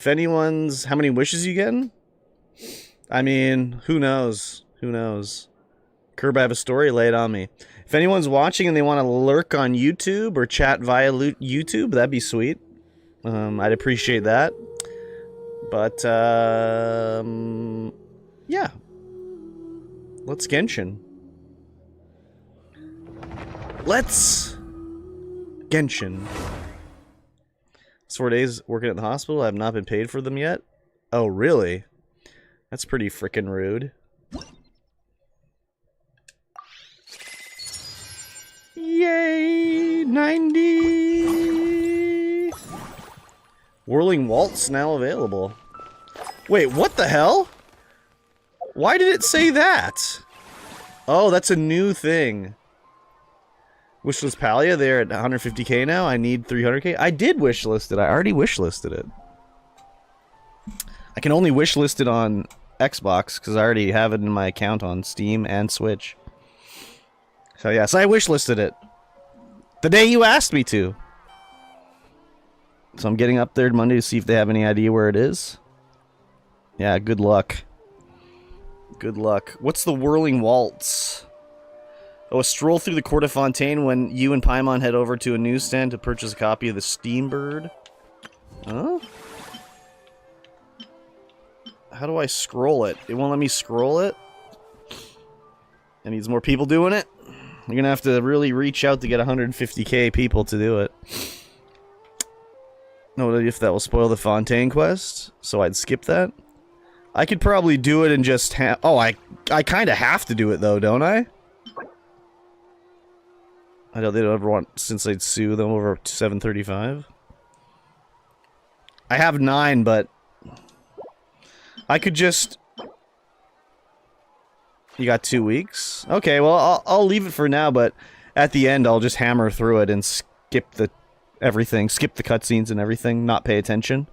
If anyone's... How many wishes you getting? I mean, who knows? Who knows? Curb, I have a story, lay it on me. If anyone's watching and they want to lurk on YouTube or chat via YouTube, that'd be sweet. I'd appreciate that. But, yeah. Let's Genshin. Let's Genshin. It's 4 days working at the hospital. I have not been paid for them yet. Oh, really? That's pretty frickin' rude. Yay! 90! Whirling Waltz now available. Wait, what the hell? Why did it say that? Oh, that's a new thing. Wishlist Palia, they're at 150k now. I need 300k. I did wishlist it. I already wishlisted it. I can only wishlist it on Xbox because I already have it in my account on Steam and Switch. So yes, I wishlisted it. The day you asked me to. So I'm getting up there Monday to see if they have any idea where it is. Yeah, good luck. Good luck. What's the Whirling Waltz? Oh, a stroll through the Court of Fontaine when you and Paimon head over to a newsstand to purchase a copy of the Steambird. Huh? How do I scroll it? It won't let me scroll it? It needs more people doing it? You're gonna have to really reach out to get 150k people to do it. No, if that will spoil the Fontaine quest, so I'd skip that. I could probably do it and just oh, I kind of have to do it though, don't I? I know they don't ever want, since I'd sue them over 735. I have 9, but I could just... You got 2 weeks? Okay, well, I'll leave it for now, but at the end, I'll just hammer through it and skip the everything. Skip the cutscenes and everything, not pay attention.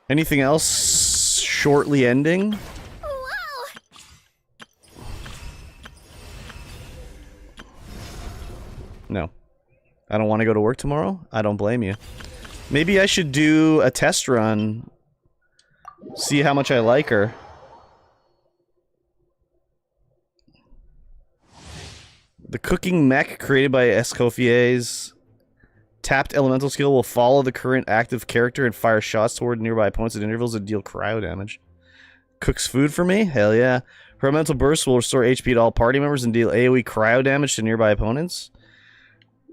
Anything else shortly ending? No. I don't want to go to work tomorrow? I don't blame you. Maybe I should do a test run. See how much I like her. The cooking mech created by Escoffier's tapped elemental skill will follow the current active character and fire shots toward nearby opponents at intervals and deal cryo damage. Cooks food for me? Hell yeah. Her elemental burst will restore HP to all party members and deal AoE cryo damage to nearby opponents.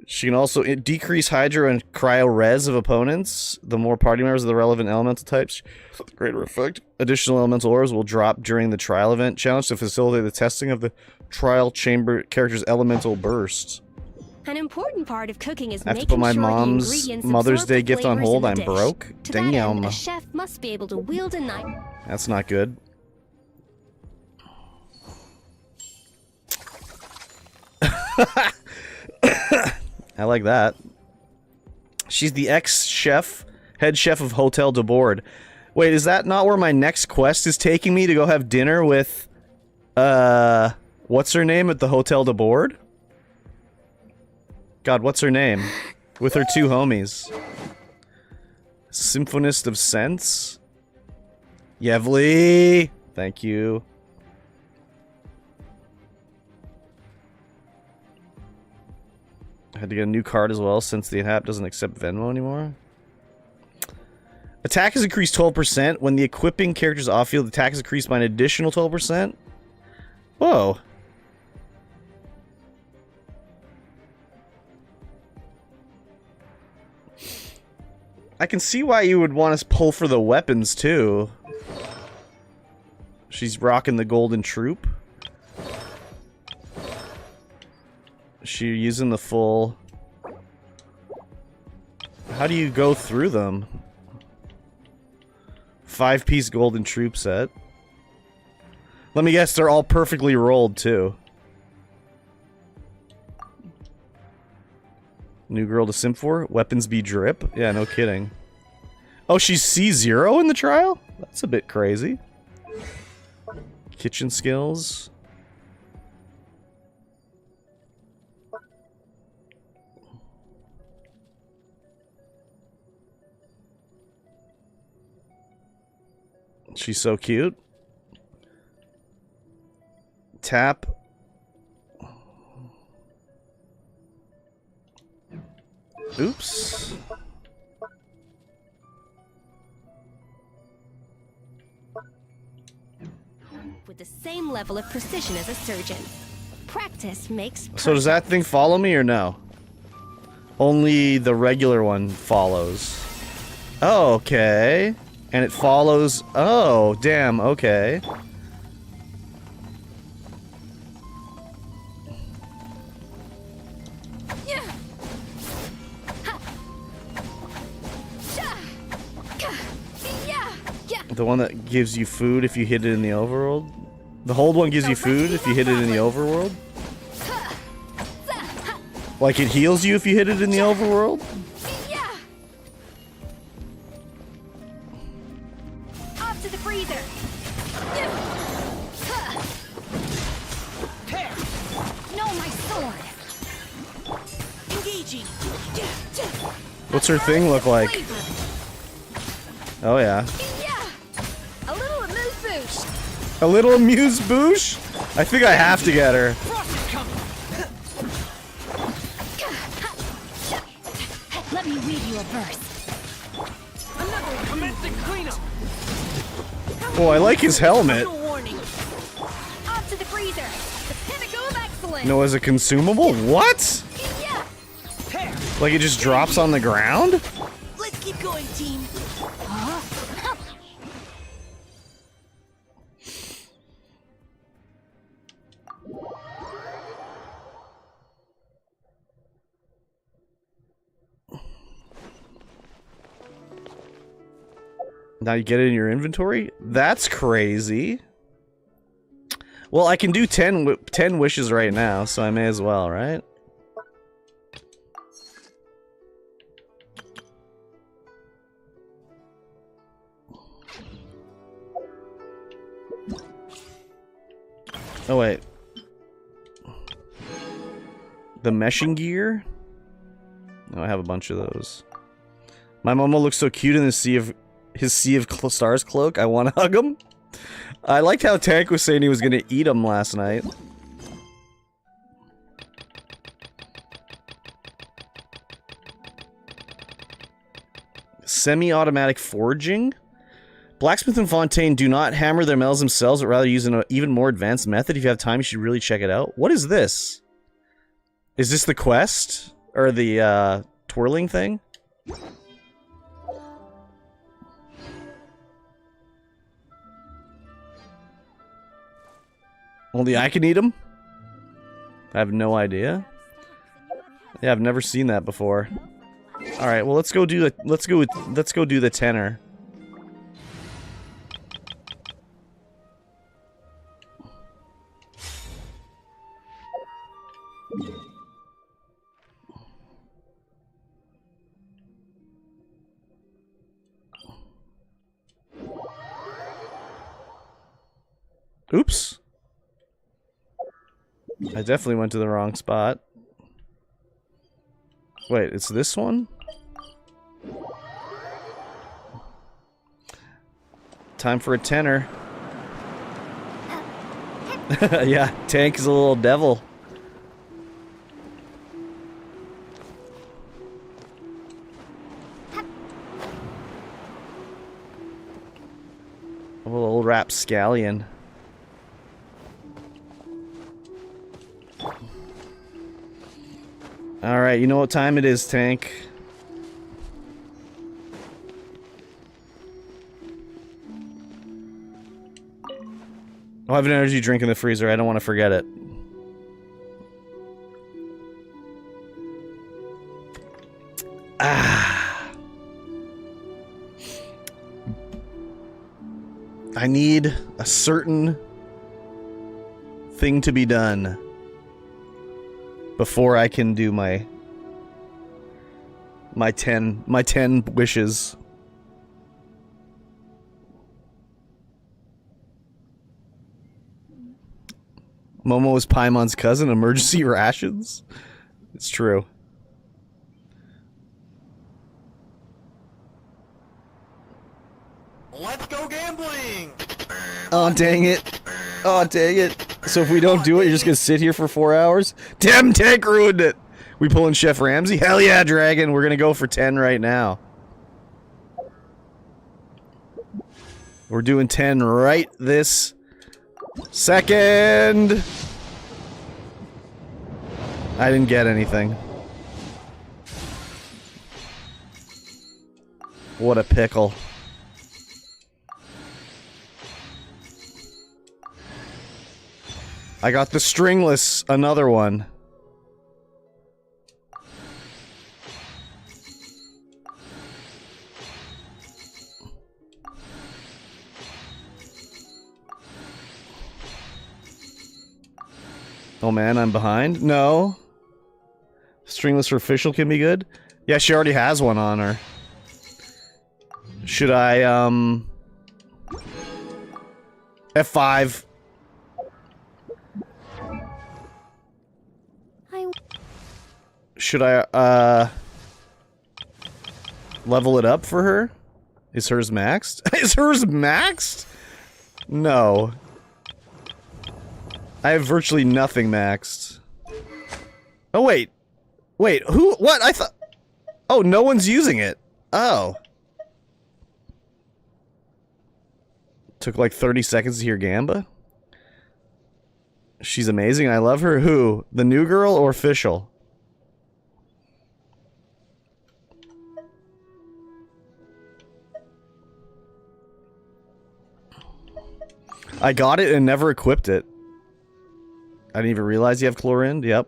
She can also decrease hydro and cryo res of opponents. The more party members of the relevant elemental types, greater effect. Additional elemental ores will drop during the trial event challenge to facilitate the testing of the trial chamber character's elemental burst. An important part of cooking is I have to making put my sure mom's the ingredients Mother's absorb Day the gift on flavors hold. in the I'm dish. broke. To that end, Damn. a chef must be able to wield a knife. That's not good. I like that. She's the ex-chef, head chef of Hotel de Bord. Wait, is that not where my next quest is taking me to go have dinner with, what's her name at the Hotel de Bord? God, what's her name? With her 2 homies. Symphonist of Sense? Yevly! Thank you. I had to get a new card as well since the app doesn't accept Venmo anymore. Attack is increased 12%. When the equipping character is off-field, attack is increased by an additional 12%. Whoa. I can see why you would want to pull for the weapons, too. She's rocking the golden troop. Is she using the full... How do you go through them? 5-piece golden troop set. Let me guess, they're all perfectly rolled, too. New girl to simp for? Weapons be drip? Yeah, no kidding. Oh, she's C0 in the trial? That's a bit crazy. Kitchen skills. She's so cute. Tap. Oops. With the same level of precision as a surgeon. Practice makes perfect. So does that thing follow me or no? Only the regular one follows. Oh, okay. And it follows... Oh, damn, okay. The one that gives you food if you hit it in the overworld? The hold one gives you food if you hit it in the overworld? Like it heals you if you hit it in the overworld? Off to the freezer. No, my sword. Engaging. What's her thing look like? Oh yeah. A little amuse-bouche. A little amuse-bouche? I think I have to get her. Let me read you a verse. Oh, I like his helmet. Off to the freezer. The pinnacle of excellence. No, as a consumable? What? Like it just drops on the ground? Let's keep going, team. Now you get it in your inventory? That's crazy. Well, I can do 10 wishes right now, so I may as well, right? Oh, wait. The meshing gear? Oh, I have a bunch of those. My Momo looks so cute in the his Sea of Stars cloak. I want to hug him. I liked how Tank was saying he was going to eat him last night. Semi-automatic forging? Blacksmith and Fontaine do not hammer their metals themselves, but rather use an even more advanced method. If you have time, you should really check it out. What is this? Is this the quest? Or the, twirling thing? Only I can eat them? I have no idea. Yeah, I've never seen that before. All right, well let's go do the tenor. Oops. I definitely went to the wrong spot. Wait, it's this one? Time for a tenor. Yeah, Tank is a little devil. A little rapscallion. Alright, you know what time it is, Tank. I'll have an energy drink in the freezer, I don't want to forget it. Ah. I need a certain thing to be done before I can do my 10 wishes. Momo is Paimon's cousin. Emergency rations? It's true. Let's go gambling! Oh, dang it. Oh, dang it. So if we don't do it, you're just gonna sit here for 4 hours? Damn, Tank ruined it! We pulling Chef Ramsay? Hell yeah, Dragon! We're gonna go for 10 right now. We're doing 10 right this second! I didn't get anything. What a pickle. I got the stringless, another one. Oh man, I'm behind? No. Stringless for official can be good? Yeah, she already has one on her. Should I, F5. Should I, level it up for her? Is hers maxed? Is hers maxed? No. I have virtually nothing maxed. Oh, wait. Wait, who? What? I thought... Oh, no one's using it. Oh. Took like 30 seconds to hear Gamba? She's amazing. I love her. Who? The new girl or official? I got it and never equipped it. I didn't even realize you have Chlorinde. Yep.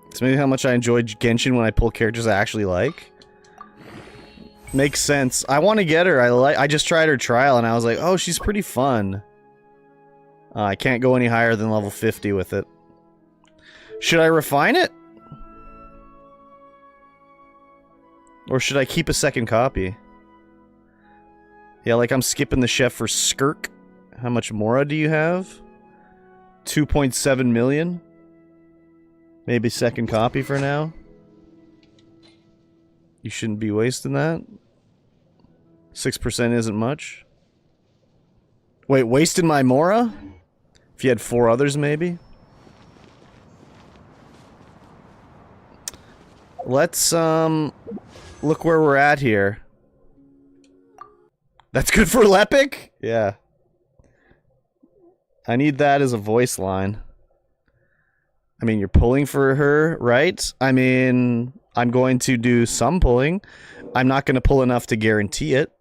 It's maybe how much I enjoy Genshin when I pull characters I actually like. Makes sense. I want to get her. I just tried her trial and I was like, oh, she's pretty fun. I can't go any higher than level 50 with it. Should I refine it? Or should I keep a second copy? Yeah, like I'm skipping the chef for Skirk. How much Mora do you have? 2.7 million? Maybe second copy for now? You shouldn't be wasting that. 6% isn't much. Wait, wasted my Mora? If you had 4 others, maybe? Let's, look where we're at here. That's good for Lepic? Yeah. I need that as a voice line. I mean, you're pulling for her, right? I mean, I'm going to do some pulling. I'm not going to pull enough to guarantee it.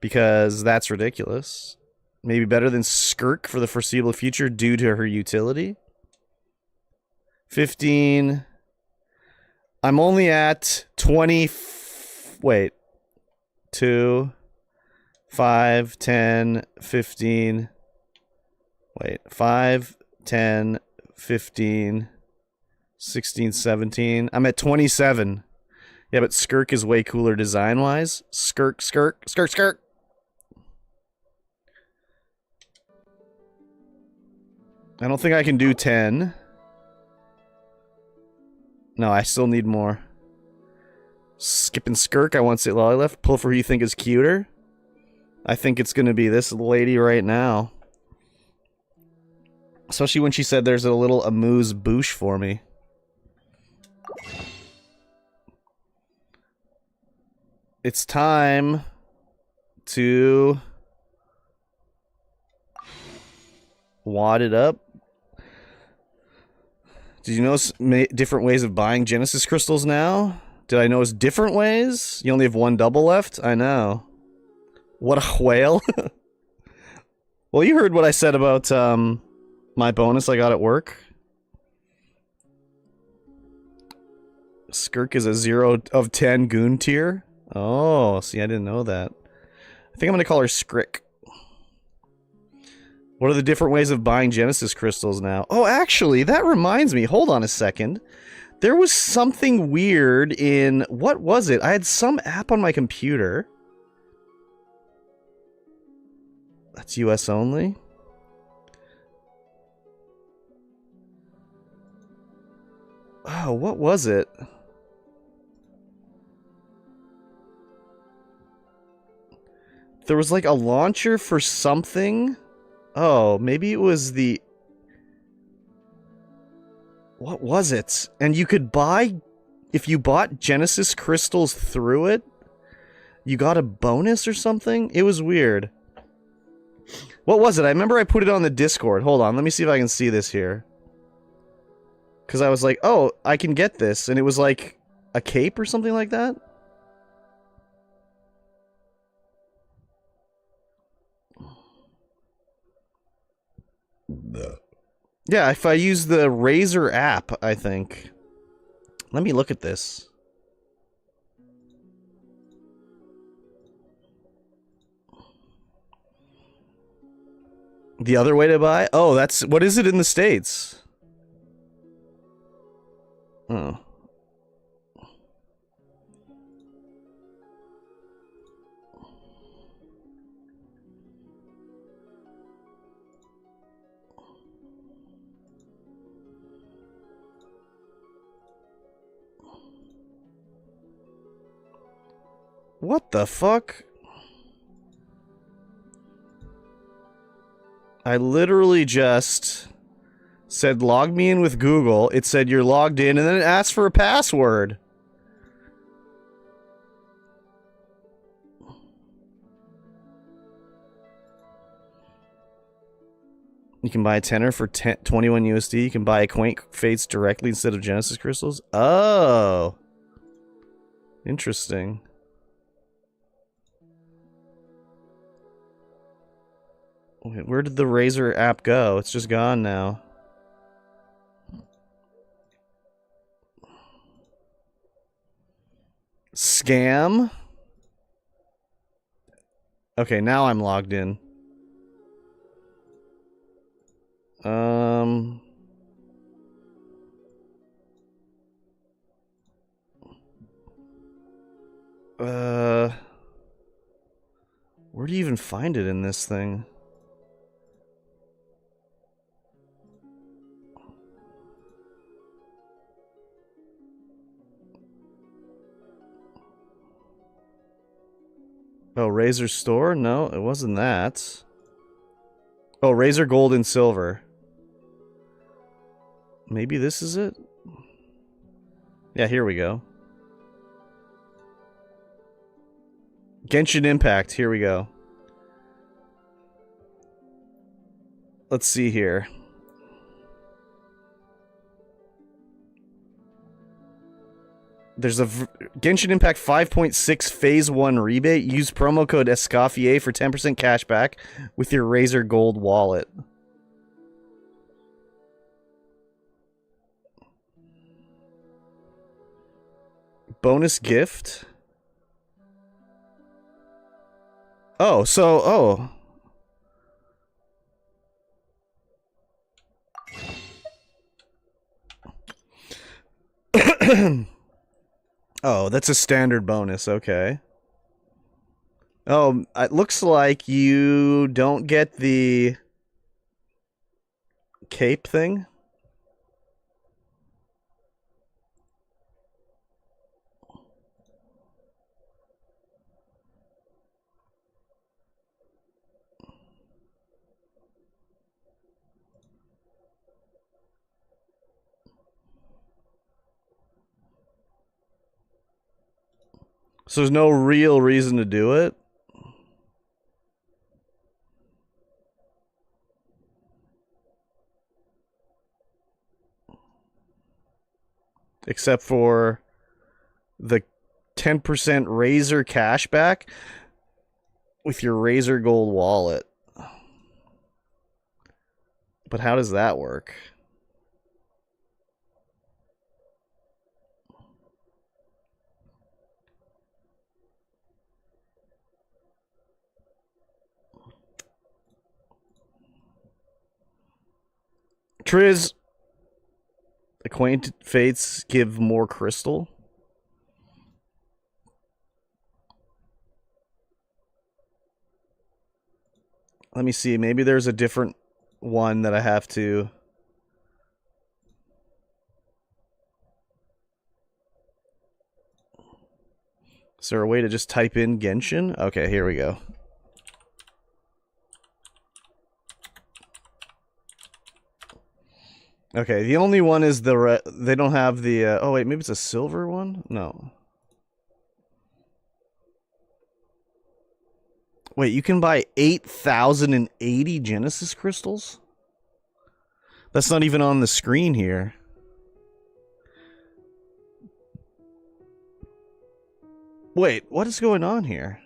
Because that's ridiculous. Maybe better than Skirk for the foreseeable future due to her utility. 15. I'm only at 20. Wait. 2, 5, 10, 15. Wait. 5, 10, 15, 16, 17. I'm at 27. Yeah, but Skirk is way cooler design-wise. Skirk. I don't think I can do 10. No, I still need more. Skipping Skirk, I want to say Lolly left. Pull for who you think is cuter. I think it's going to be this lady right now. Especially when she said there's a little amuse bouche for me. It's time to wad it up. Did you notice different ways of buying Genesis crystals now? Did I notice different ways? You only have 1 double left? I know. What a whale. Well, you heard what I said about my bonus I got at work. Skirk is a 0 of 10 goon tier. Oh, see, I didn't know that. I think I'm gonna call her Skrik. What are the different ways of buying Genesis crystals now? Oh, actually, that reminds me. Hold on a second. There was something weird in... What was it? I had some app on my computer. That's US only? Oh, what was it? There was like a launcher for something? Oh, maybe it was the... What was it? And you could buy... If you bought Genesis crystals through it, you got a bonus or something? It was weird. What was it? I remember I put it on the Discord. Hold on, let me see if I can see this here. Because I was like, oh, I can get this. And it was like a cape or something like that? Yeah, if I use the Razer app, I think. Let me look at this. The other way to buy? Oh, that's... What is it in the States? Oh. What the fuck? I literally just said log me in with Google. It said you're logged in, and then it asked for a password. You can buy a tenner for 21 USD. You can buy a Quaint Fates directly instead of Genesis crystals. Oh. Interesting. Wait, where did the Razer app go? It's just gone now. Scam? Okay, now I'm logged in. Where do you even find it in this thing? Oh, Razer Store? No, it wasn't that. Oh, Razer Gold and Silver. Maybe this is it? Yeah, here we go. Genshin Impact, here we go. Let's see here. There's a Genshin Impact 5.6 Phase 1 rebate. Use promo code Escoffier for 10% cash back with your Razer Gold wallet. Bonus gift? Oh, so... Oh. Oh, that's a standard bonus. Okay. Oh, it looks like you don't get the cape thing. So there's no real reason to do it. Except for the 10% Razer cashback with your Razer Gold wallet. But how does that work? Triz. Acquainted fates give more crystal. Let me see. Maybe there's a different one that I have to. Is there a way to just type in Genshin? Okay, here we go. Okay, the only one is the they don't have the oh wait, maybe it's a silver one? No. Wait, you can buy 8,080 Genesis crystals? That's not even on the screen here. Wait, what is going on here?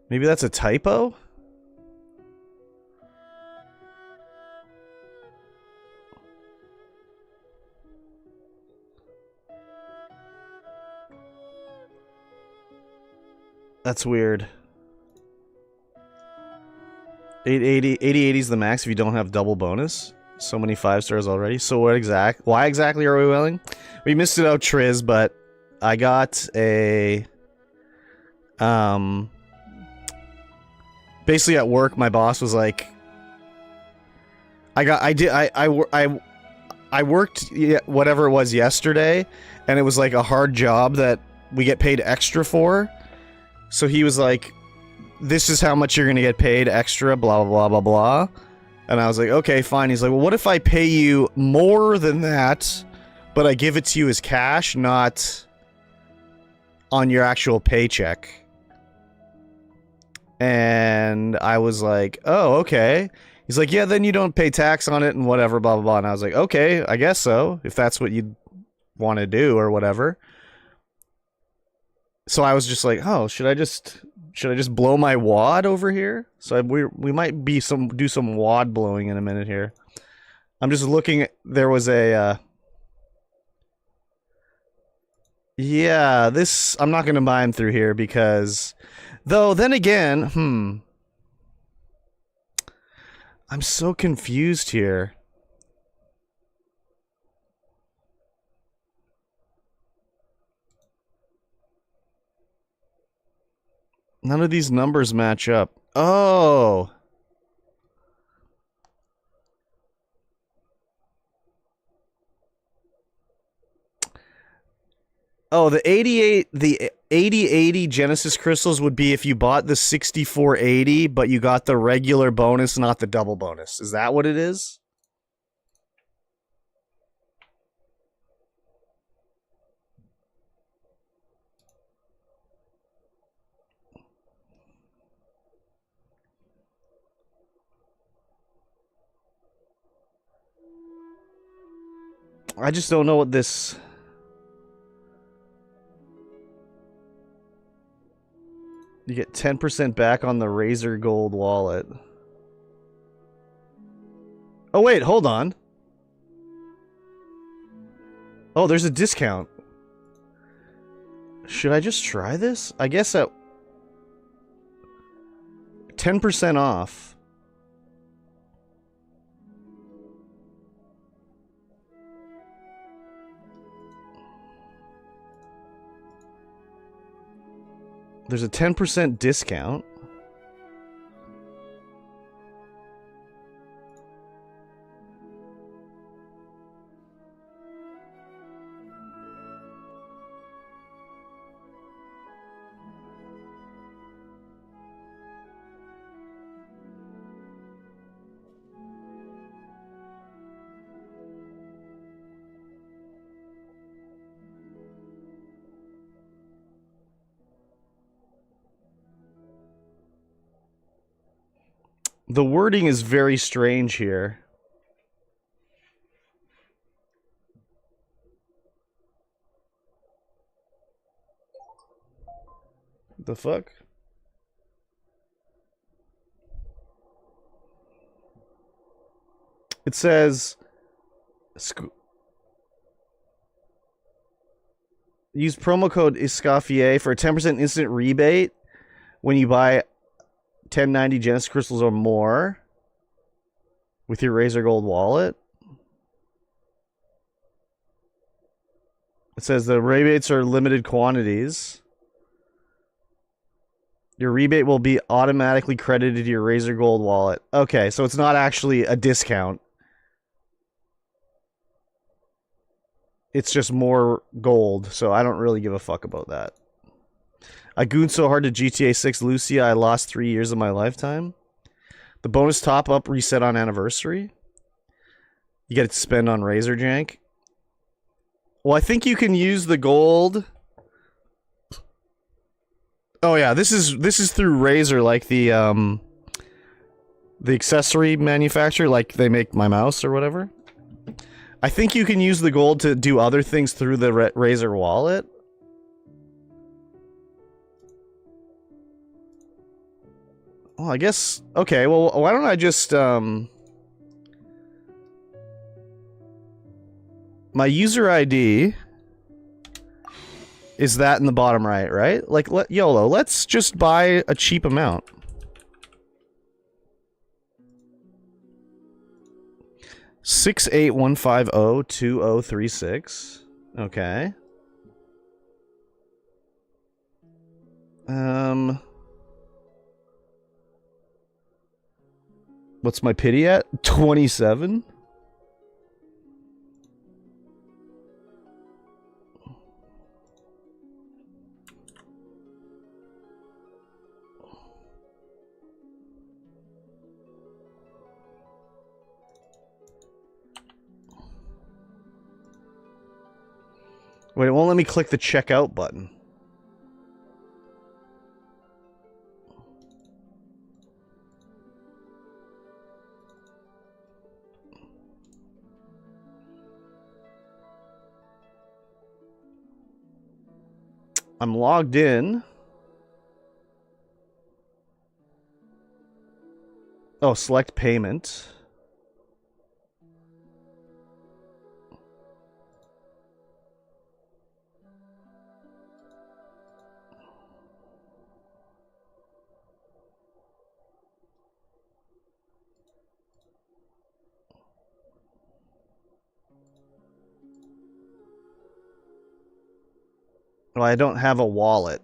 Maybe that's a typo? That's weird. 8080 is the max if you don't have double bonus. So many 5 stars already. So why exactly are we willing? We missed it out, Triz, but I got a basically at work my boss was like I worked whatever it was yesterday, and it was like a hard job that we get paid extra for. So he was like, this is how much you're gonna get paid extra, blah blah blah blah blah. And I was like, okay, fine. He's like, well, what if I pay you more than that, but I give it to you as cash, not on your actual paycheck? And I was like, oh, okay. He's like, yeah, then you don't pay tax on it and whatever, blah blah blah. And I was like, okay, I guess so, if that's what you want to do or whatever. So I was just like, oh, should I just blow my wad over here? So we might be do some wad blowing in a minute here. I'm just looking at, there was a yeah, this I'm not gonna buy him through here because though then again, I'm so confused here. None of these numbers match up. Oh. Oh, the 8080 Genesis crystals would be if you bought the 6480, but you got the regular bonus, not the double bonus. Is that what it is? I just don't know what this... You get 10% back on the Razer Gold wallet. Oh wait, hold on. Oh, there's a discount. Should I just try this? I guess at 10% off. There's a 10% discount. The wording is very strange here. The fuck? It says... Use promo code Escoffier for a 10% instant rebate when you buy 1090 Genesis crystals or more. with your Razer Gold wallet. It says the rebates are limited quantities. Your rebate will be automatically credited to your Razer Gold wallet. Okay, so it's not actually a discount. It's just more gold, so I don't really give a fuck about that. I gooned so hard to GTA 6 Lucia, I lost 3 years of my lifetime. The bonus top-up reset on anniversary. You get to spend on Razer Jank. Well, I think you can use the gold. Oh yeah, this is through Razer, like the accessory manufacturer, like they make my mouse or whatever. I think you can use the gold to do other things through the Razer wallet. Well, I guess... Okay, well, why don't I just, my user ID is that in the bottom right? Like, YOLO, let's just buy a cheap amount. $68150-2036. Okay. What's my pity at? 27? Wait, it won't let me click the checkout button. I'm logged in. Oh, select payment. Well, I don't have a wallet.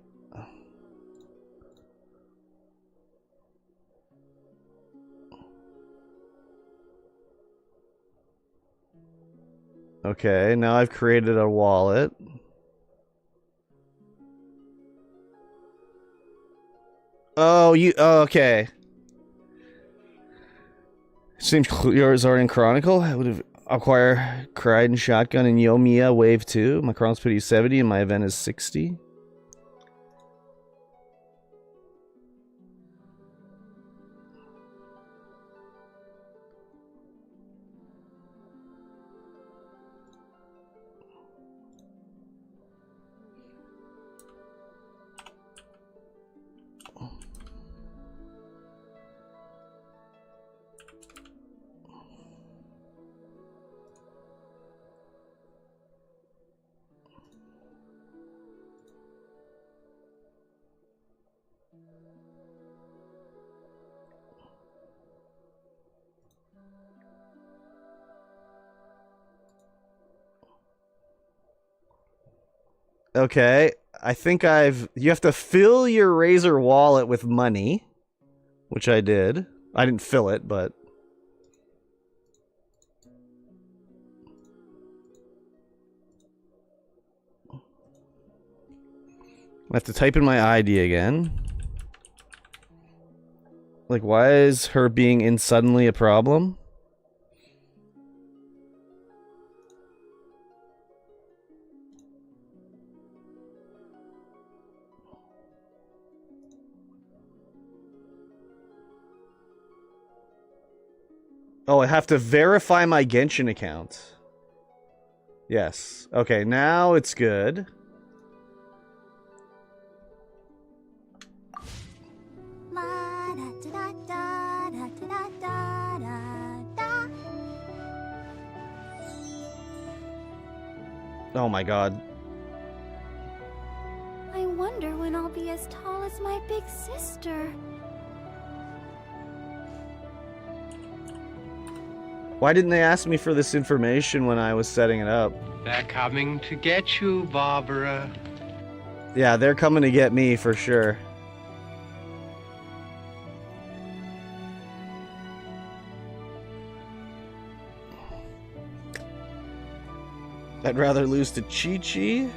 Okay, now I've created a wallet. Oh, okay. Seems yours are in Chronicle. I would have acquire Cried Shotgun and Yomiya Wave 2. My Chrono's pity is 70 and my event is 60. Okay, I think you have to fill your Razer wallet with money, which I did. I didn't fill it, but... I have to type in my ID again. Like, why is her being in suddenly a problem? Oh, I have to verify my Genshin account. Yes. Okay, now it's good. Oh my god. I wonder when I'll be as tall as my big sister. Why didn't they ask me for this information when I was setting it up? They're coming to get you, Barbara. Yeah, they're coming to get me for sure. I'd rather lose to Chi-Chi.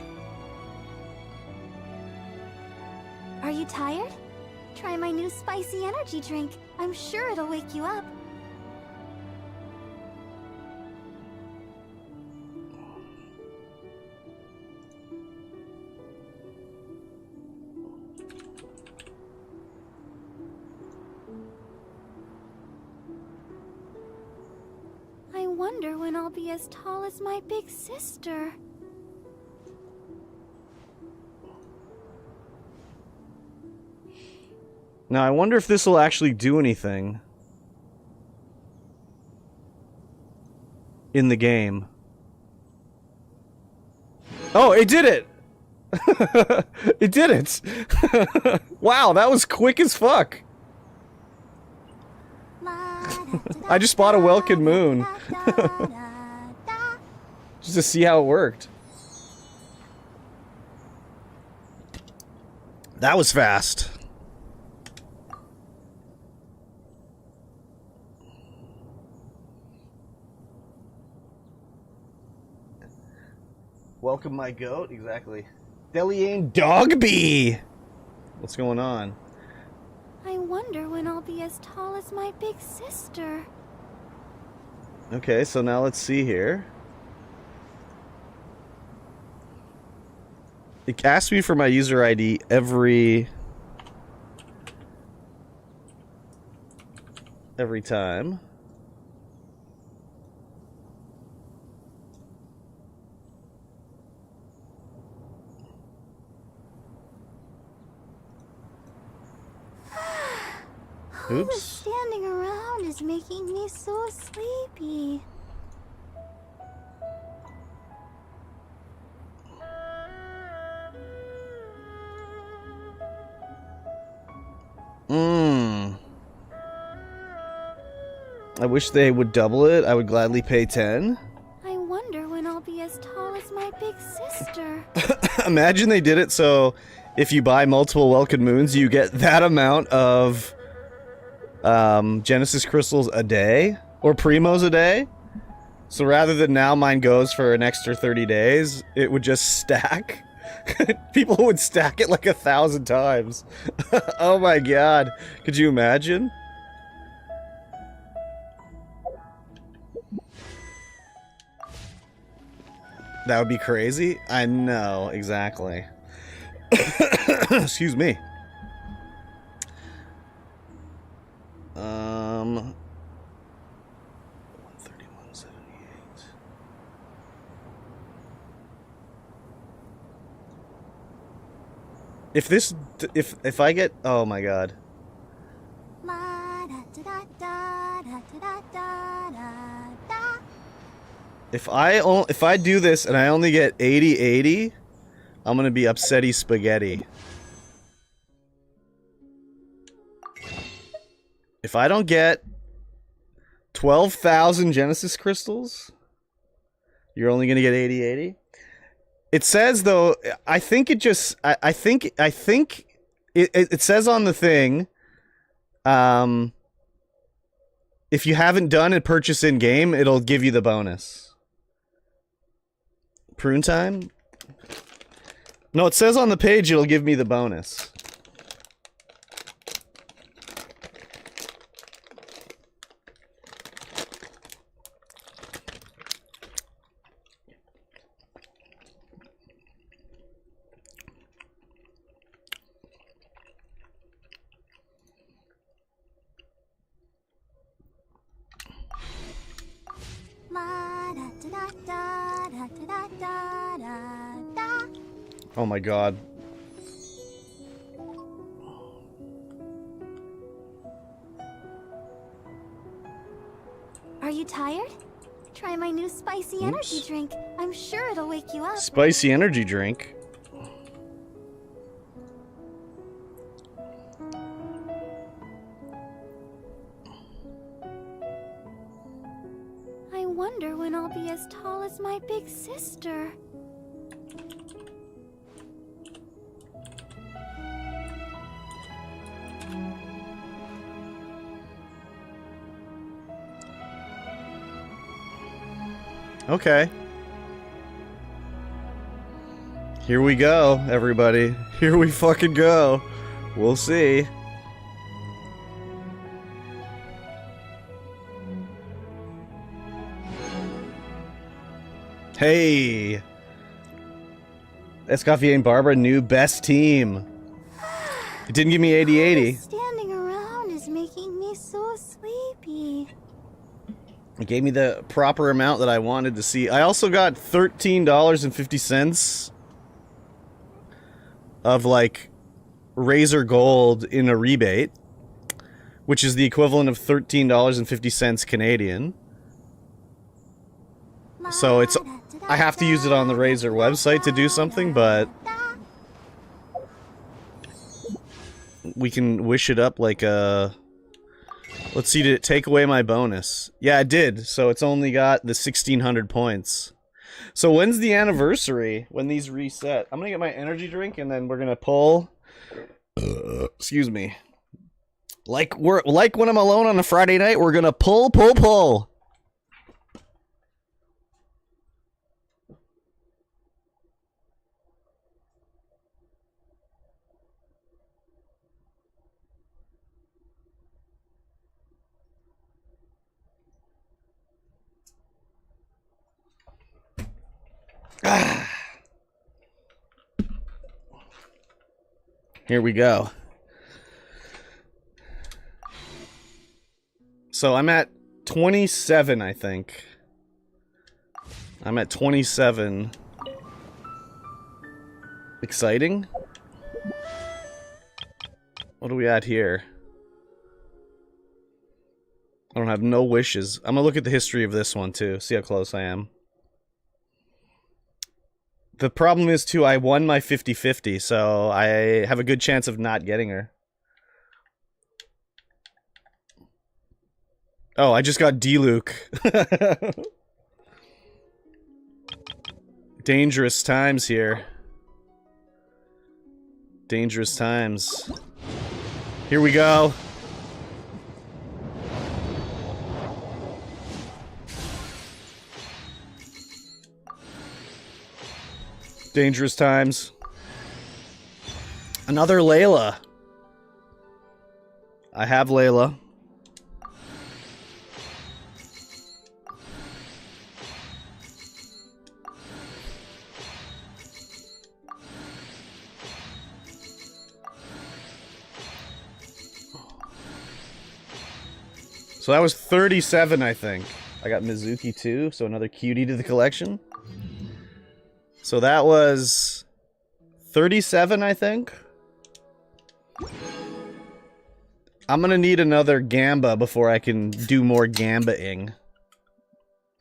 Are you tired? Try my new spicy energy drink. I'm sure it'll wake you up. I wonder when I'll be as tall as my big sister. Now, I wonder if this will actually do anything in the game. Oh, it did it! It did it! Wow, that was quick as fuck! I just bought a Welkin Moon. Just to see how it worked. That was fast. Welcome my goat, exactly. Deliane Dogby! What's going on? I wonder when I'll be as tall as my big sister. Okay, so now let's see here. It asks me for my user ID every time. All the Oops. standing around is making me so sleepy. I wish they would double it. I would gladly pay 10. I wonder when I'll be as tall as my big sister. Imagine they did it so if you buy multiple Welkin Moons, you get that amount of Genesis crystals a day, or Primos a day. So rather than now mine goes for an extra 30 days, it would just stack. People would stack it like 1,000 times. Oh my god. Could you imagine? That would be crazy. I know, exactly. Excuse me. 131.78. If I get, oh my god. If I do this and I only get 80/80, I'm gonna be upsetty spaghetti. If I don't get 12,000 Genesis crystals, you're only gonna get 80/80. It says though, I think it just, I think it says on the thing, if you haven't done a purchase in game, it'll give you the bonus. Prune time? No, it says on the page it'll give me the bonus. Oh my god. Are you tired? Try my new spicy energy Oops. drink. I'm sure it'll wake you up. Spicy energy drink. Okay. Here we go, everybody. Here we fucking go. We'll see. Hey! Escoffier and Barbara, new best team. It didn't give me 80-80. Standing around is making me so sleepy. It gave me the proper amount that I wanted to see. I also got $13.50 of, like, Razor Gold in a rebate, which is the equivalent of $13.50 Canadian. So it's... I have to use it on the Razor website to do something, but... we can wish it up like a... Let's see, did it take away my bonus? Yeah, it did, so it's only got the 1,600 points. So when's the anniversary? When these reset? I'm gonna get my energy drink, and then we're gonna pull... excuse me. Like when I'm alone on a Friday night, we're gonna pull. Here we go. So I'm at 27, I think. I'm at 27. Exciting? What are we at here? I don't have no wishes. I'm gonna look at the history of this one too, see how close I am. The problem is, too, I won my 50-50, so I have a good chance of not getting her. Oh, I just got D-Luke. Dangerous times here. Dangerous times. Here we go. Dangerous times. Another Layla. I have Layla. So that was 37, I think. I got Mizuki too, so another cutie to the collection. So that was 37, I think. I'm gonna need another Gamba before I can do more Gamba-ing.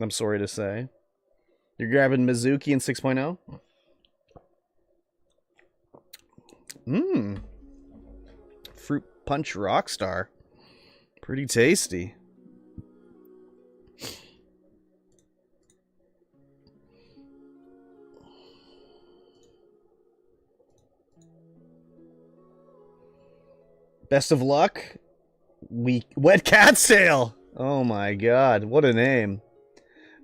I'm sorry to say. You're grabbing Mizuki in 6.0? Mmm. Fruit Punch Rockstar. Pretty tasty. Best of luck. Wet Cat's Tail. Oh my god, what a name.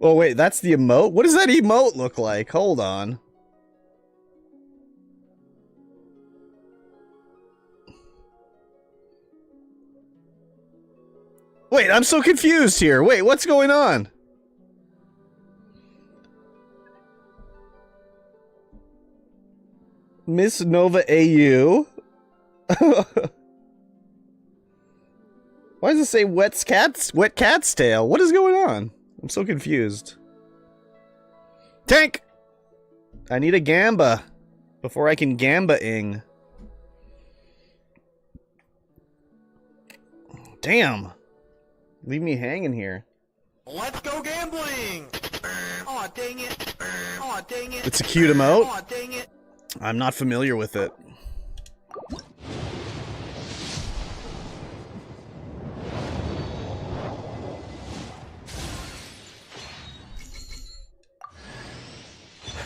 Oh wait, that's the emote? What does that emote look like? Hold on. Wait, I'm so confused here. Wait, what's going on? Miss Nova AU? Why does it say Wet Cat's Tail? What is going on? I'm so confused. Tank! I need a Gamba before I can Gamba-ing. Damn. Leave me hanging here. Let's go gambling! Aw, dang it. Aw, dang it. It's a cute emote. Aw, dang it. I'm not familiar with it.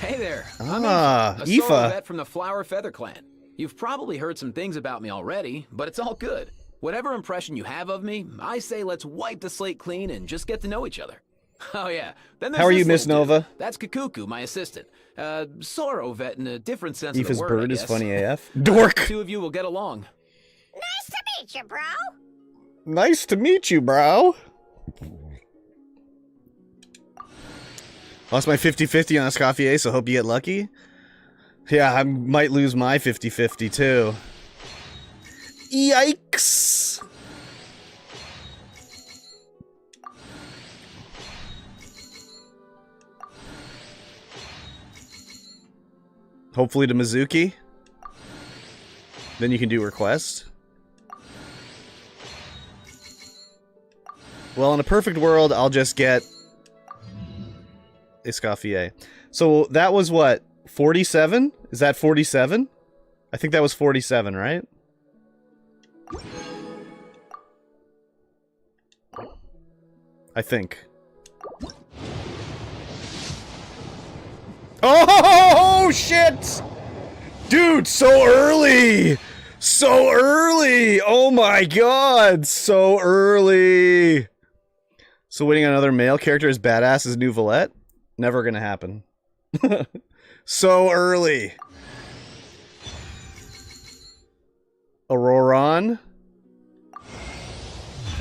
Hey there. Ah, I'm a solo Aoife. vet from the Flower Feather Clan. You've probably heard some things about me already, but it's all good. Whatever impression you have of me, I say let's wipe the slate clean and just get to know each other. Oh yeah. Then there's How are you, this Miss little dude. Nova? That's Kakuku, my assistant. Sorrow vet in a different sense of Aoife's the word, bird I is guess. funny AF. Dork! Two of you will get along. Nice to meet you, bro. Nice to meet you, bro. Lost my 50-50 on Escoffier, so hope you get lucky. Yeah, I might lose my 50-50 too. Yikes! Hopefully to Mizuki. Then you can do request. Well, in a perfect world, I'll just get Escoffier. So that was what? 47? Is that 47? I think that was 47, right? I think. Oh, shit! Dude, so early! So early! Oh my god, so early! So winning another male character as badass as New Valette? Never gonna happen. So early. Auroron?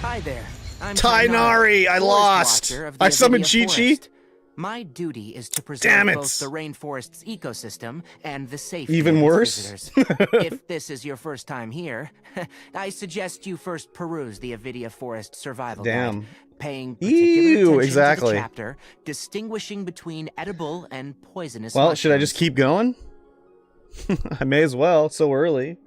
Hi there. I'm Tainari! I Forest lost! Watcher of the I summoned Avidia Chi-Chi? Forest. My duty is to preserve Damn it. both the rainforest's ecosystem and the safety Even of its worse? visitors. If this is your first time here, I suggest you first peruse the Avidia Forest Survival Damn. Guide, paying particular Ew, attention exactly. to the chapter distinguishing between edible and poisonous Well, should I just mushrooms. keep going? I may as well, so early.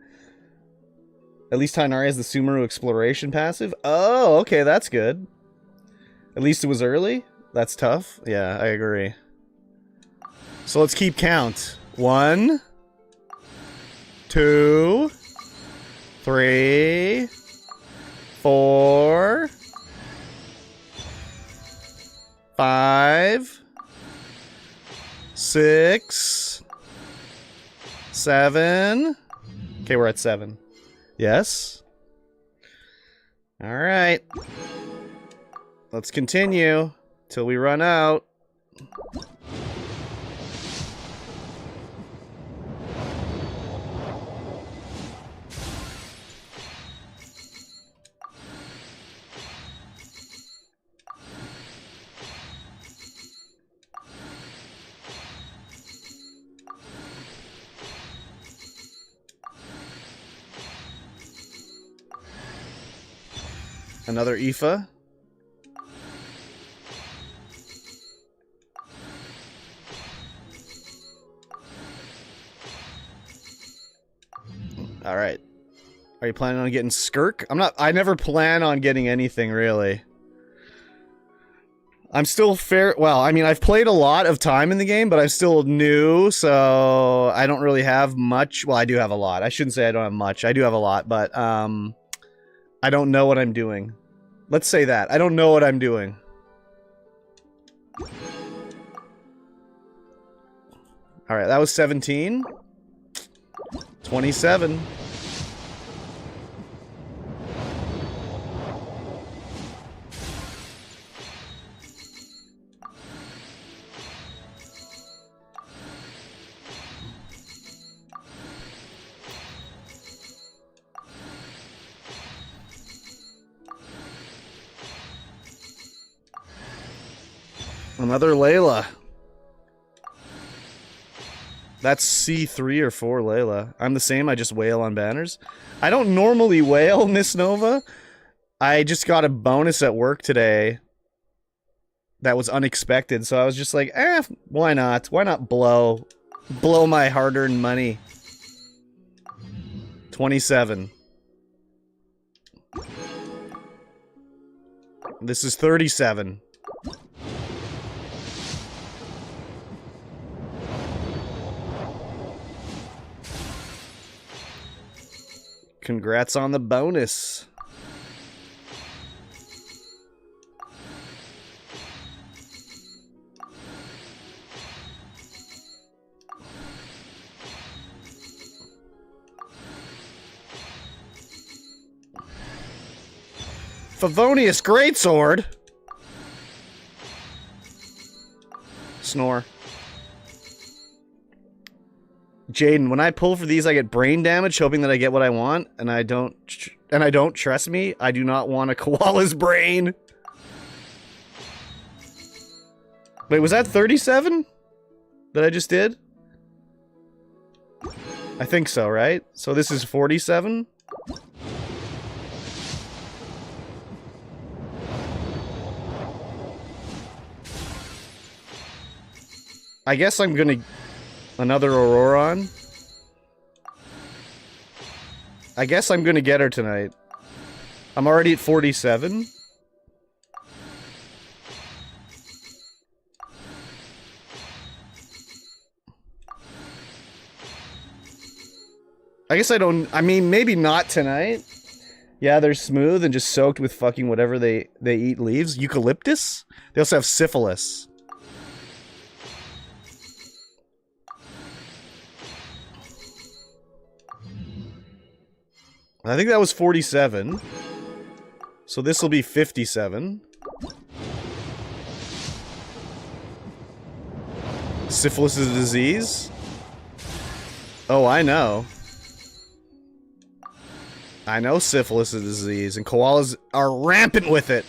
At least Tainari has the Sumeru Exploration passive. Oh, okay, that's good. At least it was early? That's tough. Yeah, I agree. So let's keep count. 1, 2, 3, 4, 5, 6, 7. Okay, we're at 7. Yes? Alright. Let's continue till we run out. Another Aoife. All right. Are you planning on getting Skirk? I never plan on getting anything really. I'm still well, I mean, I've played a lot of time in the game, but I'm still new, so I don't really have much. Well, I do have a lot. I shouldn't say I don't have much. I do have a lot, but I don't know what I'm doing. Let's say that. I don't know what I'm doing. All right, that was 17. 27. Another Layla. That's C3 or 4 Layla. I'm the same, I just wail on banners. I don't normally wail, Miss Nova. I just got a bonus at work today that was unexpected, so I was just like, why not? Why not blow my hard-earned money? 27. This is 37. Congrats on the bonus. Favonius Greatsword? Snore. Jaden, when I pull for these, I get brain damage, hoping that I get what I want, and I don't. Trust me, I do not want a koala's brain. Wait, was that 37 that I just did? I think so, right? So this is 47. I guess I'm gonna... Another Auroron? I guess I'm gonna get her tonight. I'm already at 47. I guess I don't... I mean, maybe not tonight. Yeah, they're smooth and just soaked with fucking whatever they eat leaves. Eucalyptus? They also have syphilis. I think that was 47. So this will be 57. Syphilis is a disease? Oh, I know. I know syphilis is a disease, and koalas are rampant with it.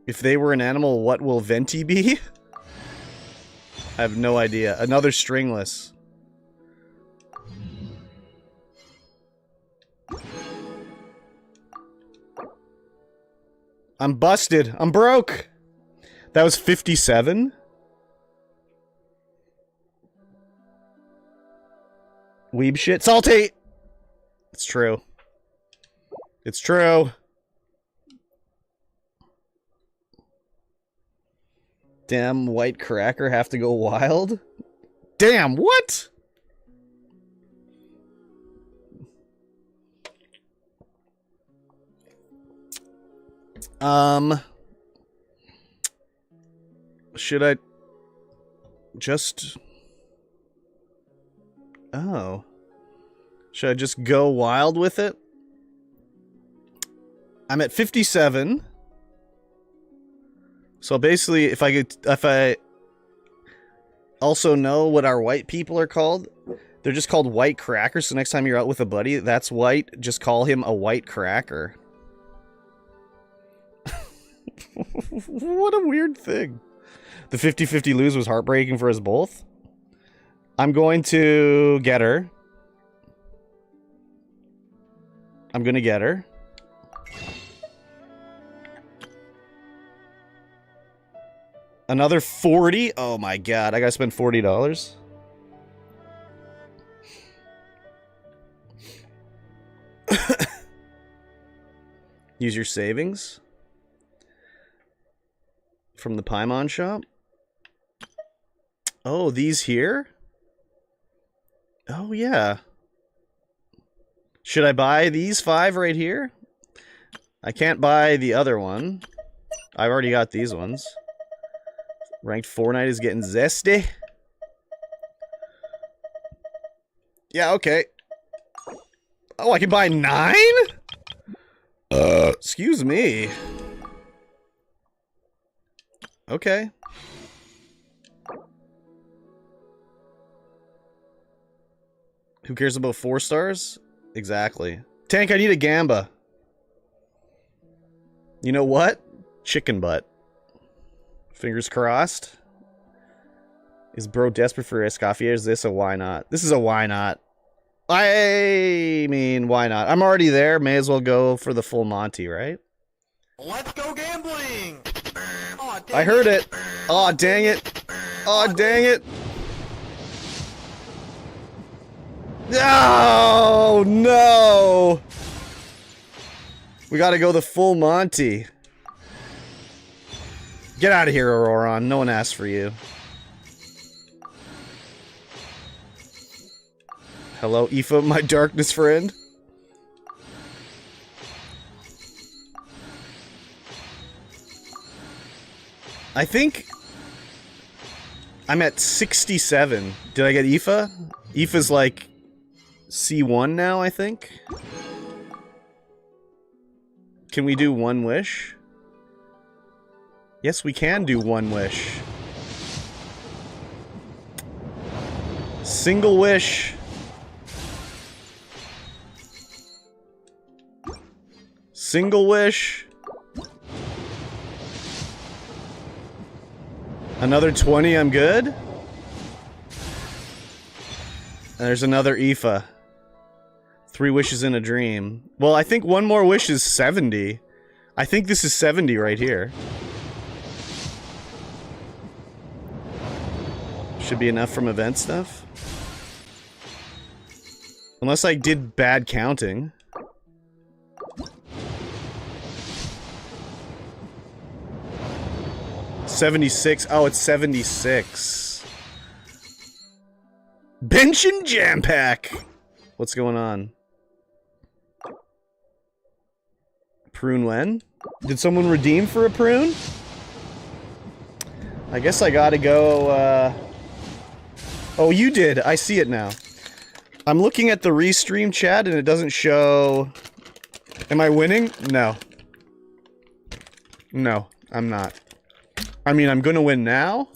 If they were an animal, what will Venti be? I have no idea. Another stringless. I'm busted. I'm broke. That was 57? Weeb shit. Salty! It's true. It's true. Damn, white cracker have to go wild? Damn, what? Should I just... Oh. Should I just go wild with it? I'm at 57. So basically, if I also know what our white people are called, they're just called white crackers. So next time you're out with a buddy that's white, just call him a white cracker. What a weird thing. The 50-50 lose was heartbreaking for us both. I'm going to get her. I'm gonna get her. Another 40? Oh my god, I gotta spend $40. Use your savings. From the Paimon shop. Oh, these here? Oh yeah. Should I buy these 5 right here? I can't buy the other one. I've already got these ones. Ranked Fortnite is getting zesty. Yeah, okay. Oh, I can buy 9? Excuse me. Okay. Who cares about 4 stars? Exactly. Tank, I need a Gamba. You know what? Chicken butt. Fingers crossed. Is bro desperate for Escoffier? Is this a why not? This is a why not. I mean, why not? I'm already there. May as well go for the full Monty, right? Let's go gambling! Aw, dang I heard it. Aw, dang it. Aw, dang it. Oh, no. We gotta go the full Monty. Get out of here, Auroron. No one asked for you. Hello, Aoife, my darkness friend. I think I'm at 67. Did I get Aoife? Aoife's like C1 now, I think. Can we do one wish? Yes, we can do one wish. Single wish. Single wish. Another 20, I'm good. And there's another Aoife. 3 wishes in a dream. Well, I think one more wish is 70. I think this is 70 right here. Should be enough from event stuff. Unless I did bad counting. $76. Oh, it's 76. Genshin Jam Pack! What's going on? Prune when? Did someone redeem for a prune? I guess I gotta go, Oh, you did. I see it now. I'm looking at the restream chat and it doesn't show... Am I winning? No. No, I'm not. I mean, I'm gonna win now?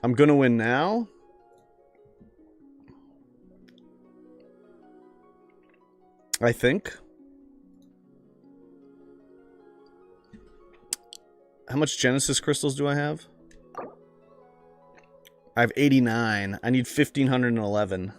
I'm gonna win now? I think. How much Genesis crystals do I have? I have 89. I need 1,511.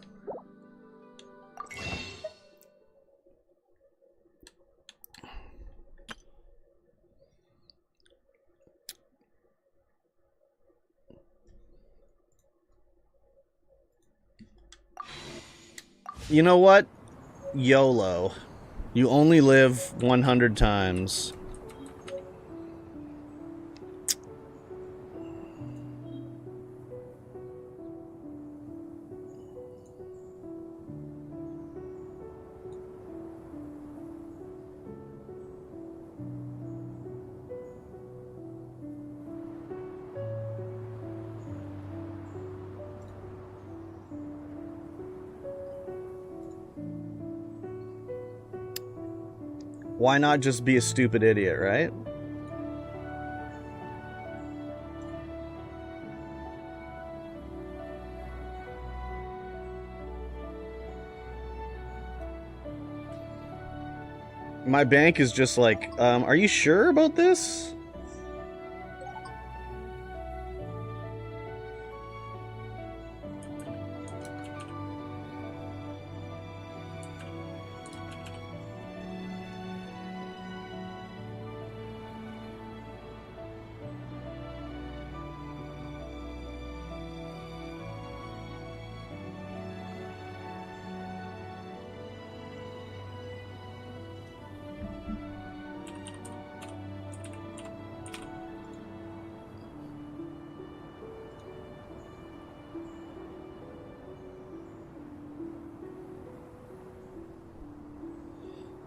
You know what? YOLO. You only live 100 times. Why not just be a stupid idiot, right? My bank is just like, are you sure about this?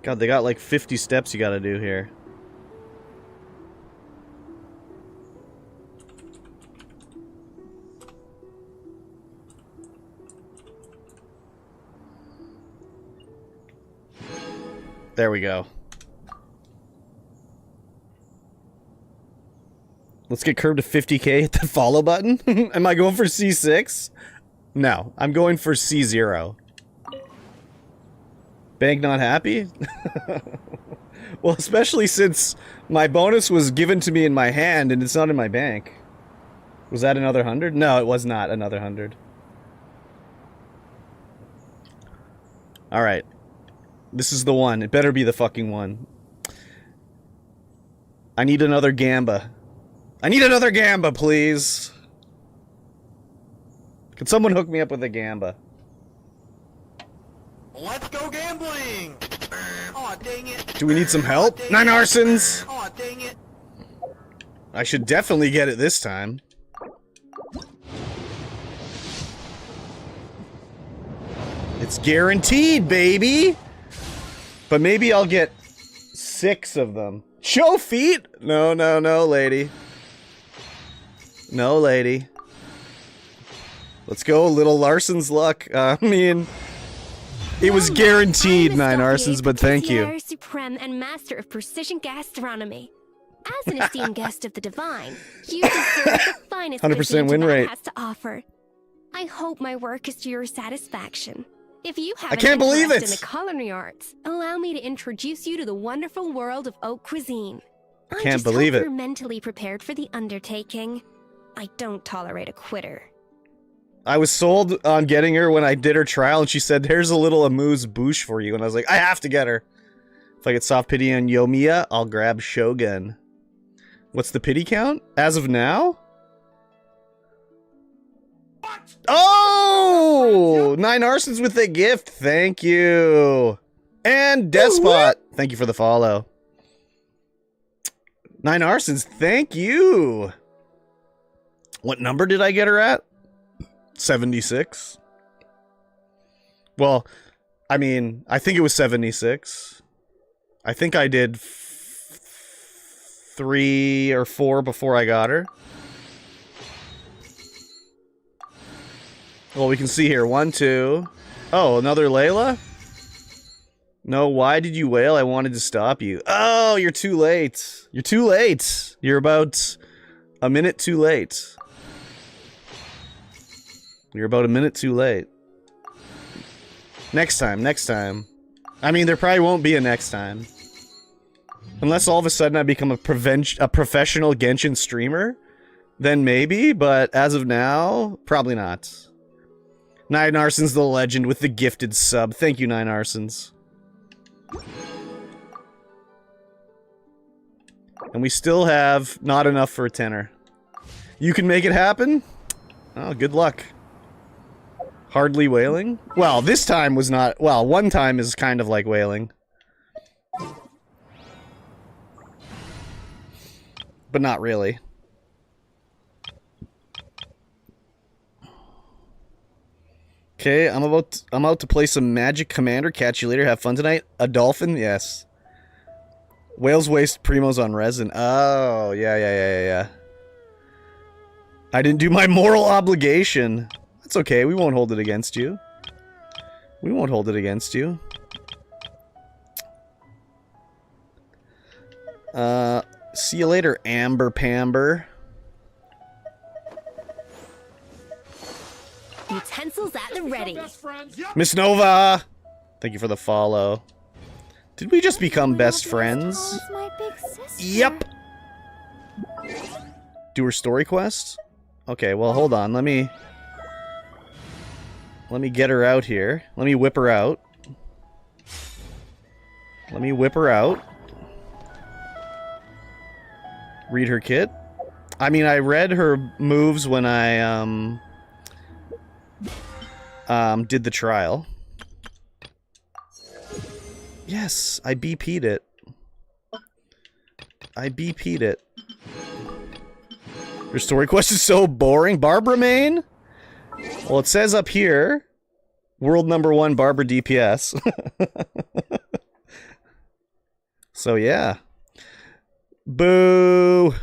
God, they got like 50 steps you gotta do here. There we go. Let's get Curb to 50k, hit the follow button. Am I going for C6? No, I'm going for C0. Bank not happy? Well, especially since my bonus was given to me in my hand and it's not in my bank. Was that another 100? No, it was not another 100. Alright. This is the one. It better be the fucking one. I need another Gamba. I need another Gamba, please. Can someone hook me up with a Gamba? Let's go gambling! Aw, dang it. Do we need some help? 9 arsons! Aw, dang it. I should definitely get it this time. It's guaranteed, baby! But maybe I'll get 6 of them. Show feet? No, no, no, lady. No, lady. Let's go, little Larson's luck. I mean, it was guaranteed 9 arsons, but thank you. Patissier Supreme and Master of Precision Gastronomy. As an esteemed guest of the divine, you deserve the finest 100% win rate. has to offer. I hope my work is to your satisfaction. If you have can't believe in it. the culinary arts, allow me to introduce you to the wonderful world of haute cuisine. I can't just believe hope it. You're mentally prepared for the undertaking. I don't tolerate a quitter. I was sold on getting her when I did her trial, and she said, "Here's a little amuse-bouche for you," and I was like, I have to get her. If I get soft pity on Yomiya, I'll grab Shogun. What's the pity count? As of now? Oh! 9 arsons with a gift. Thank you. And Despot. Thank you for the follow. 9 arsons. Thank you. What number did I get her at? 76. Well, I mean, I think it was 76. I think I did 3 or 4 before I got her. Well, we can see here. 1, 2. Oh, another Layla? No, why did you wail? I wanted to stop you. Oh, you're too late. You're too late. You're about a minute too late. You're about a minute too late. Next time, next time. I mean, there probably won't be a next time. Unless all of a sudden I become a professional Genshin streamer, then maybe, but as of now, probably not. 9 arsons the legend with the gifted sub. Thank you, 9 arsons. And we still have not enough for a tenner. You can make it happen? Oh, good luck. Hardly wailing? Well, this time was not... Well, one time is kind of like wailing. But not really. Okay, I'm out to play some Magic Commander. Catch you later. Have fun tonight. A dolphin? Yes. Whales waste primos on resin. Oh, yeah. I didn't do my moral obligation. That's okay. We won't hold it against you. We won't hold it against you. See you later, Amber Pamber. Utensils at the ready. Miss Nova! Thank you for the follow. Did we just become best friends? My big sister. Yep! Do her story quest? Okay, well, hold on. Let me get her out here. Let me whip her out. Let me whip her out. Read her kit. I mean, I read her moves when I, did the trial. Yes, I BP'd it. I BP'd it. Your story quest is so boring. Barbara main? Well, it says up here, world #1 Barbara DPS. So, yeah. Boo!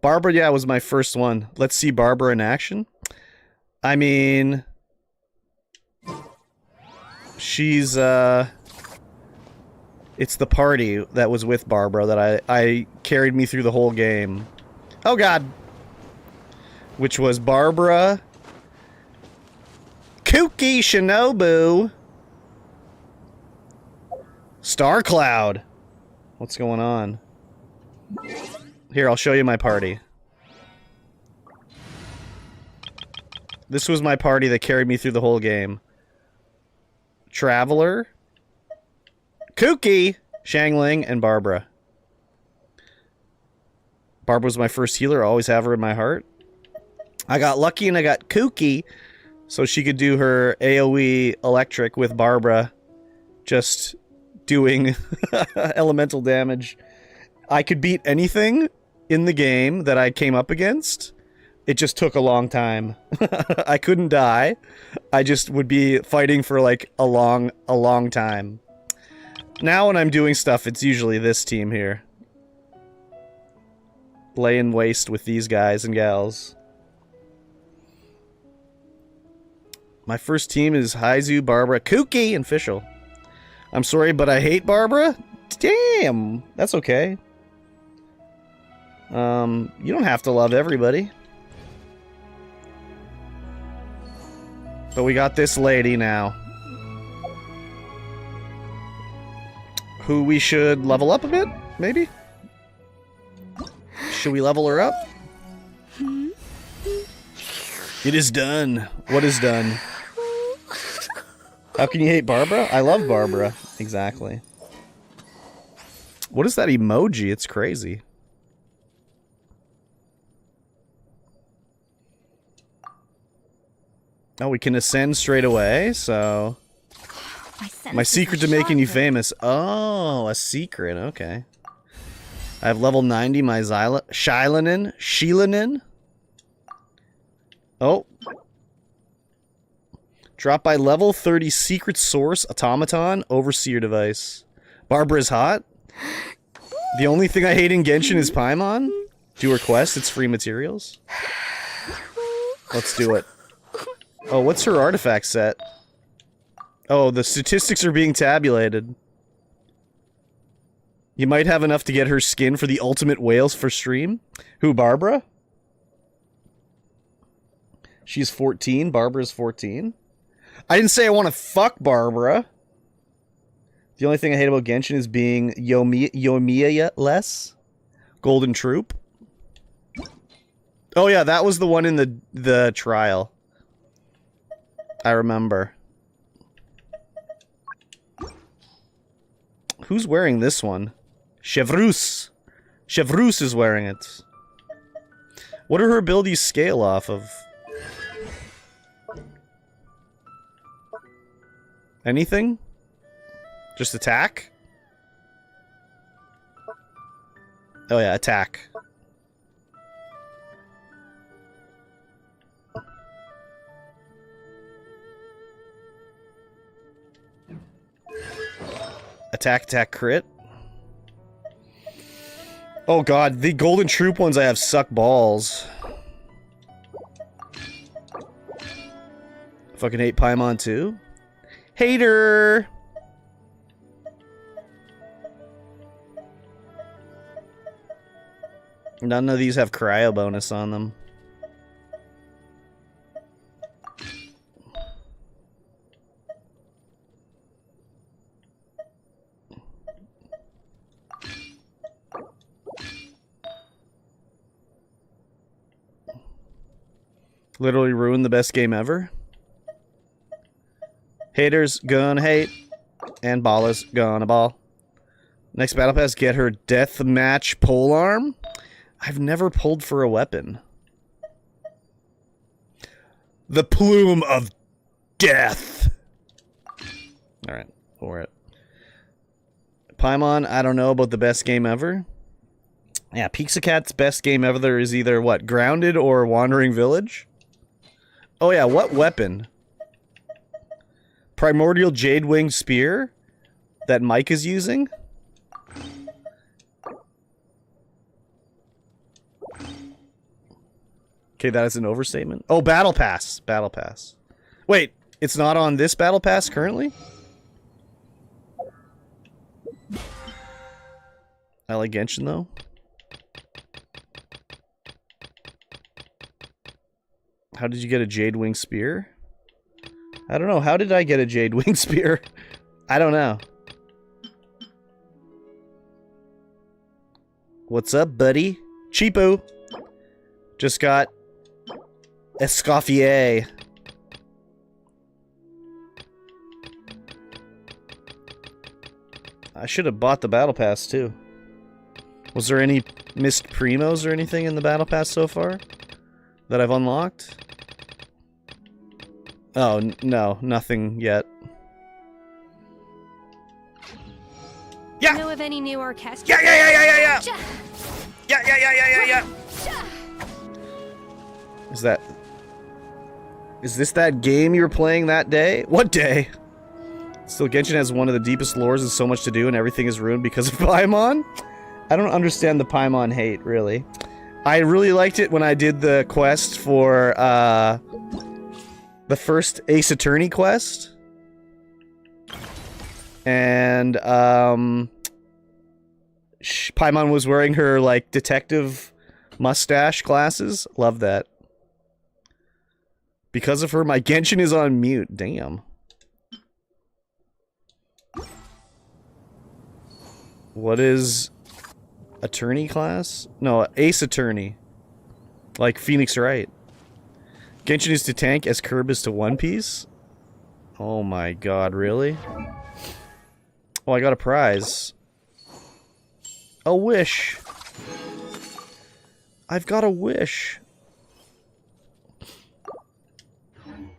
Barbara, yeah, was my first one. Let's see Barbara in action. I mean, she's, it's the party that was with Barbara that I carried me through the whole game. Oh, God. Which was Barbara, Kooky Shinobu, Star Cloud. What's going on? Here, I'll show you my party. This was my party that carried me through the whole game. Traveler, Kooky, Shangling, and Barbara. Barbara was my first healer. I always have her in my heart. I got lucky and I got Kooky, so she could do her AoE electric with Barbara, just doing elemental damage. I could beat anything in the game that I came up against, it just took a long time. I couldn't die. I just would be fighting for like a long time. Now when I'm doing stuff, it's usually this team here. Laying waste with these guys and gals. My first team is Haizu, Barbara, Kuki, and Fischl. I'm sorry, but I hate Barbara? Damn! That's okay. You don't have to love everybody. But we got this lady now. Who we should level up a bit, maybe? Should we level her up? It is done. What is done? How can you hate Barbara? I love Barbara. Exactly. What is that emoji? It's crazy. Oh, we can ascend straight away, so... My secret to making you famous. Oh, a secret. Okay. I have level 90 my Shylinen. Oh. Drop by level 30 secret source, automaton, overseer device. Barbara's hot. The only thing I hate in Genshin is Paimon. Do her quest, it's free materials. Let's do it. Oh, what's her artifact set? Oh, the statistics are being tabulated. You might have enough to get her skin for the ultimate whales for stream. Who, Barbara? She's 14. Barbara's 14. I didn't say I want to fuck Barbara. The only thing I hate about Genshin is being Yomiya-less. Golden Troop. Oh yeah, that was the one in the trial. I remember. Who's wearing this one? Chevreuse. Chevreuse is wearing it. What are her abilities scale off of? Anything? Just attack? Oh yeah, attack. Attack, attack, crit. Oh god, the Golden Troop ones I have suck balls. Fucking hate Paimon too. Hater! None of these have cryo bonus on them. Literally ruined the best game ever. Haters gonna hate, and ballers gonna ball. Next battle pass, get her deathmatch polearm. I've never pulled for a weapon. The plume of death. All right, for it. Paimon, I don't know about the best game ever. Yeah, Pixacat's best game ever is either what, Grounded or Wandering Village. Oh yeah, what weapon? Primordial Jade-Winged Spear that Mike is using? Okay, that is an overstatement. Oh, Battle Pass. Battle Pass. Wait, it's not on this Battle Pass currently? I like Genshin though. How did you get a Jade Wing Spear? I don't know. How did I get a Jade Wing Spear? I don't know. What's up, buddy? Cheapo. Just got Escoffier. I should have bought the Battle Pass too. Was there any missed primos or anything in the Battle Pass so far that I've unlocked? Oh, no, nothing yet. Yeah! Know of any new orchestra? Yeah! Yeah. Is this that game you were playing that day? What day? Still, Genshin has one of the deepest lores and so much to do, and everything is ruined because of Paimon? I don't understand the Paimon hate, really. I really liked it when I did the quest for, the first Ace Attorney quest. And, Paimon was wearing her, like, detective mustache glasses. Love that. Because of her, my Genshin is on mute. Damn. What is attorney class? No, Ace Attorney. Like Phoenix Wright. Genshin is to tank as Curb is to One Piece? Oh my god, really? Oh, I got a prize. A wish. I've got a wish.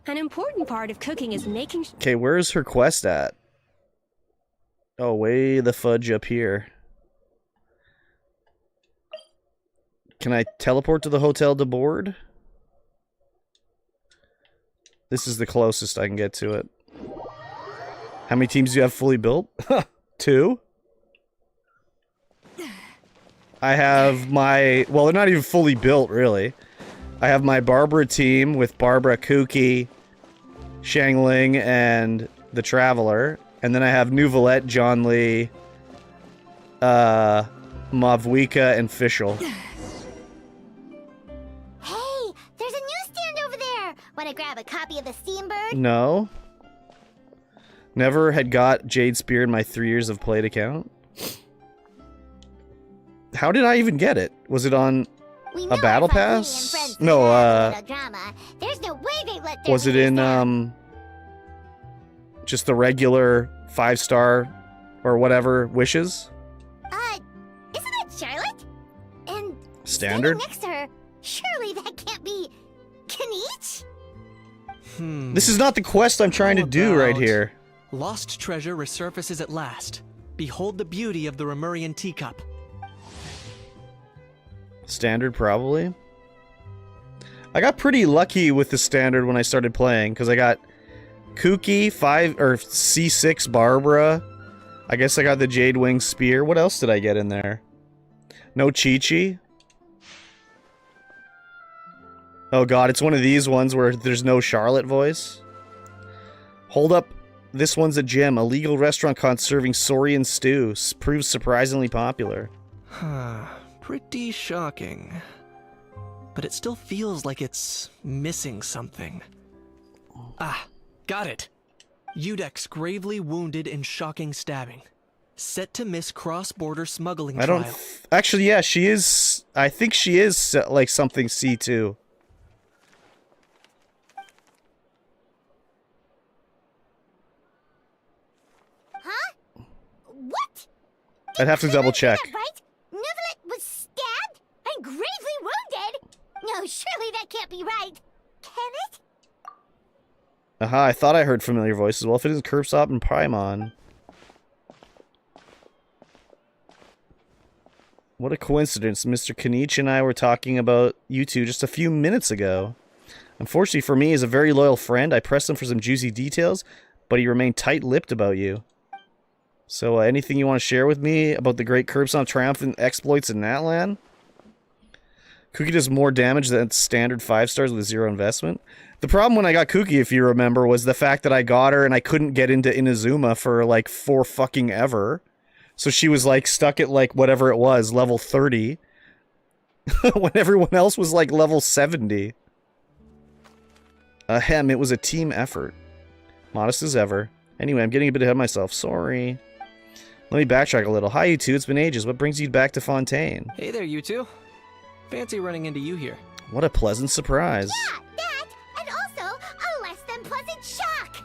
An important part of cooking is making Okay, where's her quest at? Oh, way the fudge up here. Can I teleport to the Hotel de Board? This is the closest I can get to it. How many teams do you have fully built? 2? I have my... Well, they're not even fully built, really. I have my Barbara team with Barbara, Kuki, Shangling, and the Traveler. And then I have Nuvalette, John Lee, Mavwika, and Fischl. Hey, there's a newsstand over there. Want to grab a copy of the Steambird? No. Never had got Jade Spear in my 3 years of played account. How did I even get it? Was it on a battle pass? No, There's no way they let was it in, just the regular 5-star or whatever wishes? Isn't that Charlotte? And Standard? next to her, surely that can't be Kanich? This is not the quest I'm trying to do right here. Lost treasure resurfaces at last. Behold the beauty of the Remurian teacup. Standard, probably. I got pretty lucky with the standard when I started playing, because I got Kuki, 5 or C6 Barbara. I guess I got the Jade Wing Spear. What else did I get in there? No Chi-Chi. Oh god, it's one of these ones where there's no Charlotte voice. Hold up. This one's a gem. A legal restaurant serving Saurian stew. Proves surprisingly popular. Pretty shocking. But it still feels like it's missing something. Ah, got it. Udex gravely wounded in shocking stabbing. Set to miss cross-border smuggling trial. Actually, yeah, she is... I think she is, like, something C2. Huh? What? I'd have to double check. Right? Nuvalette was stabbed and gravely wounded? No, surely that can't be right. Can it? Aha, I thought I heard familiar voices. Well, if it isn't Curbstop and Paimon. What a coincidence. Mr. Kanich and I were talking about you two just a few minutes ago. Unfortunately for me, he's a very loyal friend. I pressed him for some juicy details, but he remained tight-lipped about you. So, anything you want to share with me about the great Curbstop triumphant exploits in Natlan? Kuki does more damage than standard 5-stars with 0 investment. The problem when I got Kuki, if you remember, was the fact that I got her and I couldn't get into Inazuma for like 4 fucking ever. So she was like stuck at like whatever it was, level 30. When everyone else was like level 70. Ahem, it was a team effort. Modest as ever. Anyway, I'm getting a bit ahead of myself. Sorry. Let me backtrack a little. Hi, you two. It's been ages. What brings you back to Fontaine? Hey there, you two. Fancy running into you here. What a pleasant surprise. Yeah, that, and also a less than pleasant shock.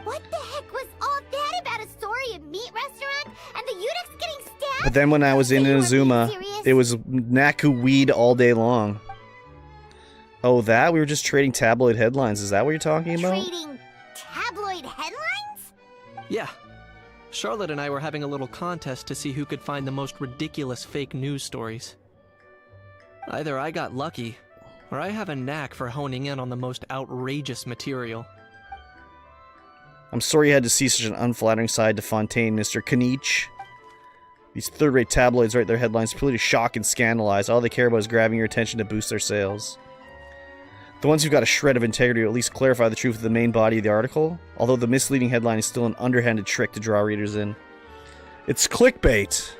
What the heck was all that about a Saurian meat restaurant and the Udex getting stabbed? But then when I was in You were being Inazuma, serious? it was Naku weed all day long. Oh, that? We were just trading tabloid headlines. Is that what you're talking about? Trading tabloid headlines? Yeah. Charlotte and I were having a little contest to see who could find the most ridiculous fake news stories. Either I got lucky, or I have a knack for honing in on the most outrageous material. I'm sorry you had to see such an unflattering side to Fontaine, Mr. Kanich. These third-rate tabloids write their headlines purely to shock and scandalize. All they care about is grabbing your attention to boost their sales. The ones who've got a shred of integrity will at least clarify the truth of the main body of the article, although the misleading headline is still an underhanded trick to draw readers in. It's clickbait!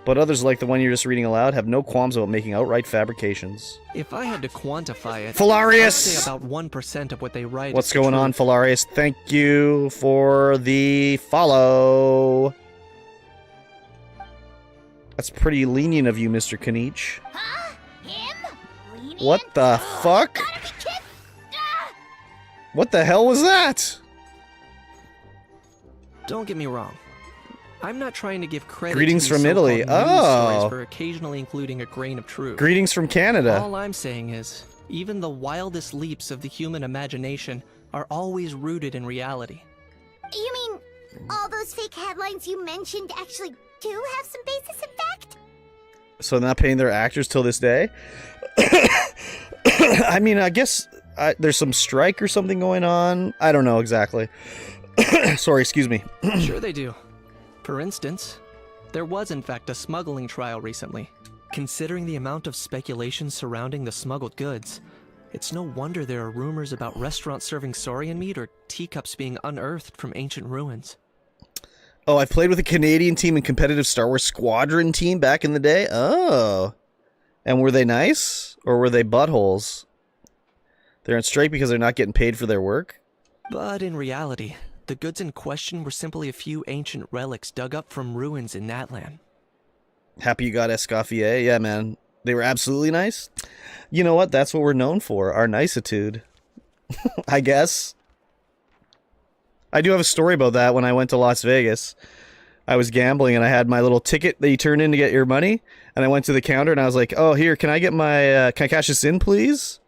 But others, like the one you're just reading aloud, have no qualms about making outright fabrications. If I had to quantify it, Filarius! I'd say about 1% of what they write What's is the going on, truth. Filarius? Thank you for the follow. That's pretty lenient of you, Mr. Kanich. Huh? Him? Lenient? What the fuck? Gotta be kidding! Ah! What the hell was that? Don't get me wrong. I'm not trying to give credit Greetings to these from Italy. so-called news Oh. stories for occasionally including a grain of truth. Greetings from Canada. All I'm saying is, even the wildest leaps of the human imagination are always rooted in reality. You mean all those fake headlines you mentioned actually do have some basis in fact? So not paying their actors till this day? I mean, I guess there's some strike or something going on. I don't know exactly. Sorry, excuse me. Sure they do. For instance, there was in fact a smuggling trial recently. Considering the amount of speculation surrounding the smuggled goods, it's no wonder there are rumors about restaurants serving saurian meat or teacups being unearthed from ancient ruins. Oh, I played with a Canadian team in competitive Star Wars Squadron team back in the day. Oh. And were they nice? Or were they buttholes? They're on strike because they're not getting paid for their work? But in reality, the goods in question were simply a few ancient relics dug up from ruins in Natlan. Happy you got Escoffier? Yeah, man. They were absolutely nice. You know what? That's what we're known for. Our nicitude. I guess. I do have a story about that. When I went to Las Vegas, I was gambling and I had my little ticket that you turn in to get your money. And I went to the counter and I was like, oh, here, can I get my, can I cash this in, please?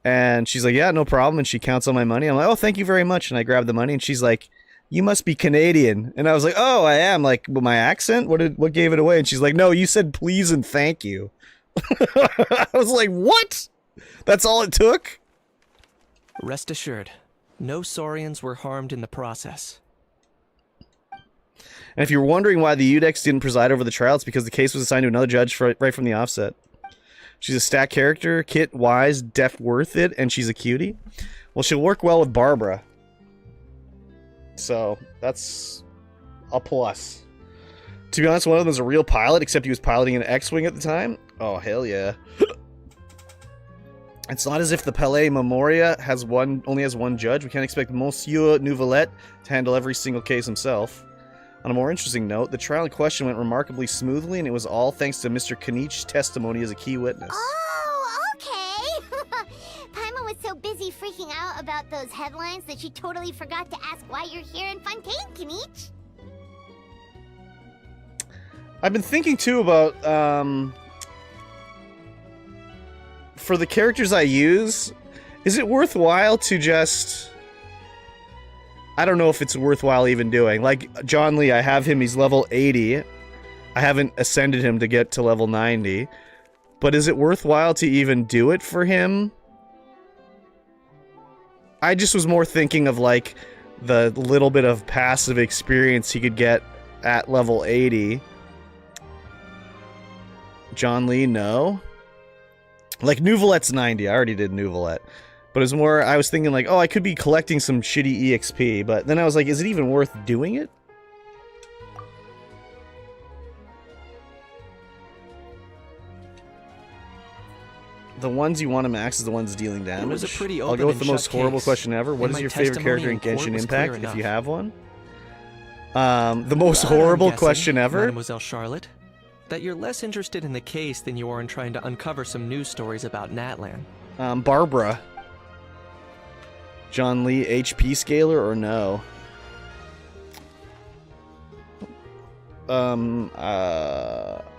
And she's like, yeah, no problem. And she counts all my money. I'm like, oh, thank you very much. And I grabbed the money and she's like, you must be Canadian. And I was like, oh, I am. Like, with my accent? What gave it away? And she's like, no, you said please and thank you. I was like, what? That's all it took? Rest assured, no saurians were harmed in the process. And if you're wondering why the UDEX didn't preside over the trial, it's because the case was assigned to another judge right from the offset. She's a stat character, Kit, wise, def worth it, and she's a cutie. Well, she'll work well with Barbara. So, that's a plus. To be honest, one of them is a real pilot, except he was piloting an X-Wing at the time. Oh, hell yeah. It's not as if the Palais Memoria only has one judge. We can't expect Monsieur Nouvelette to handle every single case himself. On a more interesting note, the trial in question went remarkably smoothly, and it was all thanks to Mr. Kanich's testimony as a key witness. Oh, okay. Paimon was so busy freaking out about those headlines that she totally forgot to ask why you're here in Fontaine, Kanich. I've been thinking, too, about, for the characters I use, is it worthwhile to just... I don't know if it's worthwhile even doing. Like, John Lee, I have him, he's level 80. I haven't ascended him to get to level 90. But is it worthwhile to even do it for him? I just was more thinking of, like, the little bit of passive experience he could get at level 80. John Lee, no. Like, Nouvelette's 90. I already did Nouvelette. But it was more, I was thinking like, oh, I could be collecting some shitty EXP, but then I was like, is it even worth doing it? The ones you want to max is the ones dealing damage. It was a pretty I'll open go with and the most shut horrible case, question ever. What and is my your favorite character in testimony in court Genshin was clear Impact, if enough. you have one? The most But I'm horrible guessing, question ever? Mademoiselle Charlotte, that you're less interested in the case than you are in trying to uncover some news stories about Natlan. Barbara. John Lee, HP scaler or no?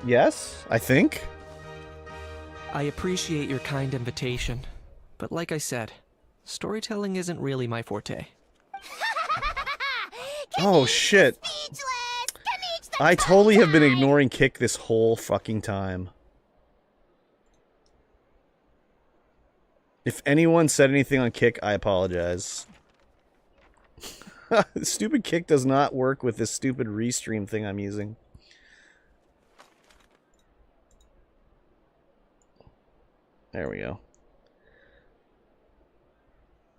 Yes, I think. I appreciate your kind invitation, but like I said, storytelling isn't really my forte. Oh, shit. Speechless! Kanich, the I totally have been ignoring Kick this whole fucking time. If anyone said anything on Kick, I apologize. Stupid Kick does not work with this stupid restream thing I'm using. There we go.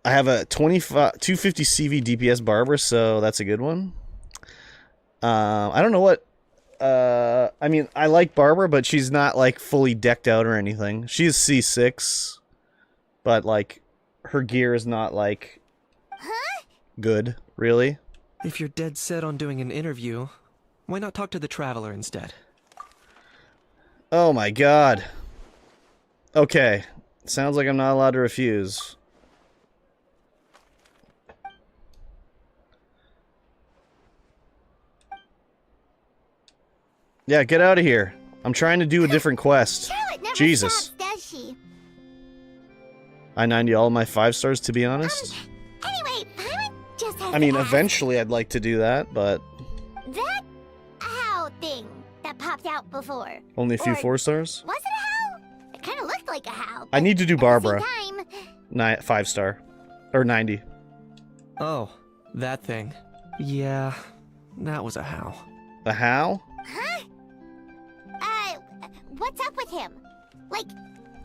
I have a 250 CV DPS Barbara, so that's a good one. I don't know what... I mean, I like Barbara, but she's not, like, fully decked out or anything. She is C6, but, like, her gear is not, like, good, really. If you're dead set on doing an interview, why not talk to the Traveler instead? Oh my god. Okay. Sounds like I'm not allowed to refuse. Yeah, get out of here. I'm trying to do a different quest. Charlotte never Jesus. stops, does she? I 90 all my 5 stars, to be honest. Anyway, Paimon just has I mean, to ask, eventually I'd like to do that, but that how thing that popped out before. only a few Or- 4 stars. Was it a how? It kind of looked like a how. I but need to do at the Barbara. same time, 5 star. Or 90. Oh, that thing. Yeah, that was a how. The how? what's up with him? Like,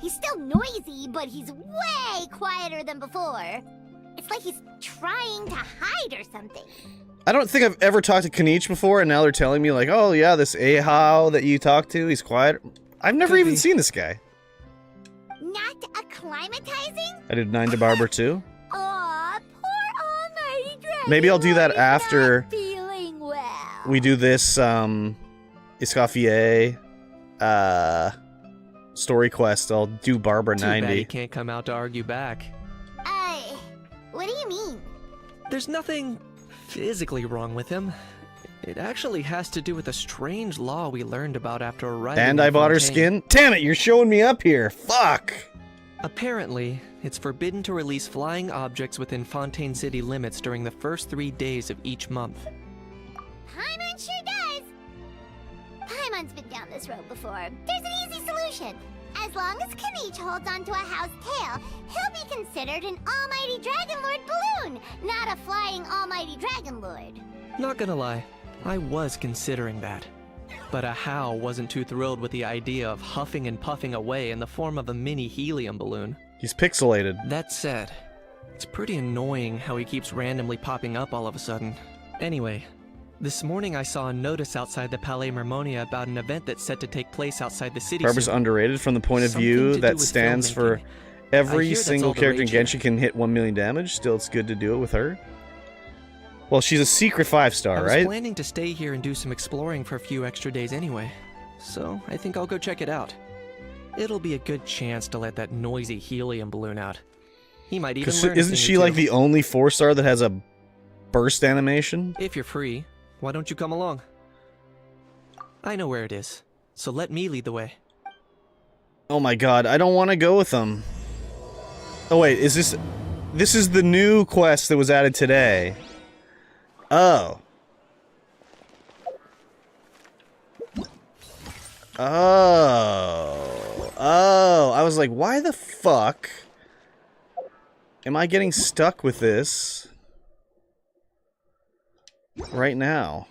he's still noisy, but he's way quieter than before. It's like he's trying to hide or something. I don't think I've ever talked to Kanichi before, and now they're telling me, like, oh yeah, this Ahao that you talked to, he's quiet. I've never Could even be. seen this guy. Not acclimatizing? I did 9 to Barber too. Aw, poor almighty dragon. Maybe I'll do that Lord is after not feeling well. we do this, Escoffier, story quest. I'll do Barber Too bad he 90. can't come out to argue back. What do you mean? There's nothing physically wrong with him. It actually has to do with a strange law we learned about after arriving And in I bought her Fontaine. skin. Damn it, you're showing me up here. Fuck. Apparently, it's forbidden to release flying objects within Fontaine City limits during the first 3 days of each month. Paimon sure does. Paimon's been down this road before. There's an easy solution. As long as Kanichi holds onto a house tail, he'll be considered an almighty Dragon Lord balloon, not a flying almighty Dragon Lord. Not gonna lie, I was considering that. But Ahau wasn't too thrilled with the idea of huffing and puffing away in the form of a mini helium balloon. He's pixelated. That said, it's pretty annoying how he keeps randomly popping up all of a sudden. Anyway, this morning I saw a notice outside the Palais Mermonia about an event that's set to take place outside the city Barber's soon. underrated from the point of Something view to do that with stands for filmmaking. I every hear that's single all the character in rage here. Genshin can hit 1 million damage. Still, it's good to do it with her. Well, she's a secret 5 I star, was right? planning to stay here and do some exploring for a few extra days anyway, so I think I'll go check it out. It'll be a good chance to let that noisy helium balloon out. He might even Because learn a isn't thing or she two. like the only 4 star that has a burst animation? If you're free, why don't you come along? I know where it is, so let me lead the way. Oh my god, I don't want to go with them. Oh wait, is this... This is the new quest that was added today. Oh. Oh, I was like, why the fuck am I getting stuck with this right now?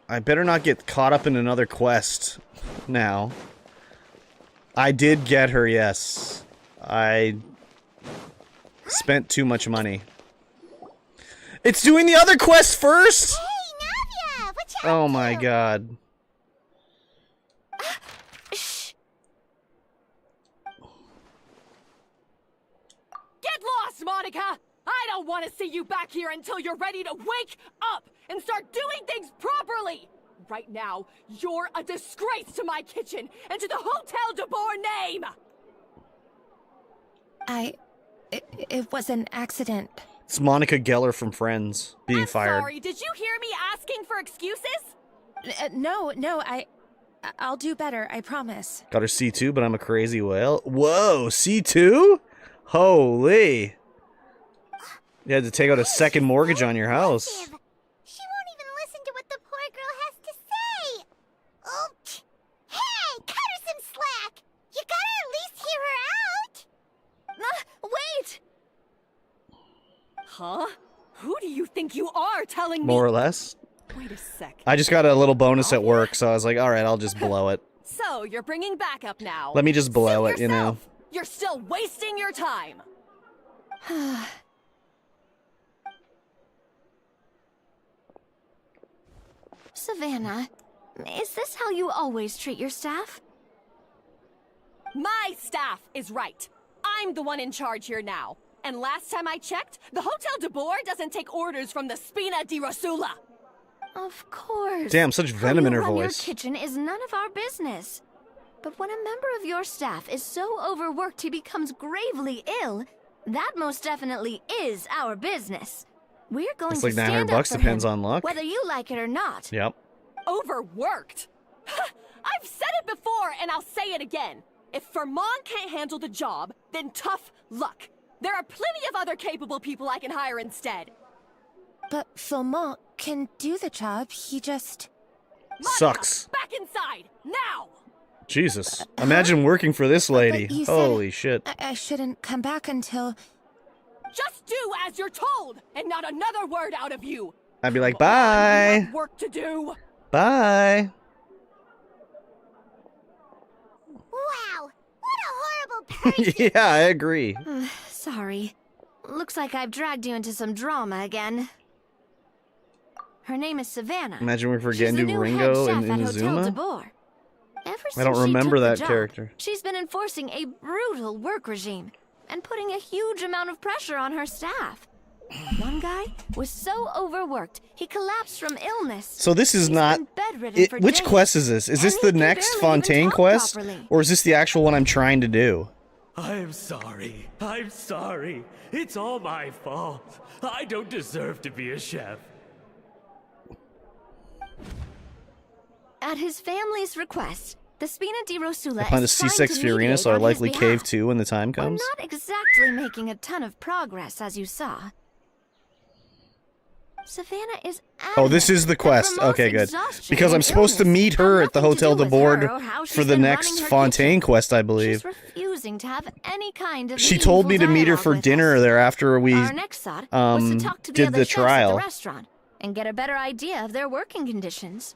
I better not get caught up in another quest now. I did get her, yes. I spent too much money. It's doing the other quest first? Hey, Navia! What you Oh up my to? god. Get lost, Monica! I don't want to see you back here until you're ready to wake up and start doing things properly! Right now, you're a disgrace to my kitchen and to the Hotel de Boer name! It was an accident. It's Monica Geller from Friends being I'm fired. sorry, did you hear me asking for excuses? No, I'll do better, I promise. Got her C2, but I'm a crazy whale. Whoa, C2? Holy. You had to take out a second mortgage on your house. She won't even listen to what the poor girl has to say. Oh, hey, cut her some slack. You gotta at least hear her out. Wait! Huh? Who do you think you are telling me? More or less. Wait a sec. I just got a little bonus at work, so I was like, alright, I'll just blow it. So, you're bringing backup now. Let me just blow Suit it, you know. yourself. You're still wasting your time. Savannah, is this how you always treat your staff? My staff is right. I'm the one in charge here now. And last time I checked, the Hotel de Boer doesn't take orders from the Spina di Rosula. Of course. Damn, such venom in her How you run voice. Your kitchen is none of our business. But when a member of your staff is so overworked he becomes gravely ill, that most definitely is our business. We're going It's to like stand $900 up for depends him, on luck. whether you like it or not. Yep. Overworked? I've said it before and I'll say it again. If Fermon can't handle the job, then tough luck. There are plenty of other capable people I can hire instead. But Philmont can do the job, he just... Monica, Sucks. back inside, now! Jesus. Imagine working for this lady. But you said Holy shit. I shouldn't come back until... Just do as you're told, and not another word out of you. I'd be like, Come on, we bye. have work to do. Bye. Wow, what a horrible person. Yeah, I agree. Sorry. Looks like I've dragged you into some drama again. Her name is Savannah. Imagine we She's the forgetting new Ringo head and chef at Hotel de Inazuma. Boer. Ever I since don't she remember took the that job, character. She's been enforcing a brutal work regime and putting a huge amount of pressure on her staff. One guy was so overworked, he collapsed from illness. So this is He's not... been bedridden for Which days, quest is this? Is this and the he can next barely even Fontaine talk quest? properly. Or is this the actual one I'm trying to do? I'm sorry. I'm sorry. It's all my fault. I don't deserve to be a chef. At his family's request, the Spina di Rosula I plan to is trying C6 to Fiorina, mediate so I on likely his cave behalf. too when the time We're comes. not exactly making a ton of progress, as you saw. Savannah is Oh, this adamant is the that quest. Vermont's Okay, good. exhaustion Because I'm and supposed to illness meet have her at the nothing to Hotel do de with her Boer or how for she's the been next running her Fontaine kitchen. quest, I believe. She's refusing to have any kind of She told me to meaningful meet her dialogue for with dinner us. there after we Our next thought was to talk to the did other the chefs at trial. the restaurant and get a better idea of their working conditions.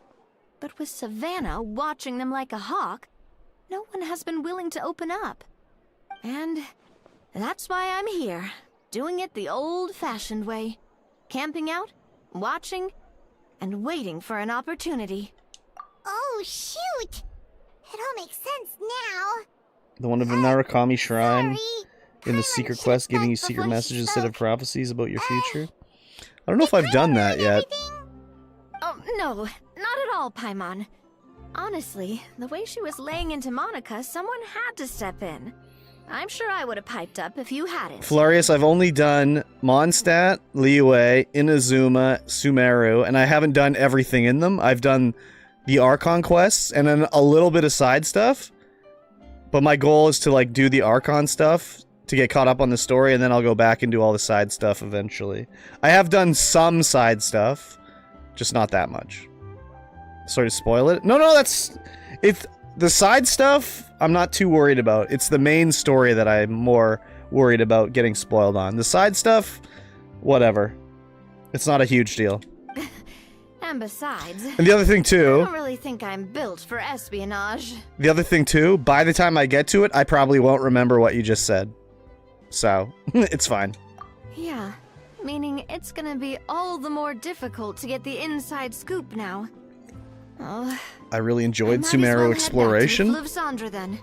But with Savannah watching them like a hawk, no one has been willing to open up. And that's why I'm here, doing it the old-fashioned way. Camping out, watching, and waiting for an opportunity. Oh, shoot. It all makes sense now. The one of the Narukami Shrine Sorry. in the Paimon secret should quest have giving you spoke secret before she messages instead of spoke. prophecies about your future. I don't know if I've done that yet. Oh, no, not at all, Paimon. Honestly, the way she was laying into Monica, someone had to step in. I'm sure I would have piped up if you hadn't. Flarius, I've only done Mondstadt, Liyue, Inazuma, Sumeru, and I haven't done everything in them. I've done the Archon quests and then a little bit of side stuff. But my goal is to like do the Archon stuff to get caught up on the story, and then I'll go back and do all the side stuff eventually. I have done some side stuff, just not that much. Sorry to spoil it. No, that's... It's... The side stuff, I'm not too worried about. It's the main story that I'm more worried about getting spoiled on. The side stuff, whatever. It's not a huge deal. And besides, And the other thing I too, don't really think I'm built for espionage. by the time I get to it, I probably won't remember what you just said. So, it's fine. Yeah, meaning it's gonna be all the more difficult to get the inside scoop now. Oh, I really I enjoyed might as well Sumeru head back to Exploration. the Fluvsandra then.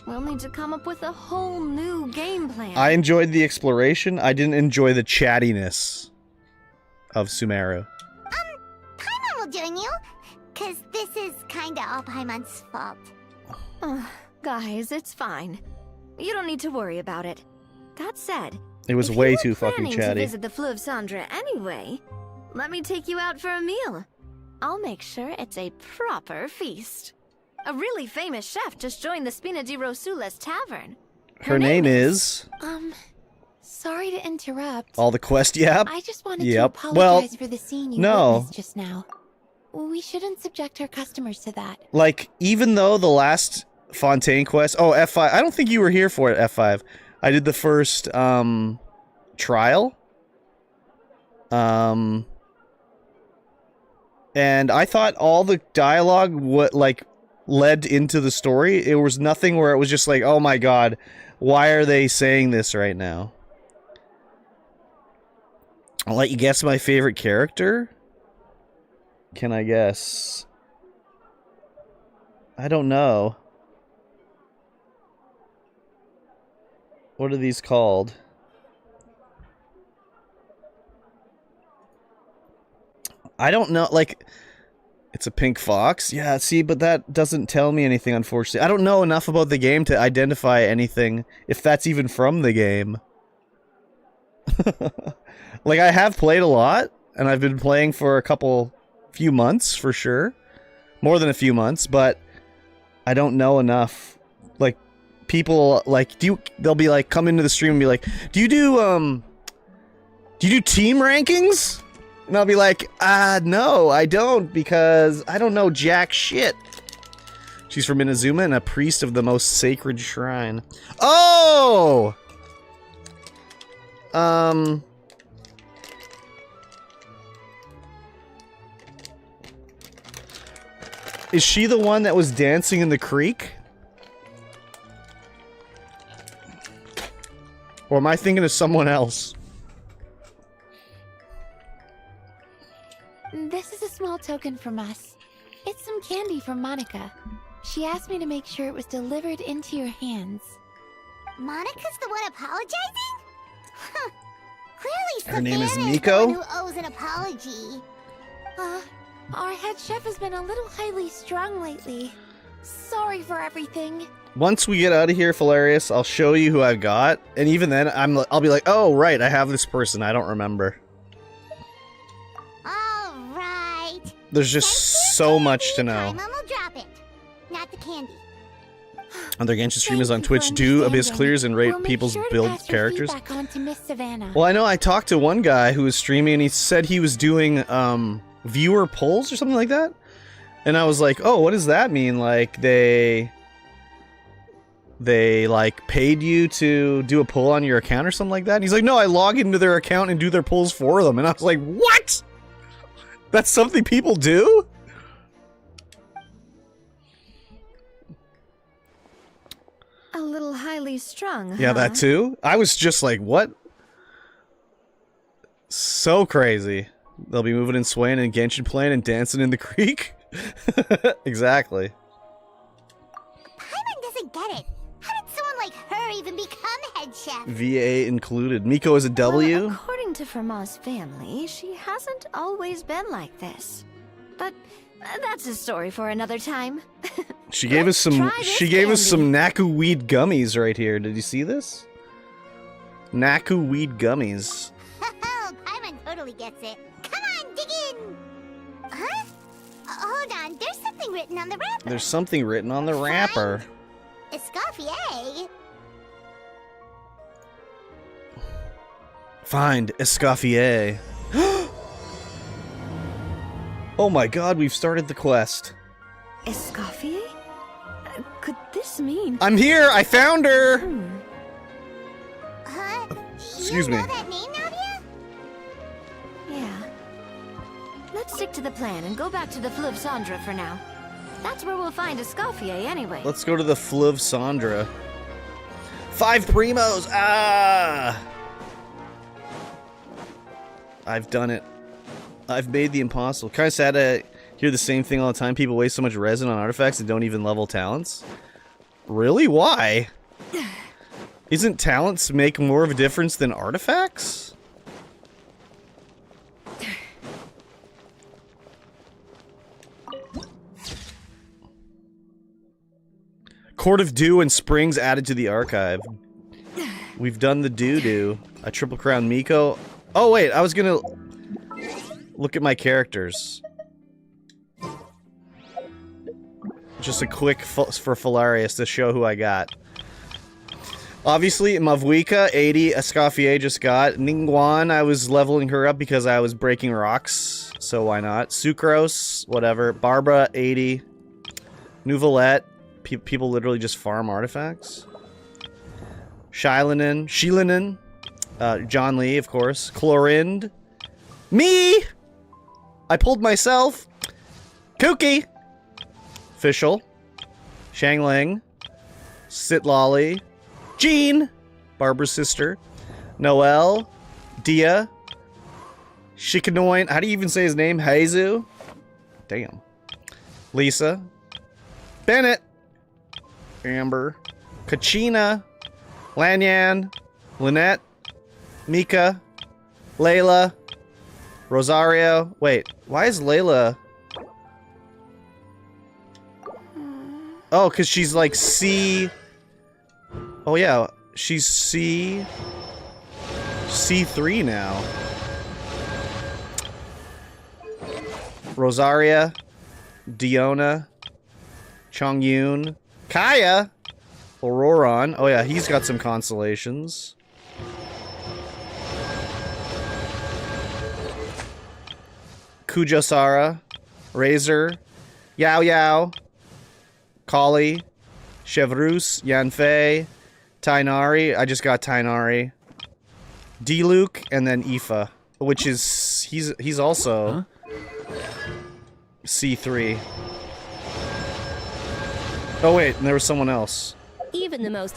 We'll need to come up with a whole new game plan. I enjoyed the exploration. I didn't enjoy the chattiness of Sumeru. Paimon will join you. Cause this is kinda all Paimon's fault. Guys, it's fine. You don't need to worry about it. That said, It was if way you were too fucking planning chatty. to visit the Fluvsandra anyway, let me take you out for a meal. I'll make sure it's a proper feast. A really famous chef just joined the Spina di Rosula's tavern. Her name is... Sorry to interrupt. All the quest, yep. I just wanted Yep. to Well, apologize for the scene you no. witnessed just now. We shouldn't subject our customers to that. Like, even though the last Fontaine quest... Oh, F5. I don't think you were here for it, F5. I did the first, trial. And I thought all the dialogue, led into the story. It was nothing where it was just like, oh my god, why are they saying this right now? I'll let you guess my favorite character. Can I guess? I don't know. What are these called? I don't know, like... It's a pink fox? Yeah, see, but that doesn't tell me anything, unfortunately. I don't know enough about the game to identify anything, if that's even from the game. Like, I have played a lot, and I've been playing for a few months, for sure. More than a few months, but I don't know enough. Like, people, like, they'll be like, come into the stream and be like, do you do team rankings? And I'll be like, no, I don't, because I don't know jack shit. She's from Inazuma and a priest of the most sacred shrine. Oh! Is she the one that was dancing in the creek? Or am I thinking of someone else? This is a small token from us. It's some candy from Monica. She asked me to make sure it was delivered into your hands. Monica's the one apologizing? Huh. Clearly, Her name is Savannah Miko? the one who owes an apology. Our head chef has been a little highly strung lately. Sorry for everything. Once we get out of here, Hilarious, I'll show you who I've got. And even then, I'll be like, oh, right, I have this person. I don't remember. Alright. There's just so much to know. Paimon will drop it. Not the candy. Other Genshin streamers on Twitch do Abyss Clears and rate people's build characters. On to Miss Savannah. Well, I know I talked to one guy who was streaming and he said he was doing viewer polls or something like that. And I was like, oh, what does that mean? Like, they like paid you to do a poll on your account or something like that? And he's like, no, I log into their account and do their polls for them. And I was like, what? That's something people do? A little highly strung, Yeah, huh? that too. I was just like, what? So crazy. They'll be moving and swaying and Genshin playing and dancing in the creek. Exactly. Paimon doesn't get it. How did someone like her even become head chef? VA included. Miko is a W. Well, according to Fermat's family, she hasn't always been like this. But that's a story for another time. She gave us some. She gave us some Naku weed gummies right here. Did you see this? Naku weed gummies. Oh, Paimon totally gets it. Come on, dig in. Huh? Hold on. There's something written on the wrapper. There's something written on the wrapper. Escoffier. Find Escoffier. Oh my god, we've started the quest. Escoffier? Could this mean... I'm here! I found her! Huh? Excuse you know me. that name, Navia? Yeah. Let's stick to the plan and go back to the Fleuve Sandra for now. That's where we'll find Escoffier anyway. Let's go to the Fleuve Sandra. 5 primos! Ah! I've done it. I've made the impossible. Kind of sad to hear the same thing all the time. People waste so much resin on artifacts and don't even level talents. Really? Why? Isn't talents make more of a difference than artifacts? Court of Dew and Springs added to the archive. We've done the doo-doo. A Triple Crown Miko. Oh wait, I was gonna look at my characters. Just a quick for Filarius to show who I got. Obviously, Mavuika, 80. Escoffier just got. Ningguan, I was leveling her up because I was breaking rocks. So why not? Sucrose, whatever. Barbara, 80. Nouvelette. People literally just farm artifacts. Shilinen. John Lee, of course. Chlorind. Me! I pulled myself. Kooky. Fischl. Shangling. Sitlolly. Jean. Barbara's sister. Noelle. Dia. Shikanoin. How do you even say his name? Heizu. Damn. Lisa. Bennett. Amber. Kachina. Lanyan. Lynette. Mika. Layla. Rosario. Wait, why is Layla... Oh, because she's like C... Oh yeah, she's C3 now. Rosaria. Diona. Chongyun. Kaya. Auroron. Oh yeah, he's got some constellations. Kujosara. Razor. Yao Yao. Kali. Chevreuse. Yanfei. Tainari. I just got Tainari. Diluc, and then Aoife, which is he's also C3. Oh wait, and there was someone else. Even the most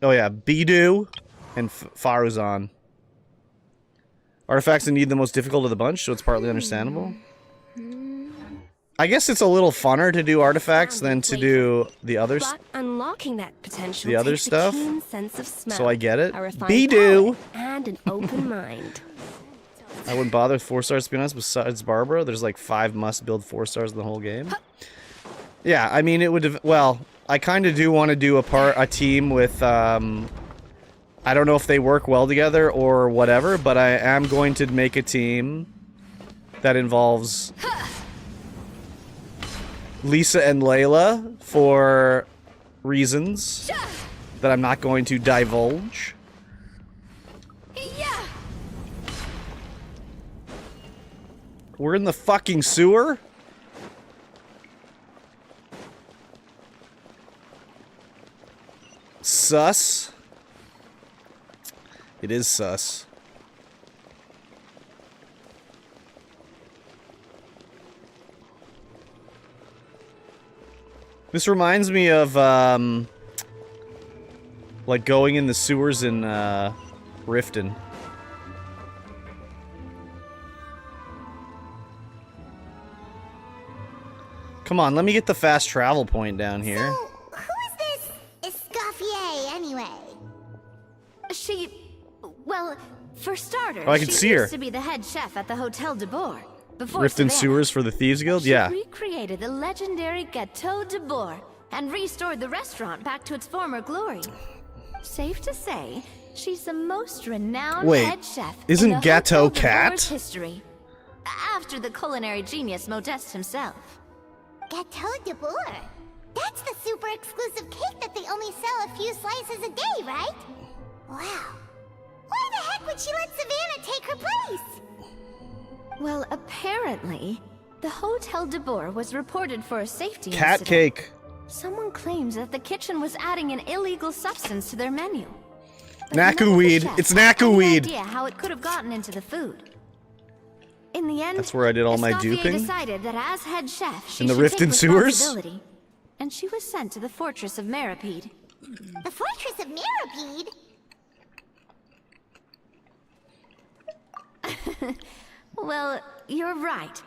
Oh yeah, Bidu and Faruzan. Artifacts indeed the most difficult of the bunch, so it's partly understandable. I guess it's a little funner to do artifacts than to do the other unlocking that potential the other takes stuff. A keen sense of smell, So I get it. a refined Bidu. palate, and an open mind. I wouldn't bother with 4 stars to be honest. Besides Barbara, there's like 5 must-build 4 stars in the whole game. Yeah, I mean it would have. Well, I kind of do want to do a team with. I don't know if they work well together or whatever, but I am going to make a team that involves Lisa and Layla for reasons that I'm not going to divulge. We're in the fucking sewer? Sus. It is sus. This reminds me of, like going in the sewers in, Riften. Come on, let me get the fast travel point down here. So, who is this Escoffier, anyway? Well, for starters, Oh, I can see her. used to be the head chef at the Hotel de Boer. Before Riften Savannah. Sewers for the Thieves Guild? She Yeah. recreated the legendary Gâteau de Boer and restored the restaurant back to its former glory. Safe to say, she's the most renowned Wait, head chef isn't in the Gâteau Hotel de cat? Boer's history. After the culinary genius Modeste himself. Gâteau de Boer? That's the super exclusive cake that they only sell a few slices a day, right? Wow. Why the heck would she let Savannah take her place? Well, apparently, the Hotel de Boer was reported for a safety Cat incident. cake. Someone claims that the kitchen was adding an illegal substance to their menu. But Naku none of the weed. chefs It's had Naku any weed. idea how it could have gotten into the food. In the end, That's where I did all my Escoffier duping? decided that as head chef, she In the should take Riften sewers? responsibility. And she was sent to the Fortress of Meripede. The Fortress of Meripede? Well, you're right.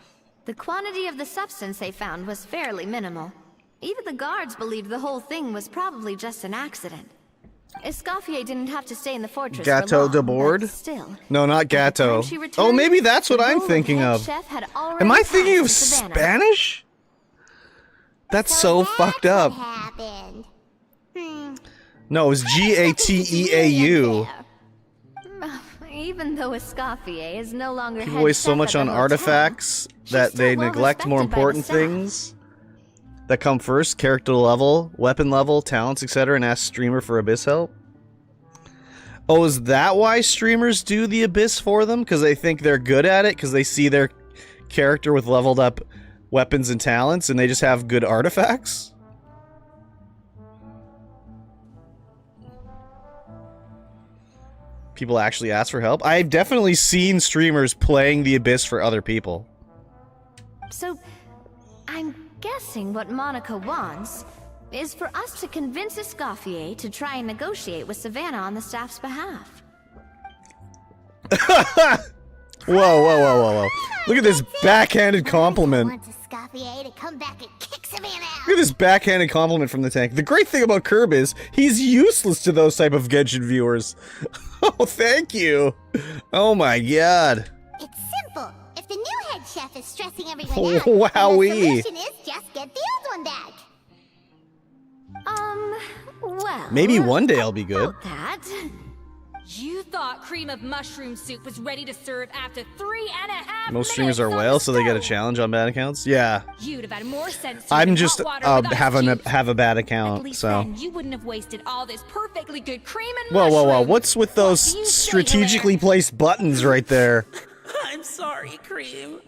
The quantity of the substance they found was fairly minimal. Even the guards believed the whole thing was probably just an accident. Escoffier didn't have to stay in the fortress for Gâteau long, de Board? but still. No, not By the time Gato. she Oh, returned, maybe that's what the I'm role thinking head of. chef had already Am I thinking of passed to Savannah. Spanish? That's so fucked up. Happened. No, it was Gateau. Even though Escoffier is no longer People head waste so chef much at on the hotel, artifacts she's that still they well neglect more respected by the important staff. things. that come first: character level, weapon level, talents, etc., and ask streamer for Abyss help. Oh, is that why streamers do the Abyss for them? Because they think they're good at it? Because they see their character with leveled up weapons and talents, and they just have good artifacts? People actually ask for help? I've definitely seen streamers playing the Abyss for other people. So, I'm guessing what Monica wants is for us to convince Escoffier to try and negotiate with Savannah on the staff's behalf. Whoa. Look at this backhanded compliment. Want Escoffier to come back and kick Savannah out. Look at this backhanded compliment from the tank. The great thing about Curb is he's useless to those type of Genshin viewers. Oh, thank you. Oh my god. It's simple. If the new head chef is stressing everyone out, Wowee. the solution is just get the old one back. Well... Maybe one day I'll be good. about that... You thought cream of mushroom soup was ready to serve after 3.5 Most streamers are whales, so they get a challenge on bad accounts? Yeah. You'd have had more sense to I'm drink just hot water with ice have a bad At account, least so... then you wouldn't have wasted all this perfectly good cream and Whoa. mushroom. What's with those strategically placed buttons right there? I'm sorry, Cream.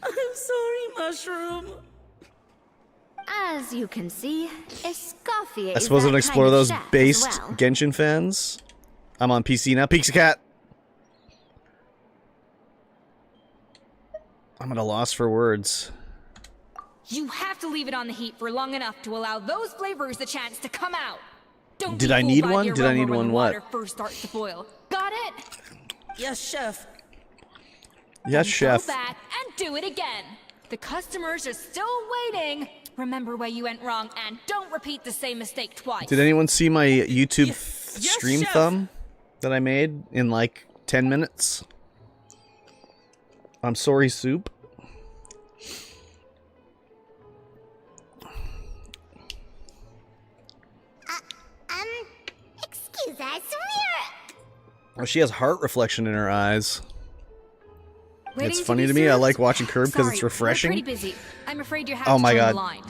I'm sorry, Mushroom. As you can see, Escoffier I suppose I'd is explore that kind of those chef as based well. Genshin fans. I'm on PC now. Pixie Cat! I'm at a loss for words. You have to leave it on the heat for long enough to allow those flavors the chance to come out. Don't Did be I fooled need by one? the Did I aroma need when one the what? water first starts to boil. Got it? Yes, Chef. Yes, chef. Go back and do it again. The customers are still waiting. Remember where you went wrong and don't repeat the same mistake twice. Did anyone see my YouTube yes, stream chef. thumb that I made in like 10 minutes? I'm sorry, soup. Excuse us, Oh, she has heart reflection in her eyes. Waiting It's to funny be to me. I served? like watching Curb because Sorry, it's we're refreshing. pretty busy. I'm afraid you have Oh to my join God. the line.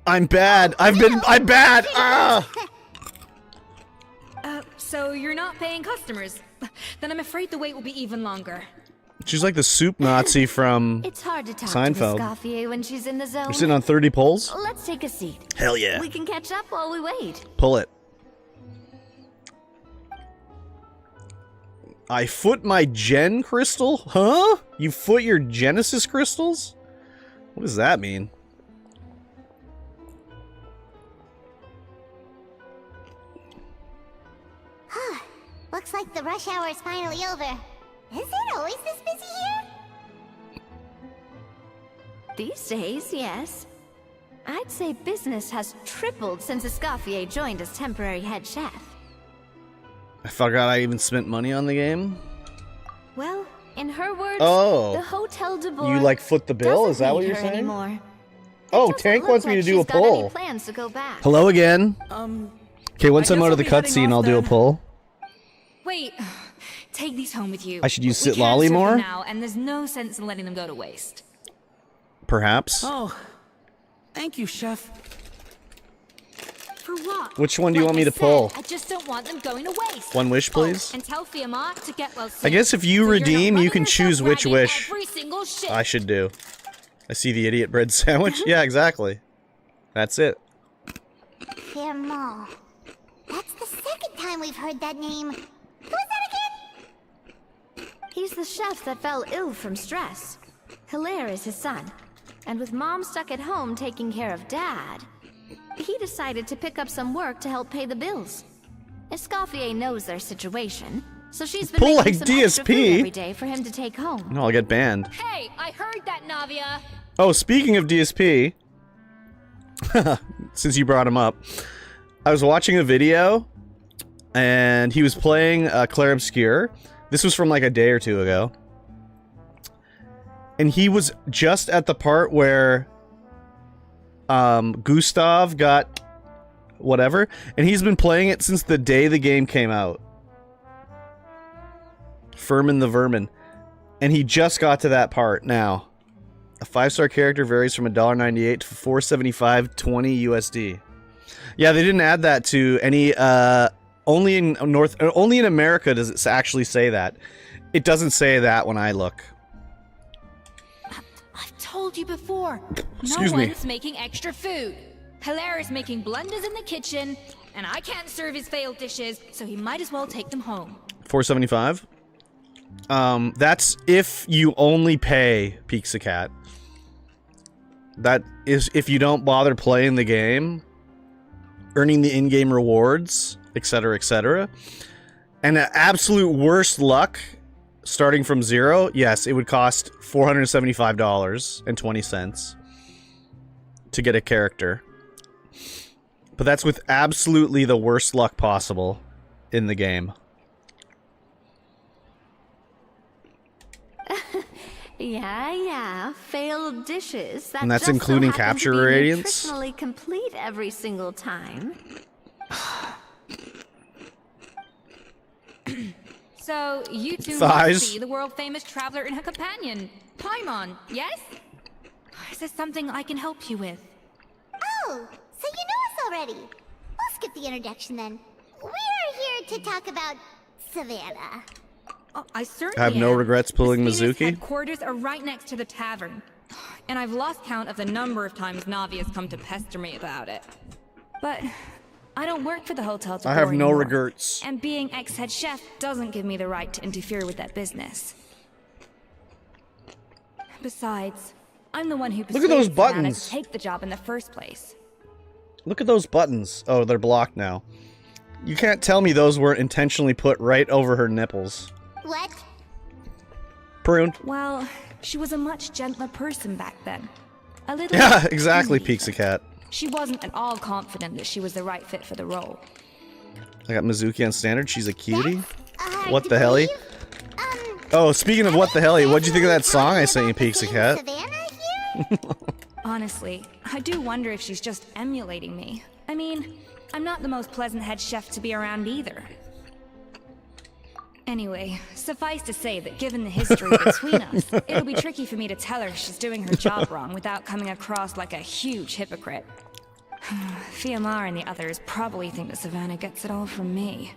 I'm bad. I'm bad. Ah! So you're not paying customers? Then I'm afraid the wait will be even longer. She's like the soup Nazi from It's hard to talk Seinfeld. to Escoffier when she's in the zone. You're sitting on 30 poles? Let's take a seat. Hell yeah. We can catch up while we wait. Pull it. I foot my Gen crystal? Huh? You foot your Genesis crystals? What does that mean? Looks like the rush hour is finally over. Is it always this busy here? These days, yes. I'd say business has tripled since Escoffier joined as temporary head chef. I forgot I even spent money on the game. Well, in her words, Oh. the Hotel de Boer You like foot the bill? doesn't Is that what need you're her saying? Anymore. Oh, Doesn't Tank look wants me like to do a she's got any poll. plans to go back. Hello again. Okay, once I I'm guess out of I'll the be heading cutscene, off I'll do a then. poll. Wait, take these home with you. I should use We Sit can't Lolly serve them more? now, and there's no sense in letting them go to waste. Perhaps. Oh, thank you, Chef. For what? Which one do you Like want me I to said, pull? I just don't want them going to waste. One wish, please. Oh, and tell Fiamma to get well soon. I guess if you So you're not redeem, you running can yourself choose which ragged wish every single shift. I should do. I see the idiot bread sandwich. Yeah, exactly. That's it. Firmo. That's the second time we've heard that name. Who was that again? He's the chef that fell ill from stress. Hilaire is his son. And with Mom stuck at home taking care of Dad, he decided to pick up some work to help pay the bills. Escoffier knows their situation, so she's been Pull making like some extra food DSP. every day for him to take home. No, I'll get banned. Hey, I heard that, Navia. Oh, speaking of DSP, since you brought him up, I was watching a video, and he was playing Claire Obscure. This was from like a day or two ago. And he was just at the part where Gustav got whatever, and he's been playing it since the day the game came out. Furman the Vermin. And he just got to that part now. A 5-star character varies from $1.98 to $4.75.20 USD. Yeah, they didn't add that to any. Only in America does it actually say that. It doesn't say that when I look. I've told you before. Excuse no me. one's making extra food. Hilaire is making blunders in the kitchen, and I can't serve his failed dishes, so he might as well take them home. $4.75. That's if you only pay Pixacat. That is if you don't bother playing the game, earning the in-game rewards, etc., etc. And at absolute worst luck, starting from 0, yes, it would cost $475.20 to get a character. But that's with absolutely the worst luck possible in the game. Yeah. Failed dishes. That And that's just so including happen capture to be radiance? nutritionally complete every single time. So, you two Thighs. must see the world-famous traveler and her companion, Paimon, yes? Is there something I can help you with? Oh, so you know us already. We'll skip the introduction then. We are here to talk about Savannah. Oh, I certainly I have no am. regrets pulling The Sphener's Mizuki. headquarters are right next to the tavern. And I've lost count of the number of times Navi has come to pester me about it. But I don't work for the hotel to I have board no anymore. regrets. And being ex-head chef doesn't give me the right to interfere with that business. Besides, I'm the one who Look at those persuaded Savannah buttons. to take the job in the first place. Look at those buttons. Oh, they're blocked now. You can't tell me those weren't intentionally put right over her nipples. What? Prune. Well, she was a much gentler person back then. A little Yeah, exactly, timid. Pixacat. She wasn't at all confident that she was the right fit for the role. I got Mizuki on standard. She's a cutie. Hard What to the helly? believe. Oh, speaking of what the helly, what'd you think of that song I sent you, Pixacat? Savannah here? Honestly, I do wonder if she's just emulating me. I mean, I'm not the most pleasant head chef to be around either. Anyway, suffice to say that given the history between us, it'll be tricky for me to tell her she's doing her job wrong without coming across like a huge hypocrite. Fiamar and the others probably think that Savannah gets it all from me.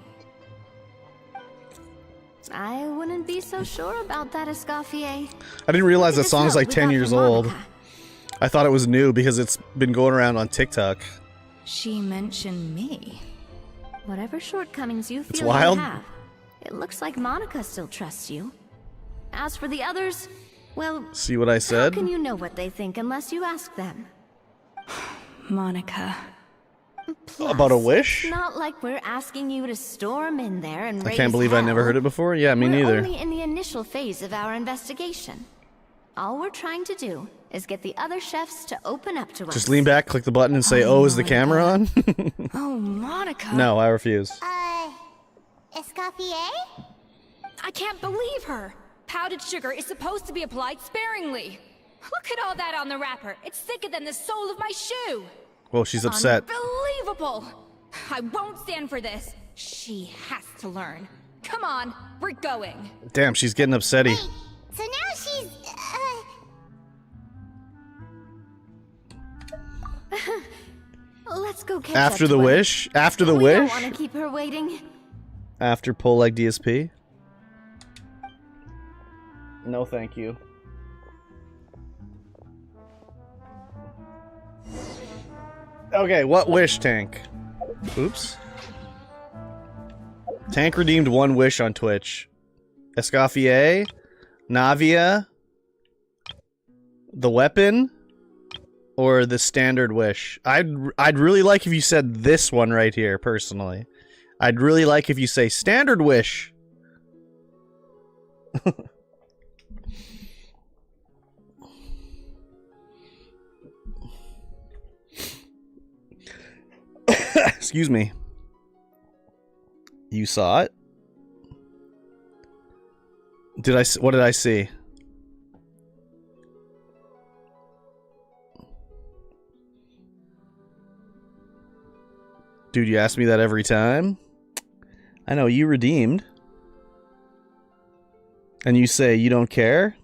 I wouldn't be so sure about that, Escoffier. I didn't realize that This song's note like we 10 got years from old. Monica. I thought it was new because it's been going around on TikTok. She mentioned me. Whatever shortcomings you It's feel wild. you have, it looks like Monica still trusts you. As for the others, well, See what I how said? can you know what they think unless you ask them? Monica. About a wish? It's not like we're asking you to storm in there and I raise can't believe I never hell. heard it before. Yeah, me We're neither. only in the initial phase of our investigation. All we're trying to do is get the other chefs to open up to us. Just lean back, click the button, and say, "Oh, is the camera on?" Oh, Monica. No, I refuse. Escoffier? I can't believe her. Powdered sugar is supposed to be applied sparingly. Look at all that on the wrapper. It's thicker than the sole of my shoe. Well, she's upset. Unbelievable. I won't stand for this. She has to learn. Come on, we're going. Damn, she's getting upsetty. So now she's, Let's go catch After up the to her. wish? After the we wish? don't want to keep her waiting. After pull like DSP? No, thank you. Okay, what wish, Tank? Oops. Tank redeemed one wish on Twitch. Escoffier, Navia, the weapon, or the standard wish. I'd really like if you said this one right here, personally. I'd really like if you say standard wish. Excuse me. You saw it? What did I see? Dude, you ask me that every time? I know, you redeemed. And you say you don't care?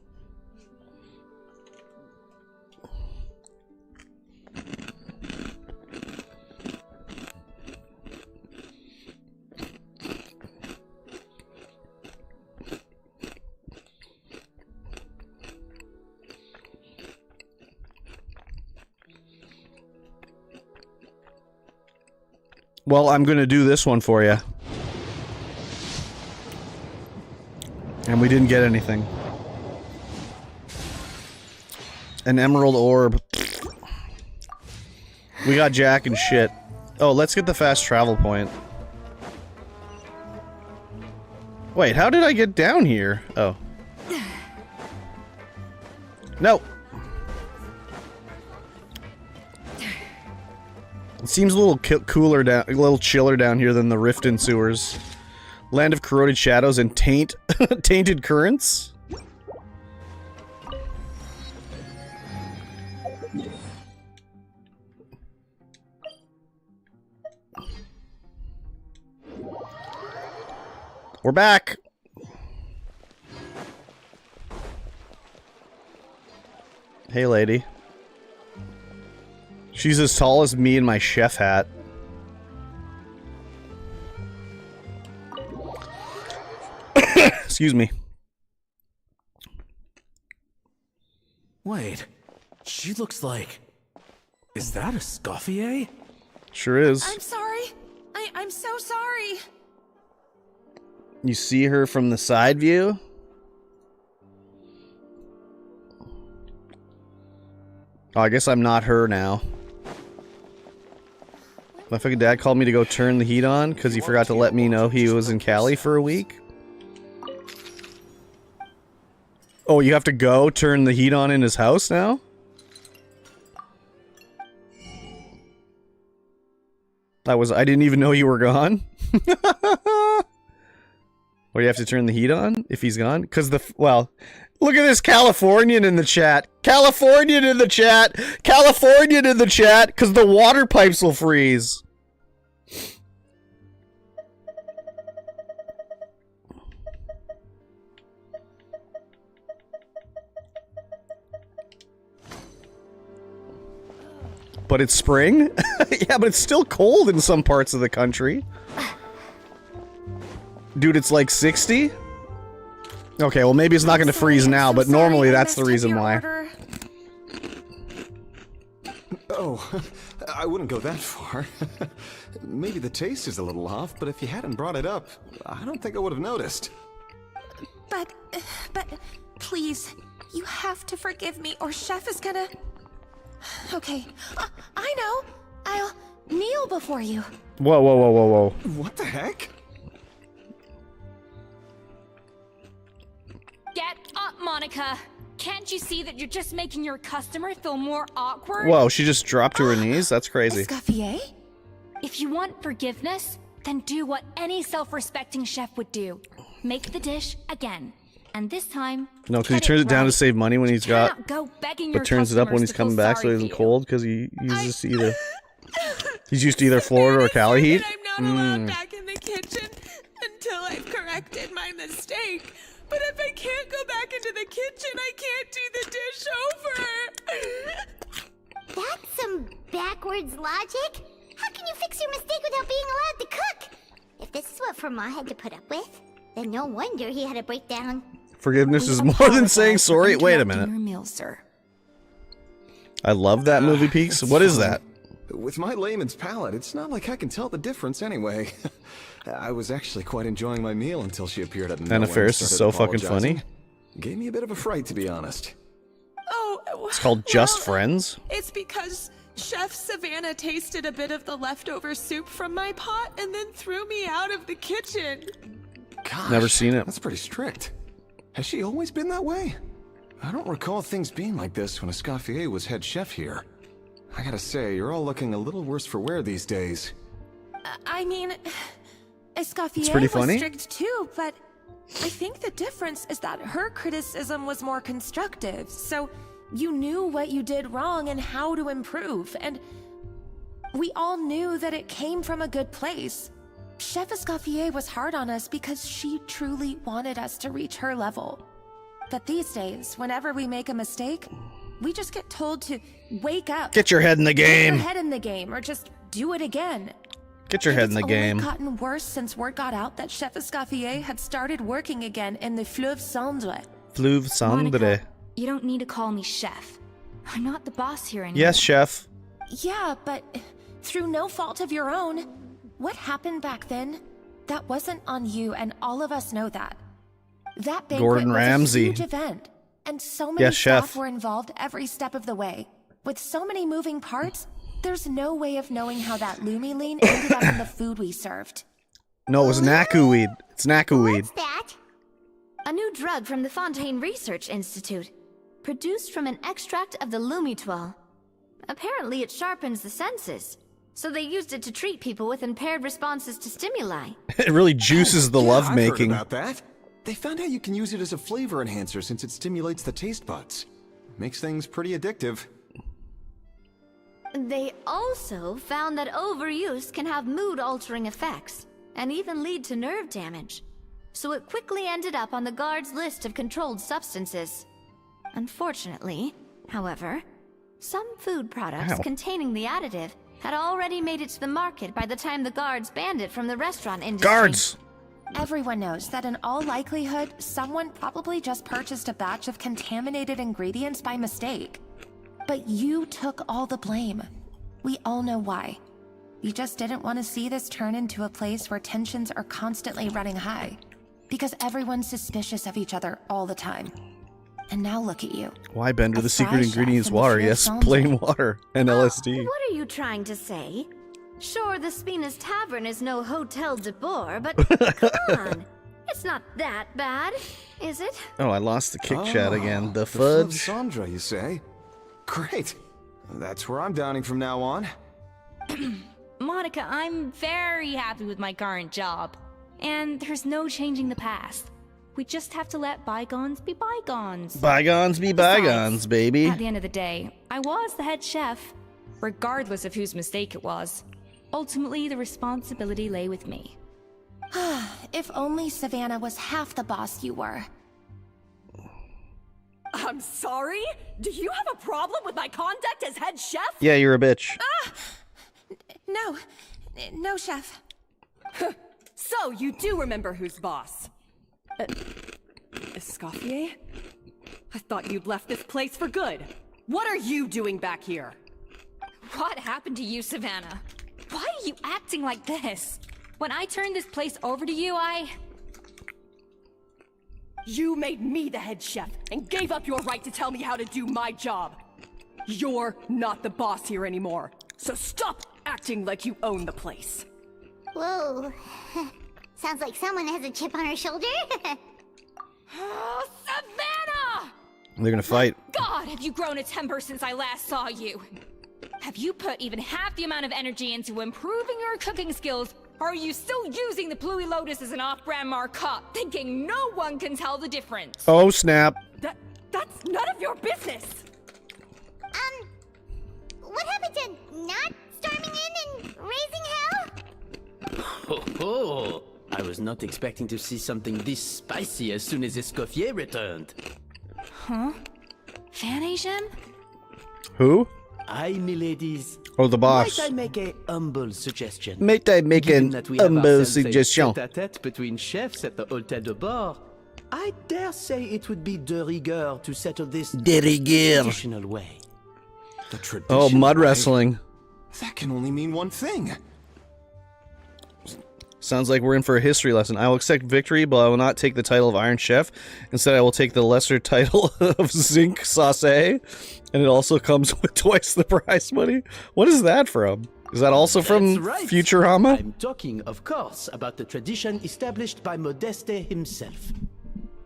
Well, I'm gonna do this one for you. And we didn't get anything. An emerald orb. We got Jack and shit. Oh, let's get the fast travel point. Wait, how did I get down here? Oh. No. It seems a little cooler down, a little chiller down here than the Riften sewers. Land of corroded shadows and tainted currents. We're back. Hey, lady. She's as tall as me in my chef hat. Excuse me. Wait, she looks like... Is that a Scoffier? Sure is. I'm sorry. I'm so sorry. You see her from the side view? Oh, I guess I'm not her now. My fucking dad called me to go turn the heat on because he forgot to let me know he was in Cali for a week. Oh, you have to go turn the heat on in his house now? I didn't even know you were gone. Or you have to turn the heat on if he's gone? Because well, look at this Californian in the chat. Californian in the chat. Californian in the chat. Because the water pipes will freeze. But it's spring? Yeah, but it's still cold in some parts of the country. Dude, it's like 60? Okay, well maybe it's not gonna freeze now, but normally that's the reason why. Oh, I wouldn't go that far. Maybe the taste is a little off, but if you hadn't brought it up, I don't think I would have noticed. But, please, you have to forgive me or Chef is gonna... Okay, I know. I'll kneel before you. Whoa, whoa, whoa, whoa, whoa. What the heck? Get up, Monica! Can't you see that you're just making your customer feel more awkward? Whoa, she just dropped to her knees? That's crazy. Escoffier? If you want forgiveness, then do what any self-respecting chef would do. Make the dish again. And this time, No, because he turns it down to save money when he's got... go begging But your turns it up when he's coming back so he isn't cold because he uses either... He's used to either Florida or Cali heat. I'm not allowed back in the kitchen until I've corrected my mistake. But if I can't go back into the kitchen, I can't do the dish over. That's some backwards logic. How can you fix your mistake without being allowed to cook? If this is what Fermat had to put up with, then no wonder he had a breakdown. Forgiveness is more than saying sorry. Wait a minute. Your meal, sir. I love that movie, Peaks. What is that? With my layman's palate, it's not like I can tell the difference anyway. I was actually quite enjoying my meal until she appeared out of nowhere. Anna and Faris is started so fucking apologizing. funny. Gave me a bit of a fright, to be honest. Oh, It's called Just Friends. It's because Chef Savannah tasted a bit of the leftover soup from my pot and then threw me out of the kitchen. Gosh, Never seen it. That's pretty strict. Has she always been that way? I don't recall things being like this when Escoffier was head chef here. I gotta say, you're all looking a little worse for wear these days. I mean, Escoffier pretty was funny. strict too, but I think the difference is that her criticism was more constructive, so you knew what you did wrong and how to improve, and we all knew that it came from a good place. Chef Escoffier was hard on us because she truly wanted us to reach her level. But these days, whenever we make a mistake, we just get told to wake up. Get your head in the Get game. your head in the game, or just do it again. Get your head in the game. It's only gotten worse since word got out that Chef Escoffier had started working again in the Fleuve Cendre. Fleuve Cendre. Monica, you don't need to call me chef. I'm not the boss here anymore. Yes, chef. Yeah, but through no fault of your own, what happened back then, that wasn't on you, and all of us know that. That banquet Gordon was Ramsay. a huge event, and so many Yes, staff chef. were involved every step of the way. With so many moving parts, there's no way of knowing how that Lumi lean ended up in the food we served. No, it was Naku weed. It's Naku weed. A new drug from the Fontaine Research Institute, produced from an extract of the Lumitwell. Apparently it sharpens the senses, so they used it to treat people with impaired responses to stimuli. It really juices the Yeah, lovemaking. I've heard about that. They found out you can use it as a flavor enhancer since it stimulates the taste buds. Makes things pretty addictive. They also found that overuse can have mood-altering effects, and even lead to nerve damage. So it quickly ended up on the guards' list of controlled substances. Unfortunately, however, some food products Ow. containing the additive had already made it to the market by the time the guards banned it from the restaurant industry. Guards! Everyone knows that in all likelihood, someone probably just purchased a batch of contaminated ingredients by mistake. But you took all the blame. We all know why. You just didn't want to see this turn into a place where tensions are constantly running high. Because everyone's suspicious of each other all the time. And now look at you. Why, Bender? A The secret fry ingredient chef is in the water. French Yes, Saint. plain water and LSD. What are you trying to say? Sure, the Spina's Tavern is no Hotel de Boer, but come on. It's not that bad, is it? Oh, I lost the kick chat again. The Fleuve fudge. Sandra, you say? Great. That's where I'm downing from now on. Monica, I'm very happy with my current job. And there's no changing the past. We just have to let bygones be bygones. Bygones be bygones, baby. At the end of the day, I was the head chef, regardless of whose mistake it was. Ultimately, the responsibility lay with me. If only Savannah was half the boss you were. I'm sorry? Do you have a problem with my conduct as head chef? Yeah, you're a bitch. No, chef. So, you do remember who's boss? Escoffier? I thought you'd left this place for good. What are you doing back here? What happened to you, Savannah? Why are you acting like this? When I turned this place over to you, You made me the head chef and gave up your right to tell me how to do my job. You're not the boss here anymore, so stop acting like you own the place. Whoa. Sounds like someone has a chip on her shoulder. Oh, Savannah! They're gonna fight. God, have you grown a temper since I last saw you? Have you put even half the amount of energy into improving your cooking skills, or are you still using the Pluie Lotus as an off-brand markup, thinking no one can tell the difference? Oh, snap. That's none of your business! What happened to not storming in and raising hell? Ho ho! I was not expecting to see something this spicy as soon as Escoffier returned. Huh? Fan Asian? Who? Aye, miladies. Oh, the boss. Might I make a humble suggestion? Might I make Given an that we have humble ourselves a suggestion? tête-à-tête between chefs at the Hotel de Bord, I dare say it would be de rigueur to settle this De rigueur. traditional way. The tradition. Oh, mud way? wrestling. That can only mean one thing. Sounds like we're in for a history lesson. I will accept victory, but I will not take the title of Iron Chef. Instead, I will take the lesser title of Zinc Sauce. And it also comes with twice the prize money. What is that from? Is that also from That's right. Futurama? I'm talking, of course, about the tradition established by Modeste himself.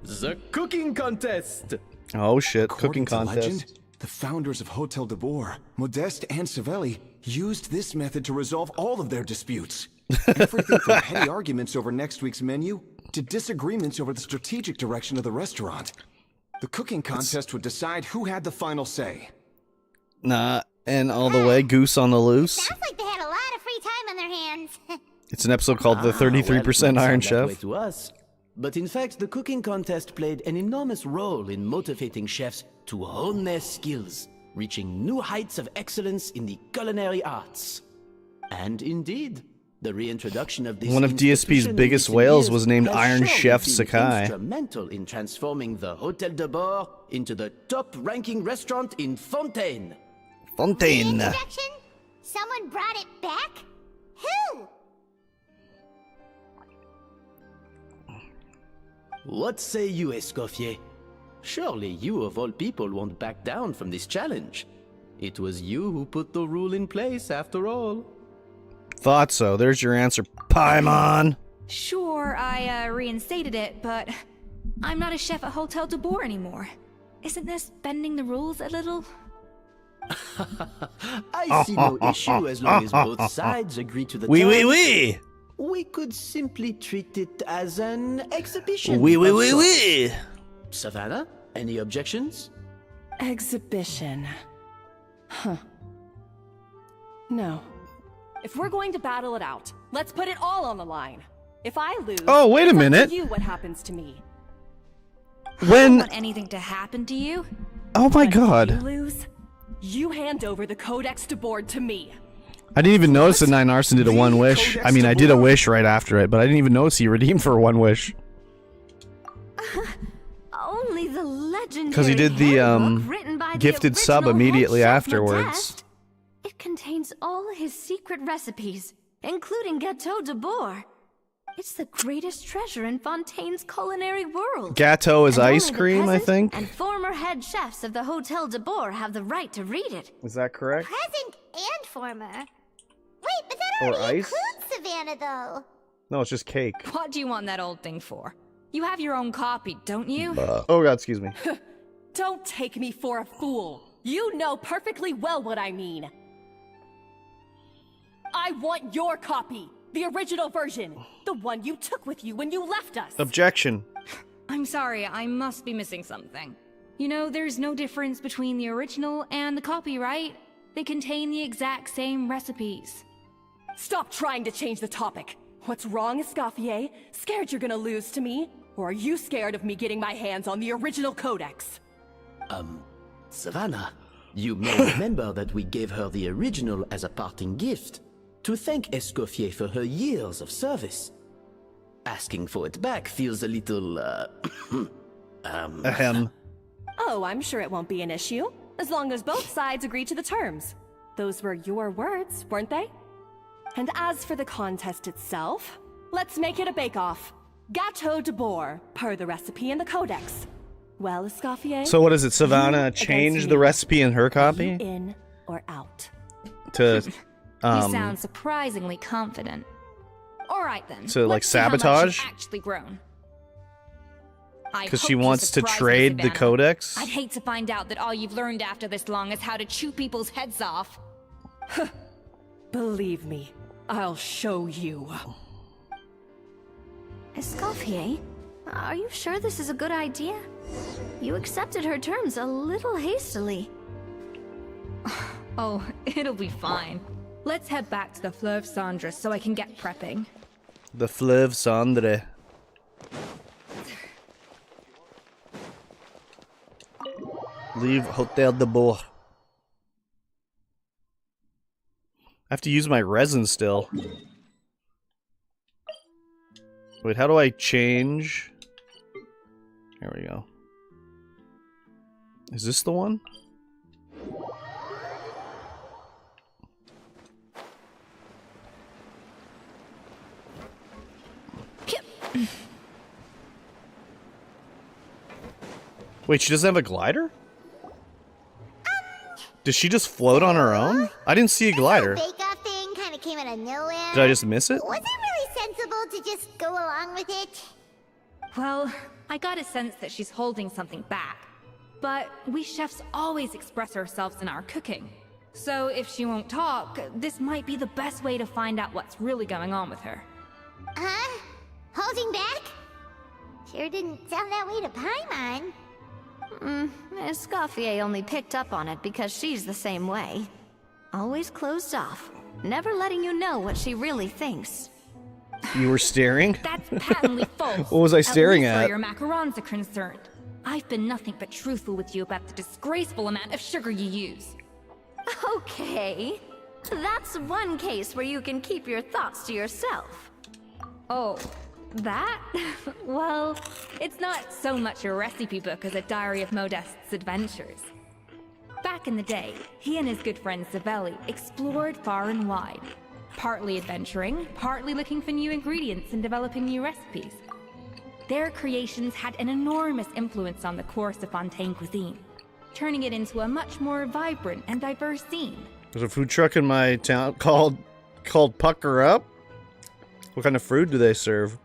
The cooking contest! Oh shit, According cooking to contest. legend, the founders of Hotel de Boer, Modeste and Savelli, used this method to resolve all of their disputes. Everything from petty arguments over next week's menu to disagreements over the strategic direction of the restaurant. The cooking contest would decide who had the final say. Nah, and all the way, Goose on the Loose. Sounds like they had a lot of free time on their hands. It's an episode called The 33% Iron Chef. To us. But in fact, the cooking contest played an enormous role in motivating chefs to hone their skills, reaching new heights of excellence in the culinary arts. And indeed, the reintroduction of this One of DSP's institution in biggest recent whales years was named has Iron surely Chef been Sakai. instrumental in transforming the Hotel de Bord into the top-ranking restaurant in Fontaine. Fontaine. Introduction? Someone brought it back? Who? What say you, Escoffier? Surely you of all people won't back down from this challenge. It was you who put the rule in place after all. Thought so. There's your answer, Paimon. Sure, I reinstated it, but I'm not a chef at Hotel de Boer anymore. Isn't this bending the rules a little? I see no issue as long as both sides agree to the Oui, terms. oui, oui. We could simply treat it as an exhibition. Oui, oui, of oui, sorts. oui. Savannah, any objections? Exhibition. Huh. No. If we're going to battle it out, let's put it all on the line. If I lose, Oh, wait a it's up to minute. you what happens to me. I don't When... want anything to happen to you. Oh my If you god. lose, you hand over the Codex de Board to me. I didn't even notice that Nine Arson did a one wish. I mean, I did a wish right after it, but I didn't even notice he redeemed for a one wish. Only the legendary Because he did the, handbook written by the gifted sub original immediately head chef afterwards. Modeste. It contains all his secret recipes, including Gâteau de Boer. It's the greatest treasure in Fontaine's culinary world. Gâteau is And ice only the cream, I present think. And former head chefs of the Hotel de Boer have the right to read it. Is that correct? Present and former. Wait, but that Or already ice? includes Savannah, though. No, it's just cake. What do you want that old thing for? You have your own copy, don't you? Oh god, excuse me. Don't take me for a fool. You know perfectly well what I mean. I want your copy. The original version. The one you took with you when you left us. Objection. I'm sorry, I must be missing something. You know, there's no difference between the original and the copy, right? They contain the exact same recipes. Stop trying to change the topic. What's wrong, Escoffier? Scared you're gonna lose to me? Or are you scared of me getting my hands on the original codex? Savannah, you may remember that we gave her the original as a parting gift to thank Escoffier for her years of service. Asking for it back feels a little, Ahem. Oh, I'm sure it won't be an issue, as long as both sides agree to the terms. Those were your words, weren't they? And as for the contest itself, let's make it a bake-off. Gâteau de Boer, per the recipe in the codex. Well, Escoffier? So what is it, Savannah you against changed me. the recipe in her Are copy? you in or out? To, You sound surprisingly confident. Alright then. To, like, let's see how much sabotage? you've actually grown. I 'Cause hope she you wants to surprise me, trade the Savannah. codex? I'd hate to find out that all you've learned after this long is how to chew people's heads off. Believe me, I'll show you. Escoffier, are you sure this is a good idea? You accepted her terms a little hastily. Oh, it'll be fine. Let's head back to the Fleuve Cendre so I can get prepping. The Fleuve Cendre. Leave Hotel de Boer. I have to use my resin still. Wait, how do I change? There we go. Is this the one? Wait, she doesn't have a glider? Does she just float on her own? I didn't see a glider. Bake-off thing kind of came out of nowhere. Did I just miss it? Was it really sensible to just go along with it? Well, I got a sense that she's holding something back. But we chefs always express ourselves in our cooking. So if she won't talk, this might be the best way to find out what's really going on with her. Huh? Holding back? Sure didn't sound that way to Paimon. Escoffier only picked up on it because she's the same way. Always closed off, never letting you know what she really thinks. You were staring? That's patently false. What was I staring least at? where your macarons are concerned. I've been nothing but truthful with you about the disgraceful amount of sugar you use. Okay. That's one case where you can keep your thoughts to yourself. Oh, that? Well, it's not so much a recipe book as a diary of Modeste's adventures. Back in the day, he and his good friend Savelli explored far and wide, partly adventuring, partly looking for new ingredients and developing new recipes. Their creations had an enormous influence on the course of Fontaine cuisine, turning it into a much more vibrant and diverse scene. There's a food truck in my town called Pucker Up. What kind of food do they serve?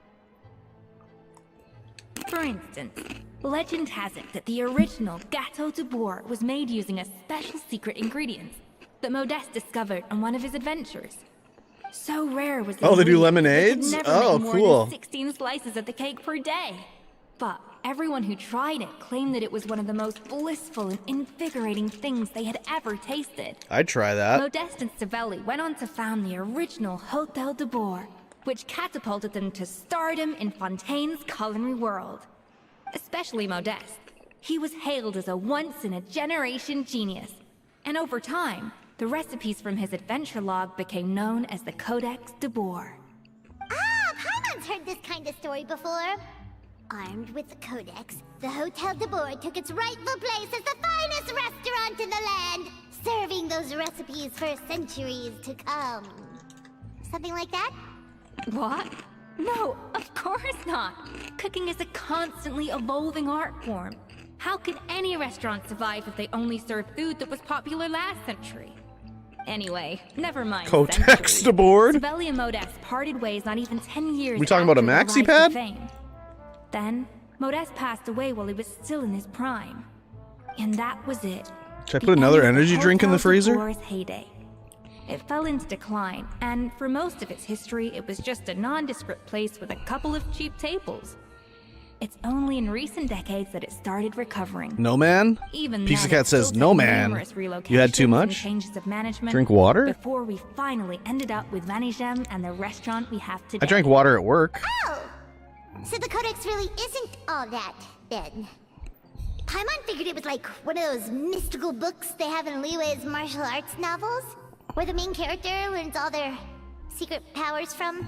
For instance, legend has it that the original Gâteau de Bourg was made using a special secret ingredient that Modeste discovered on one of his adventures. So rare was the Oh, they do ingredient that lemonades? they could never Oh, make more cool. than 16 slices of the cake per day. But everyone who tried it claimed that it was one of the most blissful and invigorating things they had ever tasted. I'd try that. Modeste and Savelli went on to found the original Hotel de Bourg, which catapulted them to stardom in Fontaine's culinary world. Especially Modeste. He was hailed as a once-in-a-generation genius. And over time, the recipes from his adventure log became known as the Codex de Bourg. Ah, Paimon's heard this kind of story before. Armed with the Codex, the Hotel de Bourg took its rightful place as the finest restaurant in the land, serving those recipes for centuries to come. Something like that? What? No, of course not. Cooking is a constantly evolving art form. How could any restaurant survive if they only served food that was popular last century? Anyway, never mind. Codex de Bourg? Savelli and Modeste parted ways not even 10 years We talking about a after maxi their rise to pad? fame. Then, Modeste passed away while he was still in his prime. And that was it. Should I put another energy drink in the freezer? Hotel de Bourg's heyday. It fell into decline, and for most of its history, it was just a nondescript place with a couple of cheap tables. It's only in recent decades that it started recovering. No, man? Even Pizza then, Cat it still says, took no, man. numerous You had too relocations much? and changes of management Drink water? before we finally ended up with Vanigem and the restaurant we have today. I drank water at work. Oh! So the Codex really isn't all that, then. Paimon figured it was like one of those mystical books they have in Liue's martial arts novels, where the main character learns all their secret powers from.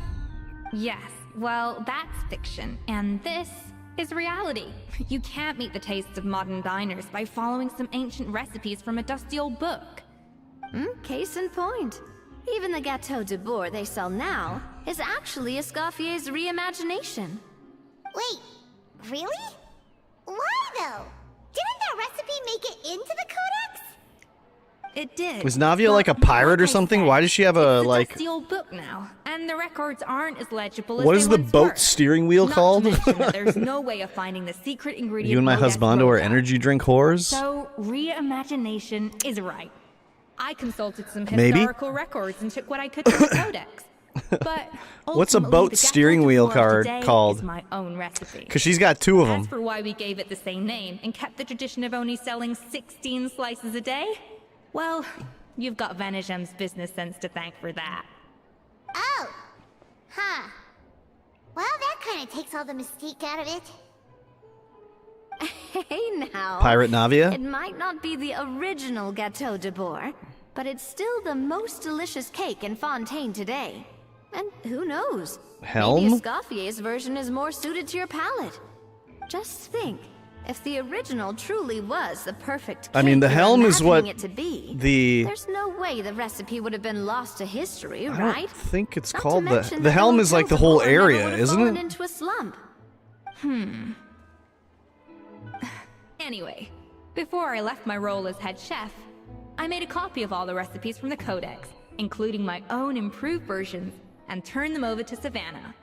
Yes, well, that's fiction, and this is reality. You can't meet the tastes of modern diners by following some ancient recipes from a dusty old book. Case in point. Even the Gâteau de Bourg they sell now is actually Escoffier's reimagination. Wait, really? Why though? Didn't that recipe make it into the Codex? It did. Was Navia like a pirate or something? Why does she have a, It's a like... dusty old book now, and the records aren't as legible as What they is the once boat were. steering wheel Not called? to mention that there's no way of finding the secret ingredient. You and my Modeste husbando wrote are down. energy drink whores? So, reimagination is right. I consulted some Maybe. historical records and took what I could from the Codex. But What's a ultimately, boat the steering Gâteau de wheel Bourg card today called? Is my own recipe. Because she's got two of As them. for why we gave it the same name and kept the tradition of only selling 16 slices a day, well, you've got Vanigem's business sense to thank for that. Oh. Huh. Well, that kind of takes all the mystique out of it. Hey now. Pirate Navia? It might not be the original Gâteau de Bourg, but it's still the most delicious cake in Fontaine today. And who knows? Helm? Maybe Escoffier's version is more suited to your palate. Just think, if the original truly was the perfect cake I mean, the you're helm is what imagining it to be, the... there's no way the recipe would have been lost to history, I right? don't think it's Not to called the... mention The that helm is like the Hotel whole de Bourg never area, would have isn't fallen it? into a slump. Anyway, before I left my role as head chef, I made a copy of all the recipes from the Codex, including my own improved versions, and turned them over to Savannah.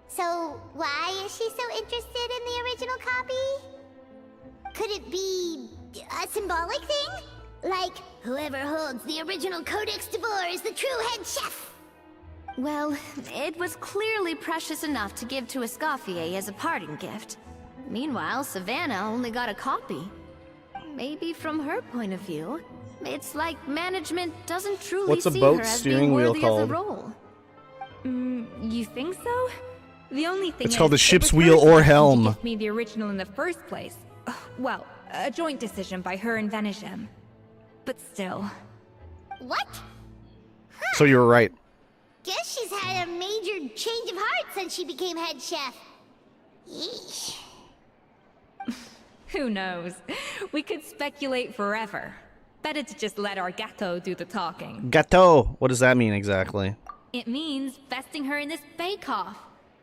So why is she so interested in the original copy? Could it be a symbolic thing? Like, whoever holds the original Codex de Bourg is the true head chef? Well, it was clearly precious enough to give to Escoffier as a parting gift. Meanwhile, Savannah only got a copy. Maybe from her point of view, it's like management doesn't truly What's a see boat her as steering being wheel worthy called? of the role. You think so? The only thing It's is, called the it ship's was her wheel or decision to helm. give me the original in the first place. Well, a joint decision by her and Vanigem. But still. What? So you were right. Guess she's had a major change of heart since she became head chef. Yeesh. Who knows? We could speculate forever. Better to just let our Gâteau do the talking. Gâteau. What does that mean exactly? It means vesting her in this bake-off.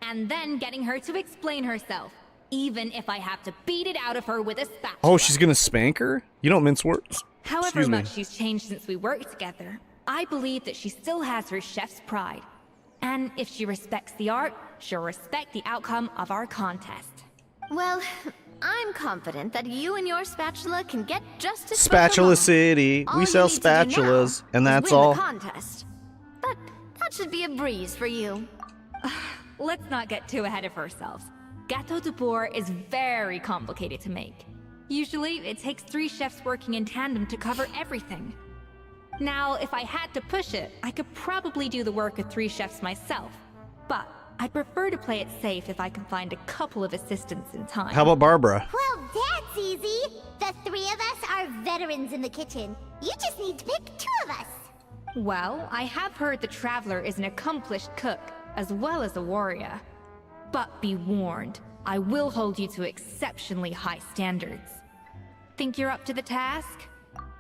and then getting her to explain herself, even if I have to beat it out of her with a spatula. Oh, she's gonna spank her? You don't mince words. However Excuse me. much she's changed since we worked together, I believe that she still has her chef's pride. And if she respects the art, she'll respect the outcome of our contest. Well, I'm confident that you and your spatula can get just as Spatula City. All We you sell need to do now spatulas, and is that's win all. the contest. But that should be a breeze for you. Let's not get too ahead of ourselves. Gâteau de bois is very complicated to make. Usually, it takes 3 chefs working in tandem to cover everything. Now, if I had to push it, I could probably do the work of 3 chefs myself. But I'd prefer to play it safe if I can find a couple of assistants in time. How about Barbara? Well, that's easy. The 3 of us are veterans in the kitchen. You just need to pick 2 of us. Well, I have heard the Traveler is an accomplished cook, as well as a warrior. But be warned, I will hold you to exceptionally high standards. Think you're up to the task?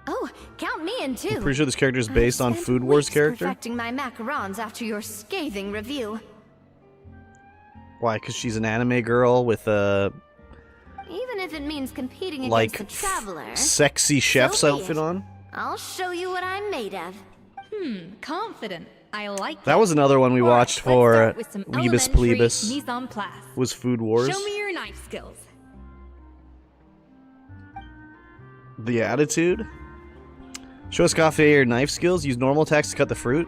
Oh, count me in too. I'm pretty sure this character is based on Spent Food Wars weeks character. perfecting my macarons after your scathing review. Why? Because she's an anime girl with a Even if it means competing against like the Traveler. sexy chef's so be outfit it. on. I'll show you what I'm made of. Confident. I like That it. was another one we watched for Start with some Rebus elementary Plebus. mise en place. Was Food Wars. Show me your knife skills. The attitude. Show Escoffier your knife skills. Use normal attacks to cut the fruit.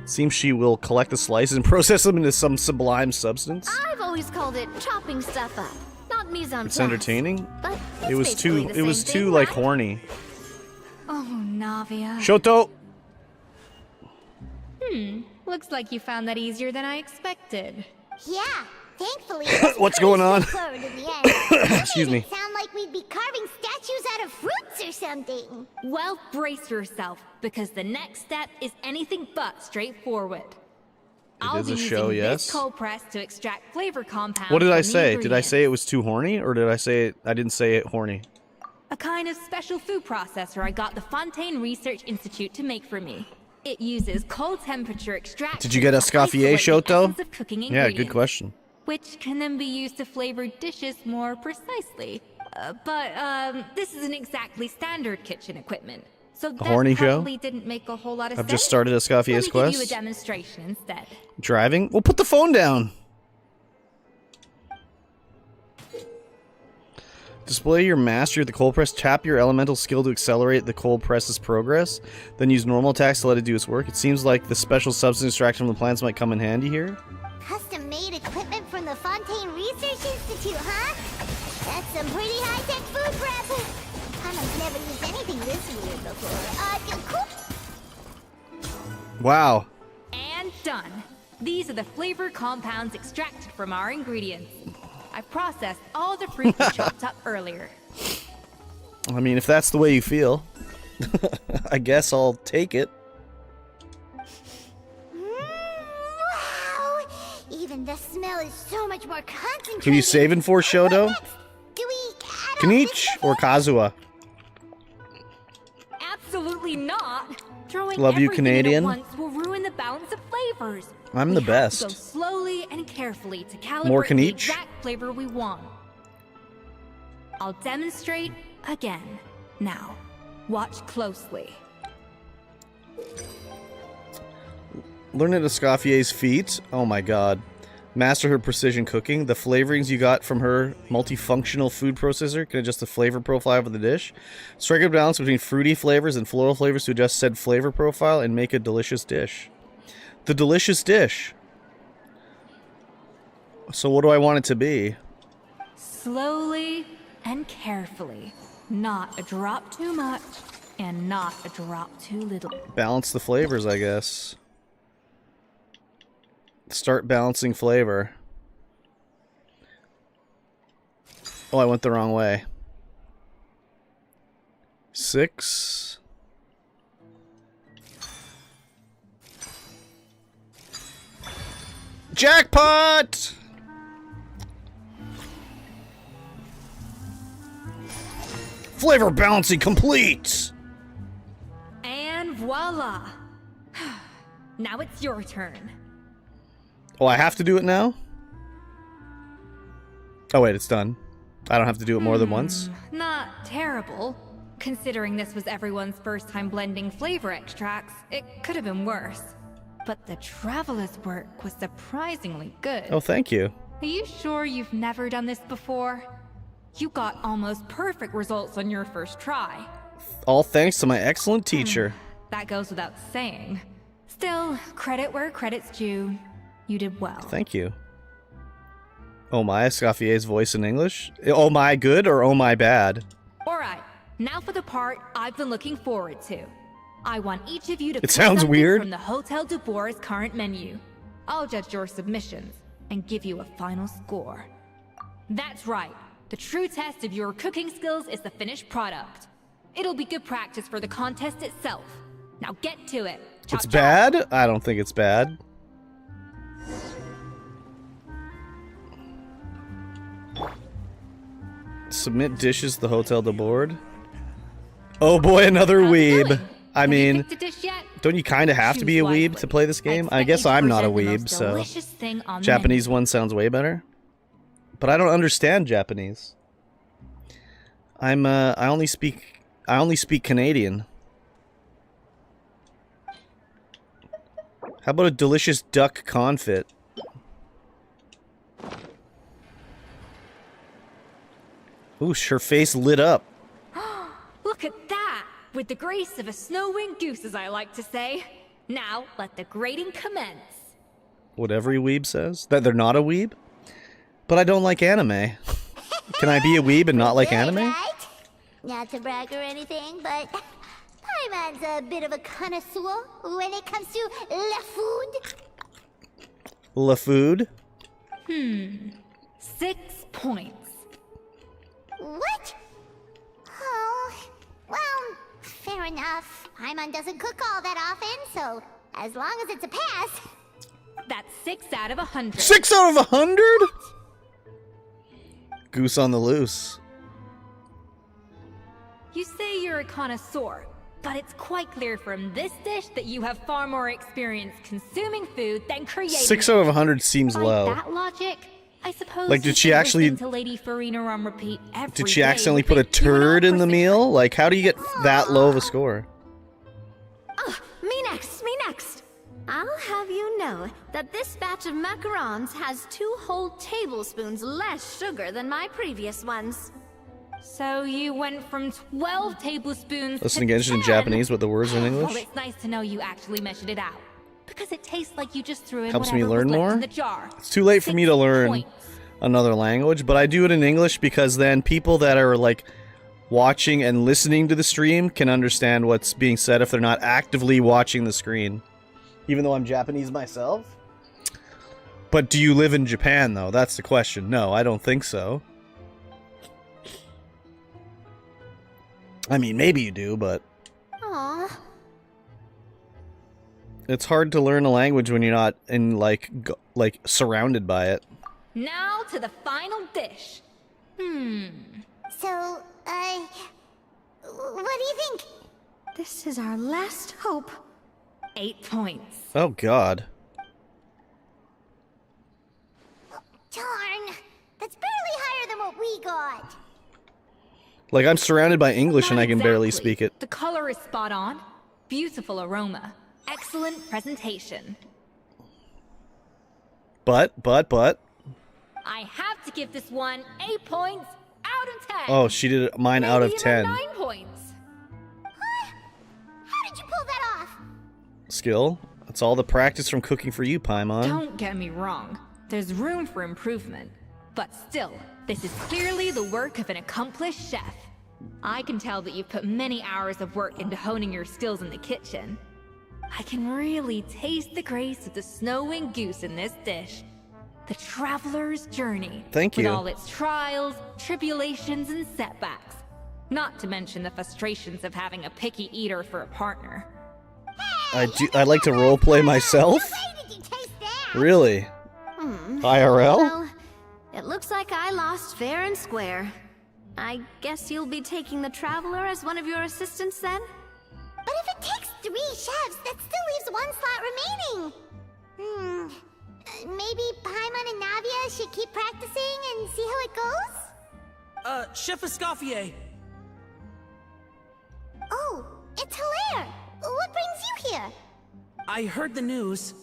Seems she will collect the slices and process them into some sublime substance. I've always called it chopping stuff up, not mise en place. It's entertaining. But It was too. It was too like horny. Oh, Navia. Shoto. Looks like you found that easier than I expected. Yeah, thankfully. What's going on? Forward in the end. Excuse me. Sound like we'd be carving statues out of fruits or something. Well, brace yourself, because the next step is anything but straightforward. I'll is be a using show, this yes? cold press to extract flavor compounds. What did I from the say? Did I ingredients. say it was too horny, or did I say it? I didn't say it horny. A kind of special food processor I got the Fontaine Research Institute to make for me. It uses cold temperature extraction. Did you get a to Escoffier, isolate the Shoto? essence of cooking Yeah, good ingredients, question. which can then be used to flavor dishes more precisely. But this isn't exactly standard kitchen equipment, so that horny show? probably didn't make a whole lot of I've sense. just started Escoffier's Let me give you a quest. demonstration instead. Driving? Well, put the phone down. Display your mastery at the cold press. Tap your elemental skill to accelerate the cold press's progress. Then use normal attacks to let it do its work. It seems like the special substance extraction from the plants might come in handy here. Custom-made equipment from the Fontaine Research Institute, huh? That's some pretty high-tech food prep. I've never used anything this weird before. Cool. Wow. And done. These are the flavor compounds extracted from our ingredients. I processed all the fruit we chopped up earlier. I mean, if that's the way you feel, I guess I'll take it. Wow! Even the smell is so much more concentrated. Who you saving for, Shoto? Do we add Kanichi or Kazuha? Absolutely not. Throwing Love you, everything Canadian. in at once will ruin the balance of flavors. I'm the We have to go best. slowly and carefully to More calibrate the Kanichi? exact flavor we want. I'll demonstrate again. Now, watch closely. Learn at Escoffier's feet. Oh my god. Master her precision cooking. The flavorings you got from her multifunctional food processor can adjust the flavor profile of the dish. Strike a balance between fruity flavors and floral flavors to adjust said flavor profile and make a delicious dish. The delicious dish. So what do I want it to be? Slowly and carefully. Not a drop too much, and not a drop too little. Balance the flavors, I guess. Start balancing flavor. Oh, I went the wrong way. 6. Jackpot! Flavor balancing complete! And voila! Now it's your turn. Oh, I have to do it now? Oh wait, it's done. I don't have to do it more than once. Not terrible. Considering this was everyone's first time blending flavor extracts, it could have been worse. But the Traveler's work was surprisingly good. Oh, thank you. Are you sure you've never done this before? You got almost perfect results on your first try. All thanks to my excellent teacher. That goes without saying. Still, credit where credit's due. You did well. Thank you. Oh my, Escoffier's voice in English? Oh my good or oh my bad? Alright, now for the part I've been looking forward to. I want each of you to It pick sounds something weird. from the Hotel de Boer's current menu. I'll judge your submissions and give you a final score. That's right. The true test of your cooking skills is the finished product. It'll be good practice for the contest itself. Now get to it. It's bad? I don't think it's bad. Submit dishes to the Hotel de Board. Oh boy, another weeb. I mean, don't you kind of have to be a weeb to play this game? I guess I'm not a weeb, so Japanese one sounds way better. But I don't understand Japanese. I only speak Canadian. How about a delicious duck confit? Ooh, her face lit up. Look at that! With the grace of a snow-winged goose, as I like to say. Now, let the grating commence. What every weeb says? That they're not a weeb? But I don't like anime. Can I be a weeb and not like anime? Right? Not to brag or anything, but Paimon's a bit of a connoisseur when it comes to la food. La food? 6 points. What? Oh, well, fair enough. Paimon doesn't cook all that often, so as long as it's a pass. That's 6 out of 100. 6 out of 100? Goose on the loose. You say you're a connoisseur, but it's quite clear from this dish that you have far more experience consuming food than creating 6 it. out of 100 seems By low. that logic, I suppose. Like, did you she should actually- listen to Lady Farina on repeat every Did she day accidentally would put a make you an turd in the meal? Like, how do you get that low of a score? Me next, me next. I'll have you know that this batch of macarons has 2 whole tablespoons less sugar than my previous ones. So you went from 12 tablespoons Listen to to Genshin in 10. Japanese with the words in Well, English. it's nice to know you actually measured it out. Because it tastes like you just threw in Helps me whatever was learn left more. in the jar. It's too late for me to learn points. another language, but I do it in English because then people that are like watching and listening to the stream can understand what's being said if they're not actively watching the screen. Even though I'm Japanese myself. But do you live in Japan though? That's the question. No, I don't think so. I mean, maybe you do, but Aw. it's hard to learn a language when you're not in like surrounded by it. Now to the final dish. So, what do you think? This is our last hope. 8 points. Oh god. Darn, that's barely higher than what we got. Like I'm surrounded by English and Not I can barely exactly. speak it. The color is spot on. Beautiful aroma. Excellent presentation. But I have to give this one 8 points out of 10. oh, she did mine out of Maybe 10. even 9 points. How did you pull that off? Skill. That's all the practice from cooking for you, Paimon. Don't get me wrong. There's room for improvement. But still, this is clearly the work of an accomplished chef. I can tell that you've put many hours of work into honing your skills in the kitchen. I can really taste the grace of the snow-winged goose in this dish. The traveler's journey. Thank you. With all its trials, tribulations, and setbacks. Not to mention the frustrations of having a picky eater for a partner. I like to roleplay myself? Really? IRL? Well, it looks like I lost fair and square. I guess you'll be taking the Traveler as one of your assistants then? But if it takes 3 chefs, that still leaves 1 slot remaining. maybe Paimon and Navia should keep practicing and see how it goes? Chef Escoffier. Oh, it's Hilaire! What brings you here? I heard the news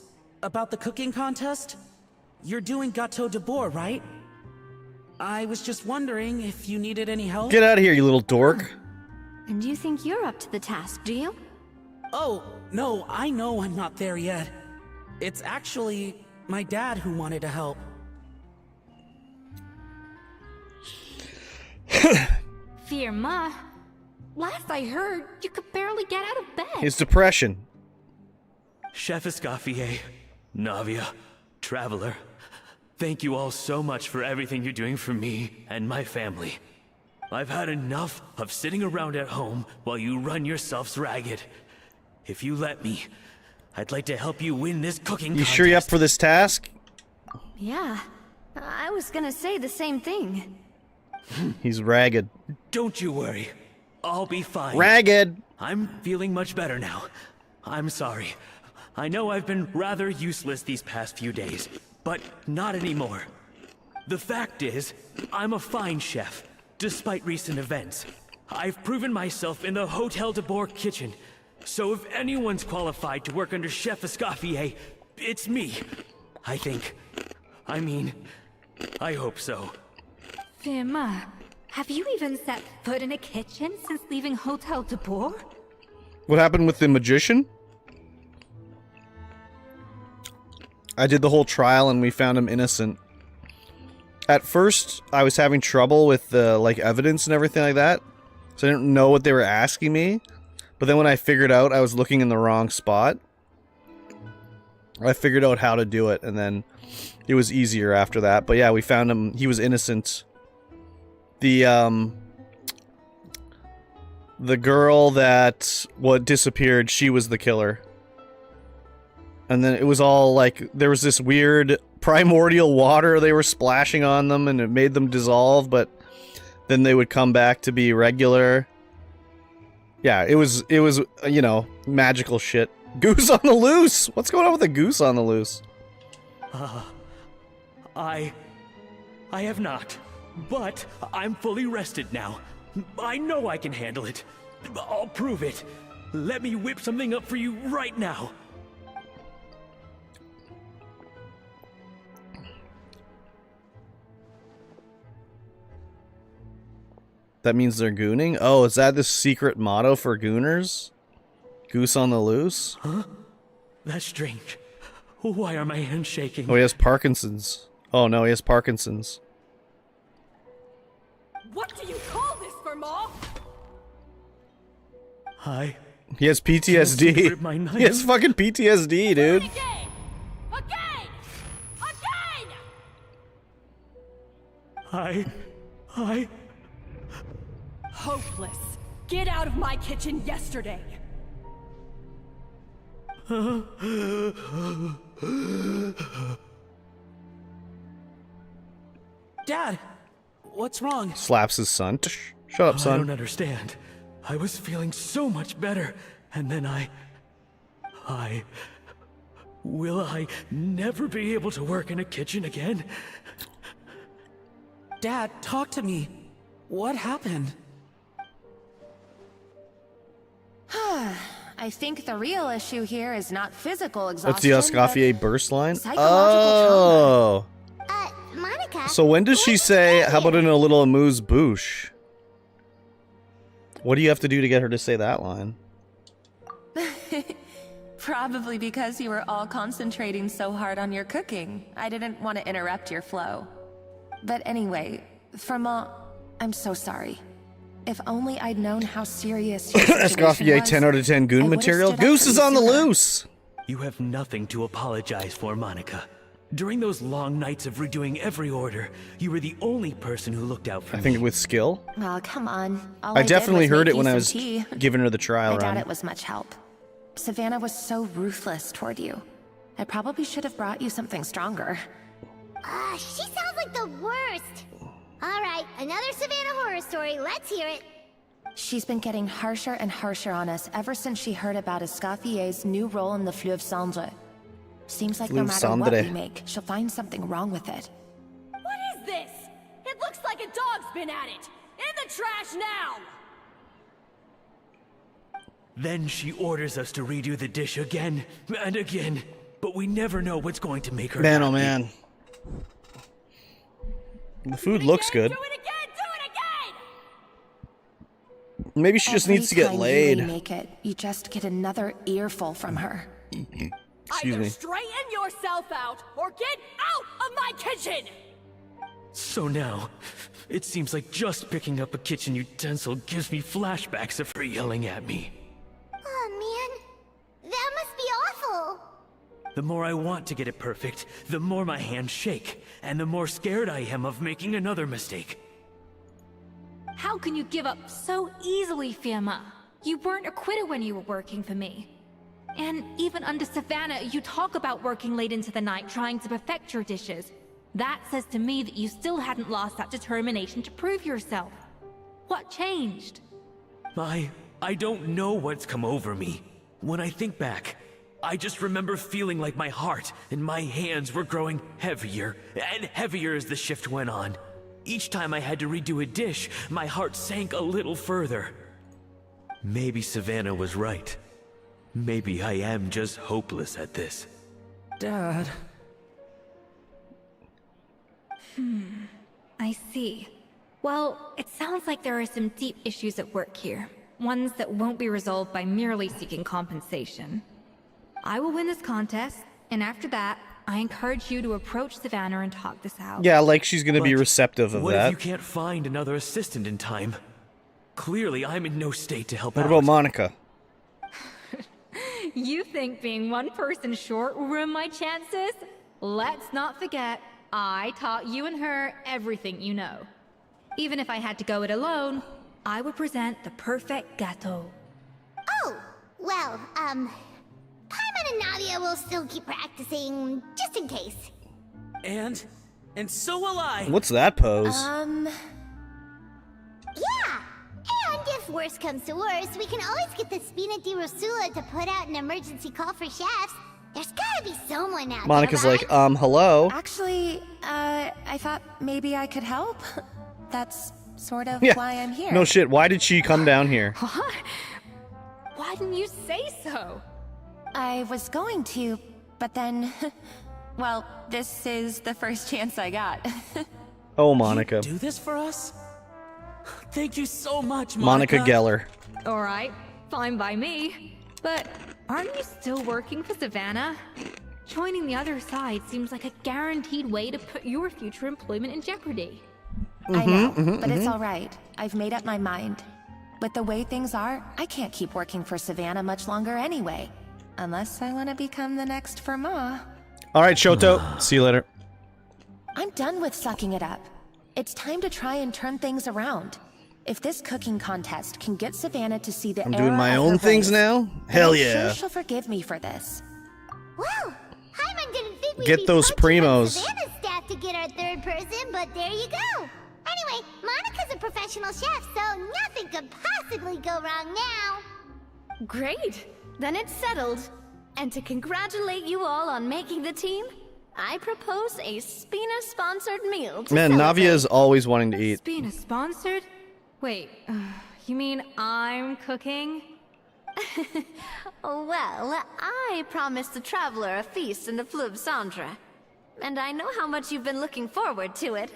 about the cooking contest. You're doing Gâteau de Bois, right? I was just wondering if you needed any help. Get out of here, you little dork. And you think you're up to the task, do you? Oh, no, I know I'm not there yet. It's actually my dad who wanted to help. Firma, last I heard, you could barely get out of bed. His depression. Chef Escoffier, Navia, Traveler, thank you all so much for everything you're doing for me and my family. I've had enough of sitting around at home while you run yourselves ragged. If you let me, I'd like to help you win this cooking You contest. sure you up for this task? Yeah, I was gonna say the same thing. He's ragged. Don't you worry. I'll be fine. Ragged! I'm feeling much better now. I'm sorry. I know I've been rather useless these past few days, but not anymore. The fact is, I'm a fine chef, despite recent events. I've proven myself in the Hotel de Bois kitchen, so if anyone's qualified to work under Chef Escoffier, it's me. I think. I mean, I hope so. Firma, have you even set foot in a kitchen since leaving Hotel de Bois? What happened with the magician? I did the whole trial and we found him innocent. At first, I was having trouble with the evidence and everything like that, so I didn't know what they were asking me. But then when I figured out I was looking in the wrong spot, I figured out how to do it, and then it was easier after that. But yeah, we found him. He was innocent. The girl that disappeared, she was the killer. And then it was all there was this weird primordial water they were splashing on them, and it made them dissolve, but then they would come back to be regular. Yeah, it was, you know, magical shit. Goose on the loose! What's going on with the goose on the loose? I have not, but I'm fully rested now. I know I can handle it. I'll prove it. Let me whip something up for you right now. That means they're gooning? Oh, is that the secret motto for gooners? Goose on the loose? Huh? That's strange. Why are my hands shaking? Oh, he has Parkinson's. Oh no, he has Parkinson's. What do you call this, Firma? Hi. He has PTSD. He has fucking PTSD, dude. Again! I... Hopeless. Get out of my kitchen yesterday. Dad, what's wrong? Slaps his son. Shut up, I son. don't understand. I was feeling so much better, and then Will I never be able to work in a kitchen again? Dad, talk to me. What happened? I think the real issue here is not physical That's exhaustion. the Escoffier burst line? psychological Oh. Monica. So when does she say, how about in a little amuse-bouche? What do you have to do to get her to say that line? Probably because you were all concentrating so hard on your cooking. I didn't want to interrupt your flow. But anyway, Firma, I'm so sorry. If only I'd known how serious your situation Escoffier was, 10 out of 10 goon I would've material. stood up Goose for is you on the sooner. loose! You have nothing to apologize for, Monica. During those long nights of redoing every order, you were the only person who looked out for I me. think with skill. Oh, come on. All I did definitely was heard make it when you I some was tea. giving her the trial I doubt run. it was much help. Savannah was so ruthless toward you. I probably should have brought you something stronger. She sounds like the worst. All right, another Savannah horror story. Let's hear it. She's been getting harsher and harsher on us ever since she heard about Escoffier's new role in the Fleuve Cendre. Seems like no Flum matter what Sandre. we make, she'll find something wrong with it. What is this? It looks like a dog's been at it! In the trash now! Then she orders us to redo the dish again and again, but we never know what's going to make her Man, happy. oh man. The food looks good. Maybe she just needs to get Every time laid. you remake it, you just get another earful from her. Excuse Either me. straighten yourself out or get out of my kitchen! So now, it seems like just picking up a kitchen utensil gives me flashbacks of her yelling at me. Oh man, that must be awful. The more I want to get it perfect, the more my hands shake, and the more scared I am of making another mistake. How can you give up so easily, Fiamma? You weren't a quitter when you were working for me. And even under Savannah, you talk about working late into the night trying to perfect your dishes. That says to me that you still hadn't lost that determination to prove yourself. What changed? I don't know what's come over me. When I think back, I just remember feeling like my heart and my hands were growing heavier and heavier as the shift went on. Each time I had to redo a dish, my heart sank a little further. Maybe Savannah was right. Maybe I am just hopeless at this. Dad. I see. Well, it sounds like there are some deep issues at work here. Ones that won't be resolved by merely seeking compensation. I will win this contest, and after that, I encourage you to approach Savannah and talk this out. Yeah, like she's gonna be But receptive of what that. if you can't find another assistant in time? Clearly, I'm in no state to help What out. about Monica? You think being one person short will ruin my chances? Let's not forget, I taught you and her everything you know. Even if I had to go it alone, I would present the perfect gâteau. Oh, well, Paimon and Nadia will still keep practicing, just in case. And so will I. What's that pose? Yeah! And if worse comes to worse, we can always get the Spina di Rosula to put out an emergency call for chefs. There's gotta be someone out Monica's there, like, hello? Actually, I thought maybe I could help. That's sort of Yeah. why I'm here. No shit, why did she come down here? What? Why didn't you say so? I was going to, but then, well, this is the first chance I got. Oh, Monica. Do this for us? Thank you so much, Monica Monica. Geller. Alright, fine by me. But aren't you still working for Savannah? Joining the other side seems like a guaranteed way to put your future employment in jeopardy. I know, but it's all right. I've made up my mind. With the way things are, I can't keep working for Savannah much longer anyway. Unless I want to become the next Firma. Alright, Shoto. See you later. I'm done with sucking it up. It's time to try and turn things around. If this cooking contest can get Savannah to see the I'm error doing my of own her things ways, now? then Hell I'm yeah. sure she'll forgive me for this. Well, Paimon didn't think we'd Get be those poaching from primos. Savannah's staff to get our third person, but there you go. Anyway, Monica's a professional chef, so nothing could possibly go wrong now. Great! Then it's settled. And to congratulate you all on making the team, I propose a Spina-sponsored meal to Man, celebrate. Navia is always wanting to eat. Being sponsored? Wait, you mean I'm cooking? Well, I promised the traveler a feast in the Fleuve Cendre. And I know how much you've been looking forward to it.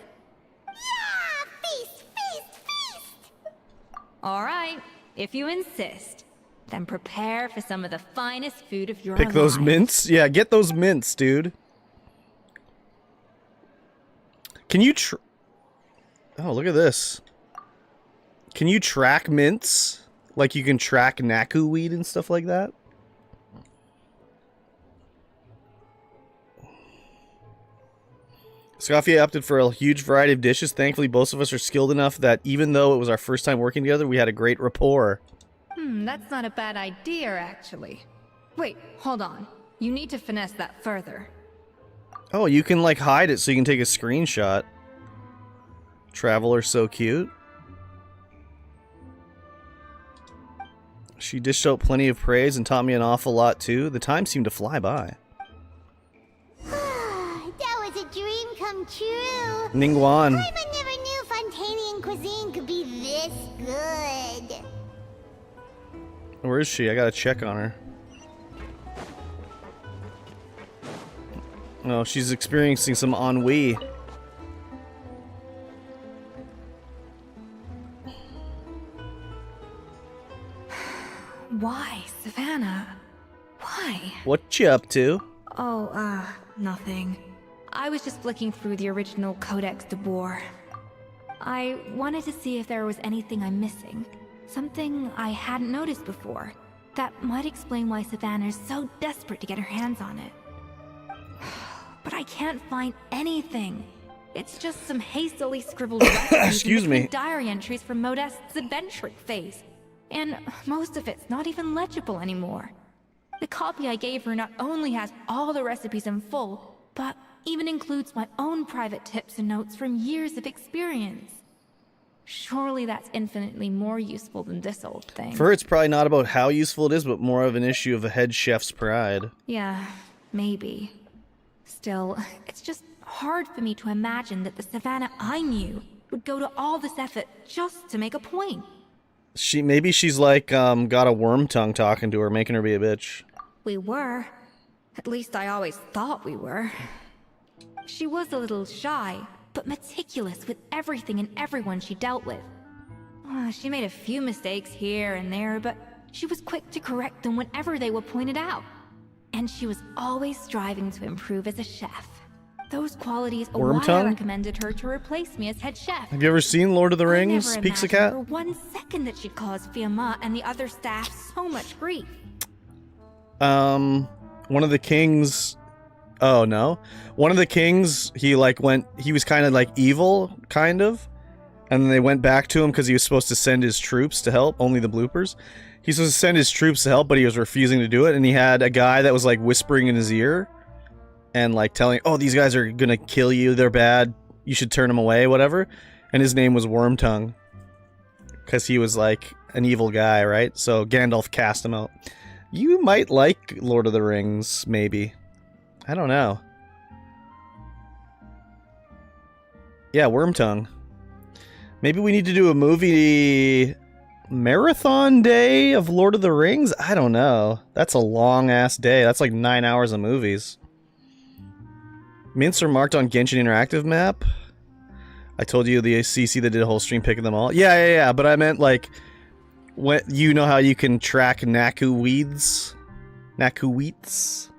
Yeah! Feast, feast, feast! Alright, if you insist, then prepare for some of the finest food of your Pick those life. mints? Yeah, get those mints, dude. Can you Oh, look at this. Can you track mints? Like you can track Naku weed and stuff like that? Scofier opted for a huge variety of dishes. Thankfully, both of us are skilled enough that even though it was our first time working together, we had a great rapport. That's not a bad idea, actually. Wait, hold on. You need to finesse that further. Oh, you can like hide it so you can take a screenshot. Traveler so cute. She dished out plenty of praise and taught me an awful lot too. The time seemed to fly by. true. Ningguan. Paimon never knew Fontanian cuisine could be this good. Where is she? I gotta check on her. Oh, she's experiencing some ennui. Why, Savannah? Why? What you up to? Oh, nothing. I was just flicking through the original Codex de Boer. I wanted to see if there was anything I'm missing. Something I hadn't noticed before. That might explain why Savannah's so desperate to get her hands on it. But I can't find anything. It's just some hastily scribbled recipes Excuse and me. diary entries from Modest's adventuring phase. And most of it's not even legible anymore. The copy I gave her not only has all the recipes in full, but even includes my own private tips and notes from years of experience. Surely that's infinitely more useful than this old thing. For her, it's probably not about how useful it is, but more of an issue of a head chef's pride. Yeah, maybe. Still, it's just hard for me to imagine that the Savannah I knew would go to all this effort just to make a point. Maybe she's like, got a worm tongue talking to her, making her be a bitch. We were. At least I always thought we were. She was a little shy, but meticulous with everything and everyone she dealt with. She made a few mistakes here and there, but she was quick to correct them whenever they were pointed out. And she was always striving to improve as a chef. Those qualities are Worm why I tongue? recommended her to replace me as head chef. Have you ever seen Lord of the Rings, I never Pizza imagined Cat? for 1 second that she'd cause Fiamma and the other staff so much grief. One of the kings... Oh, no. One of the kings, he was kind of like evil, kind of. And then they went back to him because he was supposed to send his troops to help, only the bloopers. He's supposed to send his troops to help, but he was refusing to do it, and he had a guy that was like whispering in his ear and like telling, oh, these guys are gonna kill you, they're bad, you should turn them away, whatever. And his name was Wormtongue. Because he was like an evil guy, right? So Gandalf cast him out. You might like Lord of the Rings, maybe. I don't know. Yeah, Wormtongue. Maybe we need to do a movie marathon day of Lord of the Rings? I don't know. That's a long-ass day. That's like 9 hours of movies. Mints are marked on Genshin Interactive map. I told you the CC that did a whole stream picking them all. Yeah. But I meant like, when you know how you can track Naku weeds? Naku wheats?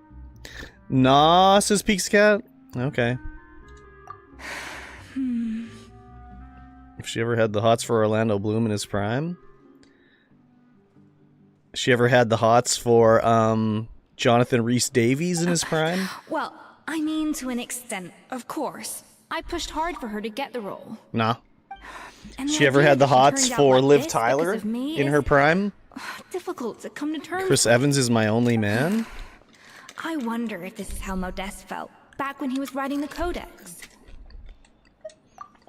Nah, says Peaks Cat. Okay. If she ever had the hots for Orlando Bloom in his prime. She ever had the hots for Jonathan Rhys-Davies in his prime? Well, I mean to an extent, of course. I pushed hard for her to get the role. Nah. And She ever had the idea that she hots turned out for like Liv this Tyler because of me in is her prime? difficult to come to terms Chris with. Evans is my only man? I wonder if this is how Modeste felt back when he was writing the Codex.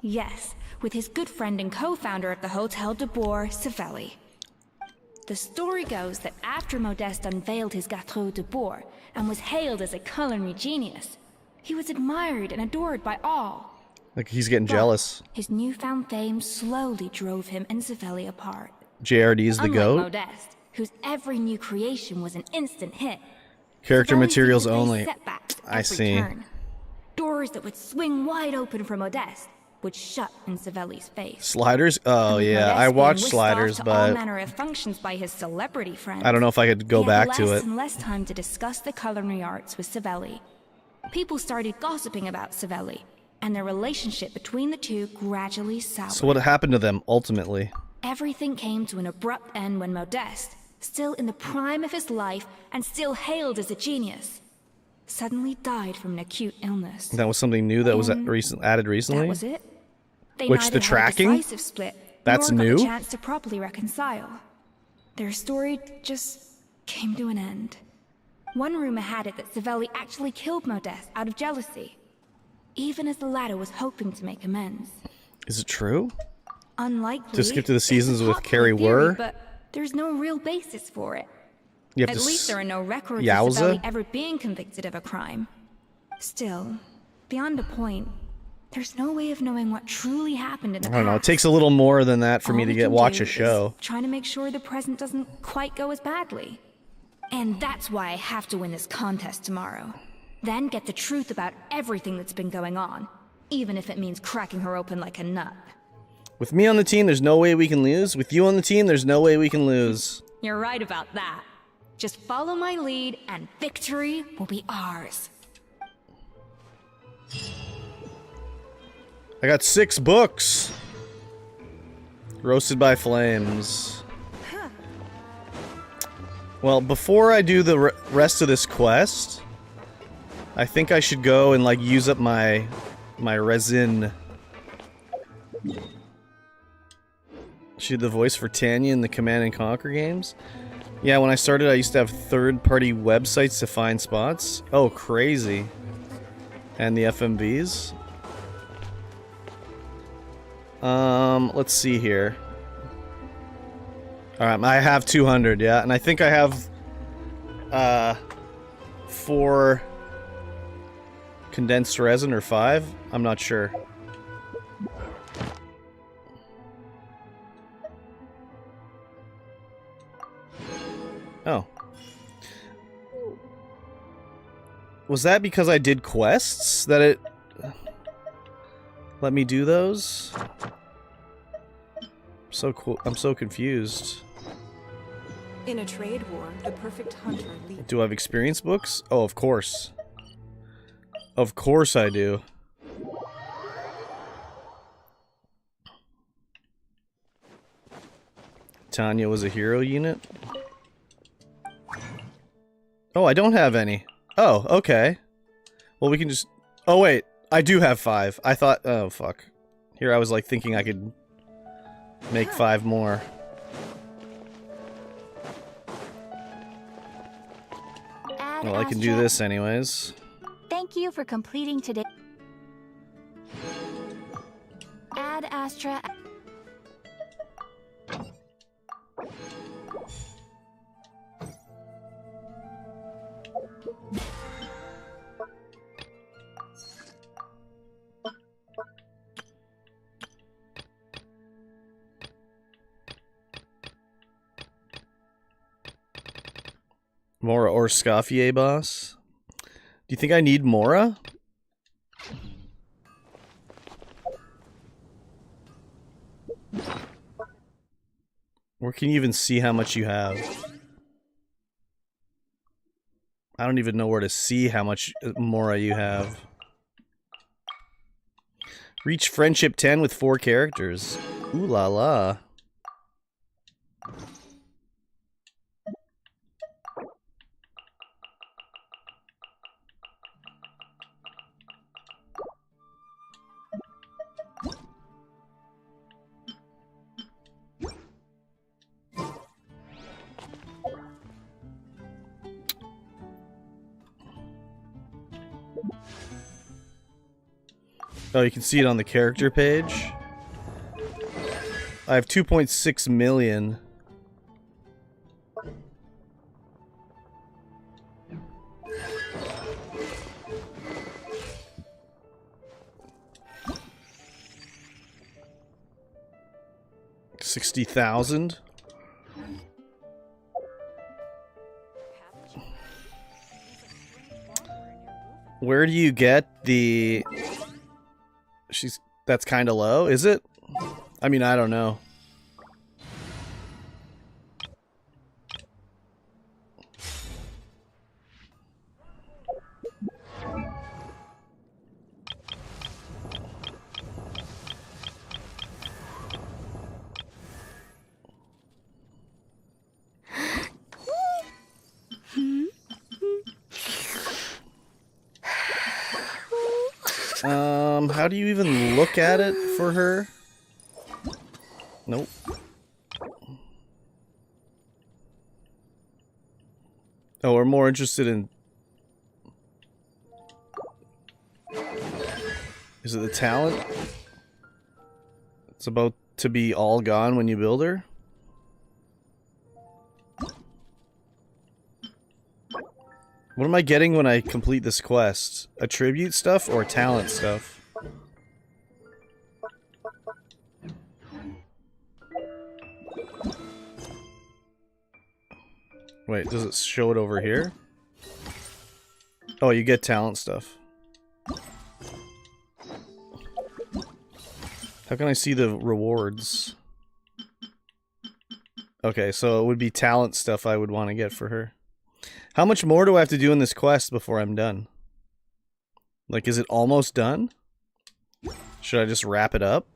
Yes, with his good friend and co-founder of the Hotel de Boer, Savelli. The story goes that after Modeste unveiled his Gâteau de Boer and was hailed as a culinary genius, he was admired and adored by all. Like, he's getting But jealous. his newfound fame slowly drove him and Savelli apart. JRD's the Unlike GOAT? Modeste, whose every new creation was an instant hit. Character Savelli materials seemed to face only. setbacks I every see. turn. Doors that would swing wide open for Modeste would shut in Savelli's face. Sliders? Oh, And yeah. Modeste I being watched whisked Sliders, off to all but manner of functions by his celebrity friends. I don't know if I could go He had back to less it. and less time to discuss the culinary arts with Savelli. People started gossiping about Savelli, and their relationship between the two gradually soured. So what happened to them, ultimately? Everything came to an abrupt end when Modeste, still in the prime of his life and still hailed as a genius, suddenly died from an acute illness. That was something new that was And added recently? That was it. They Which, neither the had a tracking? decisive split, That's nor got new? the chance to properly reconcile. Their story just came to an end. One rumor had it that Savelli actually killed Modeste out of jealousy, even as the latter was hoping to make amends. Is it true? Unlikely. To skip to the it's a seasons with popular Carrie theory, Wurr? but there's no real basis for it. You have At to least there are no records Yowza? of Savelli ever being convicted of a crime. Still, beyond a point, There's no way of knowing what truly happened in the I don't know. It past. takes a little more than that for me All to we can watch do a show. is trying to make sure the present doesn't quite go as badly. And that's why I have to win this contest tomorrow. Then get the truth about everything that's been going on, even if it means cracking her open like a nut. With me on the team, there's no way we can lose. With you on the team, there's no way we can lose. You're right about that. Just follow my lead and victory will be ours. I got 6 books. Roasted by flames. Well, before I do the rest of this quest, I think I should go and like use up my resin. She did the voice for Tanya in the Command and Conquer games. Yeah, when I started, I used to have third-party websites to find spots. Oh, crazy. And the FMVs. Let's see here. Alright, I have 200, yeah, and I think I have 4 condensed resin, or 5? I'm not sure. Oh. Was that because I did quests that it let me do those? So cool. I'm so confused. In a trade war, the perfect hunter leads. Do I have experience books? Oh, of course. Of course I do. Tanya was a hero unit? Oh, I don't have any. Oh, okay. Well, we can just... Oh, wait. I do have 5. I thought... Oh, fuck. Here I was, like, thinking I could make 5 more. Well, I can do this anyways. Thank you for completing today. Ad Astra. Mora or Scoffier boss? Do you think I need Mora? Or can you even see how much you have? I don't even know where to see how much Mora you have. Reach friendship 10 with 4 characters. Ooh la la. Oh, you can see it on the character page. I have 2.6 million. $60,000. Where do you get the... That's kind of low, is it? I mean, I don't know. How do you even look at it for her? Nope. Oh, we're more interested in... Is it the talent? It's about to be all gone when you build her? What am I getting when I complete this quest? Attribute stuff or talent stuff? Wait, does it show it over here? Oh, you get talent stuff. How can I see the rewards? Okay, so it would be talent stuff I would want to get for her. How much more do I have to do in this quest before I'm done? Like, is it almost done? Should I just wrap it up?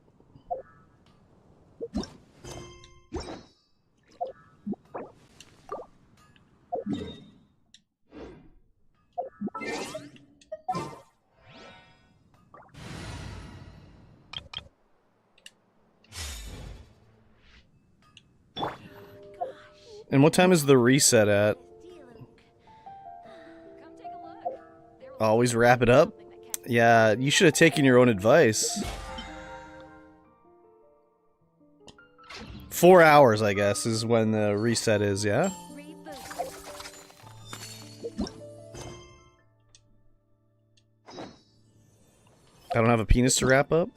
And what time is the reset at? Always wrap it up? Yeah, you should have taken your own advice. 4 hours, I guess, is when the reset is, yeah? I don't have a penis to wrap up?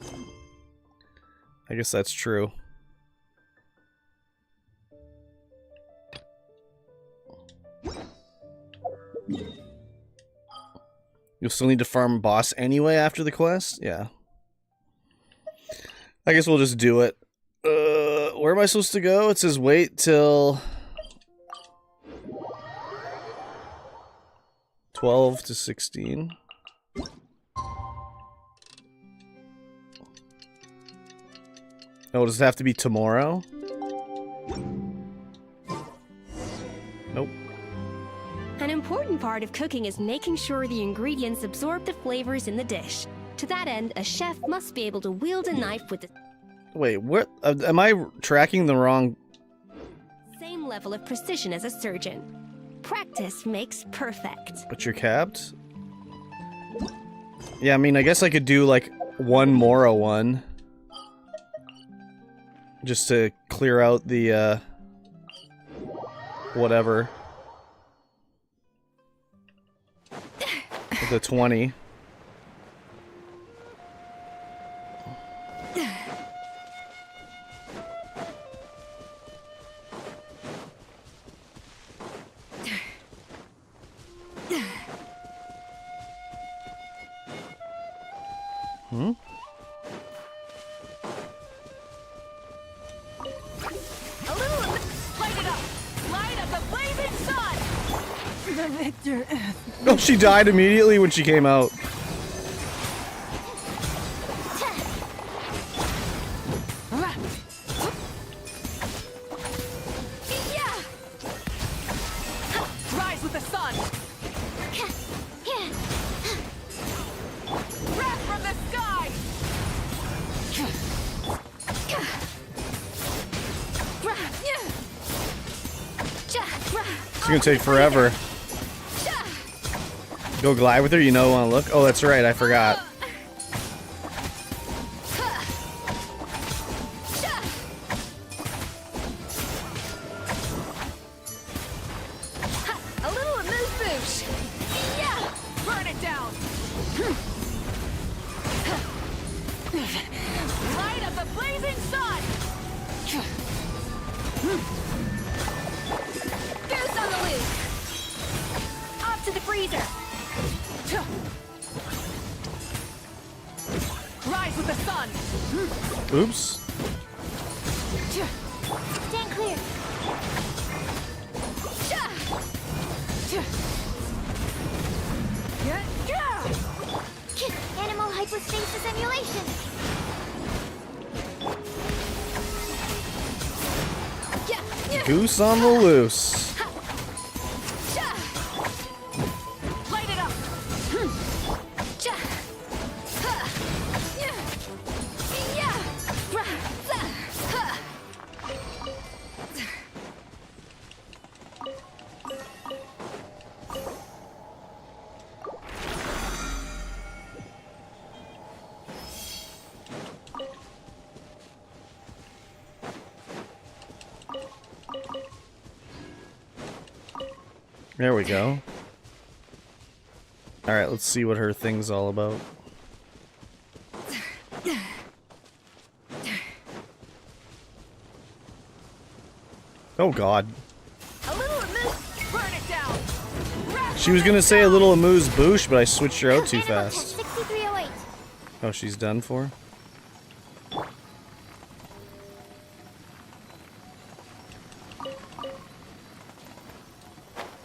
I guess that's true. You'll still need to farm a boss anyway after the quest? Yeah. I guess we'll just do it. Where am I supposed to go? It says wait till 12 to 16. Oh, does it have to be tomorrow? Nope. An important part of cooking is making sure the ingredients absorb the flavors in the dish. To that end, a chef must be able to wield a knife with the Wait, what? Am I tracking the wrong... same level of precision as a surgeon. Practice makes perfect. But you're capped? Yeah, I mean, I guess I could do, like, one Mora one. Just to clear out the, whatever. The 20. Hmm? Light it up! Light up the blazing sun! The victor is... Oh, she died immediately when she came out. Rise with the sun! Wrath from the sky! It's gonna take forever. Go glide with her? You know, want to look? Oh, that's right, I forgot. A little amuse-bouche! Yeah! Burn it down! Light up the blazing sun! Goose on the loose! Off to the freezer! Rise with the sun! Oops. Stand clear. Animal hypostasis emulation. Goose on the loose. Light it up! There we go. Alright, let's see what her thing's all about. Oh god. A little amuse... She was gonna say a little amuse bouche, but I switched her out too fast. 6308. Oh, she's done for?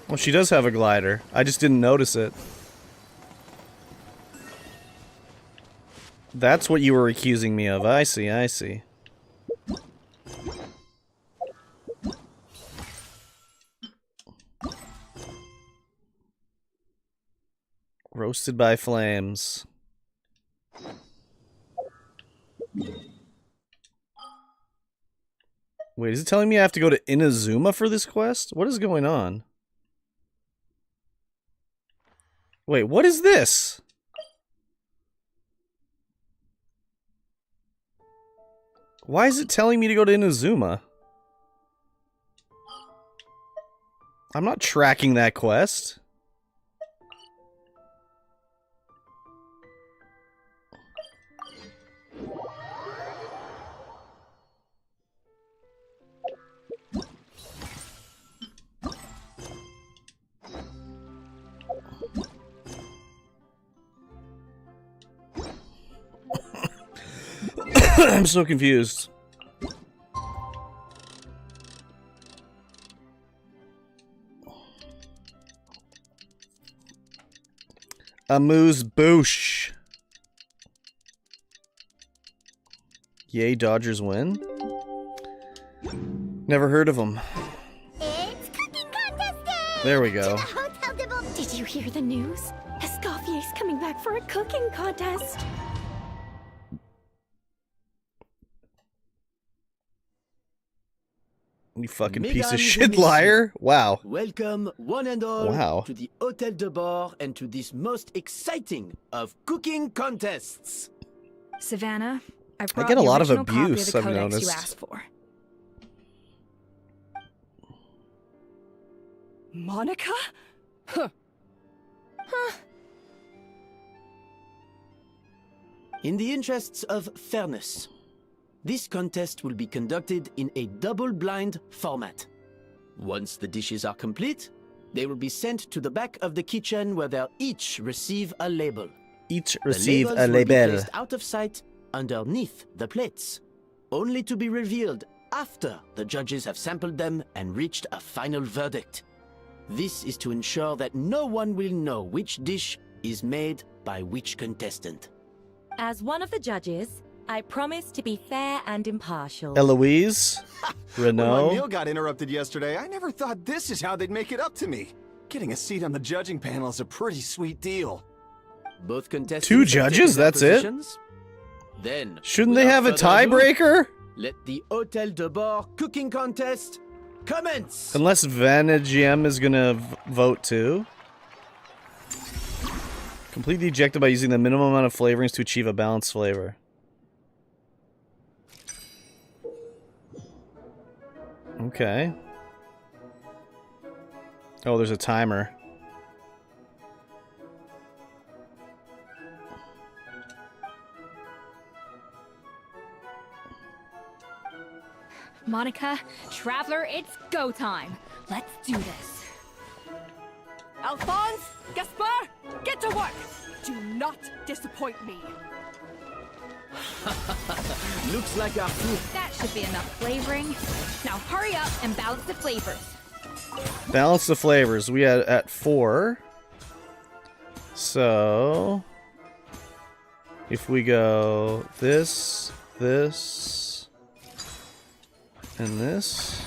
Well, she does have a glider. I just didn't notice it. That's what you were accusing me of. I see, I see. Roasted by flames. Wait, is it telling me I have to go to Inazuma for this quest? What is going on? Wait, what is this? Why is it telling me to go to Inazuma? I'm not tracking that quest. I'm so confused. Amuse bouche. Yay, Dodgers win? Never heard of them. It's cooking contest day! There we go. Did you hear the news? Escoffier's coming back for a cooking contest. You fucking piece Mesdames of et shit messieurs, liar. Wow. Welcome, one and all, Wow. to the Hôtel de Bord and to this most exciting of cooking contests. Savannah, I brought get a the lot of original copy abuse, the I've codex noticed. you asked for. Monica? Huh. In the interests of fairness, this contest will be conducted in a double-blind format. Once the dishes are complete, they will be sent to the back of the kitchen where they'll each receive a label. Each The receive labels a will be label. placed out of sight underneath the plates, only to be revealed after the judges have sampled them and reached a final verdict. This is to ensure that no one will know which dish is made by which contestant. As one of the judges, I promise to be fair and impartial. Eloise? When my Renault? meal got interrupted yesterday, I never thought this is how they'd make it up to me. Getting a seat on the judging panel is a pretty sweet deal. Both contestants Two have judges? taken their That's it? positions. Then, Shouldn't they without have a further ado, tiebreaker? Let the Hôtel de Bord cooking contest commence! Unless Vanna GM is gonna vote too. Complete the objective by using the minimum amount of flavorings to achieve a balanced flavor. Okay. Oh, there's a timer. Monica, Traveler, it's go time. Let's do this. Alphonse, Gaspar, get to work. Do not disappoint me. Looks like our food. That should be enough flavoring. Now hurry up and balance the flavors. Balance the flavors. We had at 4. So if we go this, this, and this.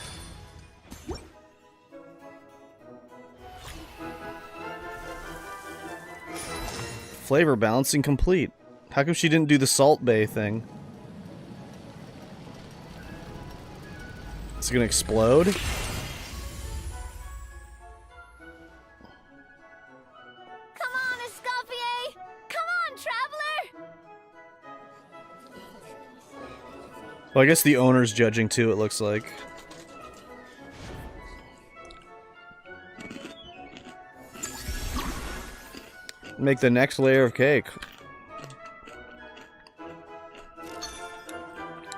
Flavor balancing complete. How come she didn't do the Salt Bay thing? It's gonna explode? Come on, Escoffier! Come on, Traveler! Well, I guess the owner's judging too, it looks like. Make the next layer of cake.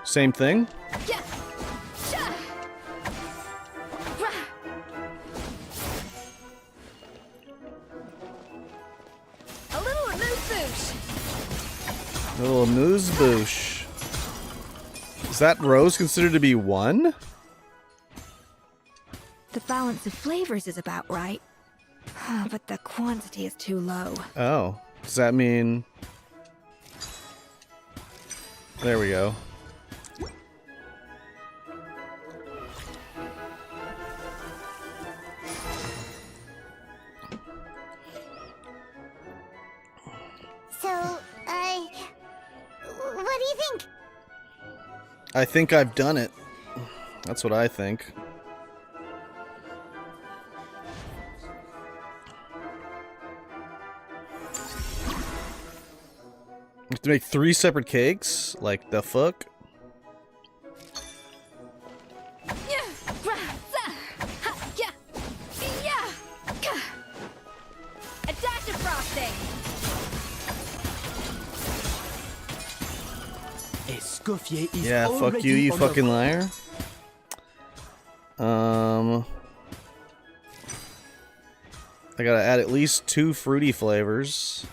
Same thing? Yeah. Sha. Rah. little amuse bouche. Is that rose considered to be one? The balance of flavors is about right. But the quantity is too low. Oh. Does that mean... There we go. So, what do you think? I think I've done it. That's what I think. We have to make 3 separate cakes? Like, the fuck? A dash of frosting. Escoffier is Yeah, fuck you, you fucking liar. I gotta add at least 2 fruity flavors.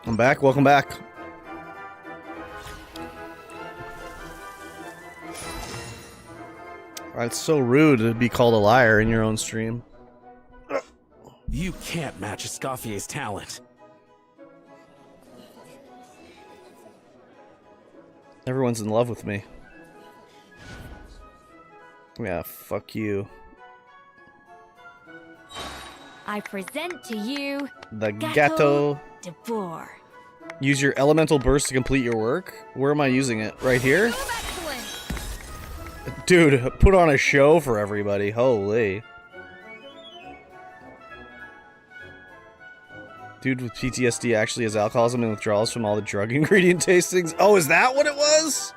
I'm back. Welcome back. It's so rude to be called a liar in your own stream. You can't match Escoffier's talent. Everyone's in love with me. Yeah, fuck you. I present to you The Gato de Boer. Use your elemental burst to complete your work. Where am I using it? Right here? Dude, put on a show for everybody. Holy. Dude with PTSD actually has alcoholism and withdrawals from all the drug ingredient tastings. Oh, is that what it was?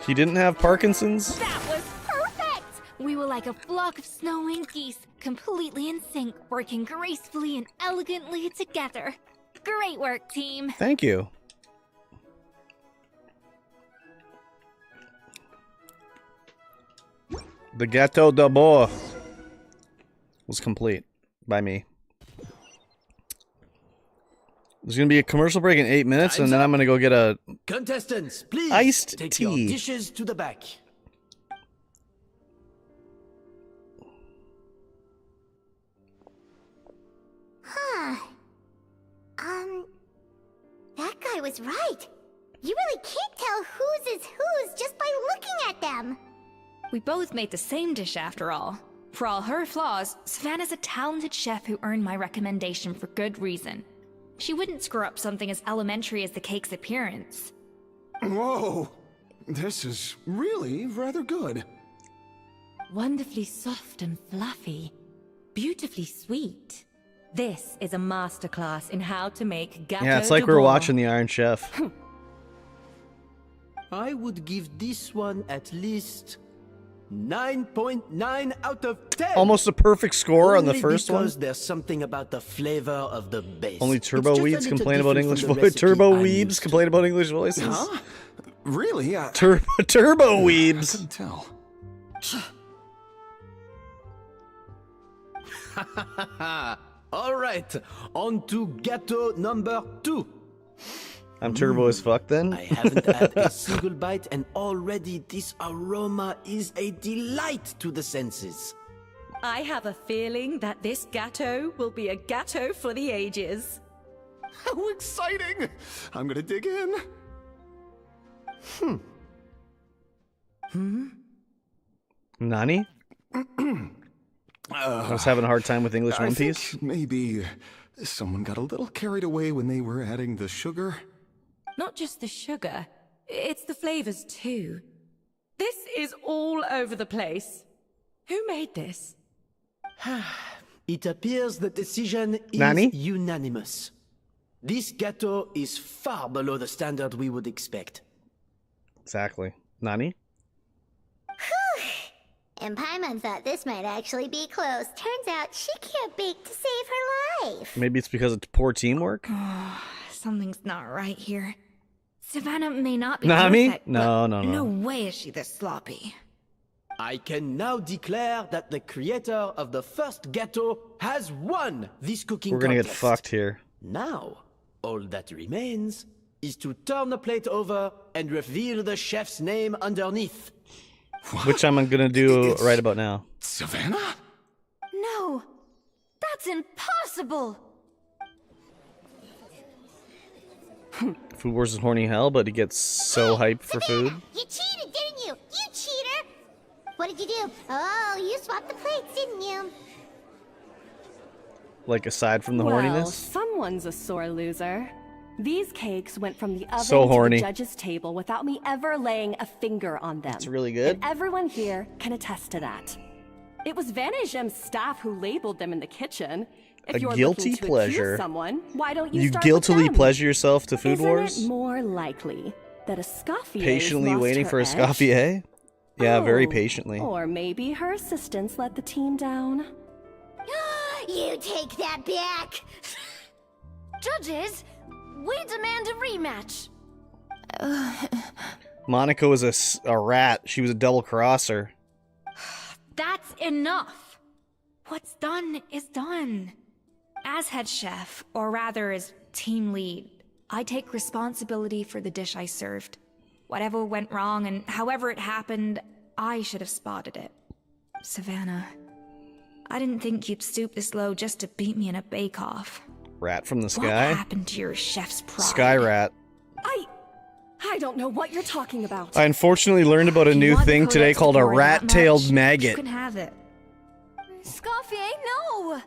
He didn't have Parkinson's? That was perfect! We were like a flock of snow-winged geese, completely in sync, working gracefully and elegantly together. Great work, team. Thank you. The Gâteau de Bois was complete by me. There's gonna be a commercial break in 8 minutes, and then I'm gonna go get a Contestants, please iced take tea. your dishes to the back. Huh. That guy was right. You really can't tell whose is whose just by looking at them. We both made the same dish after all. For all her flaws, Savannah's a talented chef who earned my recommendation for good reason. She wouldn't screw up something as elementary as the cake's appearance. Whoa! This is really rather good. Wonderfully soft and fluffy. Beautifully sweet. This is a masterclass in how to make gâteau Yeah, it's like de we were Bois. watching the Iron Chef. I would give this one at least 9.9 out of 10. Almost a perfect score on the Only first one. because there's something about the flavor of the base. Only Turbo It's just a Weebs little complain about different English from the voices. recipe Turbo I'm Weebs used to. complain about English voices. Huh? Really? Turbo Weebs. Couldn't tell. All right, on to gâteau number 2. I'm turbo as fuck then. I haven't had a single bite, and already this aroma is a delight to the senses. I have a feeling that this gâteau will be a gâteau for the ages. How exciting! I'm gonna dig in. Nani? I was having a hard time with English I One think Piece. maybe someone got a little carried away when they were adding the sugar. Not just the sugar, it's the flavors too. This is all over the place. Who made this? It appears the decision is Nani? unanimous. This gâteau is far below the standard we would expect. Exactly. Nani? And Paimon thought this might actually be close. Turns out she can't bake to save her life. Maybe it's because of poor teamwork? Something's not right here. Savannah may not be Nami? perfect, No, but no, no. no way is she this sloppy. I can now declare that the creator of the first ghetto has won this cooking We're gonna get contest. fucked here. Now, all that remains is to turn the plate over and reveal the chef's name underneath. Which I'm gonna do right about now. Savannah? No, that's impossible. Food Wars is horny hell, but he gets so hyped for food. You cheated, didn't you? You cheater! What did you do? Oh, you swapped the plates, didn't you? Like, aside from the Well, horniness. someone's a sore loser. These cakes went from the oven So to horny. the judge's table without me ever laying a finger on them. It's really good. And everyone here can attest to that. It was Van Gem's staff who labeled them in the kitchen. If A you're guilty looking to pleasure. accuse someone, why don't you You start guiltily with them? pleasure yourself to Food Isn't Wars? it more likely that Escoffier Patiently waiting for a edge? Scoffier? Yeah, very Oh, patiently. Or maybe her assistants let the team down. You take that back! Judges, we demand a rematch. Monica was a rat. She was a double crosser. That's enough. What's done is done. As head chef, or rather as team lead, I take responsibility for the dish I served. Whatever went wrong and however it happened, I should have spotted it. Savannah, I didn't think you'd stoop this low just to beat me in a bake-off. Rat from the What sky? happened to your chef's pride? Sky rat. I don't know what you're talking about. I unfortunately learned about a new thing today called a rat-tailed You maggot. can have it. Scoffier, no!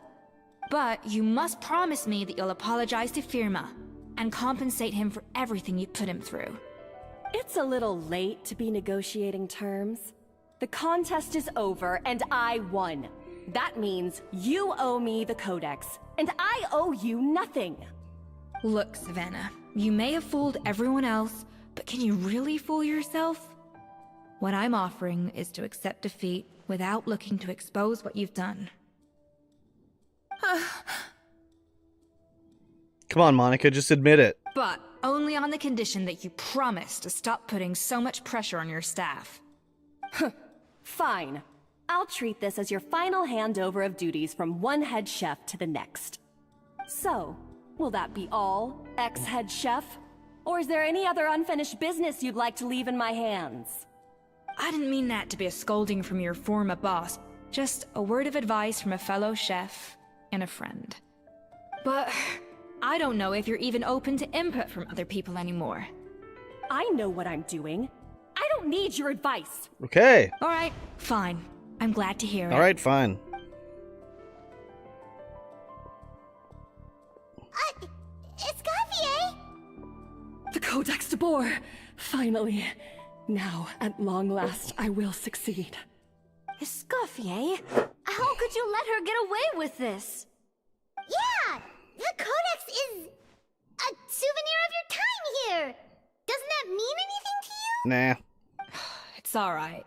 But you must promise me that you'll apologize to Firma and compensate him for everything you put him through. It's a little late to be negotiating terms. The contest is over, and I won. That means you owe me the codex, and I owe you nothing. Look, Savannah, you may have fooled everyone else, but can you really fool yourself? What I'm offering is to accept defeat without looking to expose what you've done. Come on, Monica, just admit it. But only on the condition that you promise to stop putting so much pressure on your staff. Fine. I'll treat this as your final handover of duties from one head chef to the next. So, will that be all, ex-head chef? Or is there any other unfinished business you'd like to leave in my hands? I didn't mean that to be a scolding from your former boss, just a word of advice from a fellow chef and a friend. But I don't know if you're even open to input from other people anymore. I know what I'm doing. I don't need your advice. Okay. All right, fine. I'm glad to hear it. All right, fine. Escoffier! The Codex de Boer! Finally. Now, at long last, I will succeed. Escoffier? How could you let her get away with this? Yeah! The Codex is a souvenir of your time here! Doesn't that mean anything to you? Nah. It's all right.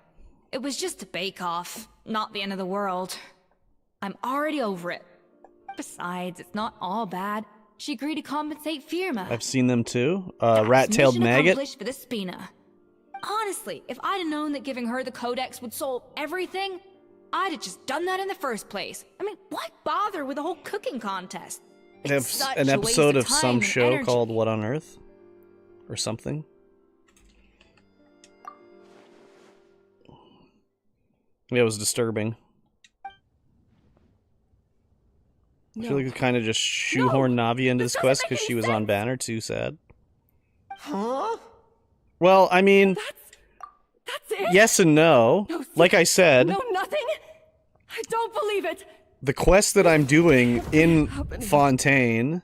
It was just a bake-off, not the end of the world. I'm already over it. Besides, it's not all bad. She agreed to compensate Firma. I've seen them too. Rat-tailed Mission maggot. accomplished for the Spina. Honestly, if I'd have known that giving her the Codex would solve everything, I'd have just done that in the first place. I mean, why bother with a whole cooking contest? They have It's such an a waste episode of time some and show energy. called What on Earth? Or something. Yeah, it was disturbing. I feel like it kind of just shoehorned Navi into this quest because she was on banner. Too sad. Huh? Well, I mean, That's it? yes and no. No, Like I said, No, nothing? I don't believe it! the quest that I'm doing in Fontaine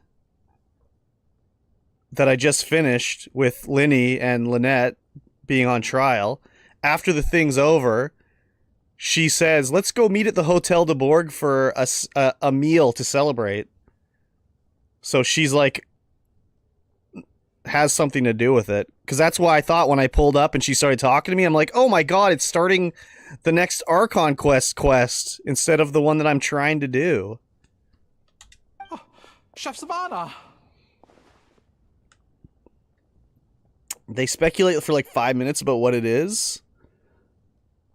that I just finished with Linny and Lynette being on trial, after the thing's over, she says, let's go meet at the Hotel de Bourg for a meal to celebrate. So she's like, has something to do with it. Because that's why I thought when I pulled up and she started talking to me, I'm like, oh my god, it's starting the next Archon quest instead of the one that I'm trying to do. Chef Savannah. They speculate for like 5 minutes about what it is,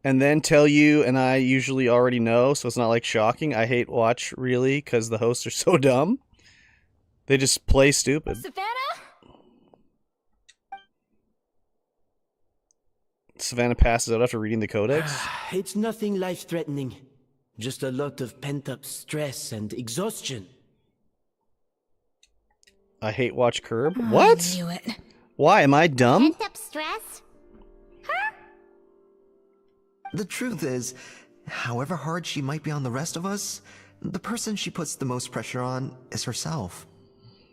and then tell you, and I usually already know, so it's not like shocking. I hate watch, really, because the hosts are so dumb. They just play stupid. Savannah passes out after reading the codex. It's nothing life-threatening. Just a lot of pent-up stress and exhaustion. I hate watch Curb. Oh, What? I knew it. Why? Am I dumb? Pent-up stress? The truth is, however hard she might be on the rest of us, the person she puts the most pressure on is herself.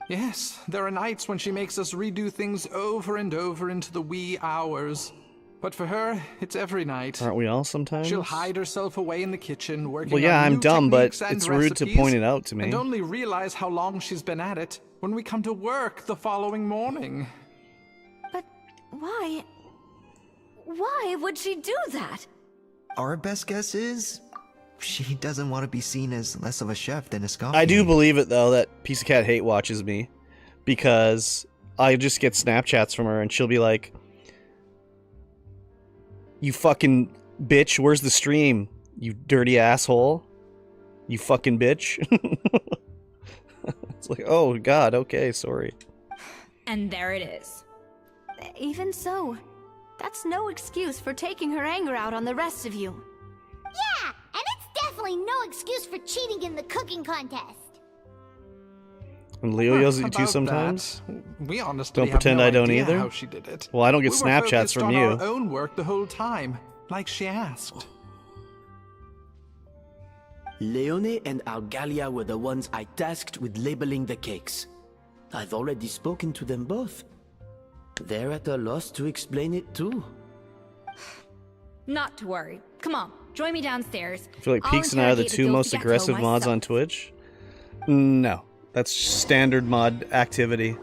Yes, there are nights when she makes us redo things over and over into the wee hours. But for her, it's every night. Aren't we all sometimes? She'll hide herself away in the kitchen, working Well, yeah, on I'm new dumb, but techniques and it's rude to point it out to me. And only realize how long she's been at it when we come to work the following morning. But why? Why would she do that? Our best guess is she doesn't want to be seen as less of a chef than a Scotty. I do believe it, though, that Piece of Cat hate watches me, because I just get Snapchats from her, and she'll be like, "You fucking bitch, where's the stream? You dirty asshole. You fucking bitch." It's like, oh god, okay, sorry. And there it is. Even so, that's no excuse for taking her anger out on the rest of you. Yeah, and it's definitely no excuse for cheating in the cooking contest. And Leo yells at you too About sometimes? that, we honestly Don't have pretend no I don't idea either? how she did it. Well, I don't get We were Snapchats focused from on you. our own work the whole time, like she asked. Leone and Algalia were the ones I tasked with labeling the cakes. I've already spoken to them both. They're at a loss to explain it too. Not to worry. Come on, join me downstairs. I feel like I'll Peaks and I are the interrogate two guilty most ghetto aggressive mods myself. on Twitch. No, that's standard mod activity.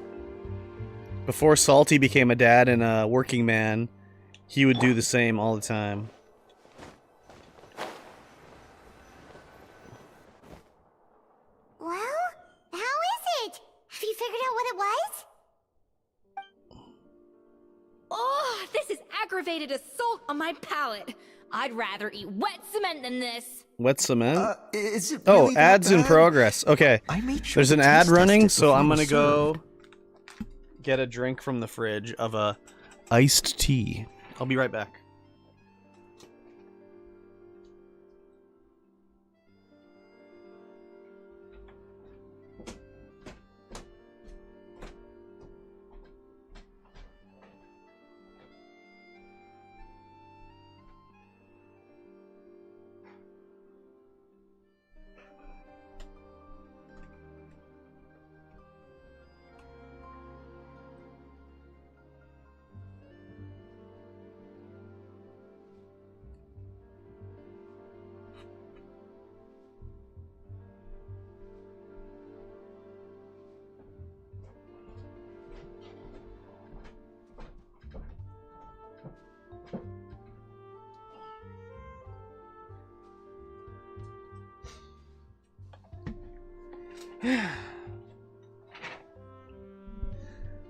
Before Salty became a dad and a working man, he would do the same all the time. Well, how is it? Have you figured out what it was? Oh, this is aggravated assault on my palate. I'd rather eat wet cement than this. Wet cement? Is it Oh, really that ads in bad? progress. Okay. I made sure There's to an ad taste test running, it so before I'm it gonna was go served. get a drink from the fridge of a iced tea. I'll be right back.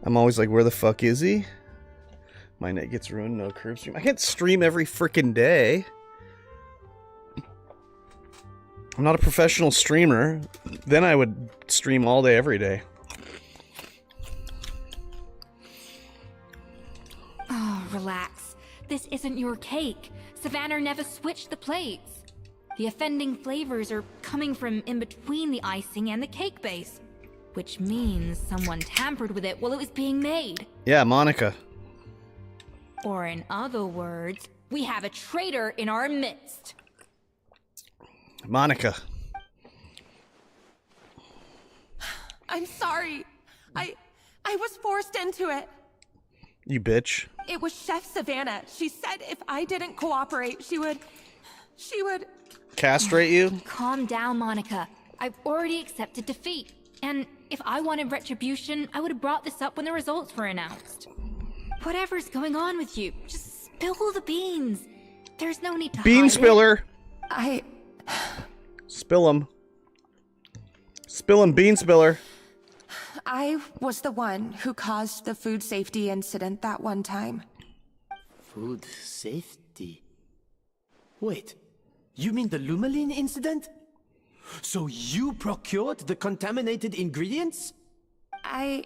I'm always like, where the fuck is he? My night gets ruined, no curve stream. I can't stream every freaking day. I'm not a professional streamer. Then I would stream all day, every day. Oh, relax. This isn't your cake. Savannah never switched the plates. The offending flavors are coming from in between the icing and the cake base, which means someone tampered with it while it was being made. Yeah, Monica. Or in other words, we have a traitor in our midst. Monica. I'm sorry. I was forced into it. You bitch. It was Chef Savannah. She said if I didn't cooperate, she would... Castrate you? Calm down, Monica. I've already accepted defeat. And if I wanted retribution, I would have brought this up when the results were announced. Whatever's going on with you, just spill the beans. There's no need to Bean hide spiller. I... Spill 'em. Spill 'em, bean spiller. I was the one who caused the food safety incident that one time. Food safety? Wait, you mean the Lumaline incident? So you procured the contaminated ingredients? I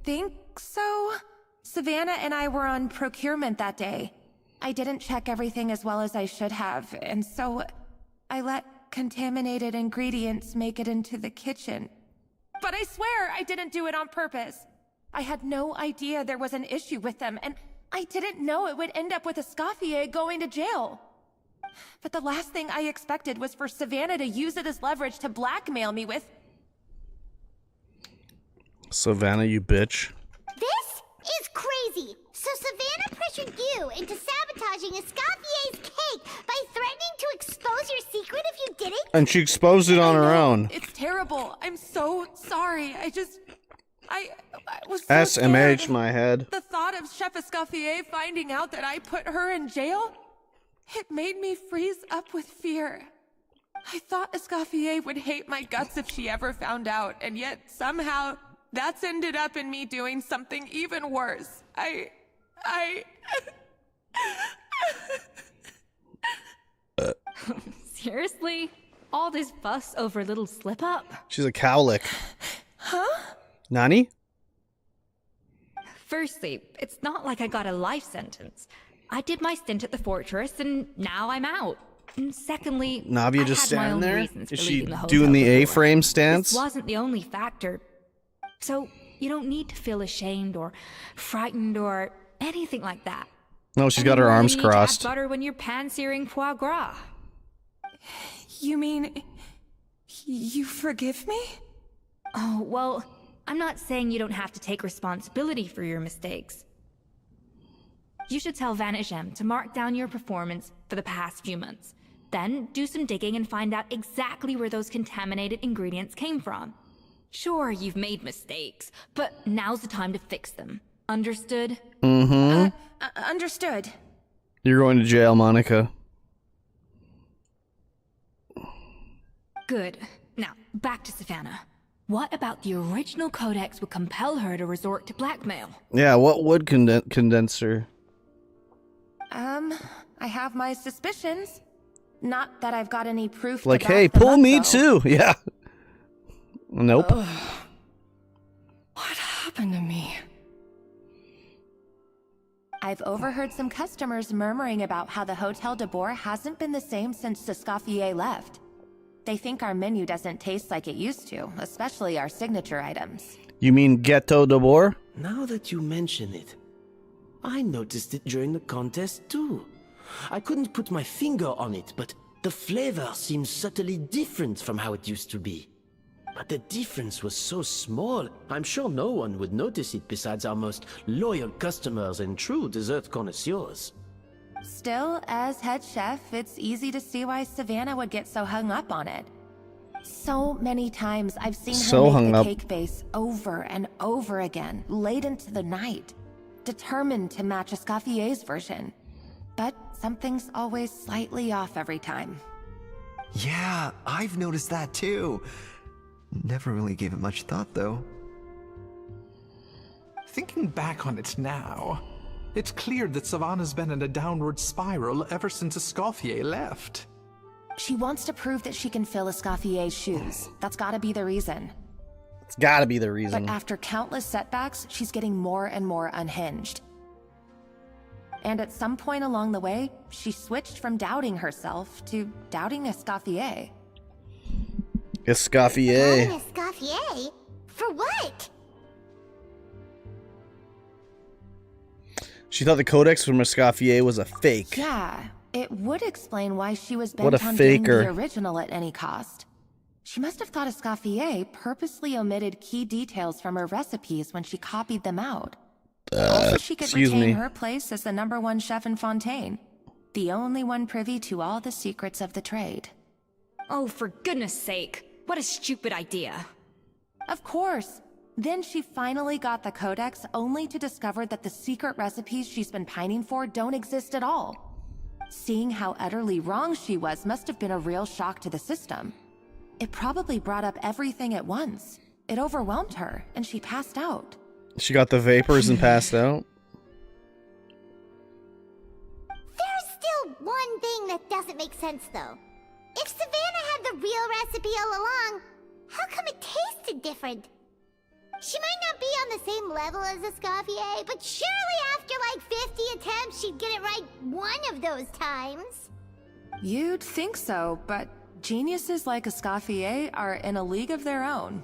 think so. Savannah and I were on procurement that day. I didn't check everything as well as I should have, and so I let contaminated ingredients make it into the kitchen. But I swear I didn't do it on purpose. I had no idea there was an issue with them, and I didn't know it would end up with Escoffier going to jail. But the last thing I expected was for Savannah to use it as leverage to blackmail me with... Savannah, you bitch. This is crazy. So Savannah pressured you into sabotaging Escoffier's cake by threatening to expose your secret if you didn't? And she exposed it on her own. It's terrible. I'm so sorry. I was so SMH scared. my head. The thought of Chef Escoffier finding out that I put her in jail, it made me freeze up with fear. I thought Escoffier would hate my guts if she ever found out, and yet somehow that's ended up in me doing something even worse. Seriously? All this fuss over a little slip-up? She's a cowlick. Huh? Nani? Firstly, it's not like I got a life sentence. I did my stint at the fortress, and now I'm out. And secondly, Navia I just had my standing own there? reasons Is for she leaving the hotel doing the before. A-frame stance? This wasn't the only factor. So, you don't need to feel ashamed or frightened or anything like that. No, she's got her arms You need to add crossed. butter when you're pan-searing foie gras. You mean... you forgive me? Oh, well, I'm not saying you don't have to take responsibility for your mistakes. You should tell Vanagem to mark down your performance for the past few months. Then do some digging and find out exactly where those contaminated ingredients came from. Sure, you've made mistakes, but now's the time to fix them. Understood? Mm-hmm. Understood. You're going to jail, Monica. Good. Now, back to Savannah. What about the original codex would compel her to resort to blackmail? Yeah, what would condense her? I have my suspicions. Not that I've got any proof Like, to back hey, them pull up, me though. too. Yeah. Nope. What happened to me? I've overheard some customers murmuring about how the Hotel de Boer hasn't been the same since Escoffier left. They think our menu doesn't taste like it used to, especially our signature items. You mean Ghetto de Boer? Now that you mention it, I noticed it during the contest too. I couldn't put my finger on it, but the flavor seems subtly different from how it used to be. But the difference was so small, I'm sure no one would notice it besides our most loyal customers and true dessert connoisseurs. Still, as head chef, it's easy to see why Savannah would get so hung up on it. So many times I've seen So her hung make the up. cake base over and over again, late into the night, determined to match Escoffier's version. But something's always slightly off every time. Yeah, I've noticed that too. Never really gave it much thought, though. Thinking back on it now, it's clear that Savannah's been in a downward spiral ever since Escoffier left. She wants to prove that she can fill Escoffier's shoes. That's gotta be the reason. It's gotta be the reason. But after countless setbacks, she's getting more and more unhinged. And at some point along the way, she switched from doubting herself to doubting Escoffier. Escoffier. Escoffier? For what? She thought the codex from Escoffier was a fake. Yeah, it would explain why she was What bent a on getting the faker. original at any cost. She must have thought Escoffier purposely omitted key details from her recipes when she copied them out. Also, she could excuse retain me. her place as the #1 chef in Fontaine, the only one privy to all the secrets of the trade. Oh, for goodness sake. What a stupid idea. Of course. Then she finally got the codex only to discover that the secret recipes she's been pining for don't exist at all. Seeing how utterly wrong she was must have been a real shock to the system. It probably brought up everything at once. It overwhelmed her, and she passed out. She got the vapors and passed out. There's still one thing that doesn't make sense, though. If Savannah had the real recipe all along, how come it tasted different? She might not be on the same level as Escoffier, but surely after like 50 attempts, she'd get it right one of those times. You'd think so, but geniuses like Escoffier are in a league of their own.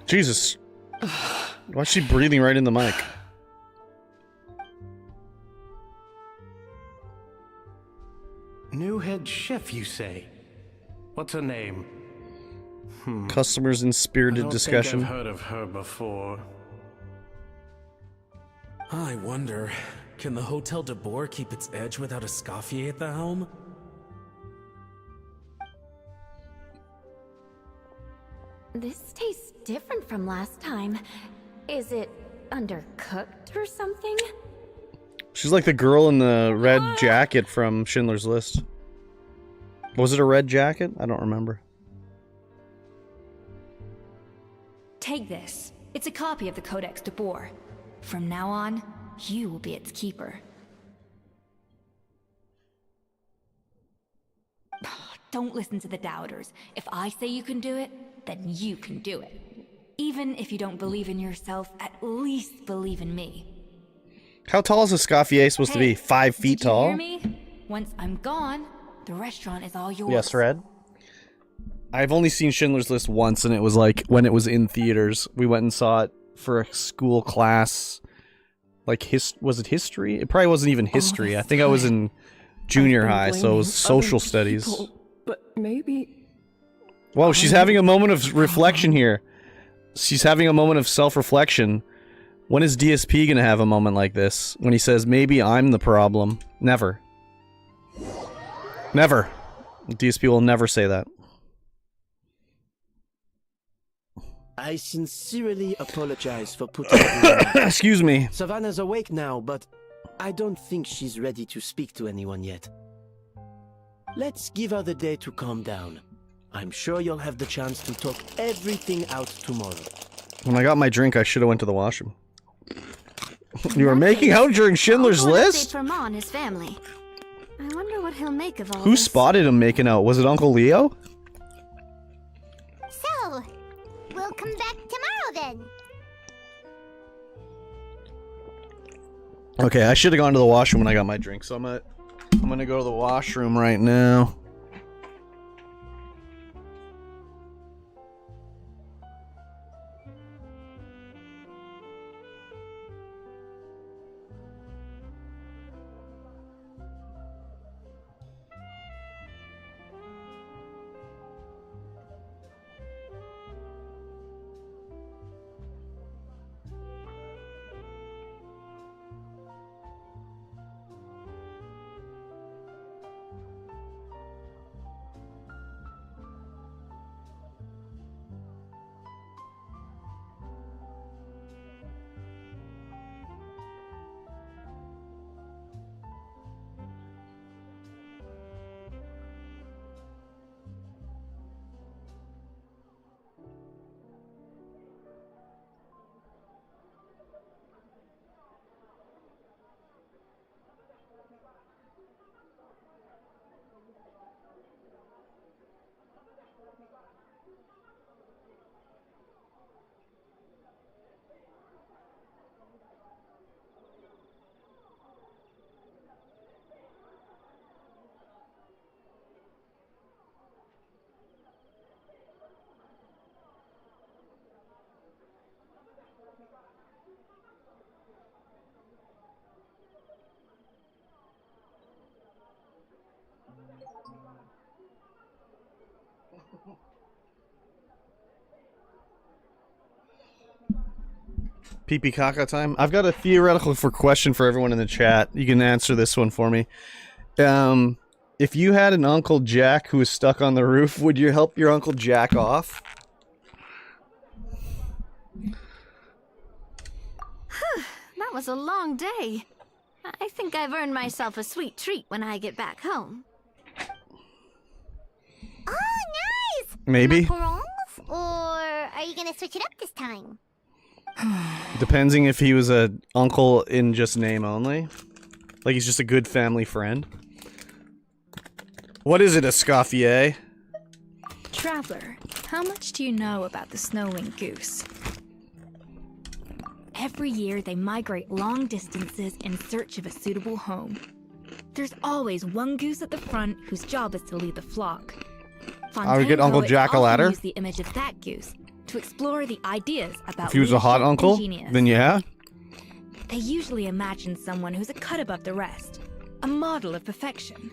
Jesus. Why is she breathing right in the mic? New head chef, you say? What's her name? Customers in spirited discussion. I don't think I've heard of her before. I wonder, can the Hotel de Boer keep its edge without Escoffier at the helm? This tastes different from last time. Is it undercooked or something? She's like the girl in the red jacket from Schindler's List. Was it a red jacket? I don't remember. Take this. It's a copy of the Codex de Boer. From now on, you will be its keeper. Don't listen to the doubters. If I say you can do it, then you can do it. Even if you don't believe in yourself, at least believe in me. How tall is Escoffier supposed to be? 5 feet Did you tall? hear me? Once I'm gone, the restaurant is all yours. Yes, Red. I've only seen Schindler's List once, and it was like when it was in theaters. We went and saw it for a school class. Like, was it history? It probably wasn't even history. I think I was in junior high, so it was social studies. But maybe... Whoa, she's having a moment of reflection here. She's having a moment of self-reflection. When is DSP gonna have a moment like this? When he says, maybe I'm the problem. Never. Never. DSP will never say that. I sincerely apologize for putting you on. Excuse me. Savannah's awake now, but I don't think she's ready to speak to anyone yet. Let's give her the day to calm down. I'm sure you'll have the chance to talk everything out tomorrow. When I got my drink, I should have went to the washroom. You were making out during Schindler's List? For Ma and his family. I wonder what he'll make of all Who this. spotted him making out? Was it Uncle Leo? So, we'll come back tomorrow then. Okay, I should have gone to the washroom when I got my drink, so I'm gonna go to the washroom right now. Pee-pee caca time. I've got a theoretical question for everyone in the chat. You can answer this one for me. If you had an Uncle Jack who was stuck on the roof, would you help your Uncle Jack off? That was a long day. I think I've earned myself a sweet treat when I get back home. Maybe. Macarons? Or are you gonna switch it up this time? Depending if he was a uncle in just name only. Like he's just a good family friend. What is it, Escoffier? Traveler, how much do you know about the snow-winged goose? Every year they migrate long distances in search of a suitable home. There's always one goose at the front whose job is to lead the flock. I would get Uncle Jack a ladder. Use the image of that goose to explore the ideas about If he was a hot leadership and uncle, genius. then yeah. They usually imagine someone who's a cut above the rest, a model of perfection.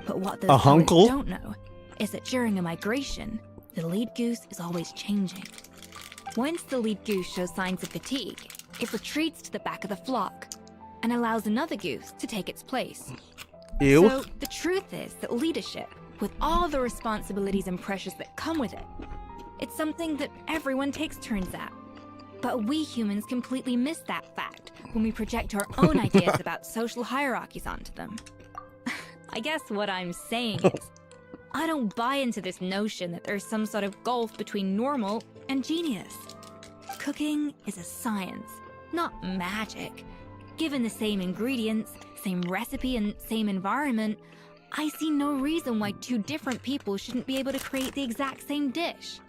But what those A hunkle? don't know is that during a migration, the lead goose is always changing. Once the lead goose shows signs of fatigue, it retreats to the back of the flock and allows another goose to take its place. Ew. So the truth is that leadership, with all the responsibilities and pressures that come with it, it's something that everyone takes turns at. But we humans completely miss that fact when we project our own ideas about social hierarchies onto them. I guess what I'm saying is, I don't buy into this notion that there's some sort of gulf between normal and genius. Cooking is a science, not magic. Given the same ingredients, same recipe, and same environment, I see no reason why two different people shouldn't be able to create the exact same dish.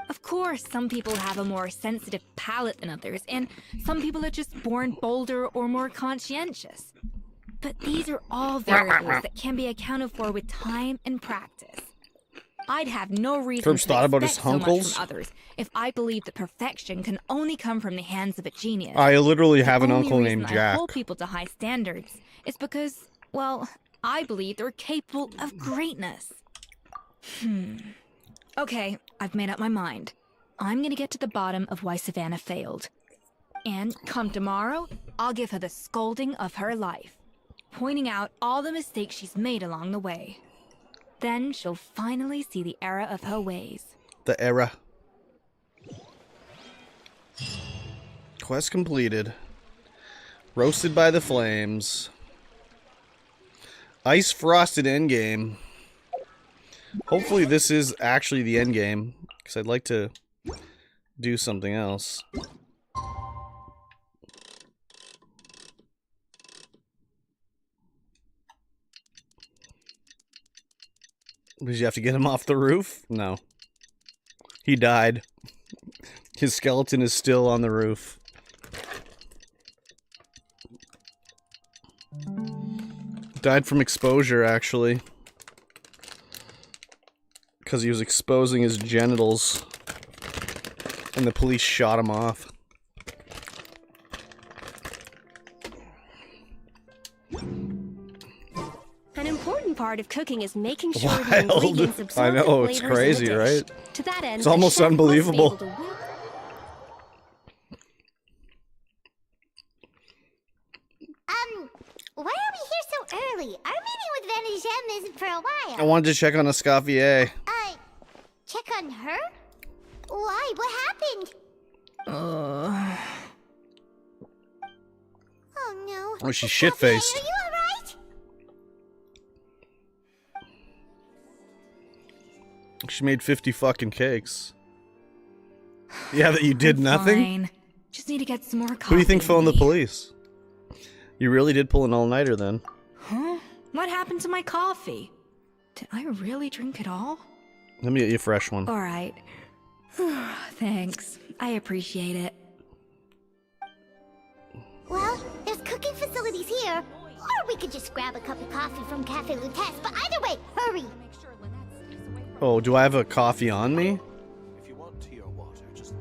Of course, some people have a more sensitive palate than others, and some people are just born bolder or more conscientious. But these are all variables that can be accounted for with time and practice. I'd have no reason Ferb's to thought about his expect so much hunkles? from others if I believed that perfection can only come from the hands of a genius. I literally have an The only uncle reason named I Jack. hold people to high standards is because, well, I believe they're capable of greatness. Okay, I've made up my mind. I'm gonna get to the bottom of why Savannah failed. And come tomorrow, I'll give her the scolding of her life, pointing out all the mistakes she's made along the way. Then she'll finally see the error of her ways. The era. Quest completed. Roasted by the flames. Ice frosted endgame. Hopefully this is actually the endgame, because I'd like to do something else. Did you have to get him off the roof? No. He died. His skeleton is still on the roof. Died from exposure, actually. Because he was exposing his genitals. And the police shot him off. An important part of cooking is making sure the Wild. ingredients absorb I know, the it's flavors crazy, in the dish. right? To that end, It's almost a chef must be unbelievable. able to whip- Why are we here so early? Our meeting with Van de Gem isn't for a while. I wanted to check on Escoffier. Check on her? Why? What happened? Oh no. Oh, she's shit-faced. Are you alright? She made 50 fucking cakes. Yeah, that you did nothing? Fine. Just need to get some more coffee. Who do you think in phoned the me. police? You really did pull an all-nighter then. Huh? What happened to my coffee? Did I really drink it all? Let me get you a fresh one. Alright. Thanks. I appreciate it. Well, there's cooking facilities here. Or we could just grab a cup of coffee from Cafe Lutece. But either way, hurry. Oh, do I have a coffee on me?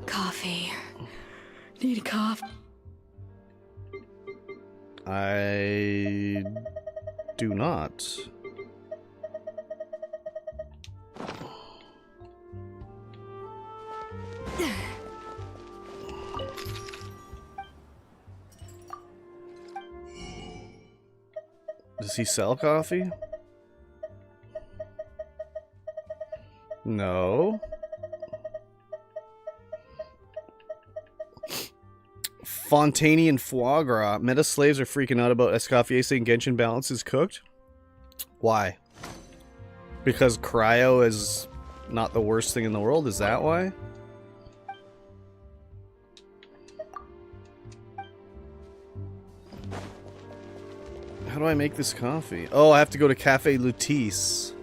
Coffee. Need a cough. I do not. Does he sell coffee? No. Fontanian foie gras. Meta slaves are freaking out about Escoffier saying Genshin balance is cooked. Why? Because Cryo is not the worst thing in the world. Is that why? How do I make this coffee? Oh, I have to go to Cafe Lutis.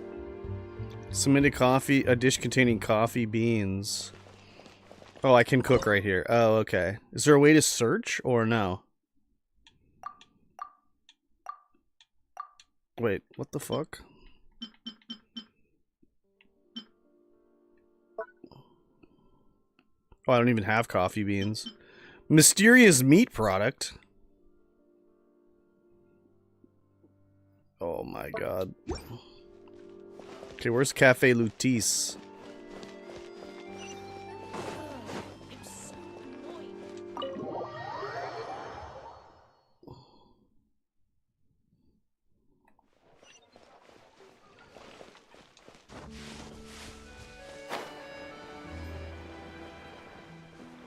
Submit a dish containing coffee beans. Oh, I can cook right here. Oh, okay. Is there a way to search or no? Wait, what the fuck? Oh, I don't even have coffee beans. Mysterious meat product. Oh my god. Okay, where's Cafe Lutis?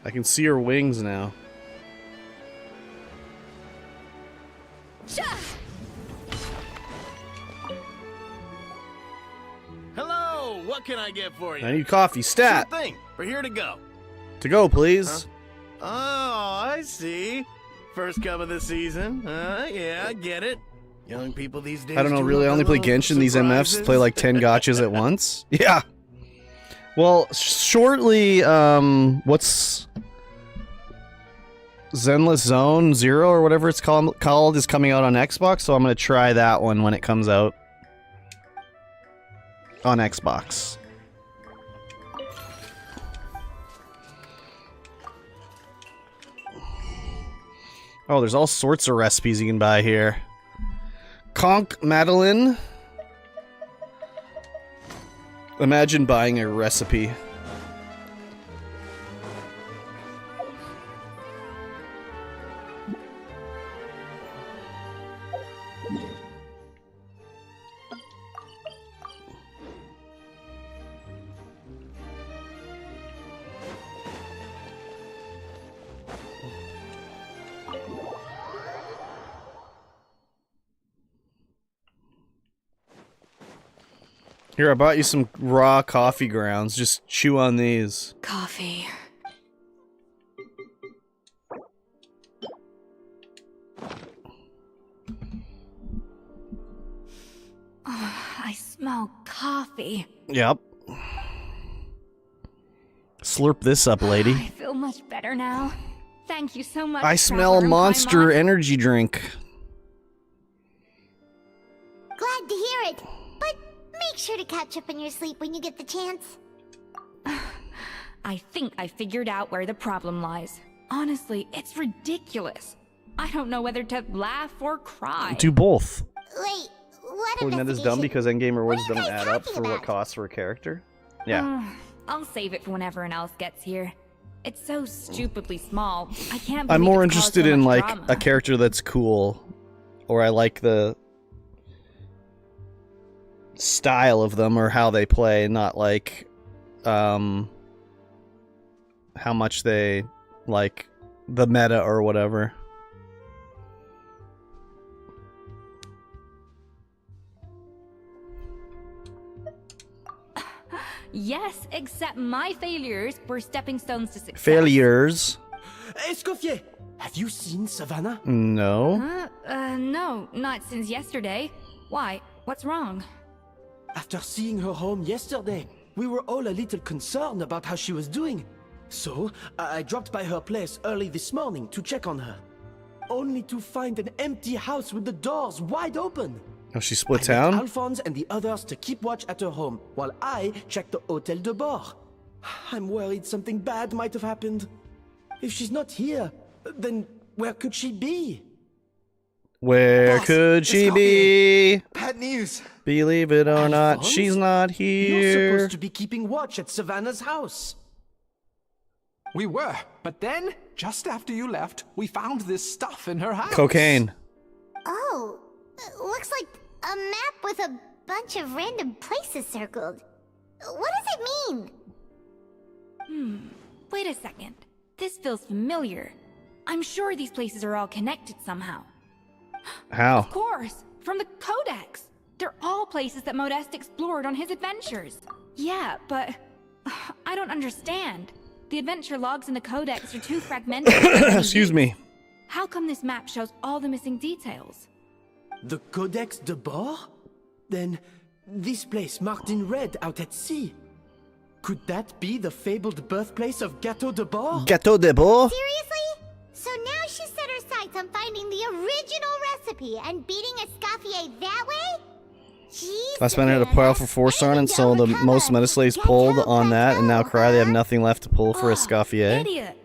I can see her wings now. Hello, what can I get for you? I need coffee. Stat. Sure thing. We're here to go. To go, please. Huh? Oh, I see. First cup of the season. Yeah, I get it. Young people these days. I don't know, really. I only play Genshin. These MFs play like 10 gotchas at once. Yeah. Well, shortly, what's Zenless Zone Zero or whatever it's called is coming out on Xbox, so I'm gonna try that one when it comes out on Xbox. Oh, there's all sorts of recipes you can buy here. Conch Madeline. Imagine buying a recipe. Here, I bought you some raw coffee grounds. Just chew on these. Coffee. Oh, I smell coffee. Yep. Slurp this up, lady. I feel much better now. Thank you so much. I smell Monster energy drink. Glad to hear it. But make sure to catch up in your sleep when you get the chance. I think I figured out where the problem lies. Honestly, it's ridiculous. I don't know whether to laugh or cry. Do both. Wait, what Well, that is dumb because endgame rewards don't add up for what costs for a character. Yeah. I'll save it for when everyone else gets here. It's so stupidly small. I can't. I'm more believe it's caused interested so in much like drama. a character that's cool, or I like the style of them or how they play, not like how much they like the meta or whatever. Yes, except my failures were stepping stones to success. Failures. Escoffier, have you seen Savannah? No. No, not since yesterday. Why? What's wrong? After seeing her home yesterday, we were all a little concerned about how she was doing. So, I dropped by her place early this morning to check on her. Only to find an empty house with the doors wide open. Oh, she split I left town? Alphonse and the others to keep watch at her home, while I checked the Hôtel de Bord. I'm worried something bad might have happened. If she's not here, then where could she be? Where Boss, could she Escoffier. be? Bad news. Believe it or not, Alphonse? she's not You're here. supposed to be keeping watch at Savannah's house. We were, but then, just after you left, we found this stuff in her house. Cocaine. Oh, looks like a map with a bunch of random places circled. What does it mean? Wait a second. This feels familiar. I'm sure these places are all connected somehow. How? Of course, from the Codex. They're all places that Modeste explored on his adventures. Yeah, but I don't understand. The adventure logs in the codex are too fragmented. Excuse me. How come this map shows all the missing details? The Codex de Bord? Then this place marked in red out at sea. Could that be the fabled birthplace of Gâteau de Bord? Gâteau de Bord? Seriously? So now she set her sights on finding the original recipe and beating Escoffier that way? Jeez, Last man had a powerful force on and so the most meta slaves pulled on that and now cry they have nothing left to pull for Escoffier. Idiot!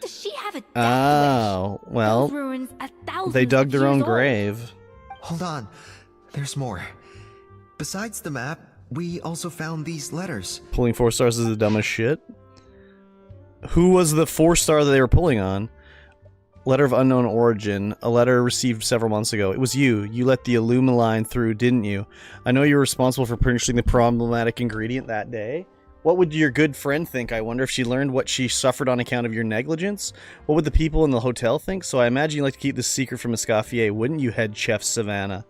Does she have a death Oh, wish? well, Those ruins are thousands they dug of their own years old. grave. Hold on. There's more. Besides the map, we also found these letters. Pulling 4 stars is the dumbest shit. Who was the 4-star that they were pulling on? Letter of unknown origin. A letter received several months ago. It was you. You let the Illumiline through, didn't you? I know you were responsible for purchasing the problematic ingredient that day. What would your good friend think? I wonder if she learned what she suffered on account of your negligence? What would the people in the hotel think? So I imagine you like to keep this secret from Escoffier, wouldn't you, head chef Savannah?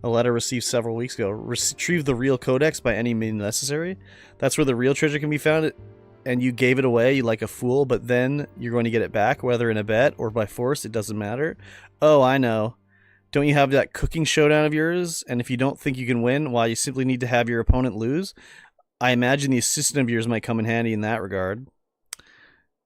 A letter received several weeks ago. Retrieve the real codex by any means necessary. That's where the real treasure can be found. And you gave it away like a fool, but then you're going to get it back, whether in a bet or by force, it doesn't matter. Oh, I know. Don't you have that cooking showdown of yours? And if you don't think you can win, why, you simply need to have your opponent lose? I imagine the assistant of yours might come in handy in that regard.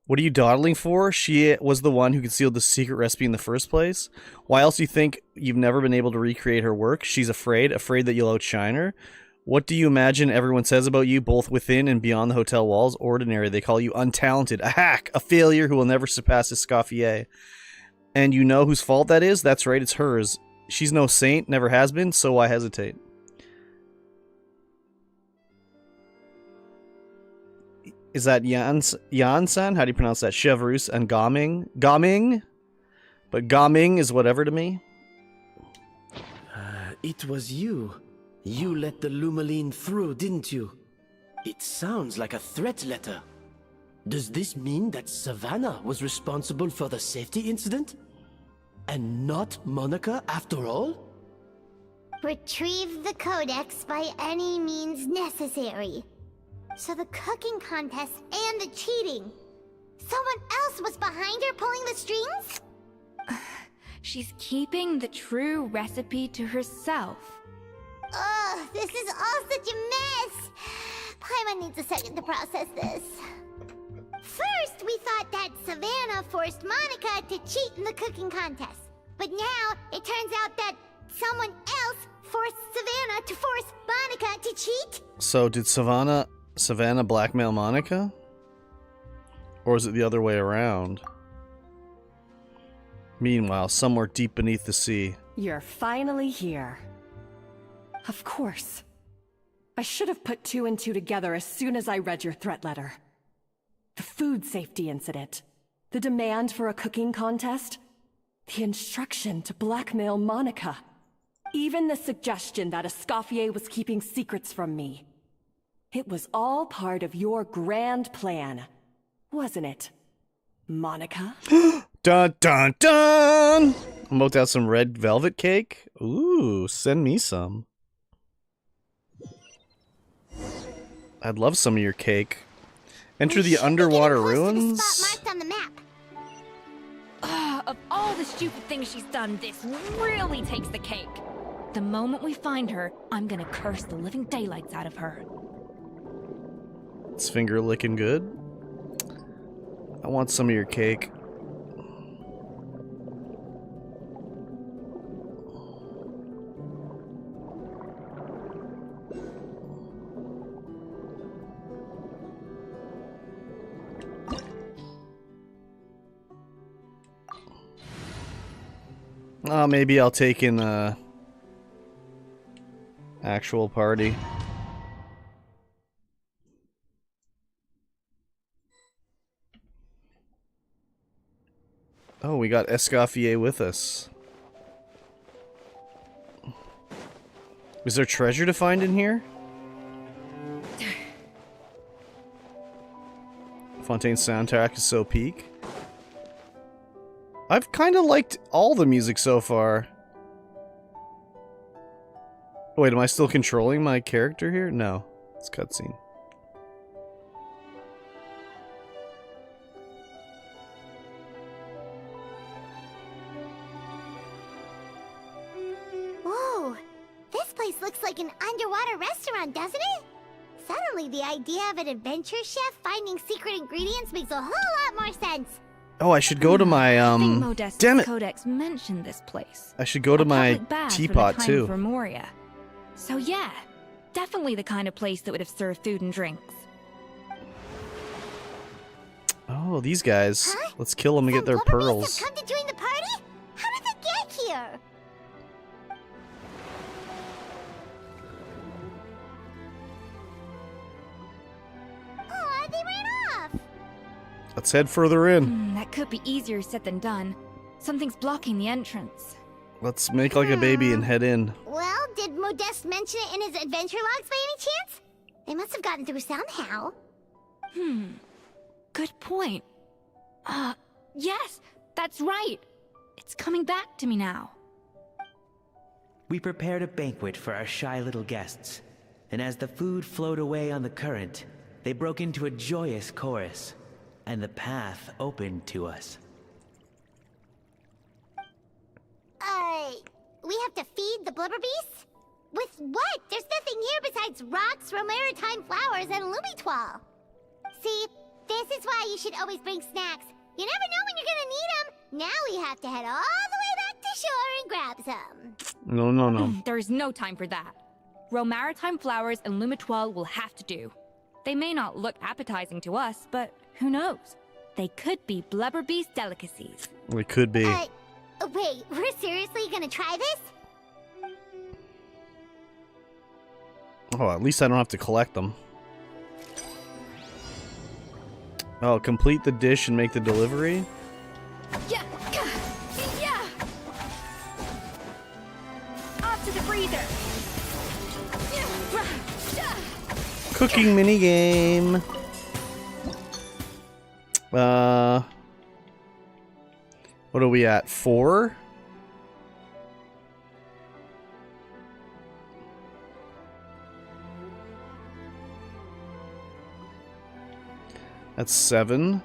What are you dawdling for? She was the one who concealed the secret recipe in the first place. Why else do you think you've never been able to recreate her work? She's afraid that you'll outshine her. What do you imagine everyone says about you, both within and beyond the hotel walls? Ordinary. They call you untalented, a hack, a failure who will never surpass Escoffier. And you know whose fault that is? That's right, it's hers. She's no saint, never has been, so why hesitate? Is that Jansen? How do you pronounce that? Chevreuse and Goming? Goming? But Goming is whatever to me. It was you. You let the Lumaline through, didn't you? It sounds like a threat letter. Does this mean that Savannah was responsible for the safety incident? And not Monica after all? Retrieve the codex by any means necessary. So the cooking contest and the cheating. Someone else was behind her pulling the strings? She's keeping the true recipe to herself. Ugh, this is all such a mess. Paimon needs a second to process this. First, we thought that Savannah forced Monica to cheat in the cooking contest. But now, it turns out that someone else forced Savannah to force Monica to cheat? So did Savannah blackmail Monica? Or is it the other way around? Meanwhile, somewhere deep beneath the sea. You're finally here. Of course. I should have put 2 and 2 together as soon as I read your threat letter. The food safety incident. The demand for a cooking contest. The instruction to blackmail Monica. Even the suggestion that Escoffier was keeping secrets from me. It was all part of your grand plan, wasn't it, Monica? Dun dun dun! I'm about to have some red velvet cake. Ooh, send me some. I'd love some of your cake. Enter the underwater ruins. Spot marked on the map. Of all the stupid things she's done, this really takes the cake. The moment we find her, I'm gonna curse the living daylights out of her. It's finger licking good. I want some of your cake. Maybe I'll take in actual party. Oh, we got Escoffier with us. Is there treasure to find in here? Fontaine's soundtrack is so peak. I've kind of liked all the music so far. Wait, am I still controlling my character here? No. It's cutscene. Whoa, this place looks like an underwater restaurant, doesn't it? Suddenly, the idea of an adventure chef finding secret ingredients makes a whole lot more sense. Oh, I should go to my I think Modest's damn it! Codex mentioned this place. I should go to my Public bath teapot for the time too. of Remoria. So yeah, definitely the kind of place that would have served food and drinks. Oh, these guys. Let's kill them and get their pearls. Come to join the party? How did they get here? Aw, they ran off. Let's head further in. That could be easier said than done. Something's blocking the entrance. Let's make like a baby and head in. Well, did Modeste mention it in his adventure logs by any chance? They must have gotten through somehow. Good point. Yes, that's right. It's coming back to me now. We prepared a banquet for our shy little guests, and as the food flowed away on the current, they broke into a joyous chorus, and the path opened to us. We have to feed the blubber beasts? With what? There's nothing here besides rocks, romaritime flowers, and lumitoile. See, this is why you should always bring snacks. You never know when you're gonna need them. Now we have to head all the way back to shore and grab some. No. There's no time for that. Romaritime flowers and lumitoile will have to do. They may not look appetizing to us, but who knows? They could be blubber beast delicacies. We could be. Wait, we're seriously gonna try this? Oh, at least I don't have to collect them. Oh, complete the dish and make the delivery? Yeah. Off to the freezer. Cooking minigame. What are we at? 4? That's 7.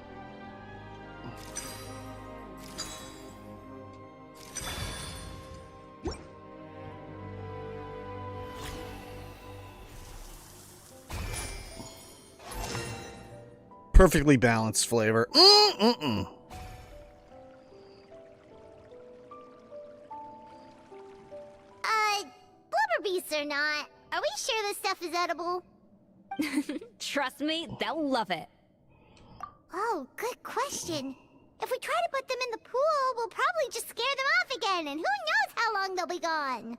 Perfectly balanced flavor. Blubber beasts or not, are we sure this stuff is edible? Trust me, they'll love it. Oh, good question. If we try to put them in the pool, we'll probably just scare them off again, and who knows how long they'll be gone.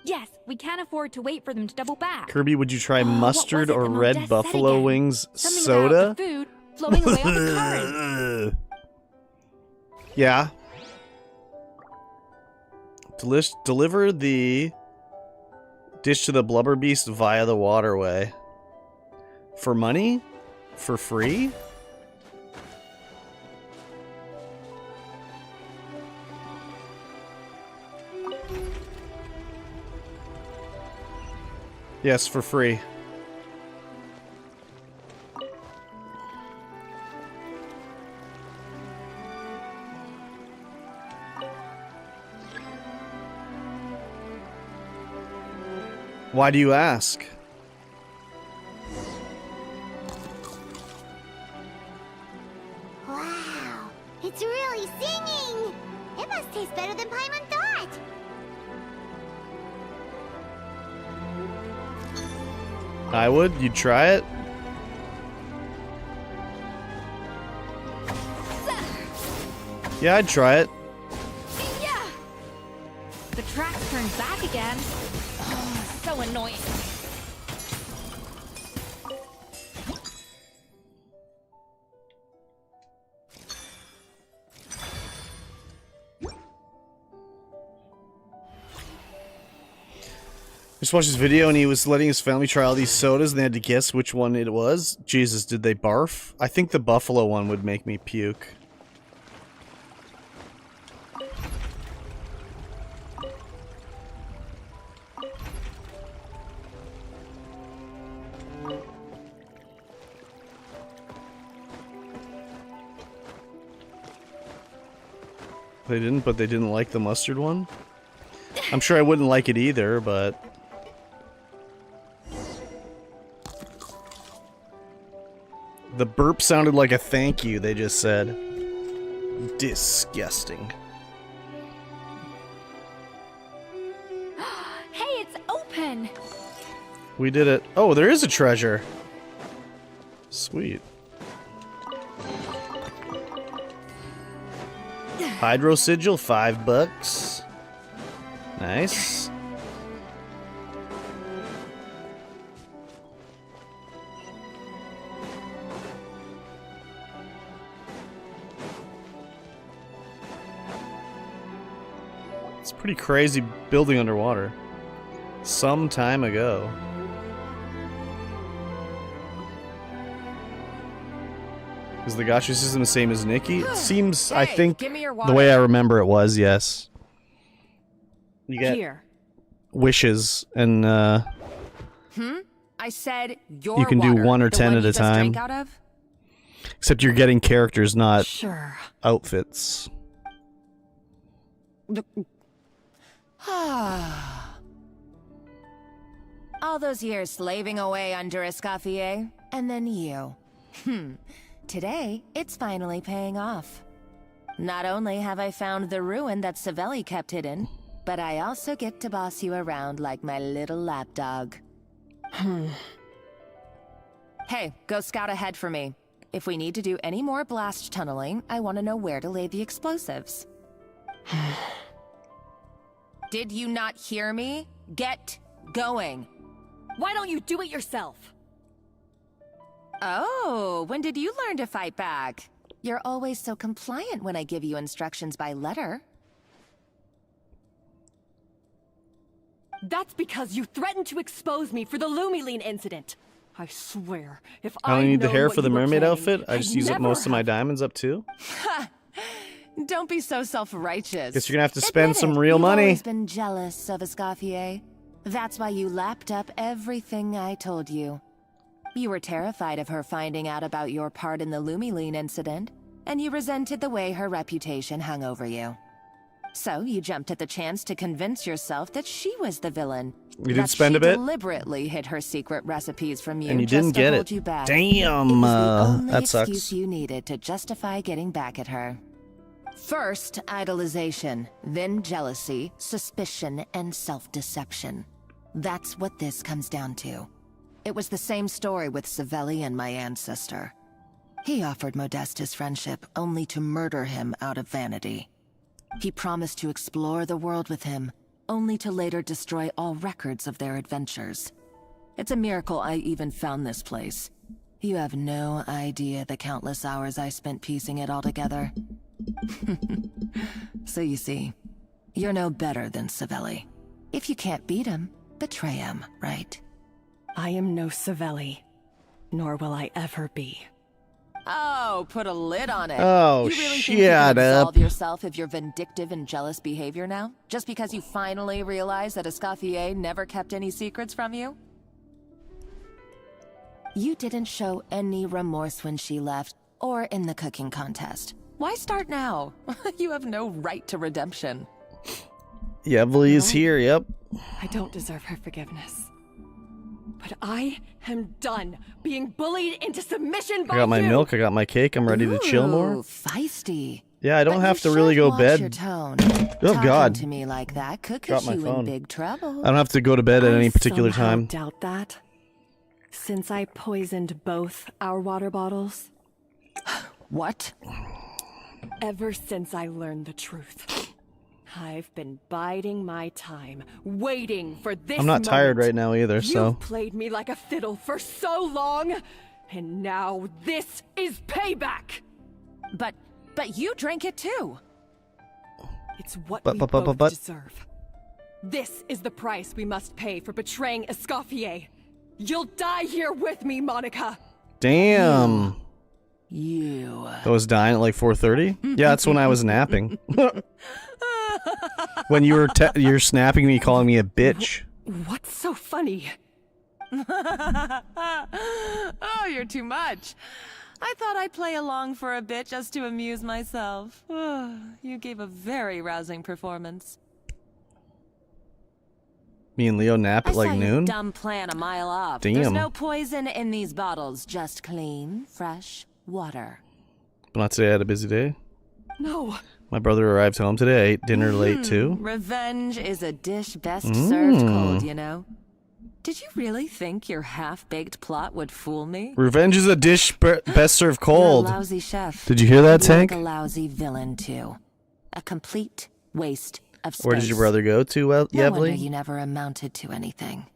Yes, we can't afford to wait for them to double back. Kirby, would you try mustard or red Modeste buffalo said again? wings Something soda? about the food flowing away on the current. Yeah. Deliver the dish to the blubber beast via the waterway. For money? For free? Yes, for free. Why do you ask? Wow, it's really singing! It must taste better than Paimon thought! I would? You'd try it? Yeah, I'd try it. Yeah. The track's turned back again. Oh, so annoying. Just watched this video and he was letting his family try all these sodas and they had to guess which one it was. Jesus, did they barf? I think the buffalo one would make me puke. They didn't, but they didn't like the mustard one? I'm sure I wouldn't like it either, but... The burp sounded like a thank you, they just said. Disgusting. Hey, it's open! We did it. Oh, there is a treasure. Sweet. Hydro sigil, $5. Nice. It's pretty crazy building underwater. Some time ago. Is the gacha system the same as Nikki? It seems, I think, give me your the way I water. remember it was, yes. You get Here. wishes, and I said your you can do water, 1 or the 10 one at you a just time. drank out of? Except you're getting characters, not Sure. outfits. All those years slaving away under Escoffier, and then you. Today, it's finally paying off. Not only have I found the ruin that Savelli kept hidden, but I also get to boss you around like my little lapdog. Hey, go scout ahead for me. If we need to do any more blast tunneling, I want to know where to lay the explosives. Did you not hear me? Get going. Why don't you do it yourself? Oh, when did you learn to fight back? You're always so compliant when I give you instructions by letter. That's because you threatened to expose me for the Lumiline incident. I swear, if I don't need the known hair what for the you were mermaid planning, outfit. I just I'd use up never most of my have- diamonds up too. Don't be so self-righteous. Guess you're gonna have to spend Admit some it, real you've money. always been jealous of Escoffier. That's why you lapped up everything I told you. You were terrified of her finding out about your part in the Lumiline incident, and you resented the way her reputation hung over you. So you jumped at the chance to convince yourself that she was the villain. You did that spend she a bit? Deliberately hid her secret recipes from you, And you just didn't to get hold it. you back. Damn, It was the only that excuse sucks. you needed to justify getting back at her. First, idolization, then jealousy, suspicion, and self-deception. That's what this comes down to. It was the same story with Savelli and my ancestor. He offered Modeste his friendship only to murder him out of vanity. He promised to explore the world with him, only to later destroy all records of their adventures. It's a miracle I even found this place. You have no idea the countless hours I spent piecing it all together. So you see, you're no better than Savelli. If you can't beat him, betray him, right? I am no Savelli, nor will I ever be. Oh, put a lid on it. Oh, you really think you shut can absolve up. yourself of your vindictive and jealous behavior now? Just because you finally realize that Escoffier never kept any secrets from you? You didn't show any remorse when she left, or in the cooking contest. Why start now? You have no right to redemption. Yeah, Evely is here, yep. I don't deserve her forgiveness. But I am done being bullied into submission by I got my you! milk, I got my cake, I'm ready to chill more. Ooh, feisty. Yeah, I don't But have you to really should go watch bed. your tone. Oh, Talking God. to me like that could Drop get my you phone. in big trouble. I don't have to go to bed at any particular somehow time. doubt that. Since I poisoned both our water bottles. What? Ever since I learned the truth, I've been biding my time, waiting for this I'm not tired moment. right now either, so. You've played me like a fiddle for so long, and now this is payback! But you drank it too. It's what But- we but- but- both but- deserve. This is the price we must pay for betraying Escoffier. You'll die here with me, Monica! Damn. You. I was dying at like 4:30? Yeah, that's when I was napping. When you're snapping me, calling me a bitch. What's so funny? Oh, you're too much. I thought I'd play along for a bit just to amuse myself. You gave a very rousing performance. Me and Leo nap at like noon? Dumb plan a mile off. Damn. There's no poison in these bottles, just clean, fresh water. But not today, I had a busy day. No. My brother arrived home today. I ate dinner late too. Revenge is a dish best served cold, you know? Did you really think your half-baked plot would fool me? Revenge is a dish best served cold. You're a lousy chef. Did you hear that, You're Tank? like a lousy villain, too. A complete waste of space. Where did your brother go to, No wonder Yevly? you never amounted to anything.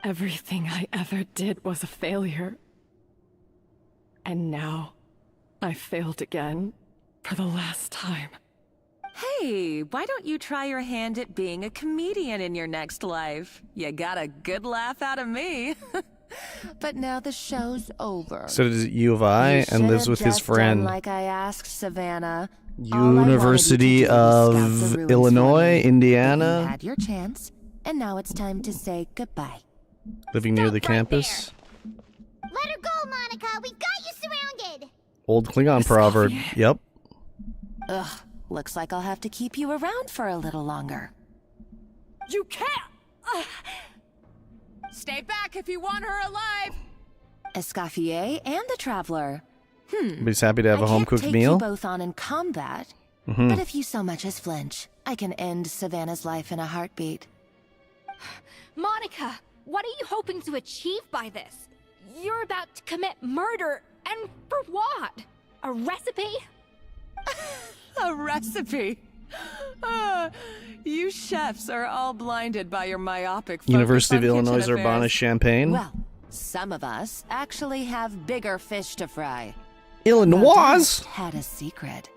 Everything I ever did was a failure. And now, I failed again for the last time. Hey, why don't you try your hand at being a comedian in your next life? You got a good laugh out of me. But now the show's over. So does U of I and lives with his friend. Like I asked Savannah. University of Illinois, You Indiana. had your chance, and now it's time to say goodbye. Living near the campus. Let her go, Monica. We got you surrounded. Old Klingon proverb. Yep. Ugh, looks like I'll have to keep you around for a little longer. You can't! Stay back if you want her alive! Escoffier and the Traveler. But he's happy to have a home cooked Take meal. you both on in combat, but if you so much as flinch, I can end Savannah's life in a heartbeat. Monica, what are you hoping to achieve by this? You're about to commit murder, and for what? A recipe? A recipe? You chefs are all blinded by your myopic focus University of on Illinois kitchen Urbana affairs. Champaign. Well, some of us actually have bigger fish to fry. Illinois. Modest had a secret.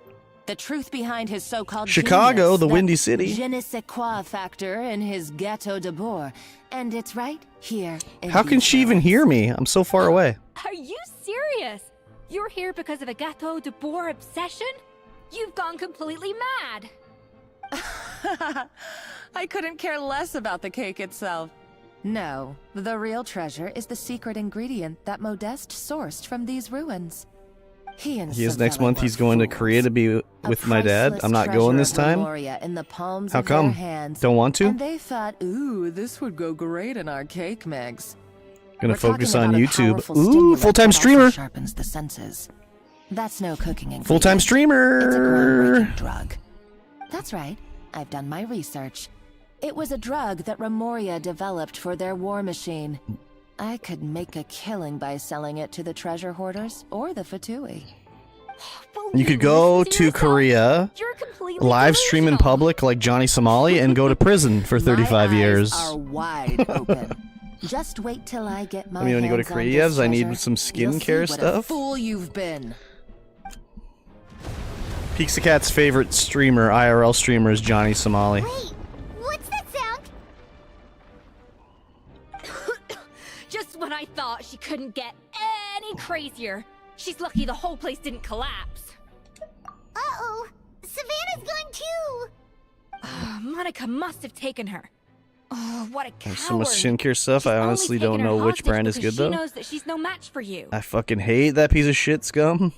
The truth behind his so-called Chicago, genius, the that Windy City. Je ne sais quoi factor in his Gâteau de Bourg, and it's right here. in How can these she even words. hear me? I'm so far away. Are you serious? You're here because of a Gâteau de Bourg obsession? You've gone completely mad. I couldn't care less about the cake itself. No, the real treasure is the secret ingredient that Modeste sourced from these ruins. He and He is next Savella month. were He's going to fools. Korea to be with my dad. Priceless I'm not going treasure this of time. Memoria in the palms How of their come? hands, Don't want to? And they thought, ooh, this would go great in our cake mix. Gonna We're focus talking on about a YouTube. powerful Ooh, stimulant full-time that also streamer. Sharpens the senses. That's no cooking ingredient. Full-time It's a streamer. groundbreaking drug. That's right. I've done my research. It was a drug that Remoria developed for their war machine. I could make a killing by selling it to the treasure hoarders or the Fatui. You could go to Korea, live stream in public like Johnny Somali, and go to prison for 35 years. Are wide open. Just wait till I get my I mean, when you go to hands on Korea, this I need treasure, some you'll see skincare what a stuff. fool you've been. Pixacat's favorite streamer, IRL streamer, is Johnny Somali. What's that sound? Just when I thought she couldn't get any crazier. She's lucky the whole place didn't collapse. Uh-oh. Savannah's gone too. Monica must have taken her. Oh, what a coward. There's so much skincare stuff. I honestly don't know which brand is good She though. knows that she's no match for you. I fucking hate that piece of shit scum.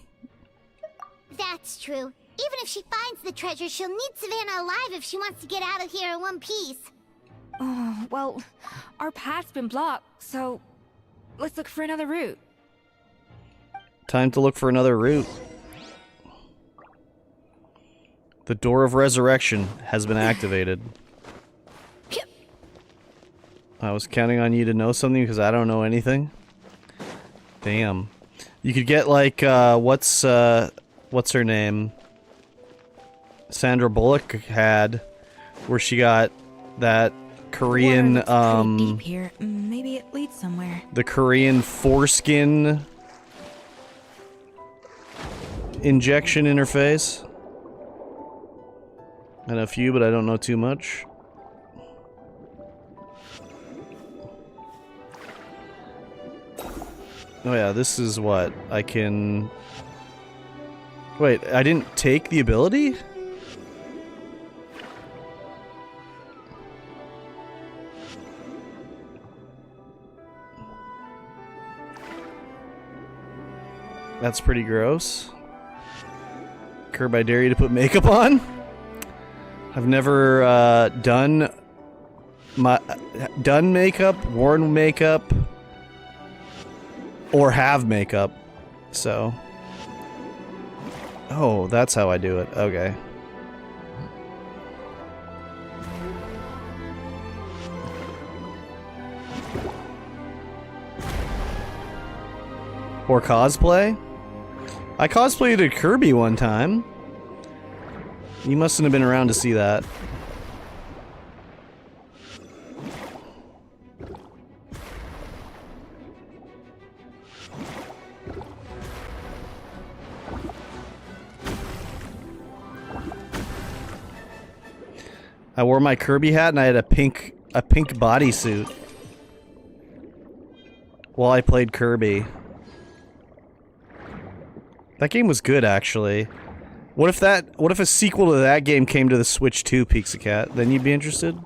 That's true. Even if she finds the treasure, she'll need Savannah alive if she wants to get out of here in one piece. Oh, well, our path's been blocked, so let's look for another route. Time to look for another route. The Door of Resurrection has been activated. I was counting on you to know something because I don't know anything. Damn. You could get like what's her name? Sandra Bullock had, where she got that Korean deep here. Maybe it leads somewhere. the Korean foreskin injection in her face. I know a few, but I don't know too much. Oh yeah, this is what I can... Wait, I didn't take the ability? That's pretty gross. Curb, I dare you to put makeup on. I've never done makeup, worn makeup, or have makeup. So, oh, that's how I do it. Okay. Or cosplay? I cosplayed a Kirby one time. You mustn't have been around to see that. I wore my Kirby hat and I had a pink bodysuit while I played Kirby. That game was good, actually. What if a sequel to that game came to the Switch 2, Pixacat? Then you'd be interested?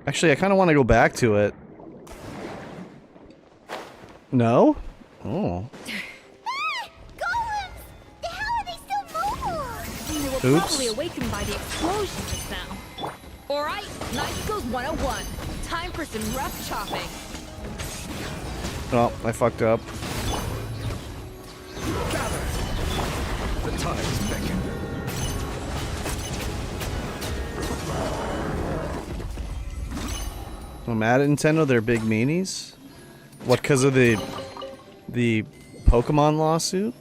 Actually, I kind of want to go back to it. No? Oh. They were Oops. probably awakened by the explosion just now. Alright, Night Skills 101. Time for some rough chopping. Oh, I fucked up. The tides beckon. I'm mad at Nintendo, they're big meanies. What, because of the Pokemon lawsuit?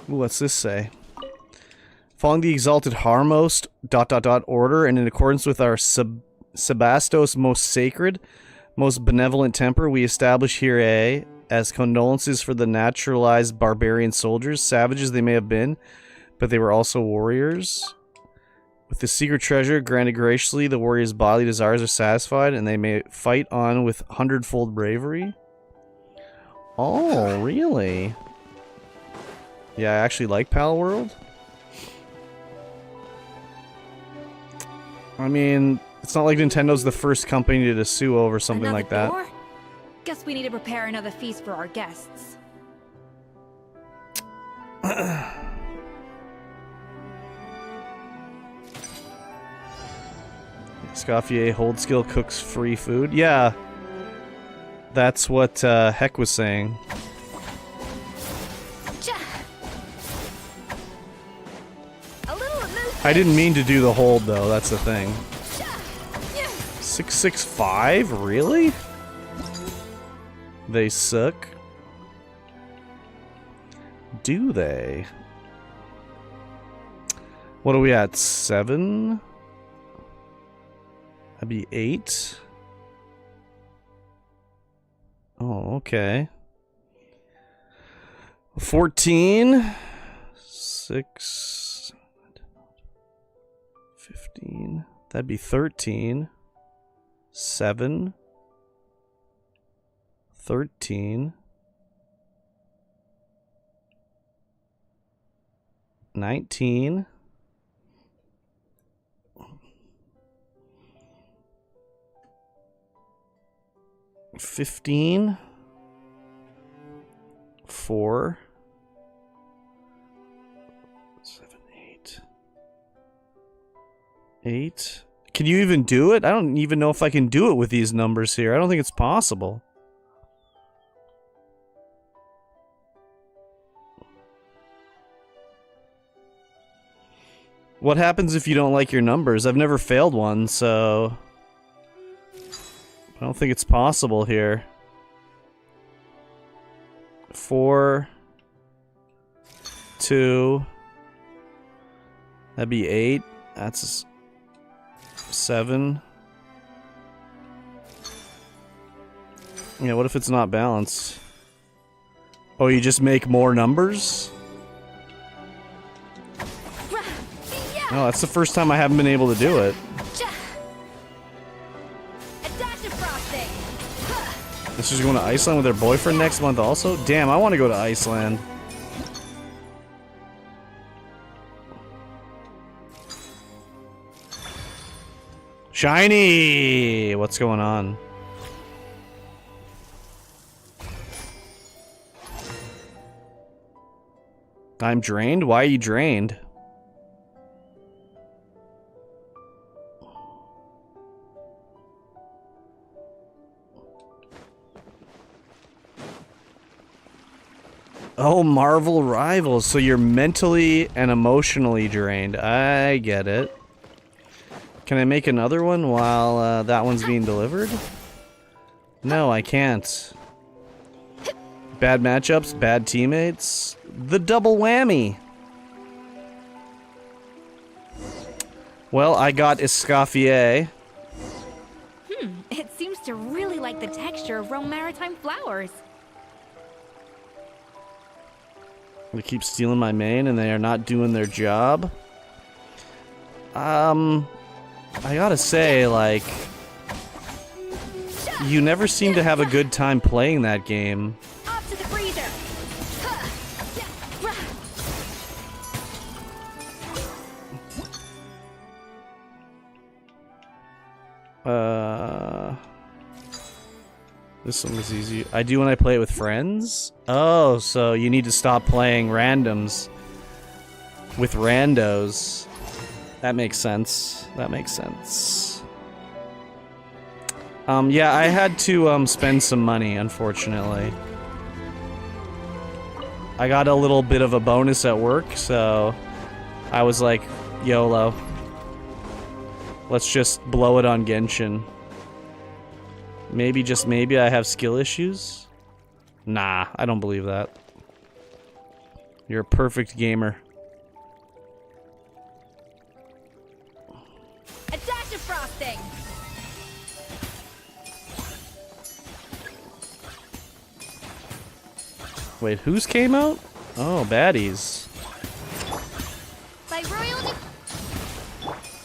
Ooh, what's this say? Following the exalted Harmost ... order and in accordance with our Sebastos most sacred, most benevolent temper, we establish here as condolences for the naturalized barbarian soldiers, savages they may have been, but they were also warriors. With the secret treasure granted graciously, the warriors' bodily desires are satisfied, and they may fight on with hundredfold bravery. Oh, really? Yeah, I actually like Pal World. I mean, it's not like Nintendo's the first company to sue over something Another like that. door? Guess we need to prepare another feast for our guests. Escoffier hold skill cooks free food. Yeah. That's what Heck was saying. I didn't mean to do the hold though, that's the thing. 665? Really? They suck. Do they? What are we at? 7? That'd be 8. Oh, okay. 14. 6. 15. That'd be 13. 7. 13. 19. 15. 4. 7, 8. 8. Can you even do it? I don't even know if I can do it with these numbers here. I don't think it's possible. What happens if you don't like your numbers? I've never failed one, so I don't think it's possible here. 4, 2. That'd be 8. That's 7. Yeah, what if it's not balanced? Oh, you just make more numbers? Oh, that's the first time I haven't been able to do it. She's going to Iceland with her boyfriend next month also? Damn, I want to go to Iceland. Shiny! What's going on? I'm drained? Why are you drained? Oh, Marvel Rivals. So you're mentally and emotionally drained. I get it. Can I make another one while that one's being delivered? No, I can't. Bad matchups, bad teammates. The double whammy. Well, I got Escoffier. It seems to really like the texture of Rome maritime flowers. They keep stealing my main and they are not doing their job. I gotta say, like, you never seem to have a good time playing that game. Up to the freezer. This one was easy. I do when I play it with friends? Oh, so you need to stop playing randoms with randos. That makes sense. That makes sense. Yeah, I had to spend some money, unfortunately. I got a little bit of a bonus at work, so I was like, YOLO. Let's just blow it on Genshin. Maybe, just maybe, I have skill issues? Nah, I don't believe that. You're a perfect gamer. A dash of frosting. Wait, whose came out? Oh, baddies. By royal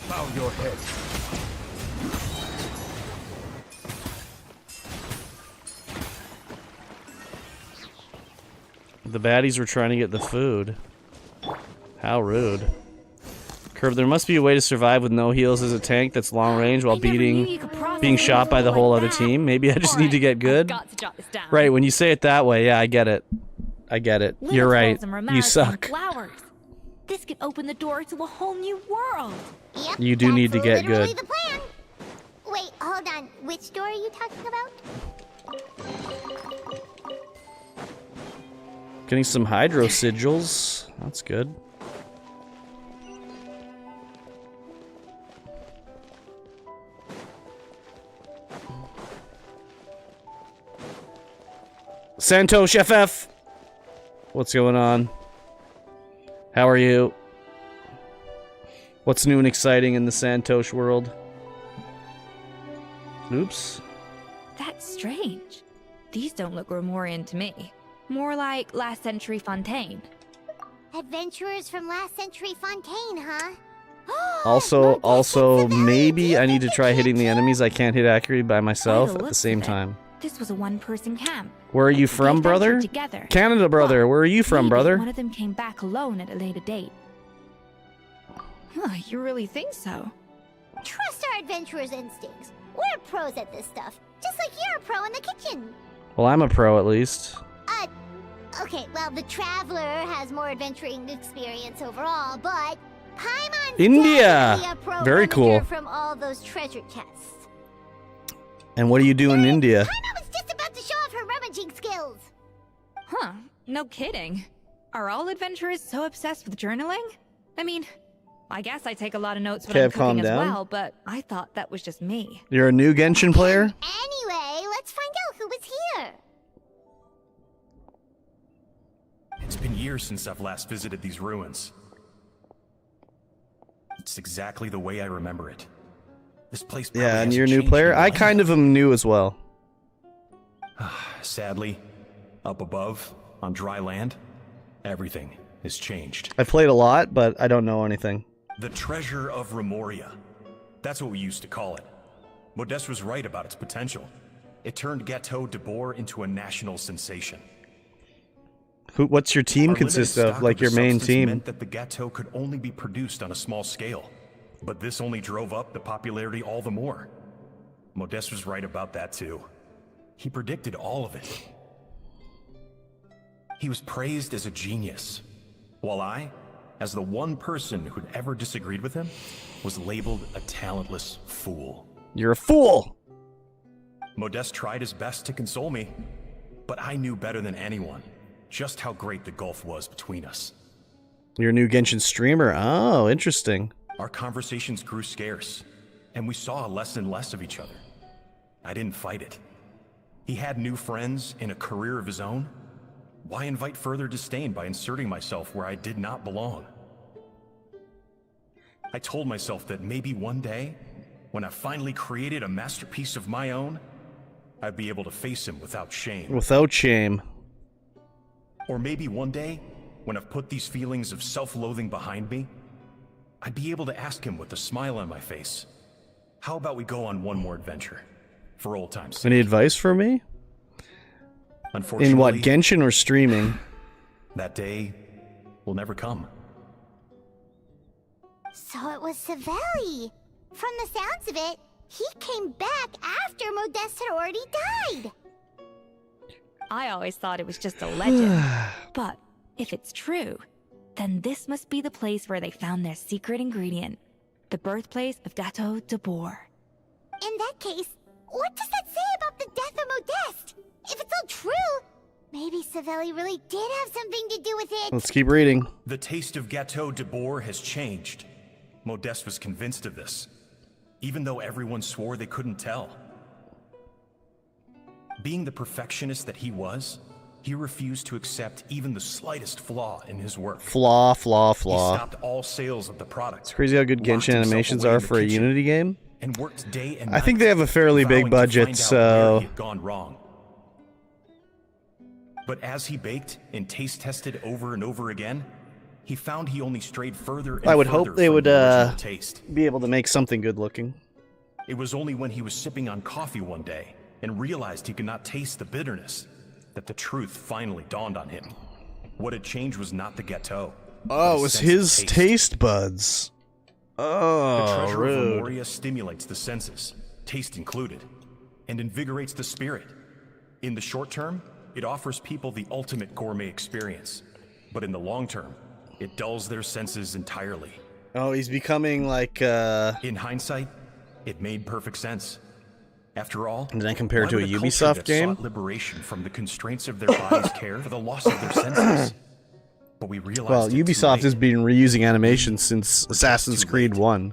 Bow your head. The baddies were trying to get the food. How rude. Curve, there must be a way to survive with no heals as a tank that's long range while being shot by the whole other team. Maybe I just need to get good. Right, when you say it that way, yeah, I get it. I get it. You're right. You suck. Flowers. This could open the door to a whole new world. Yep, You do need to get literally good. the plan. Wait, hold on. Which door are you talking about? Getting some hydro sigils. That's good. Santosh FF! What's going on? How are you? What's new and exciting in the Santosh world? Oops. That's strange. These don't look Romorian to me. More like last century Fontaine. Adventurers from last century Fontaine, huh? Also, maybe I need to try hitting the enemies I can't hit accurately by myself at the same time. This was a one-person camp. Where are you from, brother? Together. Canada, brother. Where are you from, Maybe brother? One of them came back alone at a later date. Huh, you really think so? Trust our adventurers' instincts. We're pros at this stuff, just like you're a pro in the kitchen. Well, I'm a pro at least. Okay, well, the Traveler has more adventuring experience overall, but Paimon's India! definitely a pro Very rummager cool. from all those treasure chests. And what do you do in India? Paimon was just about to show off her rummaging skills. Huh, no kidding. Are all adventurers so obsessed with journaling? I mean, I guess I take a lot of notes when I'm calm cooking as down. well, but I thought that was just me. You're a new Genshin player? Anyway, let's find out who was here. It's been years since I've last visited these ruins. It's exactly the way I remember it. This place probably Yeah, and hasn't you're a new changed player? in I life. kind of am new as well. Sadly, up above, on dry land, everything has changed. I played a lot, but I don't know anything. The treasure of Remoria. That's what we used to call it. Modeste was right about its potential. It turned Gâteau de Bourg into a national sensation. What's your team Our consist limited of? stock Like the your main substance team? meant that the gâteau could only be produced on a small scale. But this only drove up the popularity all the more. Modeste was right about that too. He predicted all of it. He was praised as a genius, while I, as the one person who'd ever disagreed with him, was labeled a talentless fool. You're a fool! Modeste tried his best to console me, but I knew better than anyone just how great the gulf was between us. You're a new Genshin streamer? Oh, interesting. Our conversations grew scarce, and we saw less and less of each other. I didn't fight it. He had new friends and a career of his own. Why invite further disdain by inserting myself where I did not belong? I told myself that maybe one day, when I finally created a masterpiece of my own, I'd be able to face him without shame. Without shame. Or maybe one day, when I've put these feelings of self-loathing behind me, I'd be able to ask him with a smile on my face, how about we go on one more adventure, for old time's sake? Any advice for me? Unfortunately, In what, Genshin or streaming? That day will never come. So it was Savelli. From the sounds of it, he came back after Modeste had already died. I always thought it was just a legend. But if it's true, then this must be the place where they found their secret ingredient. The birthplace of Gâteau de Bourg. In that case, what does that say about the death of Modeste? If it's all true, maybe Savelli really did have something to do with it. Let's keep reading. The taste of Gâteau de Bourg has changed. Modeste was convinced of this, even though everyone swore they couldn't tell. Being the perfectionist that he was, he refused to accept even the slightest flaw in his work. Flaw. He stopped all sales of the product. It's crazy how good locked Genshin himself animations away are in the for a kitchen, Unity game. and worked day and I think night, they have a fairly vowing big to budget, find out so... where he had gone wrong. But as he baked and taste tested over and over again, he found he only strayed further and I would further hope they from would the original taste. be able to make something good looking. It was only when he was sipping on coffee one day and realized he could not taste the bitterness that the truth finally dawned on him. What had changed was not the gâteau. Oh, it was his taste buds. The Oh, treasure of rude. Memoria stimulates the senses, taste included, and invigorates the spirit. In the short term, it offers people the ultimate gourmet experience. But in the long term, it dulls their senses entirely. Oh, he's becoming like, In hindsight, it made perfect sense. After all, And then compared why to a would culture Ubisoft that game? sought liberation from the constraints of their bodies care for the loss of their senses. But we realized well, it too Ubisoft late. has been reusing animations since Assassin's Creed 1.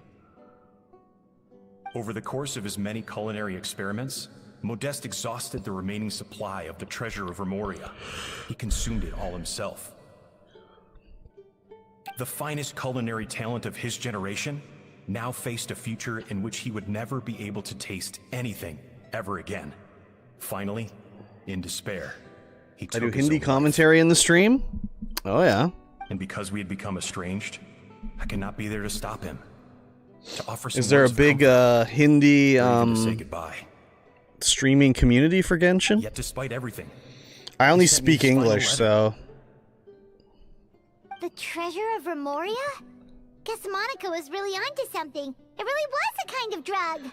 Over the course of his many culinary experiments, Modeste exhausted the remaining supply of the treasure of Remoria. He consumed it all himself. The finest culinary talent of his generation now faced a future in which he would never be able to taste anything ever again. Finally, in despair, he I took do his Hindi own life. commentary in the stream? Oh, yeah. And because we had become estranged, I cannot be there to stop him. To offer some Is there a words of big comfort, Hindi or even to say goodbye. streaming community for Genshin? Yet despite everything, I only he sent me speak his final English, letter. so... The treasure of Remoria? Guess Monica was really onto something. It really was a kind of drug.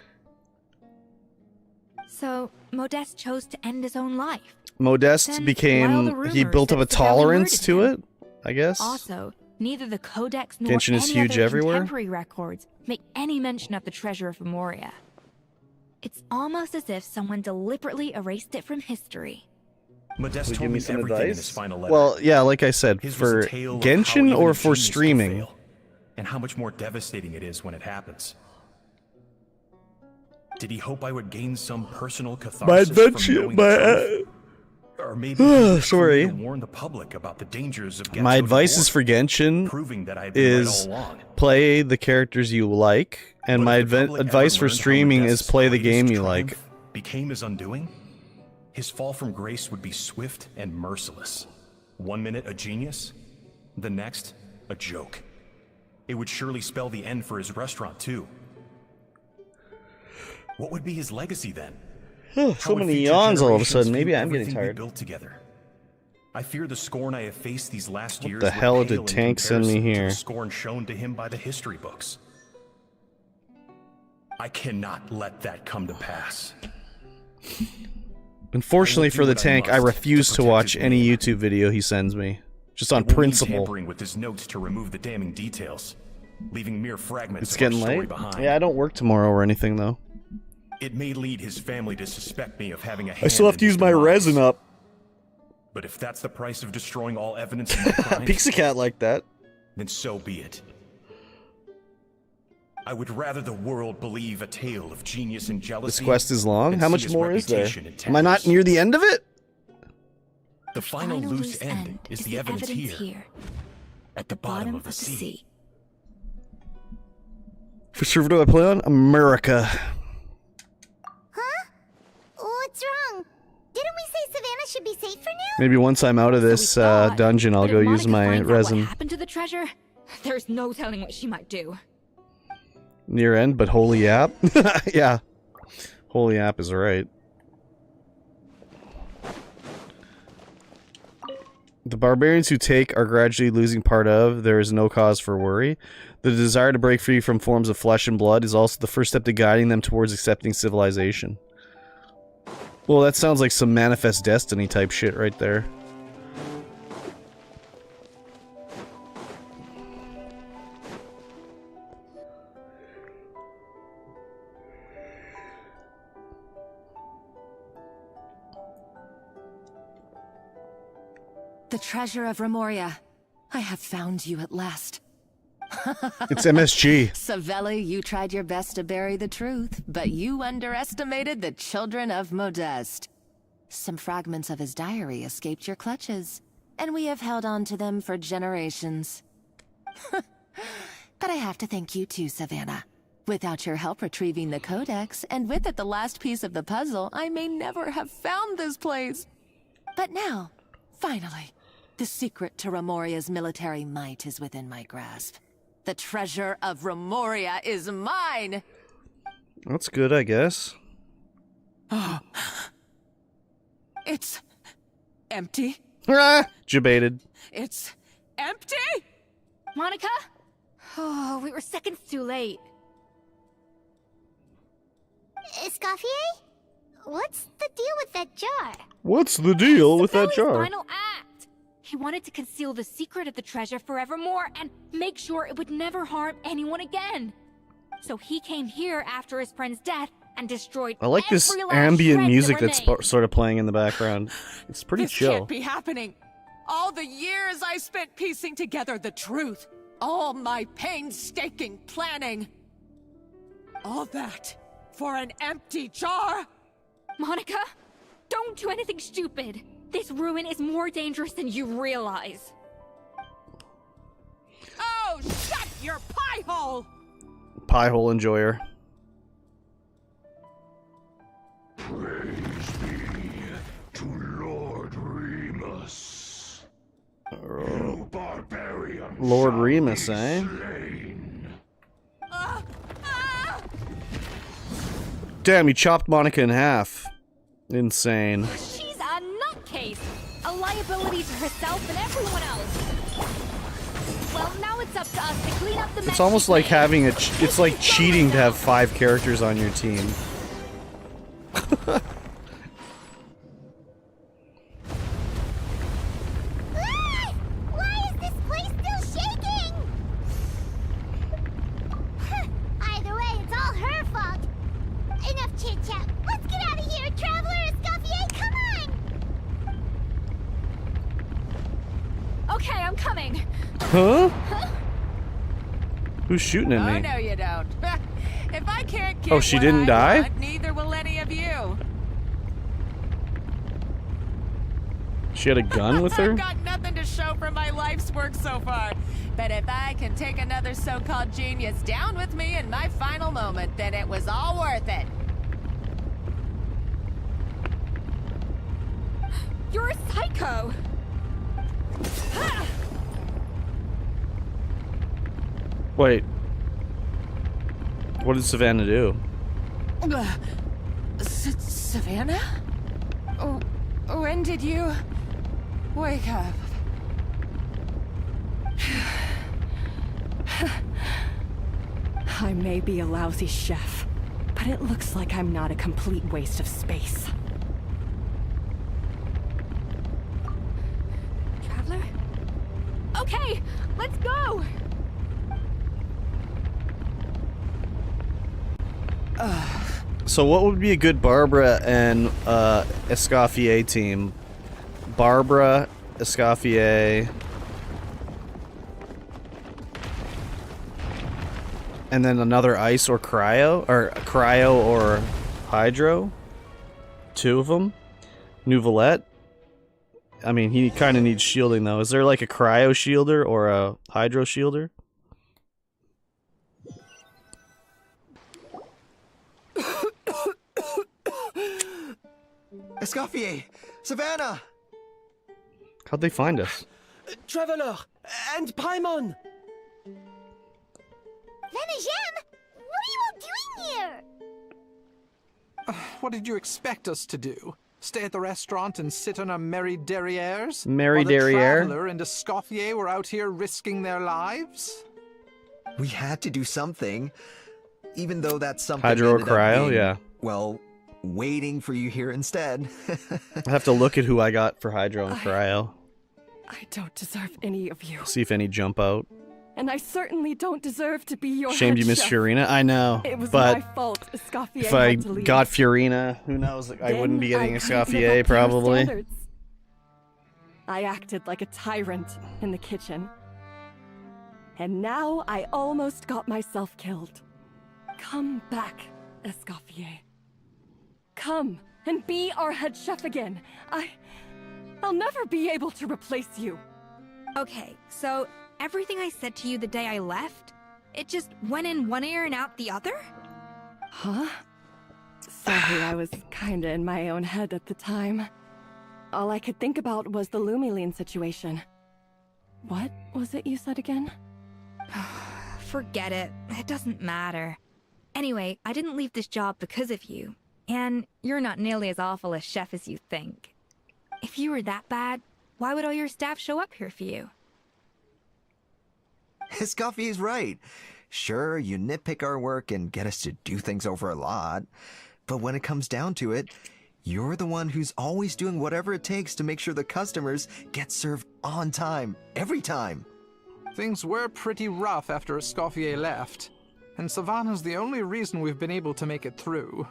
So, Modeste chose to end his own life. Modeste Then, while the became... He rumors built up a that Savelli tolerance murdered to him- it, I guess? Also, neither the Codex nor Genshin is any huge other everywhere. contemporary records make any mention of the treasure of Memoria. It's almost as if someone deliberately erased it from history. Modeste Would you told give me me some everything in advice? his final letter. Well, yeah, like I said, His was for a tale of how Genshin even or a for genius can streaming? fail, and how much more devastating it is when it happens. Did he hope I would gain some personal catharsis adventure- from knowing my, the truth? Or maybe he was sorry. trying to warn the public about the dangers of My Gâteau advice de is Bourg, for Genshin proving that I had been right is all along. play the characters you like, and my advice for streaming is play the game you like. Became his undoing, his fall from grace would be swift and merciless. 1 minute a genius, the next a joke. It would surely spell the end for his restaurant too. What would be his legacy then? So How it many featured yawns all of a generations sudden. Maybe view I'm getting everything we tired. built together. I fear the scorn I have faced these last What years the would hell did pale in Tank send me comparison to here? the scorn shown to him by the history books. I cannot let that come to pass. Unfortunately for the what I Tank, I must refuse to to protect watch his any YouTube video he sends me. Just on It will mean principle. tampering with his notes to remove the damning details, leaving mere fragments It's of our getting story late. behind. Yeah, I don't work tomorrow or anything though. It may lead his family to suspect me of having a hand I still have in to his use my demise. resin up. But if that's the price of destroying all evidence of my crimes, Pixie like that. then so be it. I would rather the world believe a tale of genius and jealousy. This quest is long. than How see much his more is there? reputation in Am I not tatters. near the end of it? The final loose end is the evidence here, at the bottom of the sea. Which server do I play on? America. Huh? What's wrong? Didn't we say Savannah should be safe for now? Maybe once I'm out of this dungeon, I'll But go if use Monica my finds out resin. what happened to the treasure? There's no telling what she might do. Near end, but holy app? Yeah. Holy app is right. The barbarians who take are gradually losing part of. There is no cause for worry. The desire to break free from forms of flesh and blood is also the first step to guiding them towards accepting civilization. Well, that sounds like some Manifest Destiny type shit right there. The treasure of Remoria. I have found you at last. It's MSG. Savelli, you tried your best to bury the truth, but you underestimated the children of Modeste. Some fragments of his diary escaped your clutches, and we have held on to them for generations. But I have to thank you too, Savannah. Without your help retrieving the codex, and with it the last piece of the puzzle, I may never have found this place. But now, finally, the secret to Remoria's military might is within my grasp. The treasure of Remoria is mine! That's good, I guess. It's empty. Debated. It's empty? Monica? Oh, we were seconds too late. Escoffier? What's the deal with that jar? What's the deal with that jar? Final act. He wanted to conceal the secret of the treasure forevermore and make sure it would never harm anyone again. So he came here after his friend's death and destroyed I like this every last ambient shred music that that's remained. sort of playing in the background. It's pretty This chill. can't be happening. All the years I spent piecing together the truth. All my painstaking planning. All that for an empty jar? Monica, don't do anything stupid. This ruin is more dangerous than you realize. Oh, shut your pie hole! Pie hole enjoyer. Praise be to Lord Remus. You barbarians Lord shall Remus, be eh? slain. Damn, he chopped Monica in half. Insane. She's a nutcase, a liability to herself and everyone else. Well, now it's up to us to clean up the mess. It's almost like having it's like cheating to have 5 characters on your team. Why is this place still shaking? Either way, it's all her fault. Enough chit-chat. Let's get out of here, Traveler Escoffier, come on! Okay, I'm coming. Huh? Who's shooting at Oh, me? no, you don't. If I can't get Oh, she what didn't I die? want, neither will any of you. She had a gun with her? I've got nothing to show for my life's work so far. But if I can take another so-called genius down with me in my final moment, then it was all worth it. You're a psycho. Wait. What did Savannah do? Savannah? Oh, when did you wake up? I may be a lousy chef, but it looks like I'm not a complete waste of space. Traveler? Okay, let's go! So what would be a good Barbara and Escoffier team? Barbara, Escoffier, and then another ice or cryo, or hydro. Two of them. Nouvelette. I mean, he kind of needs shielding though. Is there like a cryo shielder or a hydro shielder? Escoffier! Savannah! How'd they find us? Traveler! And Paimon! Venegem! What are you all doing here? What did you expect us to do? Stay at the restaurant and sit on our merry derrieres? Merry While the derriere? Traveler and Escoffier were out here risking their lives? We had to do something. Even though that's something Hydro or ended up cryo? being, Yeah. Well, waiting for you here instead. I have to look at who I got for hydro and cryo. I don't deserve any of you. See if any jump out. And I certainly don't deserve to be your Shamed head you, Miss chef. Fiorina. I know, It was but my fault. Escoffier if I had to leave. got Fiorina, who knows? I wouldn't be getting Then I couldn't live Escoffier up to your probably. standards. I acted like a tyrant in the kitchen. And now I almost got myself killed. Come back, Escoffier. Come and be our head chef again. I'll never be able to replace you. Okay, so everything I said to you the day I left, it just went in one ear and out the other? Huh? Sorry, I was kinda in my own head at the time. All I could think about was the Lumiline situation. What was it you said again? Forget it. It doesn't matter. Anyway, I didn't leave this job because of you. And you're not nearly as awful a chef as you think. If you were that bad, why would all your staff show up here for you? Escoffier's right. Sure, you nitpick our work and get us to do things over a lot. But when it comes down to it, you're the one who's always doing whatever it takes to make sure the customers get served on time, every time. Things were pretty rough after Escoffier left, and Savannah's the only reason we've been able to make it through.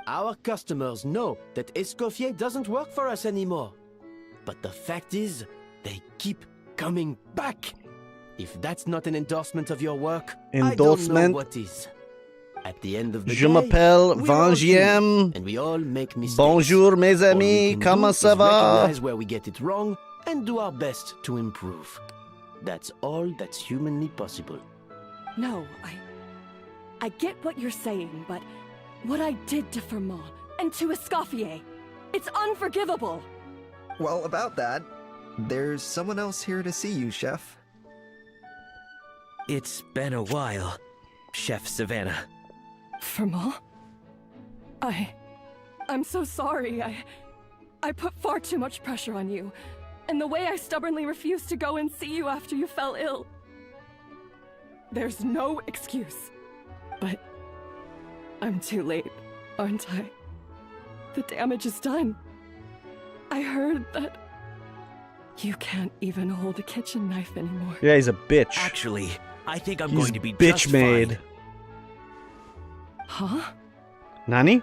Our customers know that Escoffier doesn't work for us anymore. But the fact is, they keep coming back. If that's not an endorsement of your work, I don't know Endorsement? what is. At the end of the Je day, m'appelle we're all Vangiem. human, and we all make mistakes. Bonjour, mes All we amis. can do Comment is ça va? recognize where we get it wrong and do our best to improve. That's all that's humanly possible. No, I get what you're saying, but what I did to Fermat and to Escoffier, it's unforgivable. Well, about that, there's someone else here to see you, Chef. It's been a while, Chef Savannah. Fermat? I'm so sorry. I put far too much pressure on you. And the way I stubbornly refused to go and see you after you fell ill. There's no excuse. But I'm too late, aren't I? The damage is done. I heard that you can't even hold a kitchen knife anymore. Yeah, he's a bitch. Actually, I think I'm He's going to be bitch just made. fine. Huh? Nani?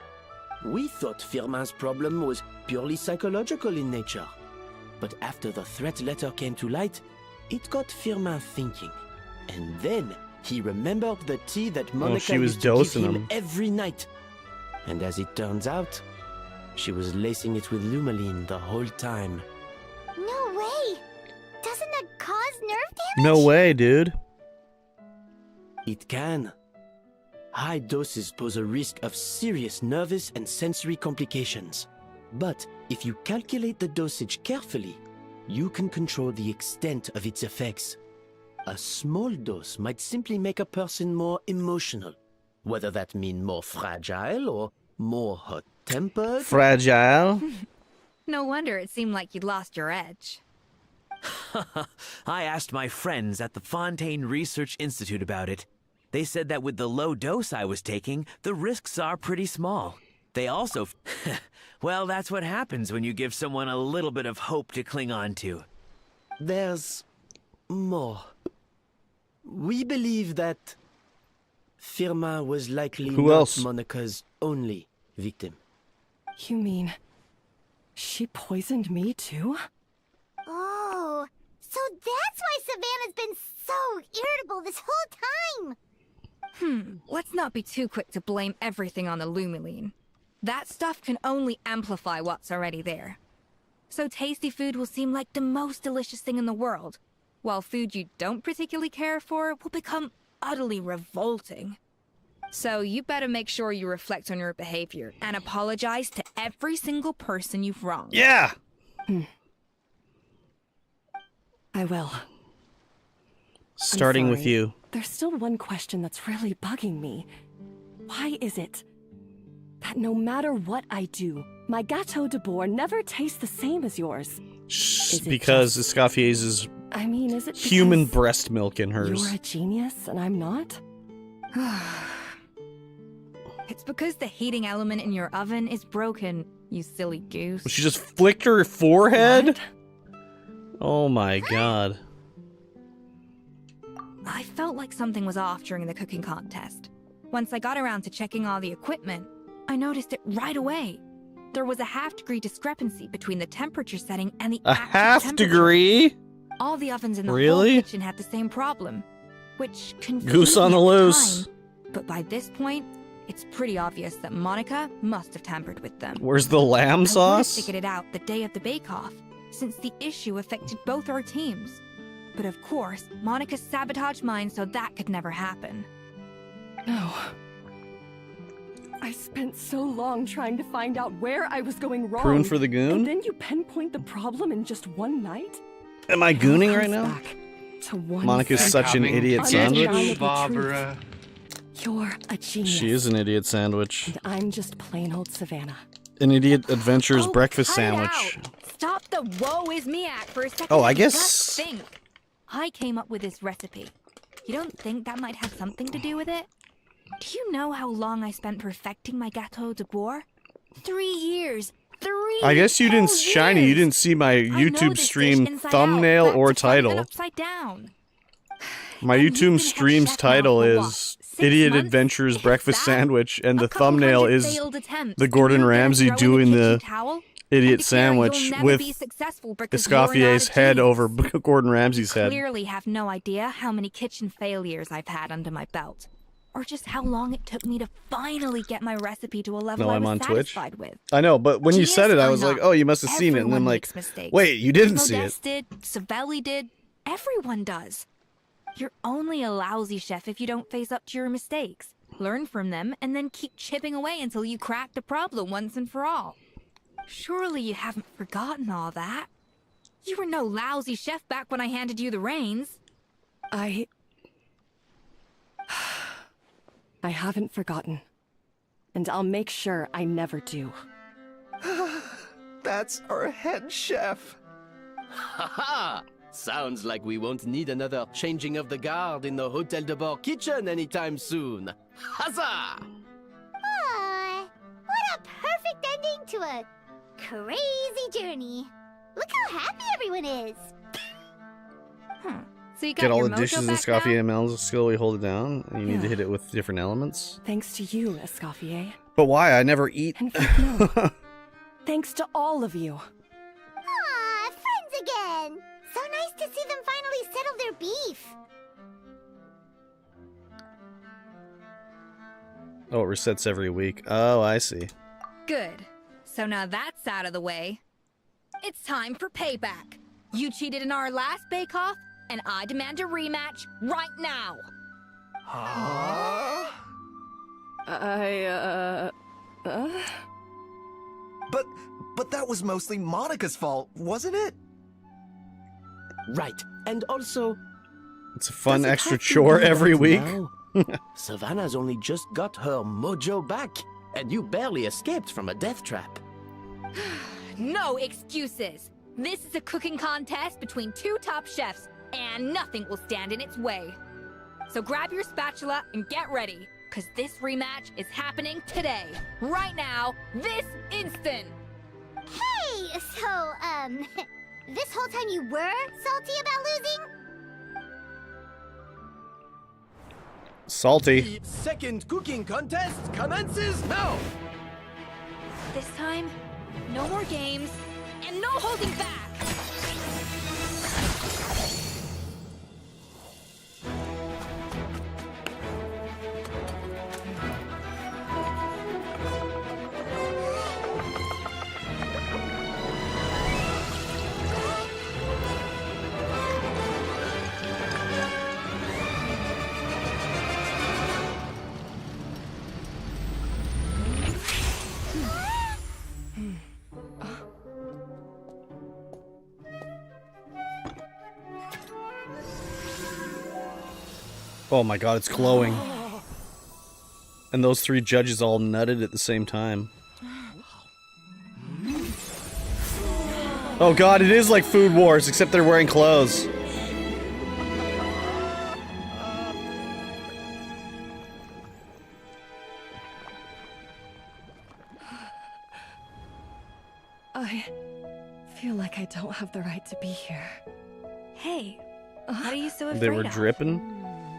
We thought Firmin's problem was purely psychological in nature. But after the threat letter came to light, it got Firmin thinking. And then he remembered the tea that Monica she was used to give dosing him him. every night. And as it turns out, she was lacing it with Lumaline the whole time. No way! Doesn't that cause nerve damage? No way, dude. It can. High doses pose a risk of serious nervous and sensory complications. But if you calculate the dosage carefully, you can control the extent of its effects. A small dose might simply make a person more emotional, whether that mean more fragile or More hot-tempered? Fragile. No wonder it seemed like you'd lost your edge. I asked my friends at the Fontaine Research Institute about it. They said that with the low dose I was taking, the risks are pretty small. They also... well, that's what happens when you give someone a little bit of hope to cling on to. There's more. We believe that Firma was likely Who not else? Monica's only victim. You mean she poisoned me too? Oh, so that's why Savannah's been so irritable this whole time. Let's not be too quick to blame everything on the Lumiline. That stuff can only amplify what's already there. So tasty food will seem like the most delicious thing in the world, while food you don't particularly care for will become utterly revolting. So you better make sure you reflect on your behavior and apologize to every single person you've wronged. Yeah! I will. Starting I'm with sorry. you. There's still one question that's really bugging me. Why is it that no matter what I do, my Gâteau de Bourg never tastes the same as yours? Is it Because Escoffier's is I mean, is it human because breast milk in hers. you're a genius and I'm not? It's because the heating element in your oven is broken, you silly goose. She just flicked her forehead? Oh my god. I felt like something was off during the cooking contest. Once I got around to checking all the equipment, I noticed it right away. There was a half-degree discrepancy between the temperature setting and the A actual half temperature. degree? All the ovens in the Really? whole kitchen had the same problem, which confused Goose on me the at loose. time. But by this point, it's pretty obvious that Monica must have tampered with them. Where's the lamb I would have sauce? figured it out the day of the bake-off, since the issue affected both our teams. But of course, Monica sabotaged mine so that could never happen. No. I spent so long trying to find out where I was going wrong. Prune for the goon? And then you pinpoint the problem in just one night? Am I gooning right Comes now? back to one Monica's simple, such an idiot sandwich. undeniable truth. You're a genius. She is an idiot sandwich. And I'm just plain old Savannah. An idiot adventurer's Oh, breakfast cut it sandwich. out. Stop the woe is me act for a second. Oh, I and guess- just think. I came up with this recipe. You don't think that might have something to do with it? Do you know how long I spent perfecting my Gâteau de Bourg? 3 years. 3 I guess you didn't, whole Shiny, you years. didn't see my I know YouTube this stream dish inside thumbnail out, or back to front and title. upside down. My And you've YouTube been stream's head chef now title for what, is 6 Idiot months? Adventures If Breakfast that? Sandwich, and the A couple thumbnail hundred is failed attempts, the and Gordon you're gonna Ramsay throw in doing kitchen the towel? idiot And declare sandwich you'll never with be successful because you're not Escoffier's a head genius. over Gordon Ramsay's head. Clearly have no idea how many kitchen failures I've had under my belt. Or just how long it took me to finally get my recipe to a level No, I I'm was on Twitch. satisfied with. I know, but when you Genius said it, I or was like, not, oh, you must have seen it. And everyone I'm like, makes mistakes. wait, you didn't see it. Modeste did, Savelli did, everyone does. You're only a lousy chef if you don't face up to your mistakes, learn from them, and then keep chipping away until you crack the problem once and for all. Surely you haven't forgotten all that. You were no lousy chef back when I handed you the reins. I haven't forgotten. And I'll make sure I never do. That's our head chef. Haha! Sounds like we won't need another changing of the guard in the Hotel de Bord kitchen anytime soon. Huzzah! Aw, what a perfect ending to a crazy journey. Look how happy everyone is. So you got Get all your the mojo dishes in back now? Escoffier melons, slowly hold it down, and you need to Yeah. hit it with different elements. Thanks to you, Escoffier. But why? I never eat. Thanks to all of you. Aw, friends again. So nice to see them finally settle their beef. Oh, it resets every week. Oh, I see. Good. So now that's out of the way. It's time for payback. You cheated in our last bake-off, and I demand a rematch right now. But that was mostly Monica's fault, wasn't it? Right, and also... It's a fun does it extra have to chore be every that week. now? Savannah's only just got her mojo back. And you barely escaped from a death trap. No excuses. This is a cooking contest between two top chefs, and nothing will stand in its way. So grab your spatula and get ready, because this rematch is happening today. Right now, this instant. Hey, so, this whole time you were salty about losing? Salty. The second cooking contest commences now! This time, no more games, and no holding back! Oh my god, it's glowing. And those three judges all nutted at the same time. Oh god, it is like Food Wars, except they're wearing clothes. I feel like I don't have the right to be here. Hey, what are you so afraid They were of? dripping?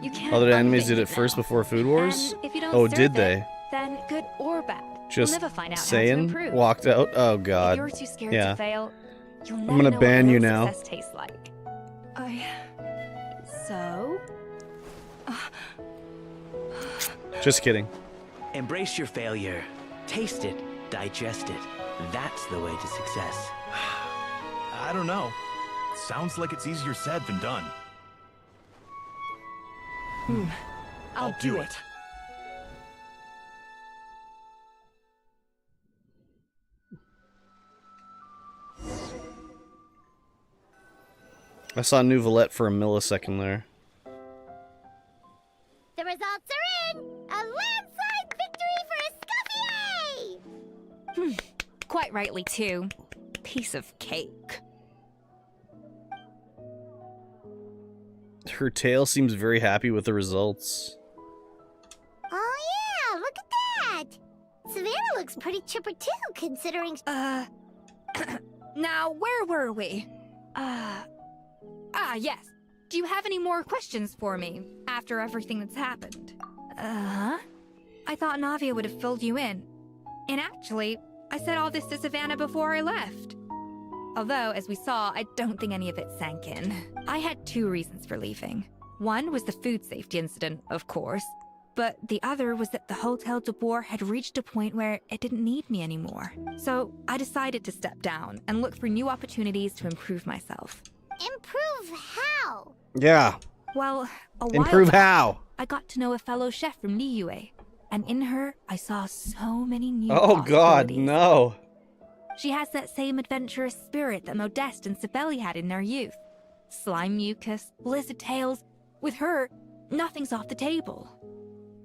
You can't Other enemies unthink did it it first now. before Food Wars? And if you don't Oh, serve did it, they? Then good or bad, Just we'll never find out how to saying? improve. Walked out? Oh If god. you're too scared Yeah. to fail, you'll never I'm gonna know ban what you real now. success tastes like. So? Just kidding. Embrace your failure. Taste it. Digest it. That's the way to success. I don't know. Sounds like it's easier said than done. I'll do it. I saw New Valette for a millisecond there. The results are in! A landslide victory for Escoffier! Quite rightly, too. Piece of cake. Her tail seems very happy with the results. Oh yeah, look at that! Savannah looks pretty chipper too, considering... Now, where were we? Yes. Do you have any more questions for me after everything that's happened? I thought Navia would have filled you in. And actually, I said all this to Savannah before I left. Although, as we saw, I don't think any of it sank in. I had two reasons for leaving. One was the food safety incident, of course, but the other was that the Hotel de Boer had reached a point where it didn't need me anymore. So I decided to step down and look for new opportunities to improve myself. Improve how? Yeah. Well, a while Improve back, how? I got to know a fellow chef from Liyue, and in her, I saw so many new Oh god, possibilities. no. She has that same adventurous spirit that Modeste and Sibeli had in their youth. Slime mucus, blizzard tails. With her, nothing's off the table.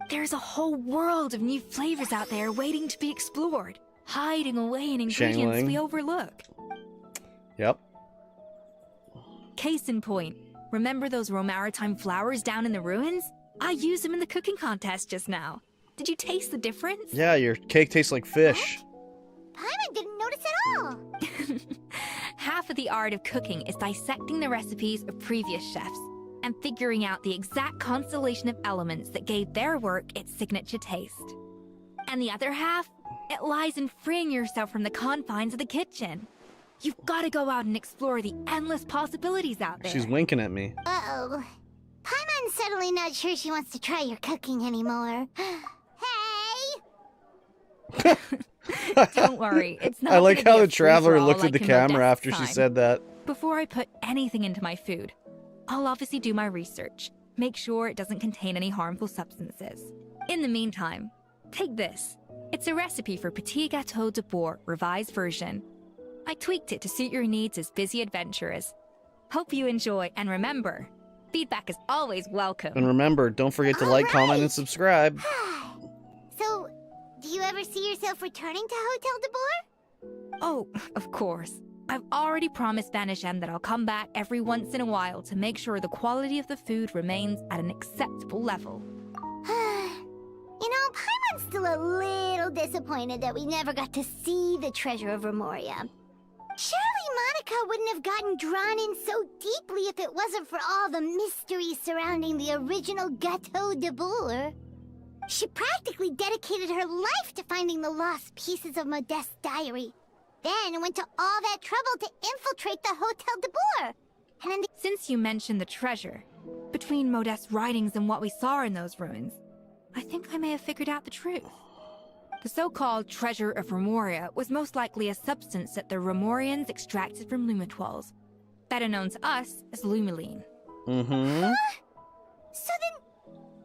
There's a whole world of new flavors out there waiting to be explored, hiding away in ingredients Shangling. we overlook. Yep. Case in point, remember those Romaritime flowers down in the ruins? I used them in the cooking contest just now. Did you taste the difference? Yeah, your cake tastes like fish. Paimon didn't notice at all! Half of the art of cooking is dissecting the recipes of previous chefs and figuring out the exact constellation of elements that gave their work its signature taste. And the other half, it lies in freeing yourself from the confines of the kitchen. You've got to go out and explore the endless possibilities out there. She's winking at me. Uh-oh. Paimon's suddenly not sure she wants to try your cooking anymore. Hey! Don't worry, it's not I like gonna how be a the traveler free-for-all looked at like the in camera Modeste's after she time. said that. Before I put anything into my food, I'll obviously do my research, make sure it doesn't contain any harmful substances. In the meantime, take this. It's a recipe for Petit Gâteau de Boer, revised version. I tweaked it to suit your needs as busy adventurers. Hope you enjoy, and remember, feedback is always welcome. And remember, don't forget to like, comment, and subscribe. So, Do you ever see yourself returning to Hotel de Boer? Oh, of course. I've already promised Vanishem that I'll come back every once in a while to make sure the quality of the food remains at an acceptable level. You know, Paimon's still a little disappointed that we never got to see the treasure of Remoria. Surely Monica wouldn't have gotten drawn in so deeply if it wasn't for all the mystery surrounding the original Gâteau de Boer. She practically dedicated her life to finding the lost pieces of Modeste's diary. Then went to all that trouble to infiltrate the Hotel de Boer. And then Since you mentioned the treasure, between Modeste's writings and what we saw in those ruins, I think I may have figured out the truth. The so-called Treasure of Remoria was most likely a substance that the Remorians extracted from Lumitoiles, better known to us as Lumiline. Mm-hmm. So then,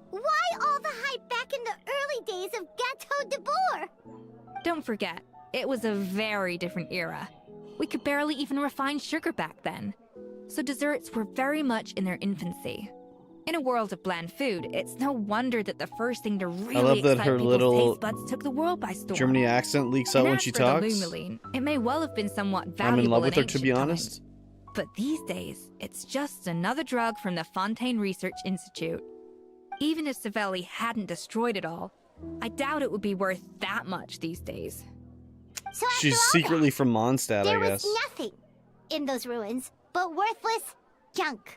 why all the hype back in the early days of Gâteau de Boer? Don't forget, it was a very different era. We could barely even refine sugar back then, so desserts were very much in their infancy. In a world of bland food, it's no wonder that the first thing to really love that excite her people's little taste buds took the world by storm. Germany accent leaks out And when as she for talks. The Lumiline, it may well have been somewhat valuable I'm in love with her, to ancient be times. honest. But these days, it's just another drug from the Fontaine Research Institute. Even if Savelli hadn't destroyed it all, I doubt it would be worth that much these days. So after She's all secretly from Mondstadt, there I guess. was nothing in those ruins but worthless junk.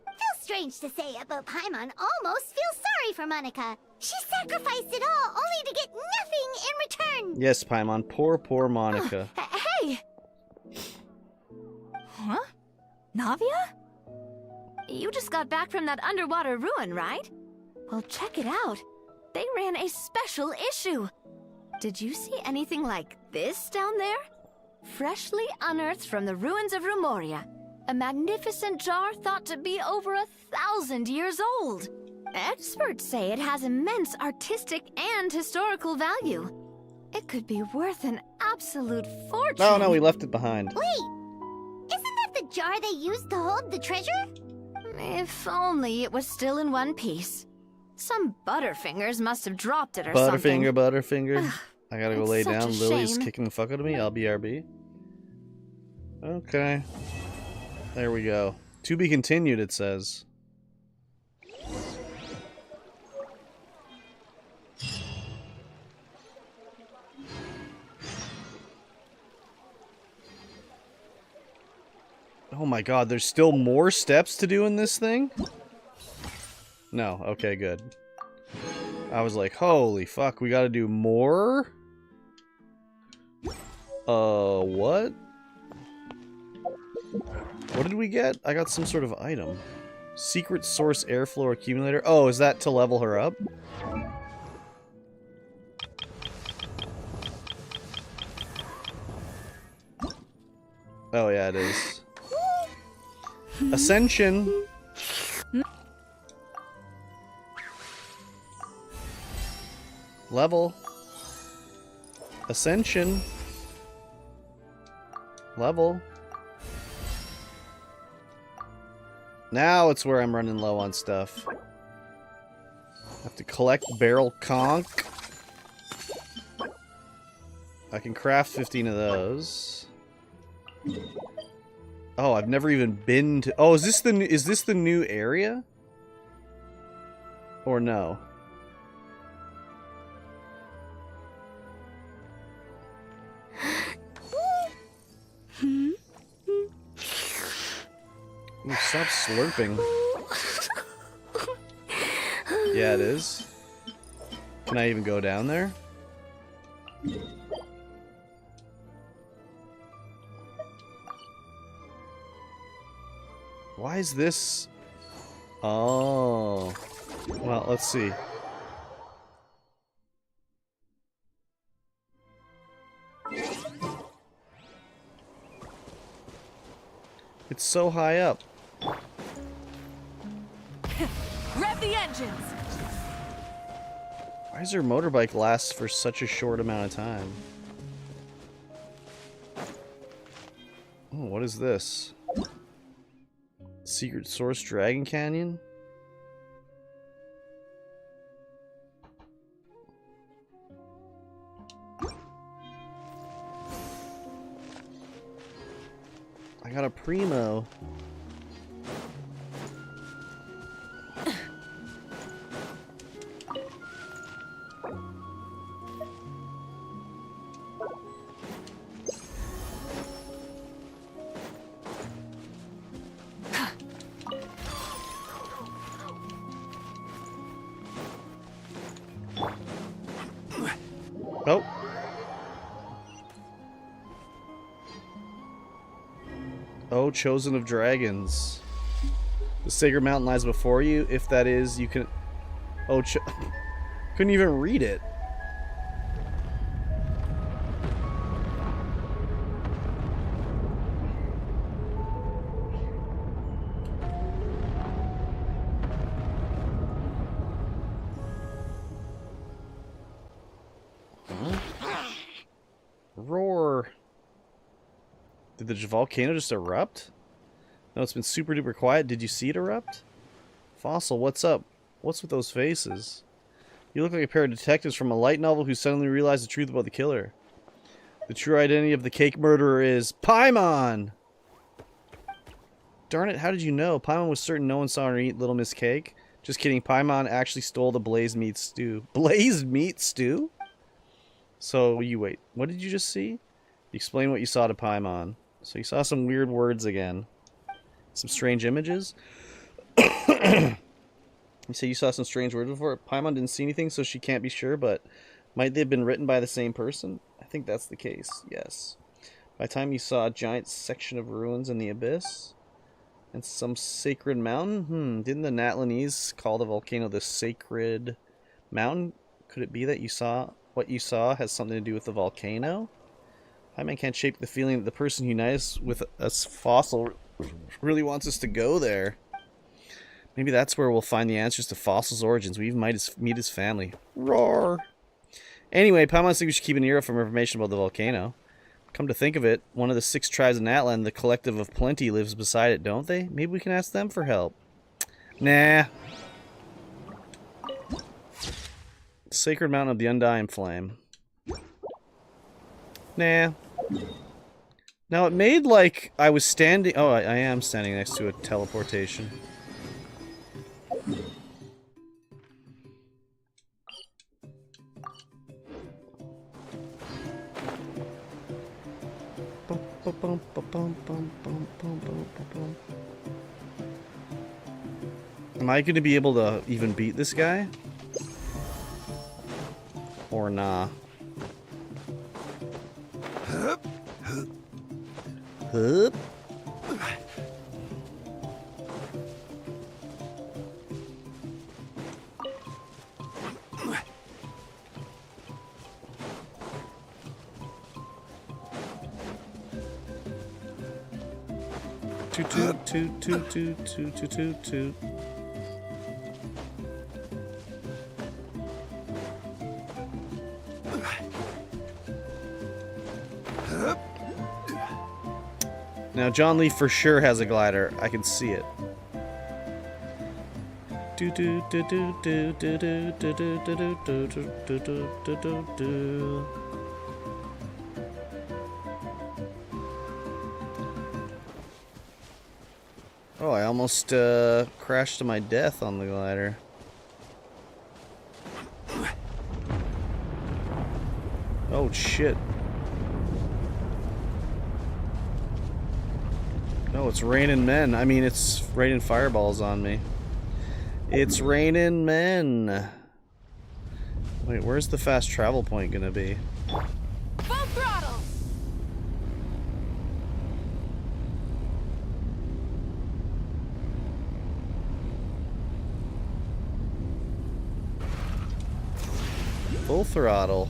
Feels strange to say it, but Paimon almost feels sorry for Monica. She sacrificed it all only to get nothing in return. Yes, Paimon. Poor, poor Monica. Hey! Huh? Navia? You just got back from that underwater ruin, right? Well, check it out. They ran a special issue. Did you see anything like this down there? Freshly unearthed from the ruins of Rumoria. A magnificent jar thought to be over 1,000 years old. Experts say it has immense artistic and historical value. It could be worth an absolute fortune. No, no, we left it behind. Wait, isn't that the jar they used to hold the treasure? If only it was still in one piece. Some butterfingers must have dropped it or something. Butterfinger. I gotta go It's lay such down. a Lily's shame. kicking the fuck out of me. I'll BRB. Okay. There we go. To be continued, it says. Oh my god, there's still more steps to do in this thing? No, okay, good. I was like, holy fuck, we gotta do more? What? What did we get? I got some sort of item. Secret source airflow accumulator. Oh, is that to level her up? Oh yeah, it is. Ascension. Level. Ascension. Level. Now it's where I'm running low on stuff. Have to collect barrel conch. I can craft 15 of those. Oh, I've never even been to. Oh, is this the new area? Or no? Ooh, stop slurping. Yeah, it is. Can I even go down there? Why is this? Oh. Well, let's see. It's so high up. Rev the engines! Why does her motorbike last for such a short amount of time? Oh, what is this? Secret Source Dragon Canyon? got a primo. Oh. Oh, chosen of dragons. The sacred mountain lies before you. If that is, you can... Oh, couldn't even read it. Roar. Did the volcano just erupt? No, it's been super duper quiet. Did you see it erupt? Fossil, what's up? What's with those faces? You look like a pair of detectives from a light novel who suddenly realized the truth about the killer. The true identity of the cake murderer is Paimon! Darn it, how did you know? Paimon was certain no one saw her eat Little Miss Cake. Just kidding, Paimon actually stole the blazed meat stew. Blazed meat stew? So, you wait. What did you just see? Explain what you saw to Paimon. So you saw some weird words again. Some strange images? You say you saw some strange words before? Paimon didn't see anything, so she can't be sure, but might they have been written by the same person? I think that's the case, yes. By the time you saw a giant section of ruins in the abyss? And some sacred mountain? Didn't the Natlanese call the volcano the sacred mountain? Could it be that you saw what you saw has something to do with the volcano? Paimon can't shake the feeling that the person who unites with us fossil really wants us to go there. Maybe that's where we'll find the answers to Fossil's origins. We even might meet his family. Roar! Anyway, Paimon thinks we should keep an ear out for information about the volcano. Come to think of it, one of the 6 tribes in Natlan, the Collective of Plenty, lives beside it, don't they? Maybe we can ask them for help. Nah. Sacred Mountain of the Undying Flame. Nah. Now it made like I was standing... Oh, I am standing next to a teleportation. Am I going to be able to even beat this guy? Or nah? Hup. Toot toot toot toot toot toot toot toot toot. Now John Lee for sure has a glider. I can see it. Do do do do do do do do do do do do do do do do. Oh, I almost crashed to my death on the glider. Oh shit. No, it's raining men. I mean, it's raining fireballs on me. It's raining men. Wait, where's the fast travel point gonna be? Full throttle! Full throttle.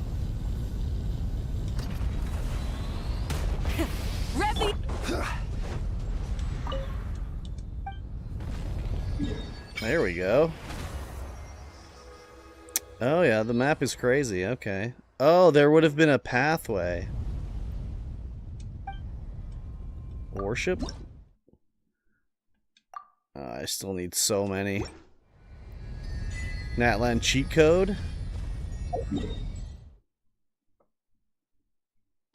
Rev There we go. Oh yeah, the map is crazy. Okay. Oh, there would have been a pathway. Worship? I still need so many. Natlan cheat code?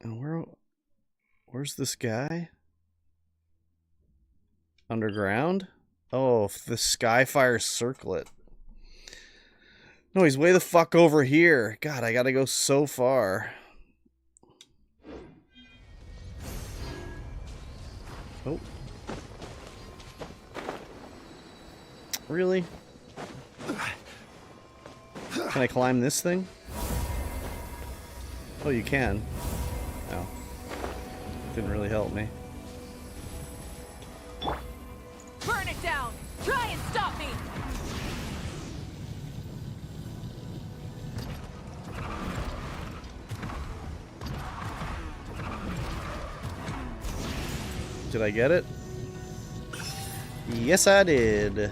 Oh, where's this guy? Underground? Oh, the Skyfire Circlet. No, he's way the fuck over here. God, I gotta go so far. Oh. Really? Can I climb this thing? Oh, you can. Oh. Didn't really help me. Burn it down! Try and stop me! Did I get it? Yes, I did.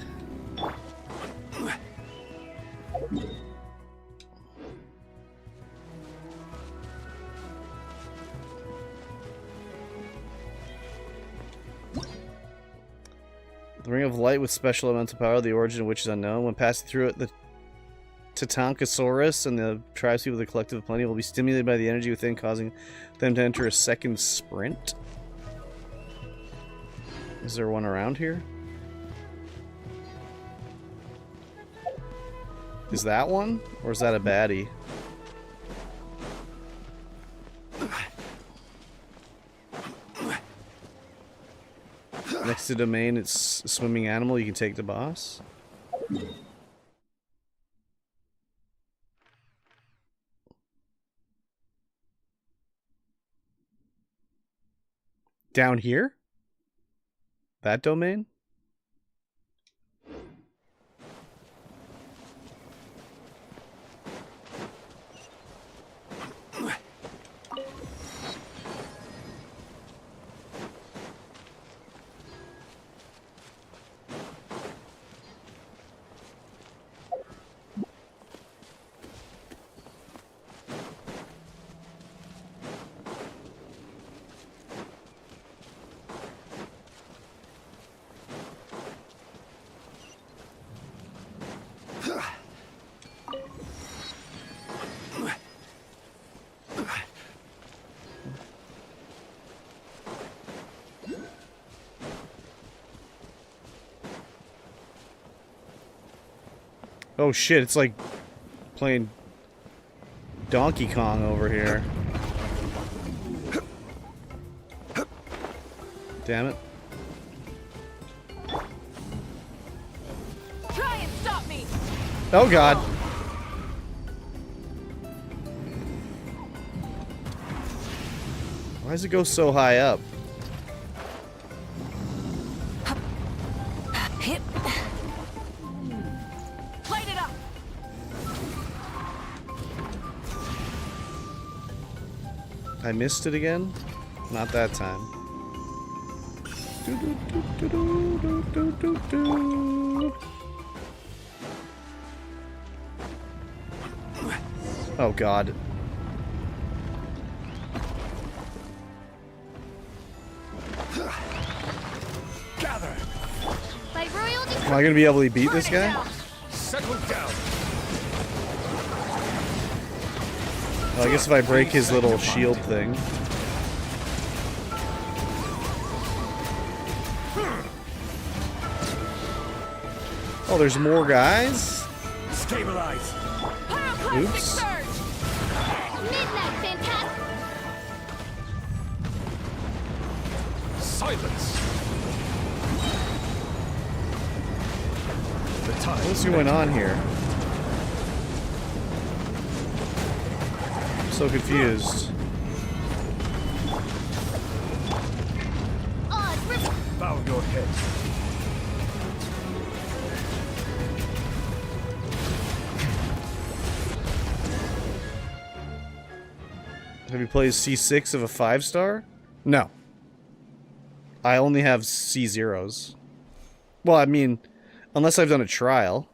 The Ring of Light with special elemental power, the origin of which is unknown. When passing through it, the Tatankasaurus and the tribespeople of the Collective of Plenty will be stimulated by the energy within, causing them to enter a second sprint. Is there one around here? Is that one? Or is that a baddie? Next to domain, it's a swimming animal. You can take the boss. Down here? That domain? Oh shit, it's like playing Donkey Kong over here. Damn it. Try and stop me! Oh god. Why does it go so high up? Light it up! I missed it again? Not that time. Oh god. Gather. By royal Am I gonna be able to beat this guy? Settle down. Well, I guess if I break his little shield thing. Oh, there's more guys? Stabilize. Oops. Midnight fantastic. Silence. The time. What's going on here? I'm so confused. Bow your head. Have you played C6 of a 5-star? No. I only have C0s. Well, I mean, unless I've done a trial.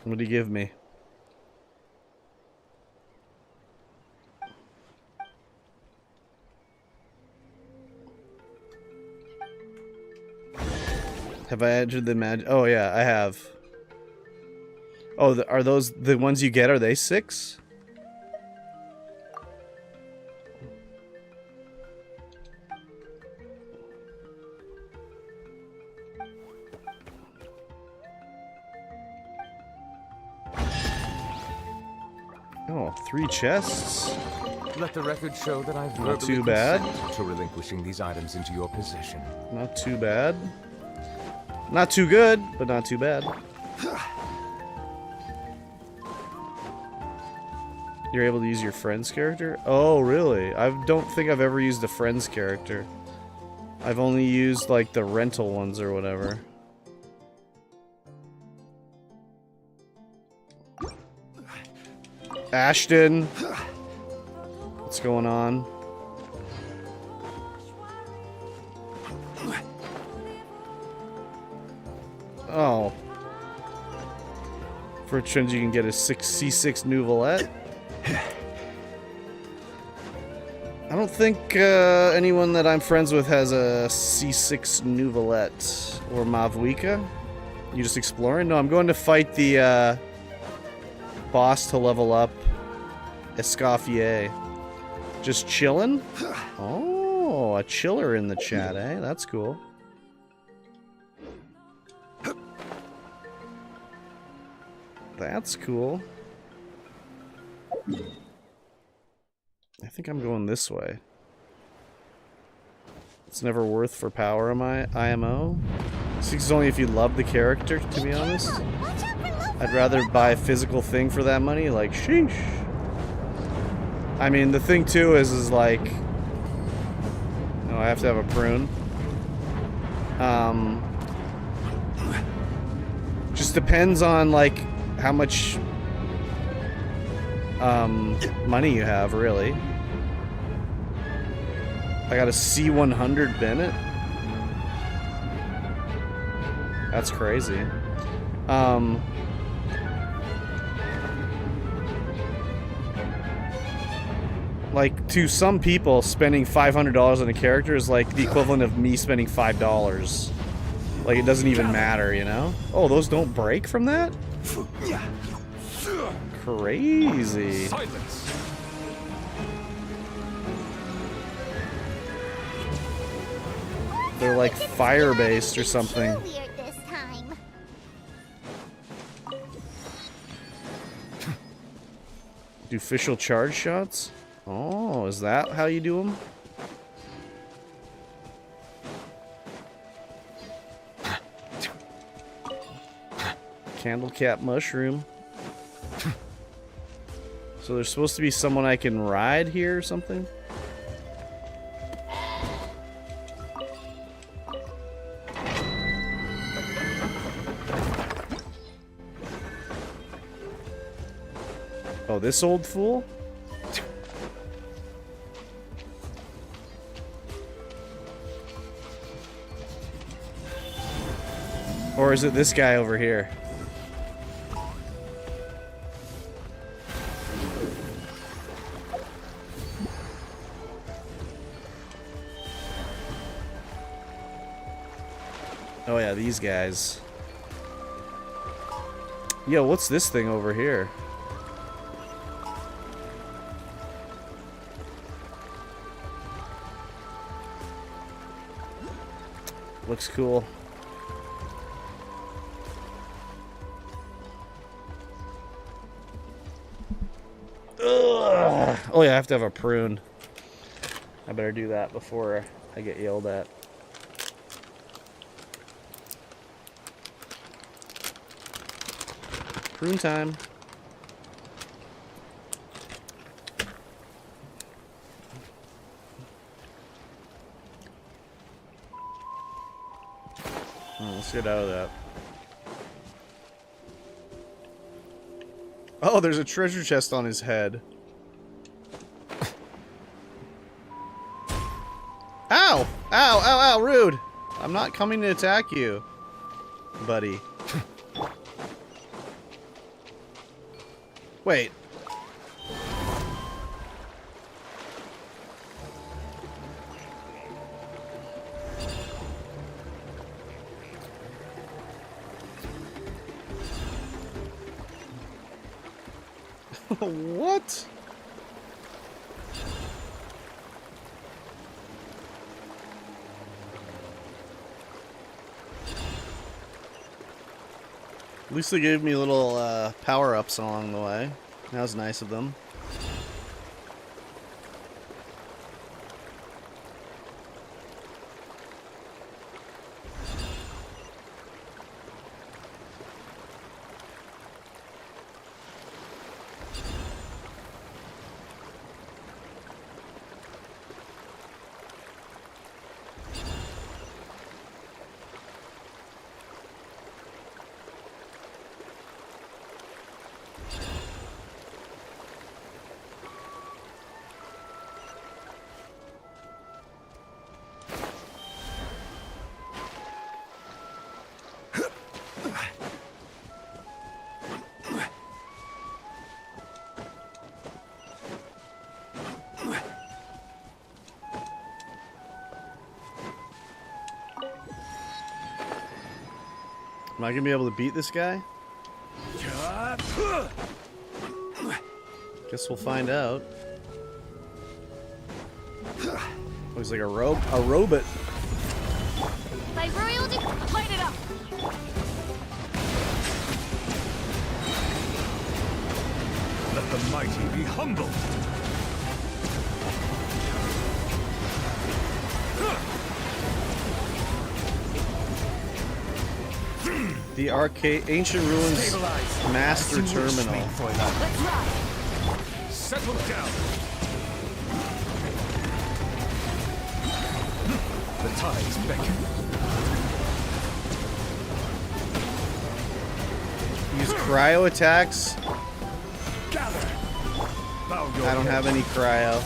What do you give me? Have I entered the mag? Oh yeah, I have. Oh, are those the ones you get? Are they 6? Oh, 3 chests. Let the record show that I've Not verbally too bad. consented to relinquishing these items into your possession. Not too bad. Not too good, but not too bad. You're able to use your friend's character? Oh, really? I don't think I've ever used a friend's character. I've only used, like, the rental ones or whatever. Ashton! What's going on? Oh. For trends, you can get a C6 Nouvelette. I don't think anyone that I'm friends with has a C6 Nouvelette or Mavwika. You just exploring? No, I'm going to fight the boss to level up Escoffier. Just chilling? Oh, a chiller in the chat, eh? That's cool. That's cool. I think I'm going this way. It's never worth for power IMO. It's only if you love the character, to be honest. I'd rather buy a physical thing for that money, like, sheesh. I mean, the thing too is like, no, I have to have a prune. Just depends on like how much money you have, really. I got a C100 Bennett. That's crazy. Like, to some people, spending $500 on a character is like the equivalent of me spending $5. Like, it doesn't even matter, you know? Oh, those don't break from that? Crazy. Silence. They're like fire-based or something. Weird this time. Do official charge shots? Oh, is that how you do them? Candle cap mushroom. So there's supposed to be someone I can ride here or something? Oh, this old fool? Or is it this guy over here? Oh yeah, these guys. Yo, what's this thing over here? Looks cool. Ugh. Oh yeah, I have to have a prune. I better do that before I get yelled at. Prune time. Oh, let's get out of that. Oh, there's a treasure chest on his head. Ow! Ow, ow, ow, rude! I'm not coming to attack you, buddy. Wait. What? At least they gave me little power-ups along the way. That was nice of them. Am I gonna be able to beat this guy? Guess we'll find out. Looks like a robot. By royalty, light it up. Let the mighty be humbled. The Ancient Ruins Master Terminal. Let's ride. Settle down. The tides beckon. Use cryo attacks. Gather. I don't have any cryo.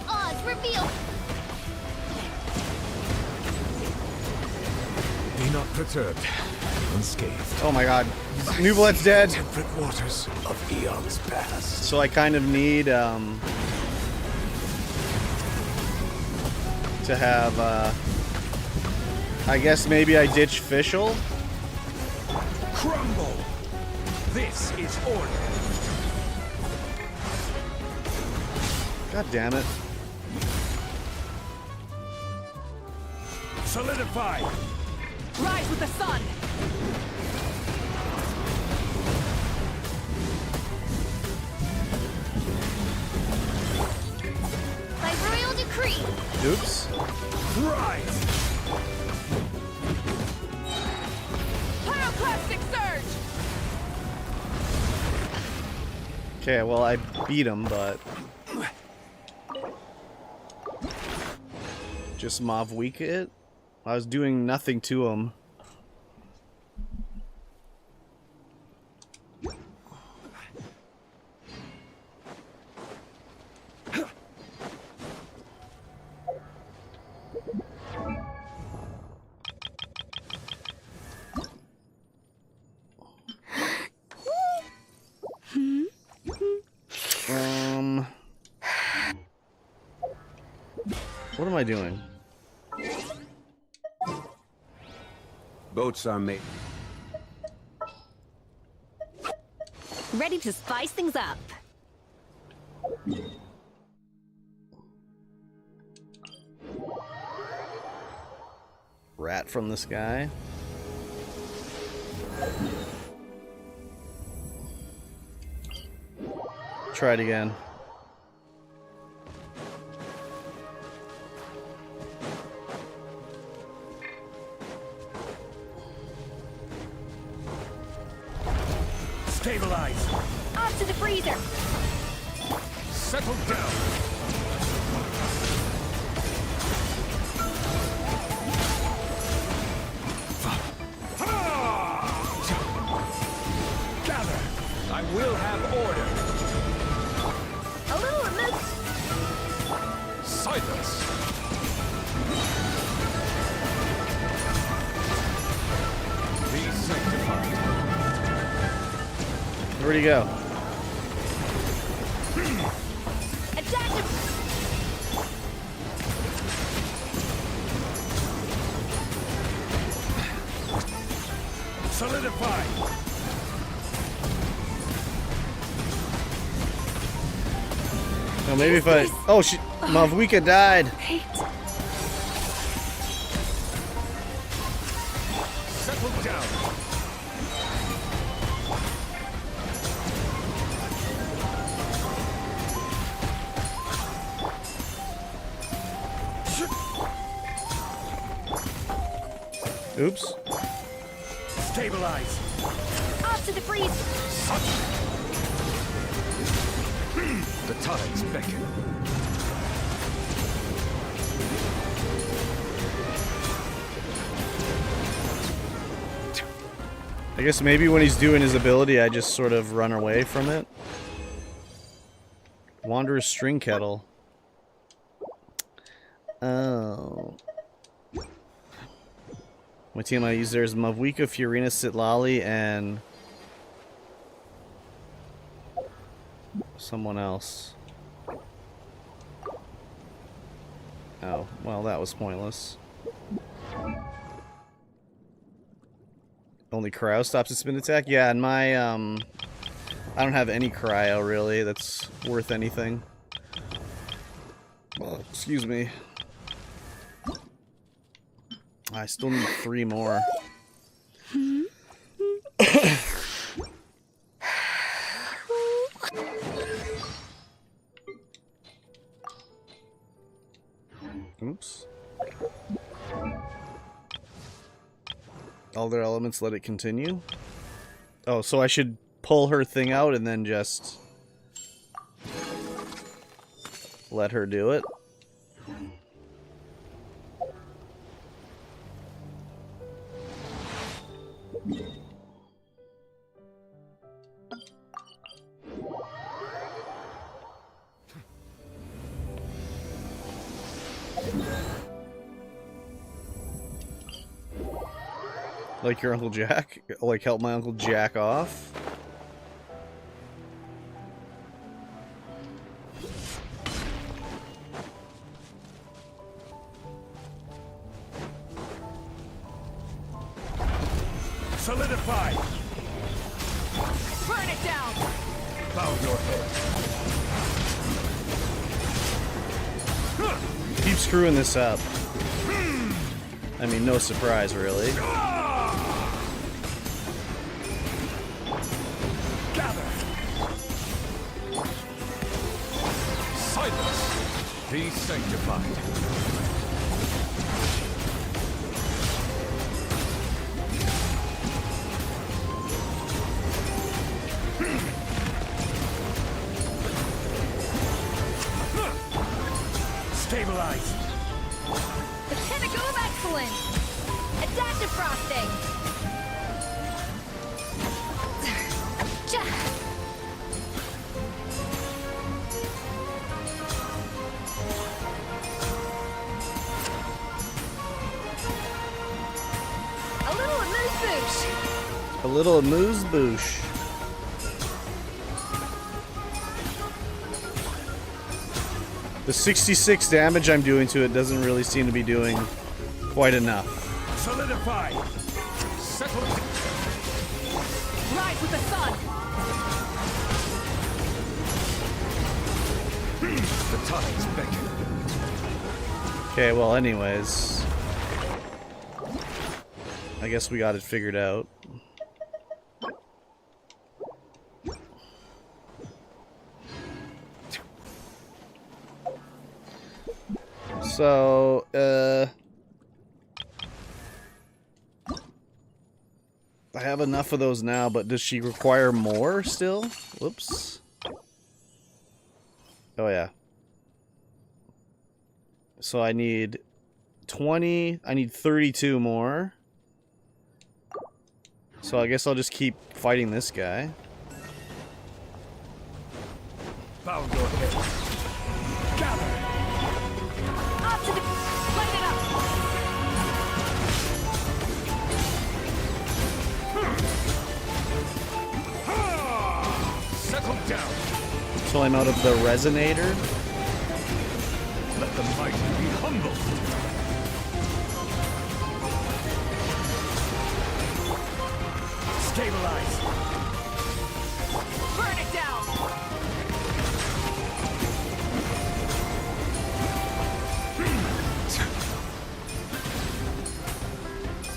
Oz, reveal. Be not perturbed. Unscathed. Oh my god. Nublet's dead. Temperate waters of eons past. So I kind of need to have I guess maybe I ditch Fischl. Crumble. This is order. God damn it. Solidify. Rise with the sun. By royal decree. Oops. Rise. Pyroclastic surge. Okay, well I beat him, but just Mav weak it. I was doing nothing to him. What am I doing? Boats are made. Ready to spice things up. Rat from the sky. Try it again. Stabilize. Off to the freezer. Settle down. Gather. I will have order. A little remove. Silence. Be sanctified. Where'd he go? Solidify! Oh, maybe if I... Oh, she... Mavwika died. Settle down. Oops. Stabilize. Off to the freeze. The tides beckon. I guess maybe when he's doing his ability, I just sort of run away from it. Wanderer's String Kettle. Oh. What team I use there is Mavwika, Fiorina, Sitlali, and someone else. Oh, well, that was pointless. Only cryo stops a spin attack? Yeah, and my, I don't have any cryo, really, that's worth anything. Oh, excuse me. I still need 3 more. Oops. All their elements let it continue. Oh, so I should pull her thing out and then just let her do it. Like your Uncle Jack? Like help my Uncle Jack off? Solidify! Burn it down! Bow your head. Keep screwing this up. I mean, no surprise, really. Gather! Silence! Be sanctified. Stabilize! The pinnacle of excellence! Adaptive frosting! A little amuse-bouche! A little amuse-bouche. The 66 damage I'm doing to it doesn't really seem to be doing quite enough. Solidify! Settle. Rise with the sun! The tides beckon. Okay, well, anyways. I guess we got it figured out. So, I have enough of those now, but does she require more still? Whoops. Oh, yeah. So I need 20, I need 32 more. So I guess I'll just keep fighting this guy. Bow your head. Gather! Up to the... Light it up! Settle down! So I'm out of the resonator. Let the mighty be humble. Stabilize. Burn it down!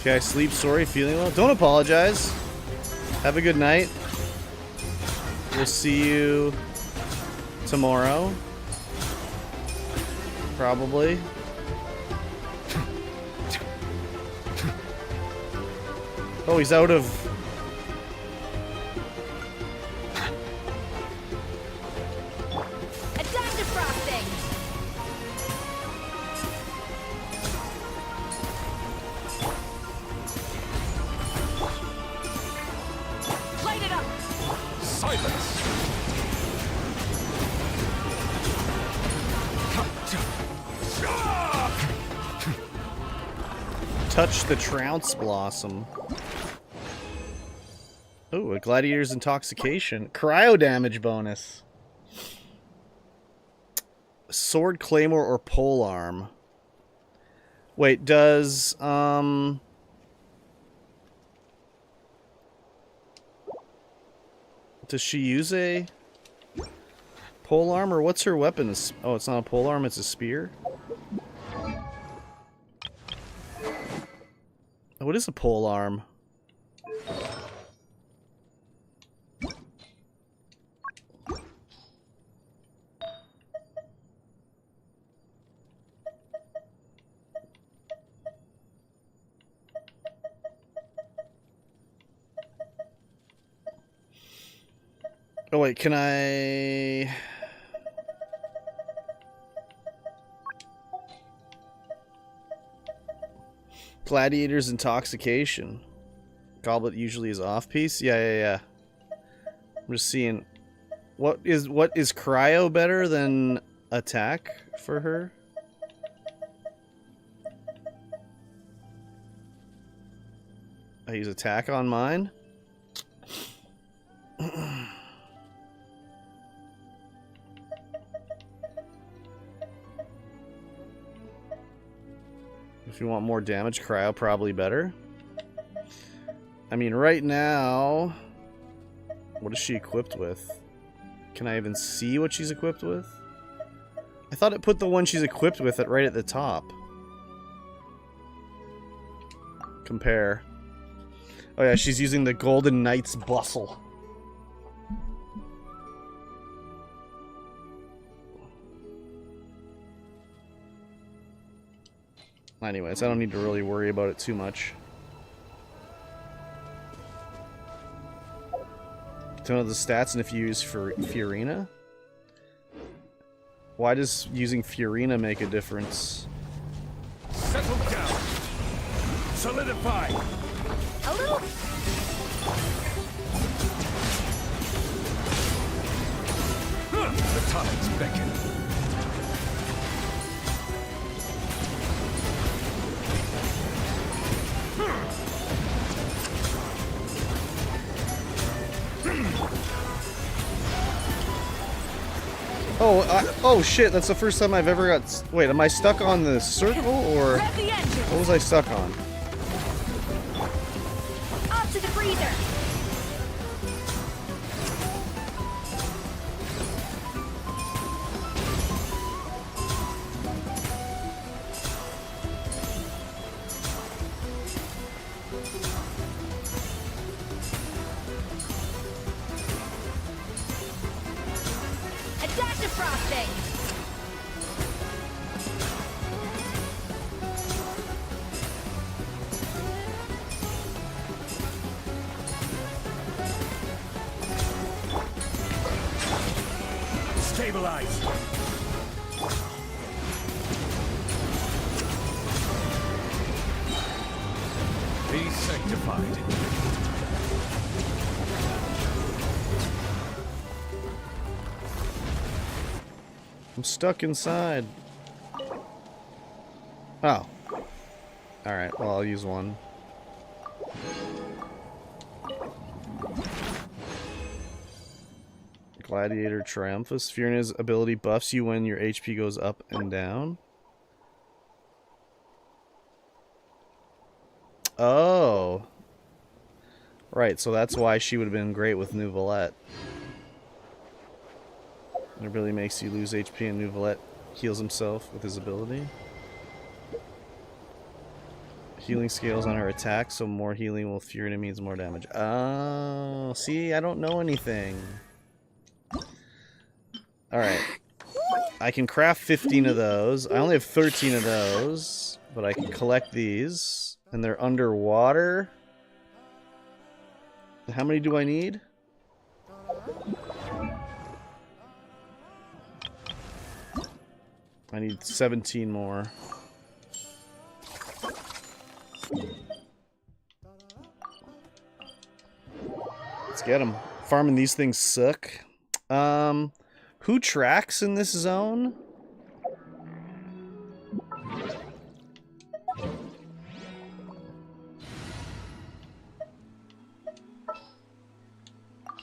Okay, sleep sorry, feeling well. Don't apologize. Have a good night. We'll see you tomorrow. Probably. Oh, he's out of... Attack defrosting! Light it up! Silence! Touch the Trounce Blossom. Oh, a Gladiator's Intoxication. Cryo damage bonus. Sword, Claymore, or Polearm. Wait, does she use a polearm, or what's her weapons? Oh, it's not a polearm, it's a spear. What is a polearm? Oh wait, can I... Gladiator's Intoxication. Goblet usually is off-piece? Yeah. I'm just seeing... What is cryo better than attack for her? I use attack on mine? If you want more damage, cryo probably better. I mean, right now... What is she equipped with? Can I even see what she's equipped with? I thought it put the one she's equipped with right at the top. Compare. Oh yeah, she's using the Golden Knight's Bustle. Anyways, I don't need to really worry about it too much. To know the stats and if you use Fiorina? Why does using Fiorina make a difference? Settle down. Solidify. A little... The tonics beckon. Oh shit, that's the first time I've ever got... Wait, am I stuck on the circle, or... What was I stuck on? Up to the freezer! Attack defrosting! Stabilize. Be sanctified. I'm stuck inside. Oh. Alright, well, I'll use one. Gladiator Triumphus. Fiorina's ability buffs you when your HP goes up and down. Oh. Right, so that's why she would have been great with Nouvelette. It really makes you lose HP, and Nouvelette heals himself with his ability. Healing scales on her attack, so more healing will fewer enemies, more damage. Oh, see, I don't know anything. Alright. I can craft 15 of those. I only have 13 of those, but I can collect these. And they're underwater. How many do I need? I need 17 more. Let's get them. Farming these things suck. Who tracks in this zone?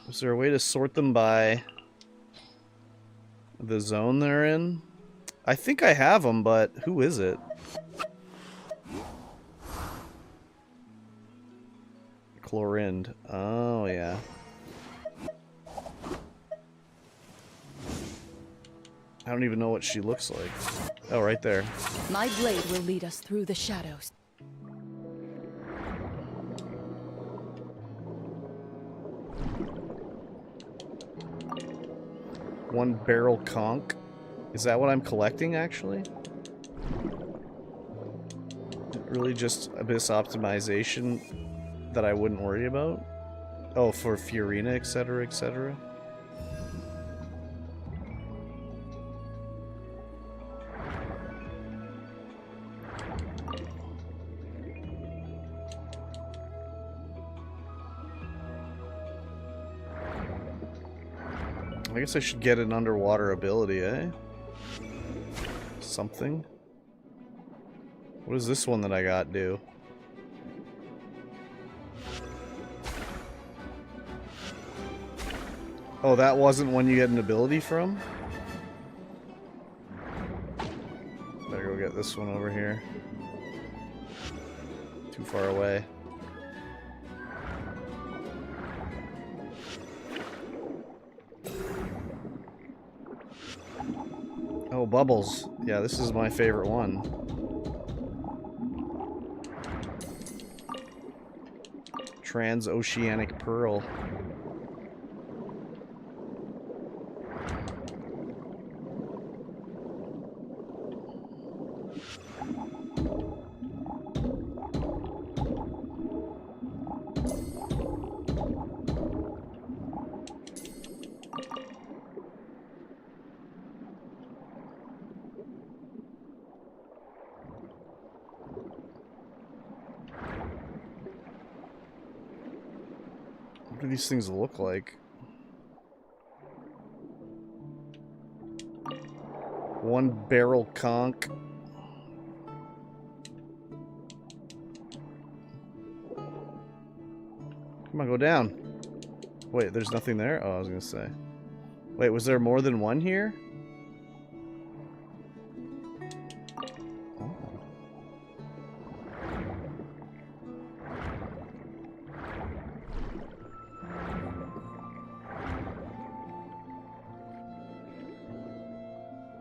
Is there a way to sort them by the zone they're in? I think I have them, but who is it? Chlorind. Oh, yeah. I don't even know what she looks like. Oh, right there. My blade will lead us through the shadows. One barrel conch. Is that what I'm collecting, actually? Really just abyss optimization that I wouldn't worry about? Oh, for Fiorina, etc., etc.? I guess I should get an underwater ability, eh? Something. What does this one that I got do? Oh, that wasn't one you get an ability from? Better go get this one over here. Too far away. Oh, bubbles. Yeah, this is my favorite one. Transoceanic Pearl. What do these things look like? One barrel conch. Come on, go down. Wait, there's nothing there? Oh, I was gonna say. Wait, was there more than one here?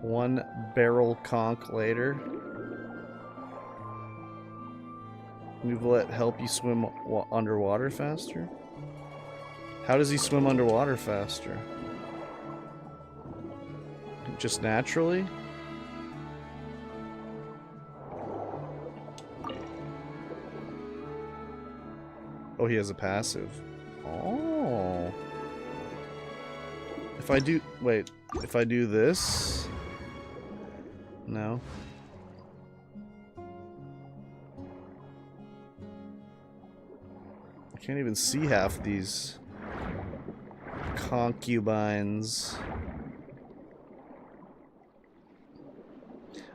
One barrel conch later. Nouvelette help you swim underwater faster? How does he swim underwater faster? Just naturally? Oh, he has a passive. Oh. If I do... Wait. If I do this... No. I can't even see half these concubines.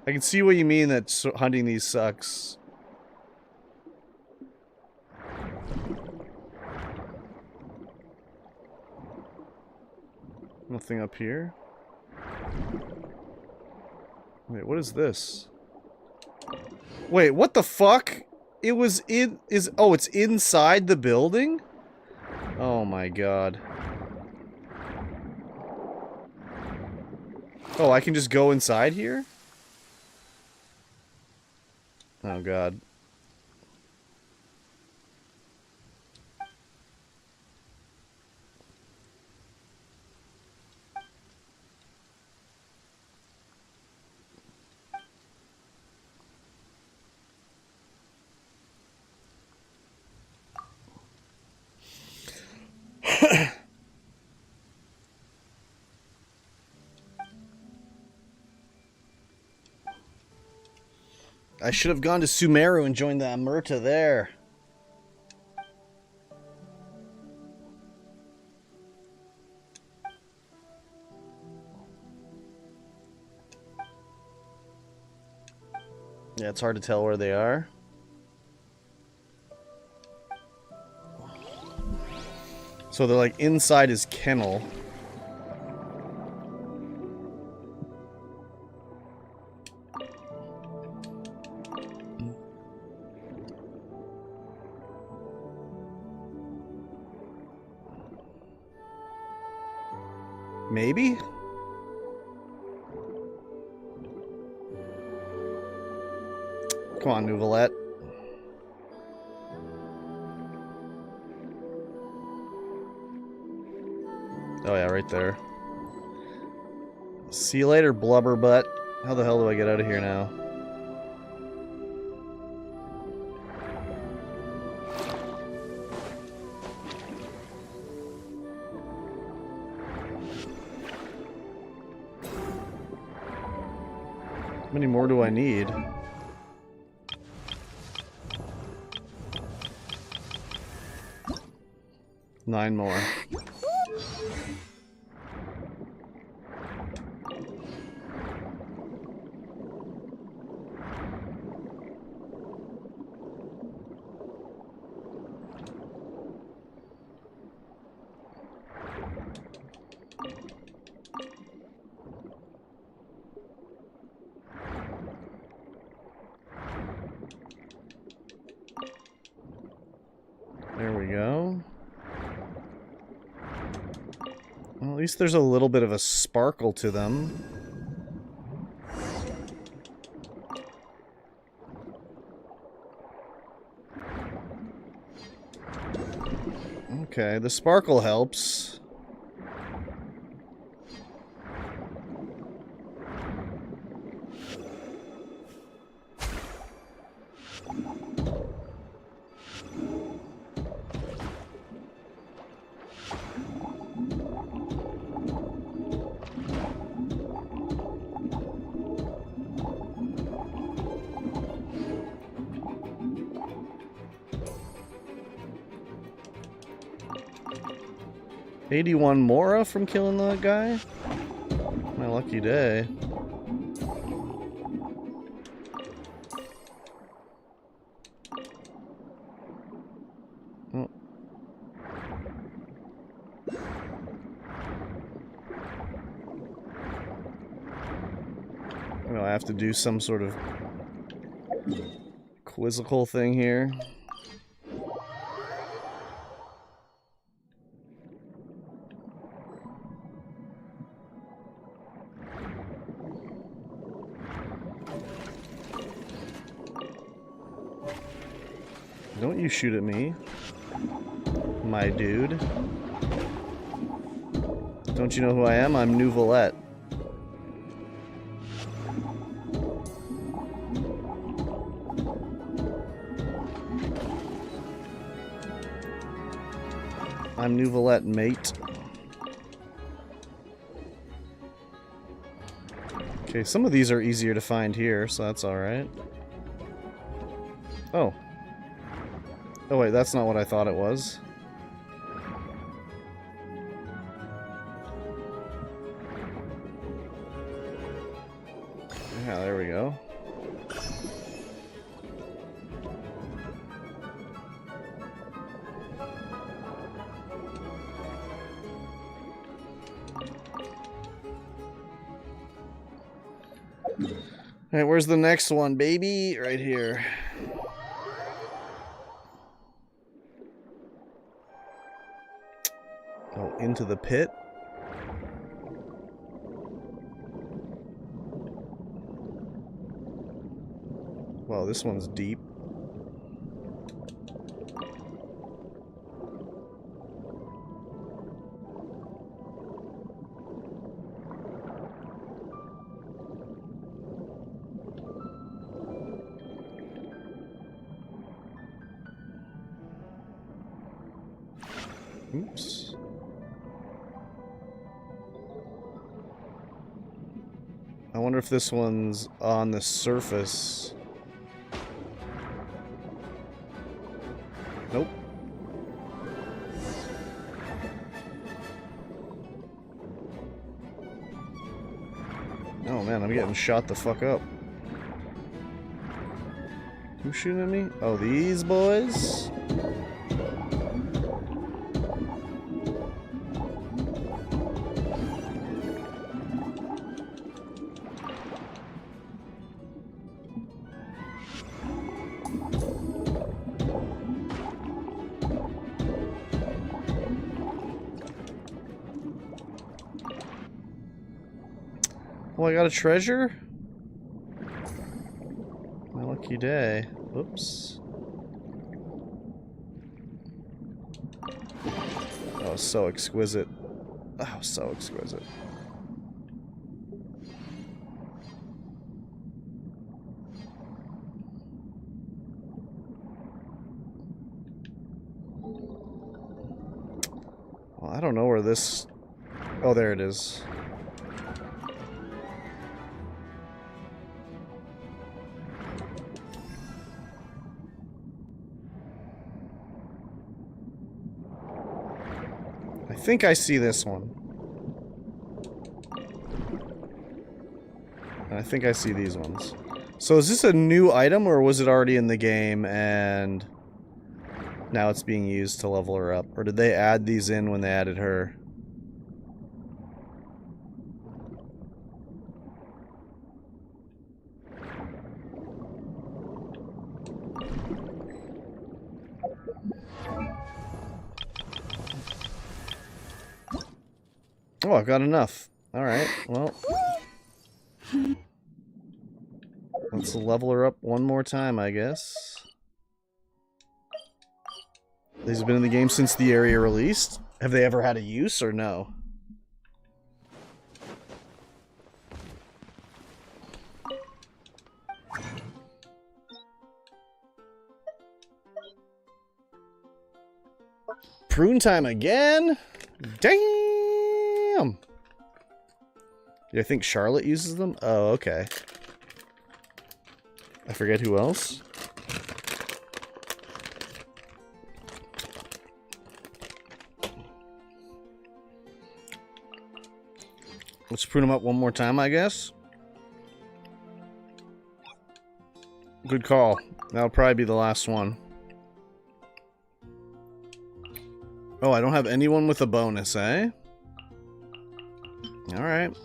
I can see what you mean that hunting these sucks. Nothing up here. Wait, what is this? Wait, what the fuck? It was in... Oh, it's inside the building? Oh my god. Oh, I can just go inside here? Oh god. I should have gone to Sumeru and joined the Amurta there. Yeah, it's hard to tell where they are. So they're like inside his kennel. Maybe? Come on, Nouvelette. Oh yeah, right there. See you later, blubberbutt. How the hell do I get out of here now? How many more do I need? Nine more. There we go. Well, at least there's a little bit of a sparkle to them. Okay, the sparkle helps. $81 Mora from killing the guy? My lucky day. Oh. Well, I have to do some sort of quizzical thing here. Don't you shoot at me, my dude. Don't you know who I am? I'm Nouvelette. I'm Nouvelette, mate. Okay, some of these are easier to find here, so that's alright. Oh. Oh wait, that's not what I thought it was. Yeah, there we go. Alright, where's the next one, baby? Right here. into the pit. Wow, this one's deep. Oops. I wonder if this one's on the surface. Nope. Oh man, I'm getting shot the fuck up. Who's shooting at me? Oh, these boys? Oh, I got a treasure? My lucky day. Oops. Oh, so exquisite. Oh, so exquisite. Well, I don't know where this... Oh, there it is. I think I see this one. And I think I see these ones. So is this a new item, or was it already in the game and now it's being used to level her up? Or did they add these in when they added her? Oh, I've got enough. Alright, well. Let's level her up one more time, I guess. These have been in the game since the area released. Have they ever had a use, or no? Prune time again? Damn! I think Charlotte uses them? Oh, okay. I forget who else. Let's prune them up one more time, I guess. Good call. That'll probably be the last one. Oh, I don't have anyone with a bonus, eh? Alright.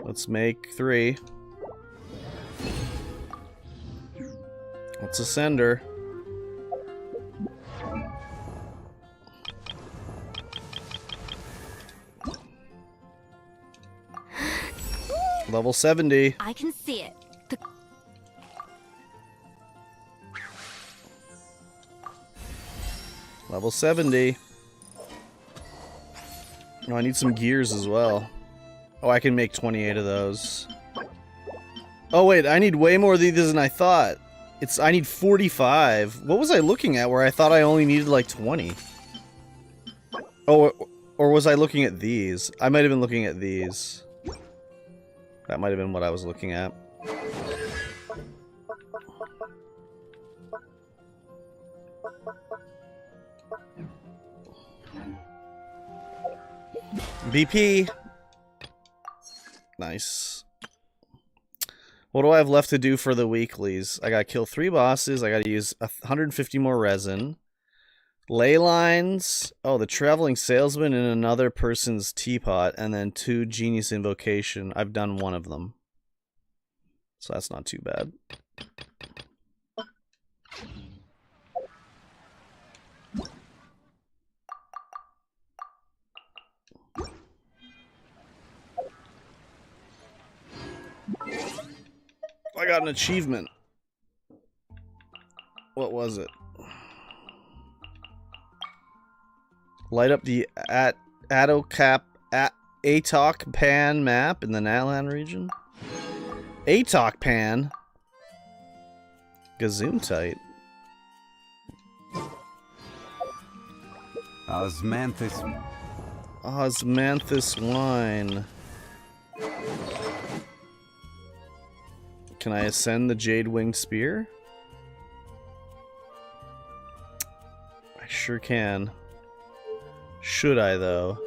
Let's make 3. Let's ascend her. Level 70. I can see it. Level 70. Oh, I need some gears as well. Oh, I can make 28 of those. Oh wait, I need way more of these than I thought. I need 45. What was I looking at where I thought I only needed like 20? Oh, or was I looking at these? I might have been looking at these. That might have been what I was looking at. BP. Nice. What do I have left to do for the weeklies? I gotta kill 3 bosses. I gotta use 150 more resin. Ley lines. Oh, the traveling salesman in another person's teapot. And then 2 genius invocation. I've done 1 of them. So that's not too bad. I got an achievement. What was it? Light up the Atocap Atok Pan map in the Natlan region. Atok Pan. Gazoomtite. Osmanthus wine. Can I ascend the Jade Winged Spear? I sure can. Should I, though?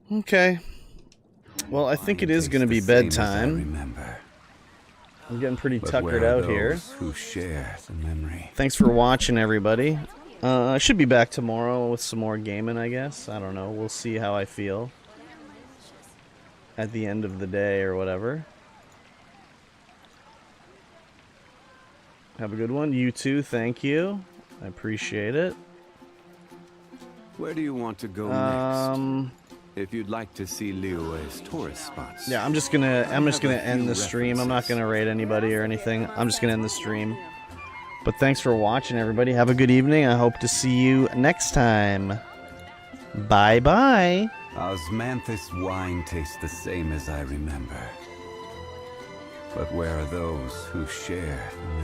Okay. Well, I think it is going to be bedtime. I'm getting pretty tuckered out here. Who share the memory? Thanks for watching, everybody. I should be back tomorrow with some more gaming, I guess. I don't know. We'll see how I feel at the end of the day or whatever. Have a good one. You too. Thank you. I appreciate it. Where do you want to go next? If you'd like to see Liyue's tourist spots. Yeah, I'm just gonna end the stream. I'm not gonna raid anybody or anything. I'm just gonna end the stream. But thanks for watching, everybody. Have a good evening. I hope to see you next time. Bye bye. Osmanthus wine tastes the same as I remember. But where are those who share the memory?